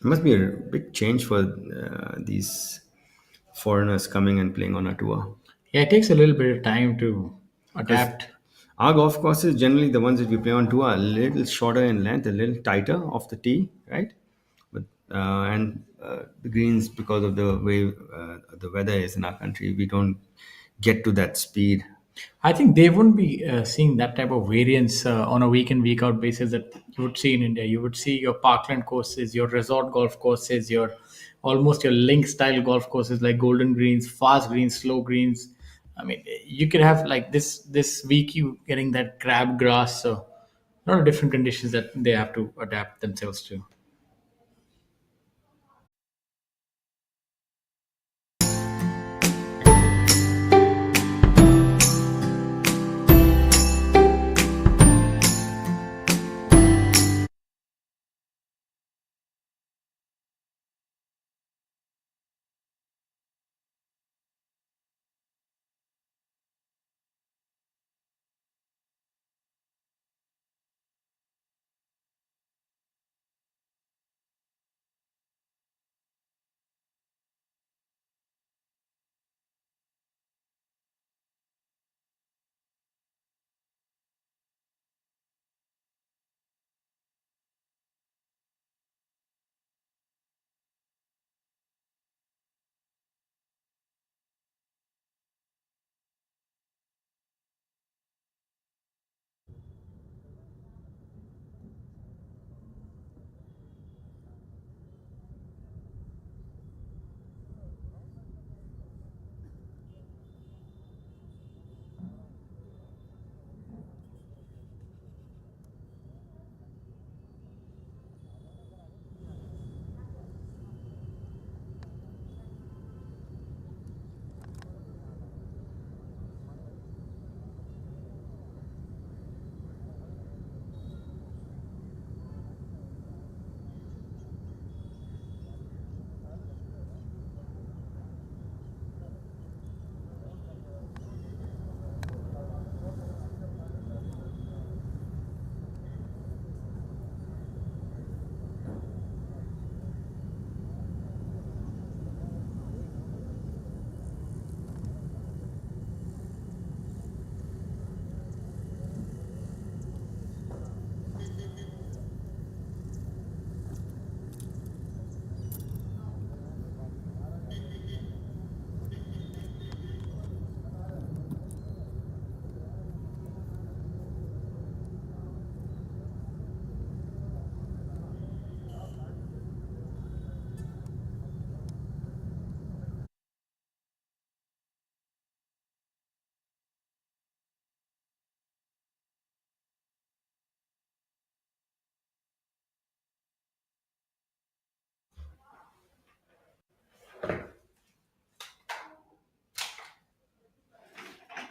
Speaker 1: it must be a big change for these foreigners coming and playing on a tour.
Speaker 2: Yeah, it takes a little bit of time to
Speaker 1: Because
Speaker 2: adapt.
Speaker 1: our golf courses, generally the ones that we play on tour, are a little shorter in length, a little tighter off the tee, right? But and the greens, because of the way the weather is in our country, we don't get to that speed.
Speaker 2: I think they wouldn't be seeing that type of variance on a week in, week out basis that you would see in India. You would see your parkland courses, your resort golf courses, your almost your link style golf courses like golden greens, fast greens, slow greens. I mean, you could have like this week you getting that crab grass. So a lot of different conditions that they have to adapt themselves to.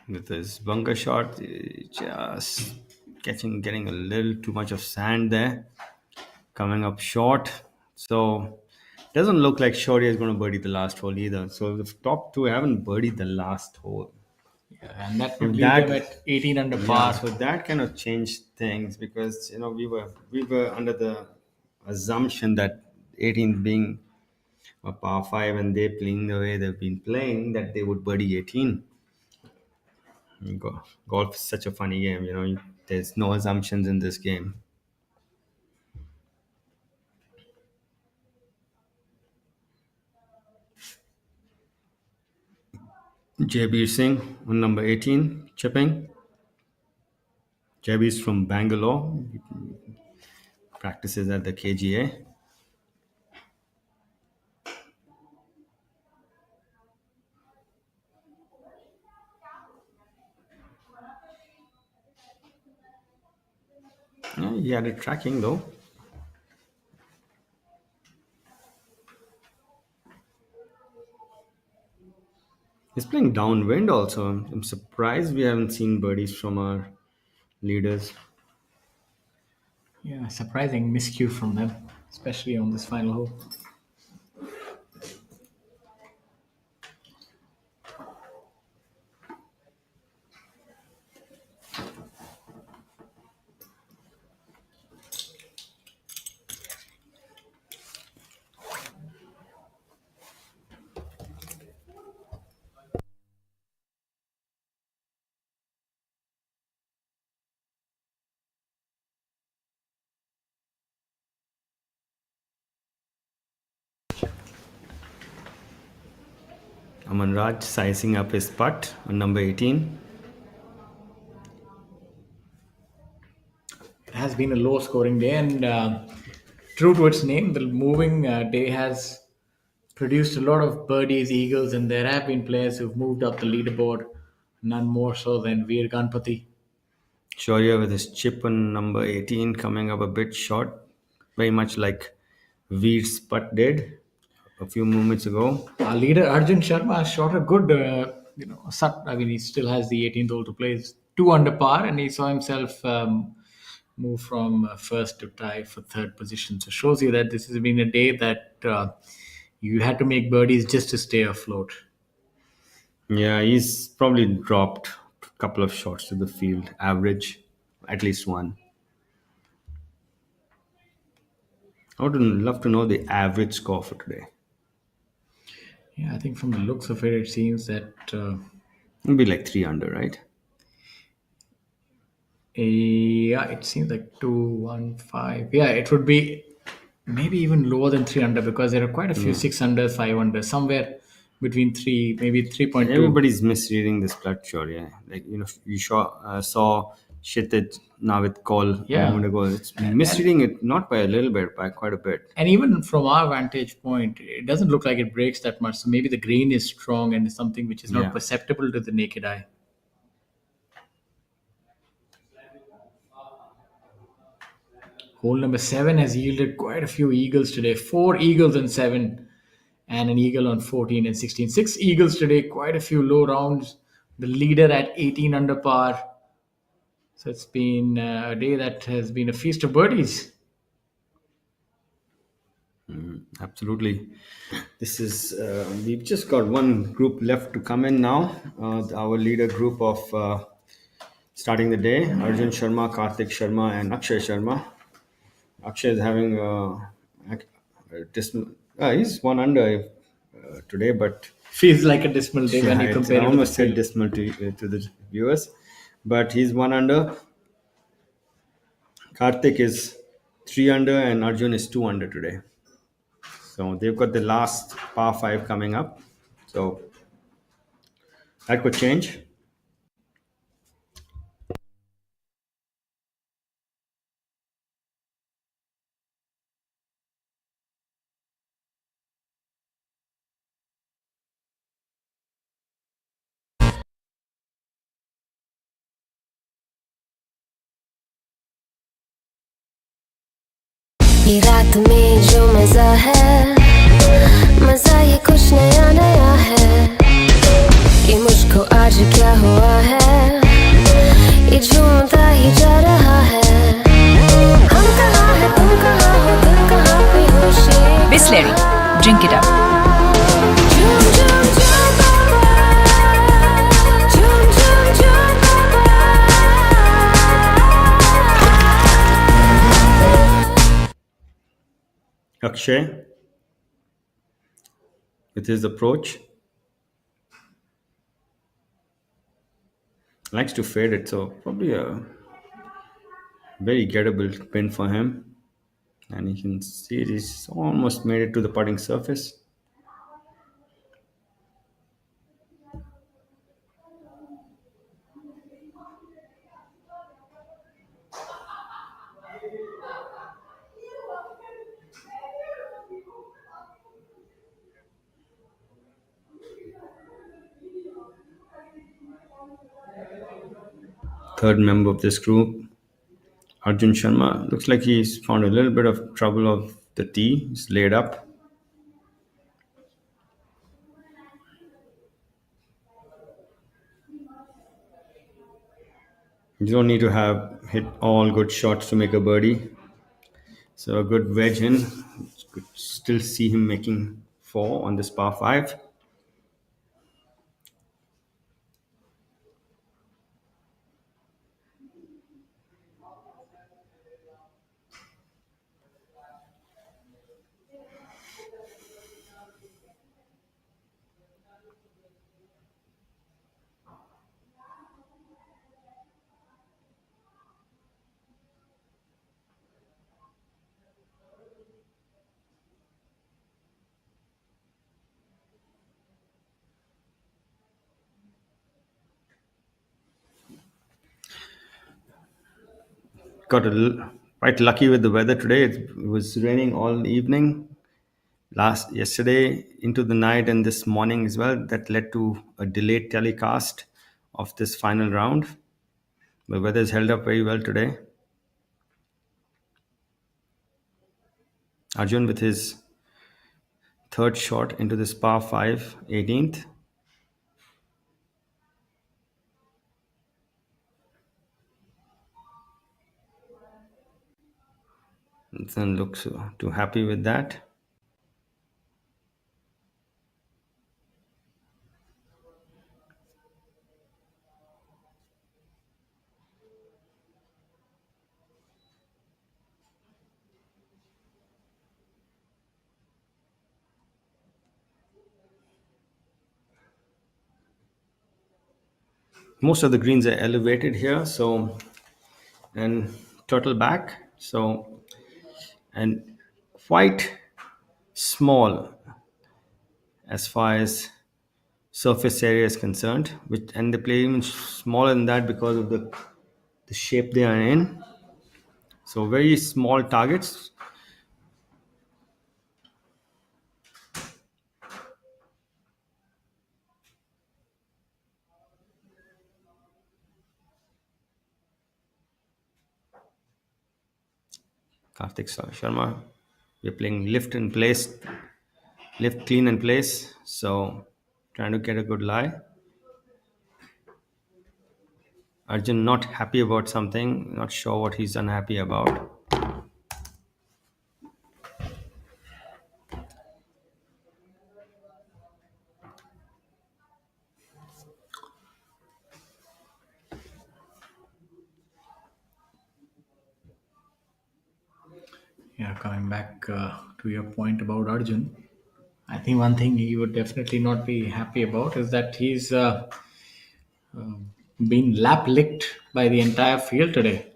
Speaker 1: with his bunker shot, just getting a little too much of sand there, coming up short. So doesn't look like Shorty is going to birdie the last hole either. So the top two haven't birdied the last hole.
Speaker 2: Yeah, and that would
Speaker 1: If
Speaker 2: leave them
Speaker 1: that,
Speaker 2: at 18 under
Speaker 1: yeah,
Speaker 2: par.
Speaker 1: so that kind of changed things because we were under the assumption that 18 being a par five and they playing the way they've been playing that they would birdie 18. Golf is such a funny game, there's no assumptions in this game. JB Singh on number 18, chipping. JB is from Bangalore, practices at the KGA. Yeah, he had it tracking though. He's playing downwind also. I'm surprised we haven't seen birdies from our leaders.
Speaker 2: Yeah, surprising miscue from them, especially on this final hole.
Speaker 1: Aman Raj sizing up his putt on number 18.
Speaker 2: It has been a low scoring day, and true to its name, the moving day has produced a lot of birdies, eagles, and there have been players who've moved up the leaderboard, none more so than Veer Ganpati.
Speaker 1: Shaurya with his chip on number 18 coming up a bit short, very much like Veer's putt did a few moments ago.
Speaker 2: Our leader Arjun Sharma shot a good, I mean, he still has the 18th hole to play. It's 2 under par, and he saw himself move from first to tie for third position. So shows you that this has been a day that you had to make birdies just to stay afloat.
Speaker 1: Yeah, he's probably dropped a couple of shots to the field, average, at least one. I would love to know the average score for today.
Speaker 2: Yeah, I think from the looks of it, it seems that
Speaker 1: It'll be like 3 under, right?
Speaker 2: yeah, it seems like 215. Yeah, it would be maybe even lower than 3 under because there are quite a few 6 under, 5 under, somewhere between 3, maybe 3.2.
Speaker 1: Everybody's misreading this blood shot, yeah. Like, you saw Shitij Navit call a moment ago. It's misreading it not by a little bit, by quite a bit.
Speaker 2: And even from our vantage point, it doesn't look like it breaks that much. So maybe the grain is strong and it's something which is not perceptible to the naked eye. Hole number 7 has yielded quite a few eagles today. 4 eagles on 7 and an eagle on 14 and 16. 6 eagles today, quite a few low rounds. The leader at 18 under par. So it's been a day that has been a feast of birdies.
Speaker 1: Absolutely. This is, we've just got one group left to come in now. Our leader group of starting the day, Arjun Sharma, Karthik Sharma, and Akshay Sharma. Akshay is having he's 1 under today, but
Speaker 2: feels like a dismal day when you compare it.
Speaker 1: I almost said dismal to the viewers, but he's 1 under. Karthik is 3 under, and Arjun is 2 under today. So they've got the last par 5 coming up. So that could change.
Speaker 3: ये रात में जो मजा है, मजा ये कुछ नया नया है। ये मुझको आज क्या हुआ है, ये झूमता ही जा रहा है. हम कहाँ हैं, तुम कहाँ हो, दिल कहाँ पे होश ये
Speaker 4: Bisleri. Drink it up.
Speaker 3: झूम झूम झूम बाबा, झूम झूम झूम बाबा.
Speaker 1: Akshay, with his approach, likes to fade it, so probably a very gettable pin for him. And you can see he's almost made it to the putting surface. Third member of this group, Arjun Sharma, looks like he's found a little bit of trouble of the tee. He's laid up. You don't need to have hit all good shots to make a birdie. So a good wedge in. Could still see him making 4 on this par 5. Got quite lucky with the weather today. It was raining all evening, last yesterday into the night, and this morning as well. That led to a delayed telecast of this final round. The weather has held up very well today. Arjun with his third shot into this par 5, 18th. Doesn't look too happy with that. Most of the greens are elevated here, so and turtle back, so and quite small as far as surface area is concerned, which and they play even smaller than that because of the shape they are in. So very small targets. Karthik Sharma, we're playing lift in place, lift clean in place. So trying to get a good lie. Arjun not happy about something, not sure what he's unhappy about.
Speaker 2: Yeah, coming back to your point about Arjun, I think one thing he would definitely not be happy about is that he's been lap licked by the entire field today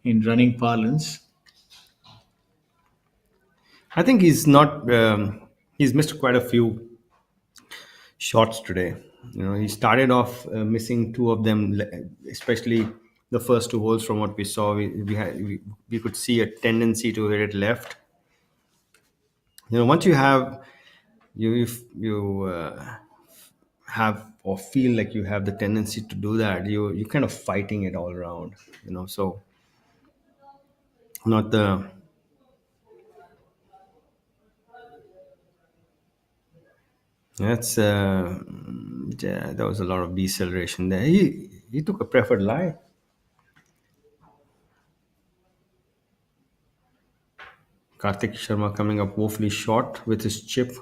Speaker 2: in running parlance.
Speaker 1: I think he's not. He's missed quite a few shots today. He started off missing two of them, especially the first two holes. From what we saw, we could see a tendency to hit it left. Once you have you have or feel like you have the tendency to do that, you kind of fighting it all around. So not the That's yeah, there was a lot of deceleration there. He took a preferred lie. Karthik Sharma coming up woefully short with his chip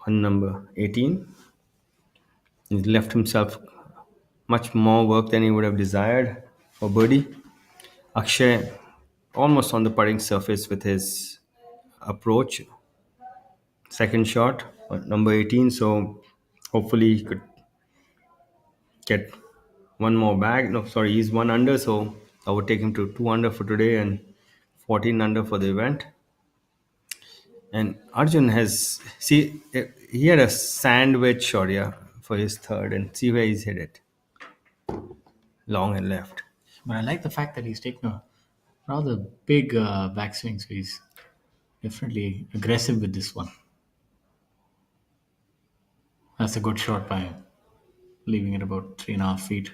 Speaker 1: on number 18. He left himself much more work than he would have desired for birdie. Akshay almost on the putting surface with his approach. Second shot on number 18. So hopefully he could get one more bag. No, sorry, he's one under. So I would take him to 2 under for today and 14 under for the event. And Arjun has, see, he had a sandwich shot, yeah, for his third, and see where he's hit it. Long and left.
Speaker 2: But I like the fact that he's taken a rather big backswing, so he's definitely aggressive with this one. That's a good shot by him, leaving it about 3.5 feet.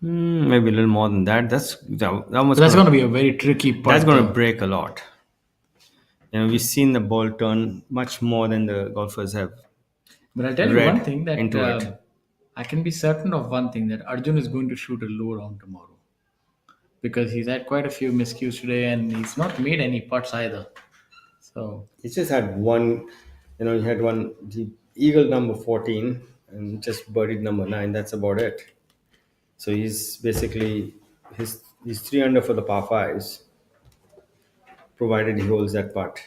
Speaker 1: Maybe a little more than that. That was
Speaker 2: But that's going to be a very tricky putt.
Speaker 1: That's going
Speaker 2: though.
Speaker 1: to break a lot. We've seen the ball turn much more than the golfers have.
Speaker 2: But I'll tell you
Speaker 1: read
Speaker 2: one thing that
Speaker 1: into it.
Speaker 2: I can be certain of one thing, that Arjun is going to shoot a low round tomorrow, because he's had quite a few miscues today and he's not made any putts either. So
Speaker 1: He just had one, he had one, the eagle number 14 and just birdied number 9. That's about it. So he's basically, he's 3 under for the par 5s, provided he holds that putt.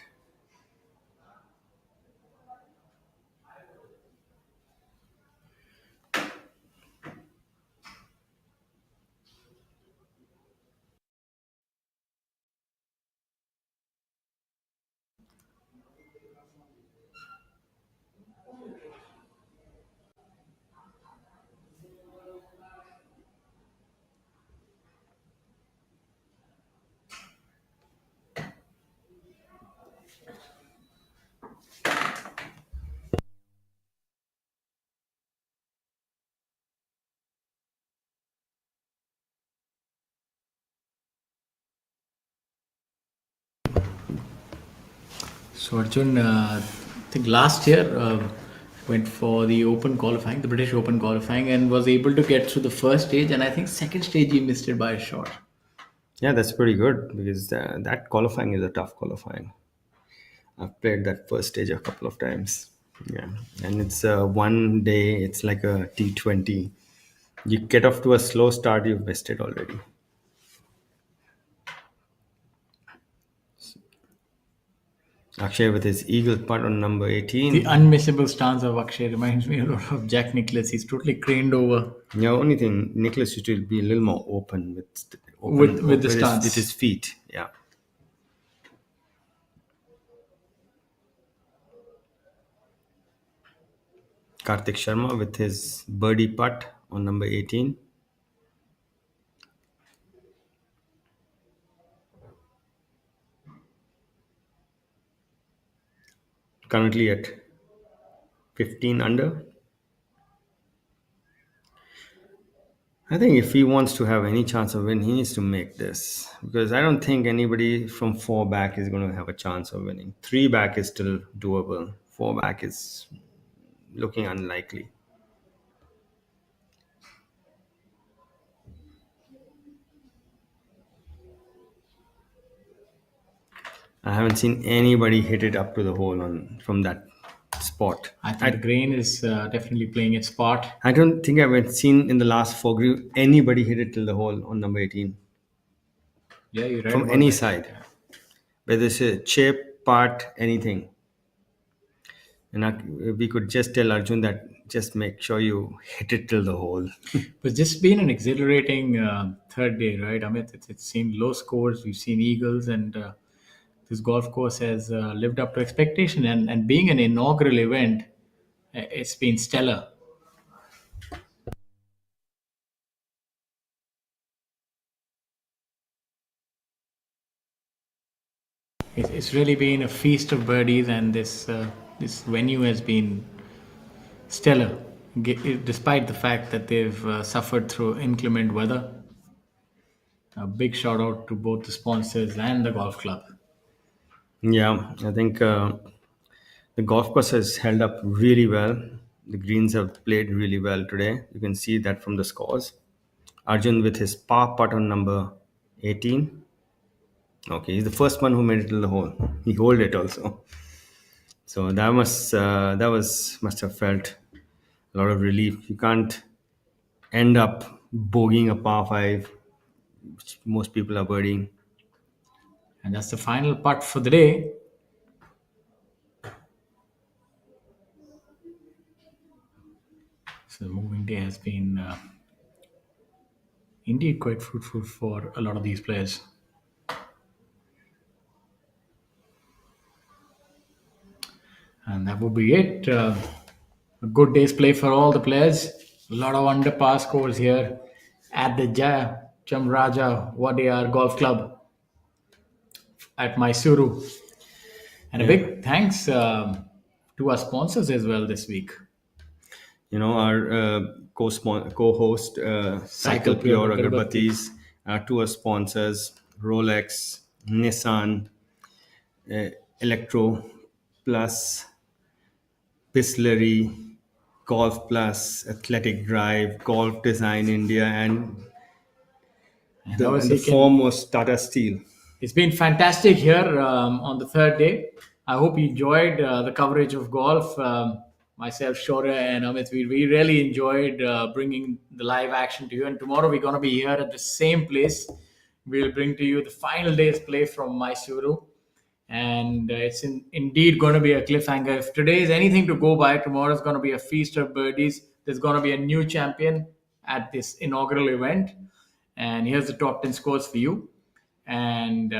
Speaker 2: Arjun, I think last year went for the Open qualifying, the British Open qualifying, and was able to get through the first stage. And I think second stage he missed it by a shot.
Speaker 1: Yeah, that's pretty good because that qualifying is a tough qualifying. I've played that first stage a couple of times. Yeah, and it's one day. It's like a T20. You get off to a slow start, you've missed it already. Akshay with his eagle putt on number 18.
Speaker 2: The unmissable stance of Akshay reminds me a lot of Jack Nicklaus. He's totally craned over.
Speaker 1: Yeah, only thing, Nicholas used to be a little more open
Speaker 2: With the stance.
Speaker 1: with his feet. Yeah. Karthik Sharma with his birdie putt on number 18. Currently at 15 under. I think if he wants to have any chance of winning, he needs to make this. Because I don't think anybody from 4 back is going to have a chance of winning. 3 back is still doable. 4 back is looking unlikely. I haven't seen anybody hit it up to the hole from that spot.
Speaker 2: I think the grain is definitely playing its part.
Speaker 1: I don't think I've seen in the last 4 green anybody hit it till the hole on number 18
Speaker 2: Yeah, you're right.
Speaker 1: from
Speaker 2: about
Speaker 1: any
Speaker 2: that.
Speaker 1: side, whether it's a chip, putt, anything. And we could just tell Arjun that just make sure you hit it till the hole.
Speaker 2: But just been an exhilarating third day, right, Amit? It's seen low scores, we've seen eagles, and this golf course has lived up to expectation. And being an inaugural event, it's been stellar. It's really been a feast of birdies, and this venue has been stellar, despite the fact that they've suffered through inclement weather. A big shout out to both the sponsors and the golf club.
Speaker 1: Yeah, I think The golf course has held up really well. The greens have played really well today. You can see that from the scores. Arjun with his par putt on number 18. Okay, he's the first one who made it to the hole. He holed it also. So must have felt a lot of relief. You can't end up bogeying a par five, which most people are birdieing.
Speaker 2: And that's the final putt for the day. So the moving day has been indeed quite fruitful for a lot of these players. And that would be it. A good day's play for all the players. A lot of under par scores here at the Chamraja Wadiyar Golf Club at Mysuru. And a big thanks to our sponsors as well this week.
Speaker 1: You know, our co-host Cycle Pure Agarbattis, our tour sponsors Rolex, Nissan, Electro Plus, Bisleri, Golf Plus, Athletic Drive, Golf Design India, and the foremost Tata Steel.
Speaker 2: It's been fantastic here on the third day. I hope you enjoyed the coverage of golf. Myself, Shorya, and Amit, we really enjoyed bringing the live action to you. And tomorrow we're going to be here at the same place. We'll bring to you the final day's play from Mysuru. And it's indeed going to be a cliffhanger. If today is anything to go by, tomorrow is going to be a feast of birdies. There's going to be a new champion at this inaugural event. And here's the top 10 scores for you. And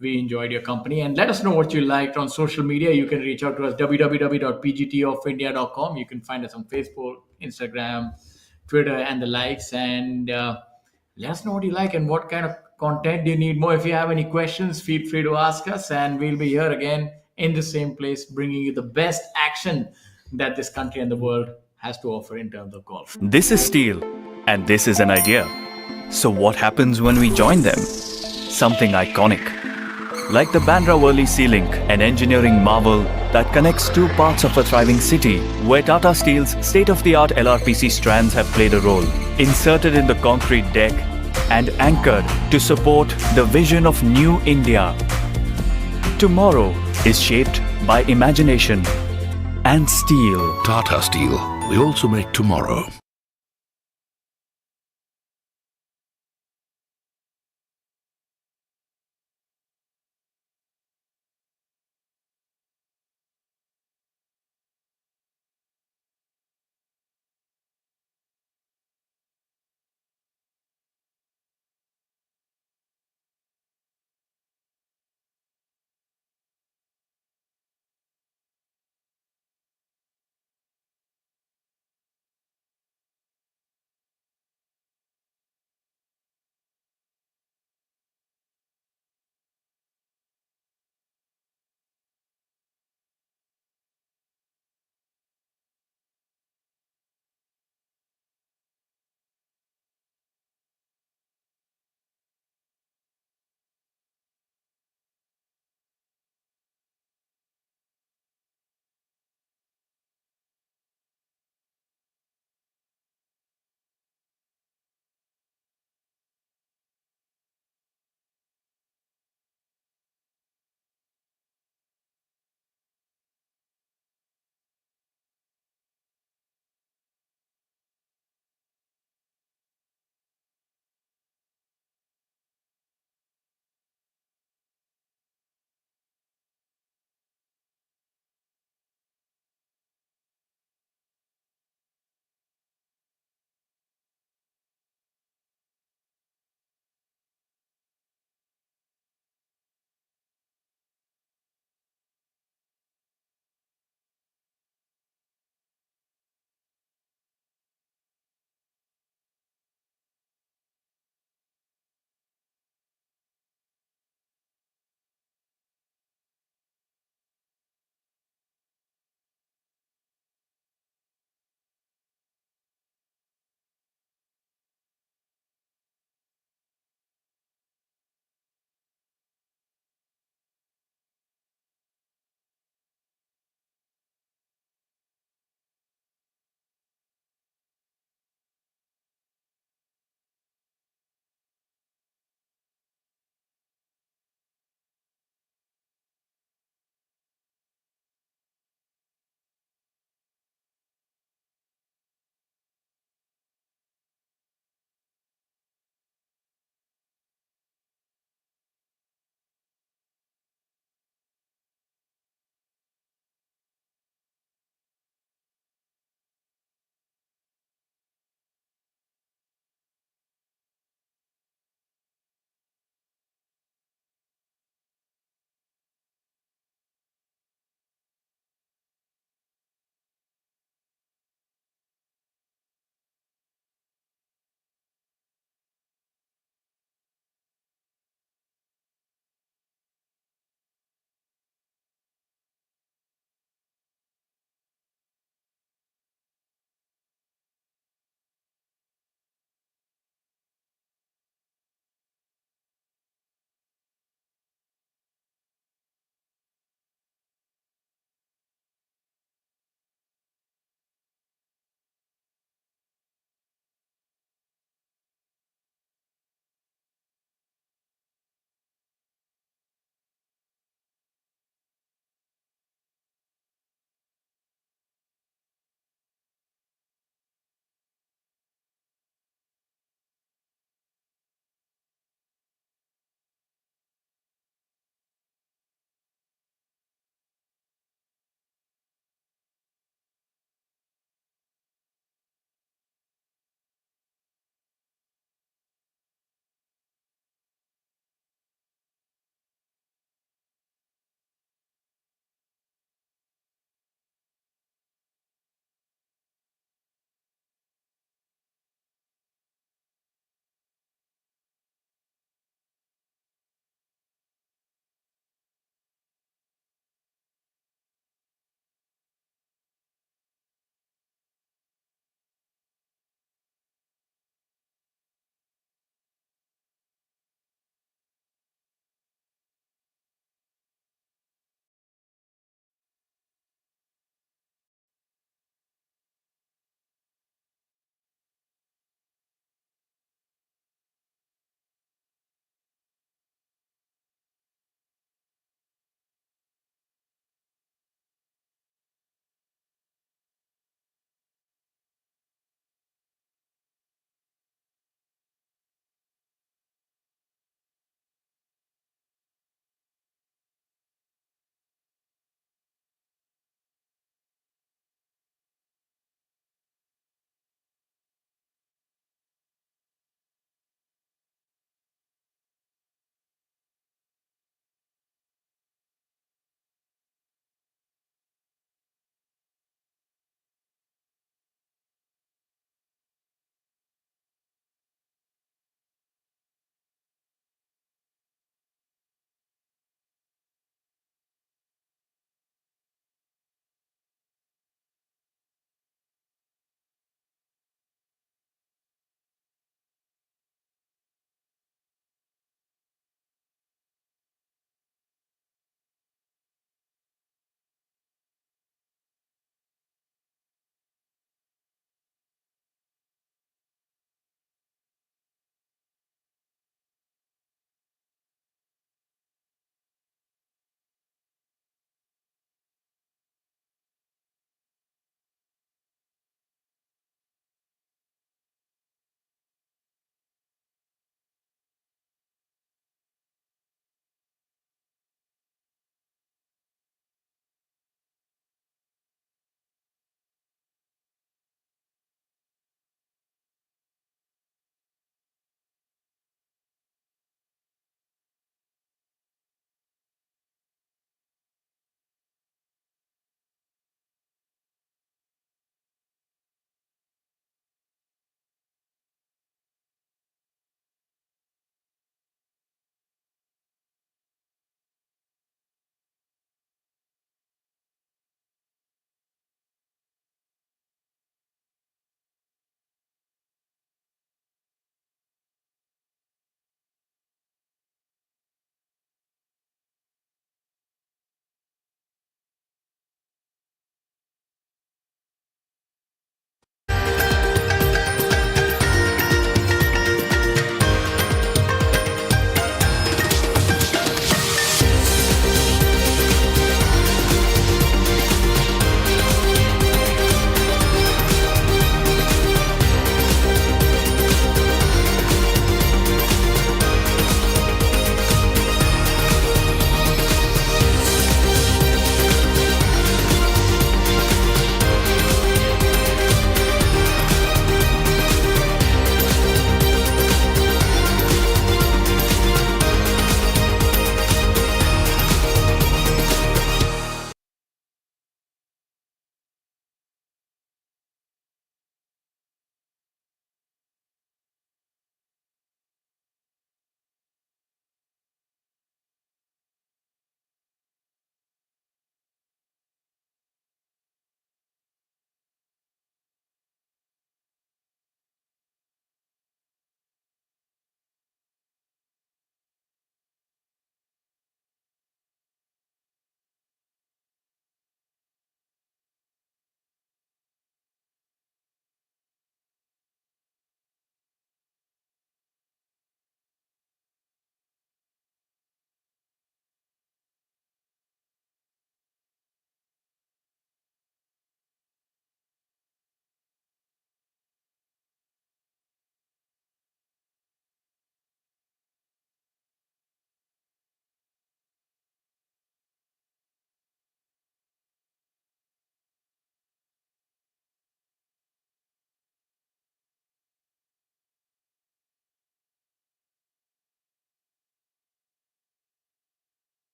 Speaker 2: we enjoyed your company. And let us know what you liked on social media. You can reach out to us, www.pgtofindia.com. You can find us on Facebook, Instagram, Twitter, and the likes. And let us know what you like and what kind of content do you need more. If you have any questions, feel free to ask us. And we'll be here again in the same place, bringing you the best action that this country and the world has to offer in terms of golf.
Speaker 10: This is Steel, and this is an idea. So what happens when we join them? Something iconic. Like the Bandra Worli Sea Link, an engineering marvel that connects two parts of a thriving city, where Tata Steel's state-of-the-art LRPC strands have played a role, inserted in the concrete deck and anchored to support the vision of New India. Tomorrow is shaped by imagination and steel.
Speaker 11: Tata Steel. We also make tomorrow.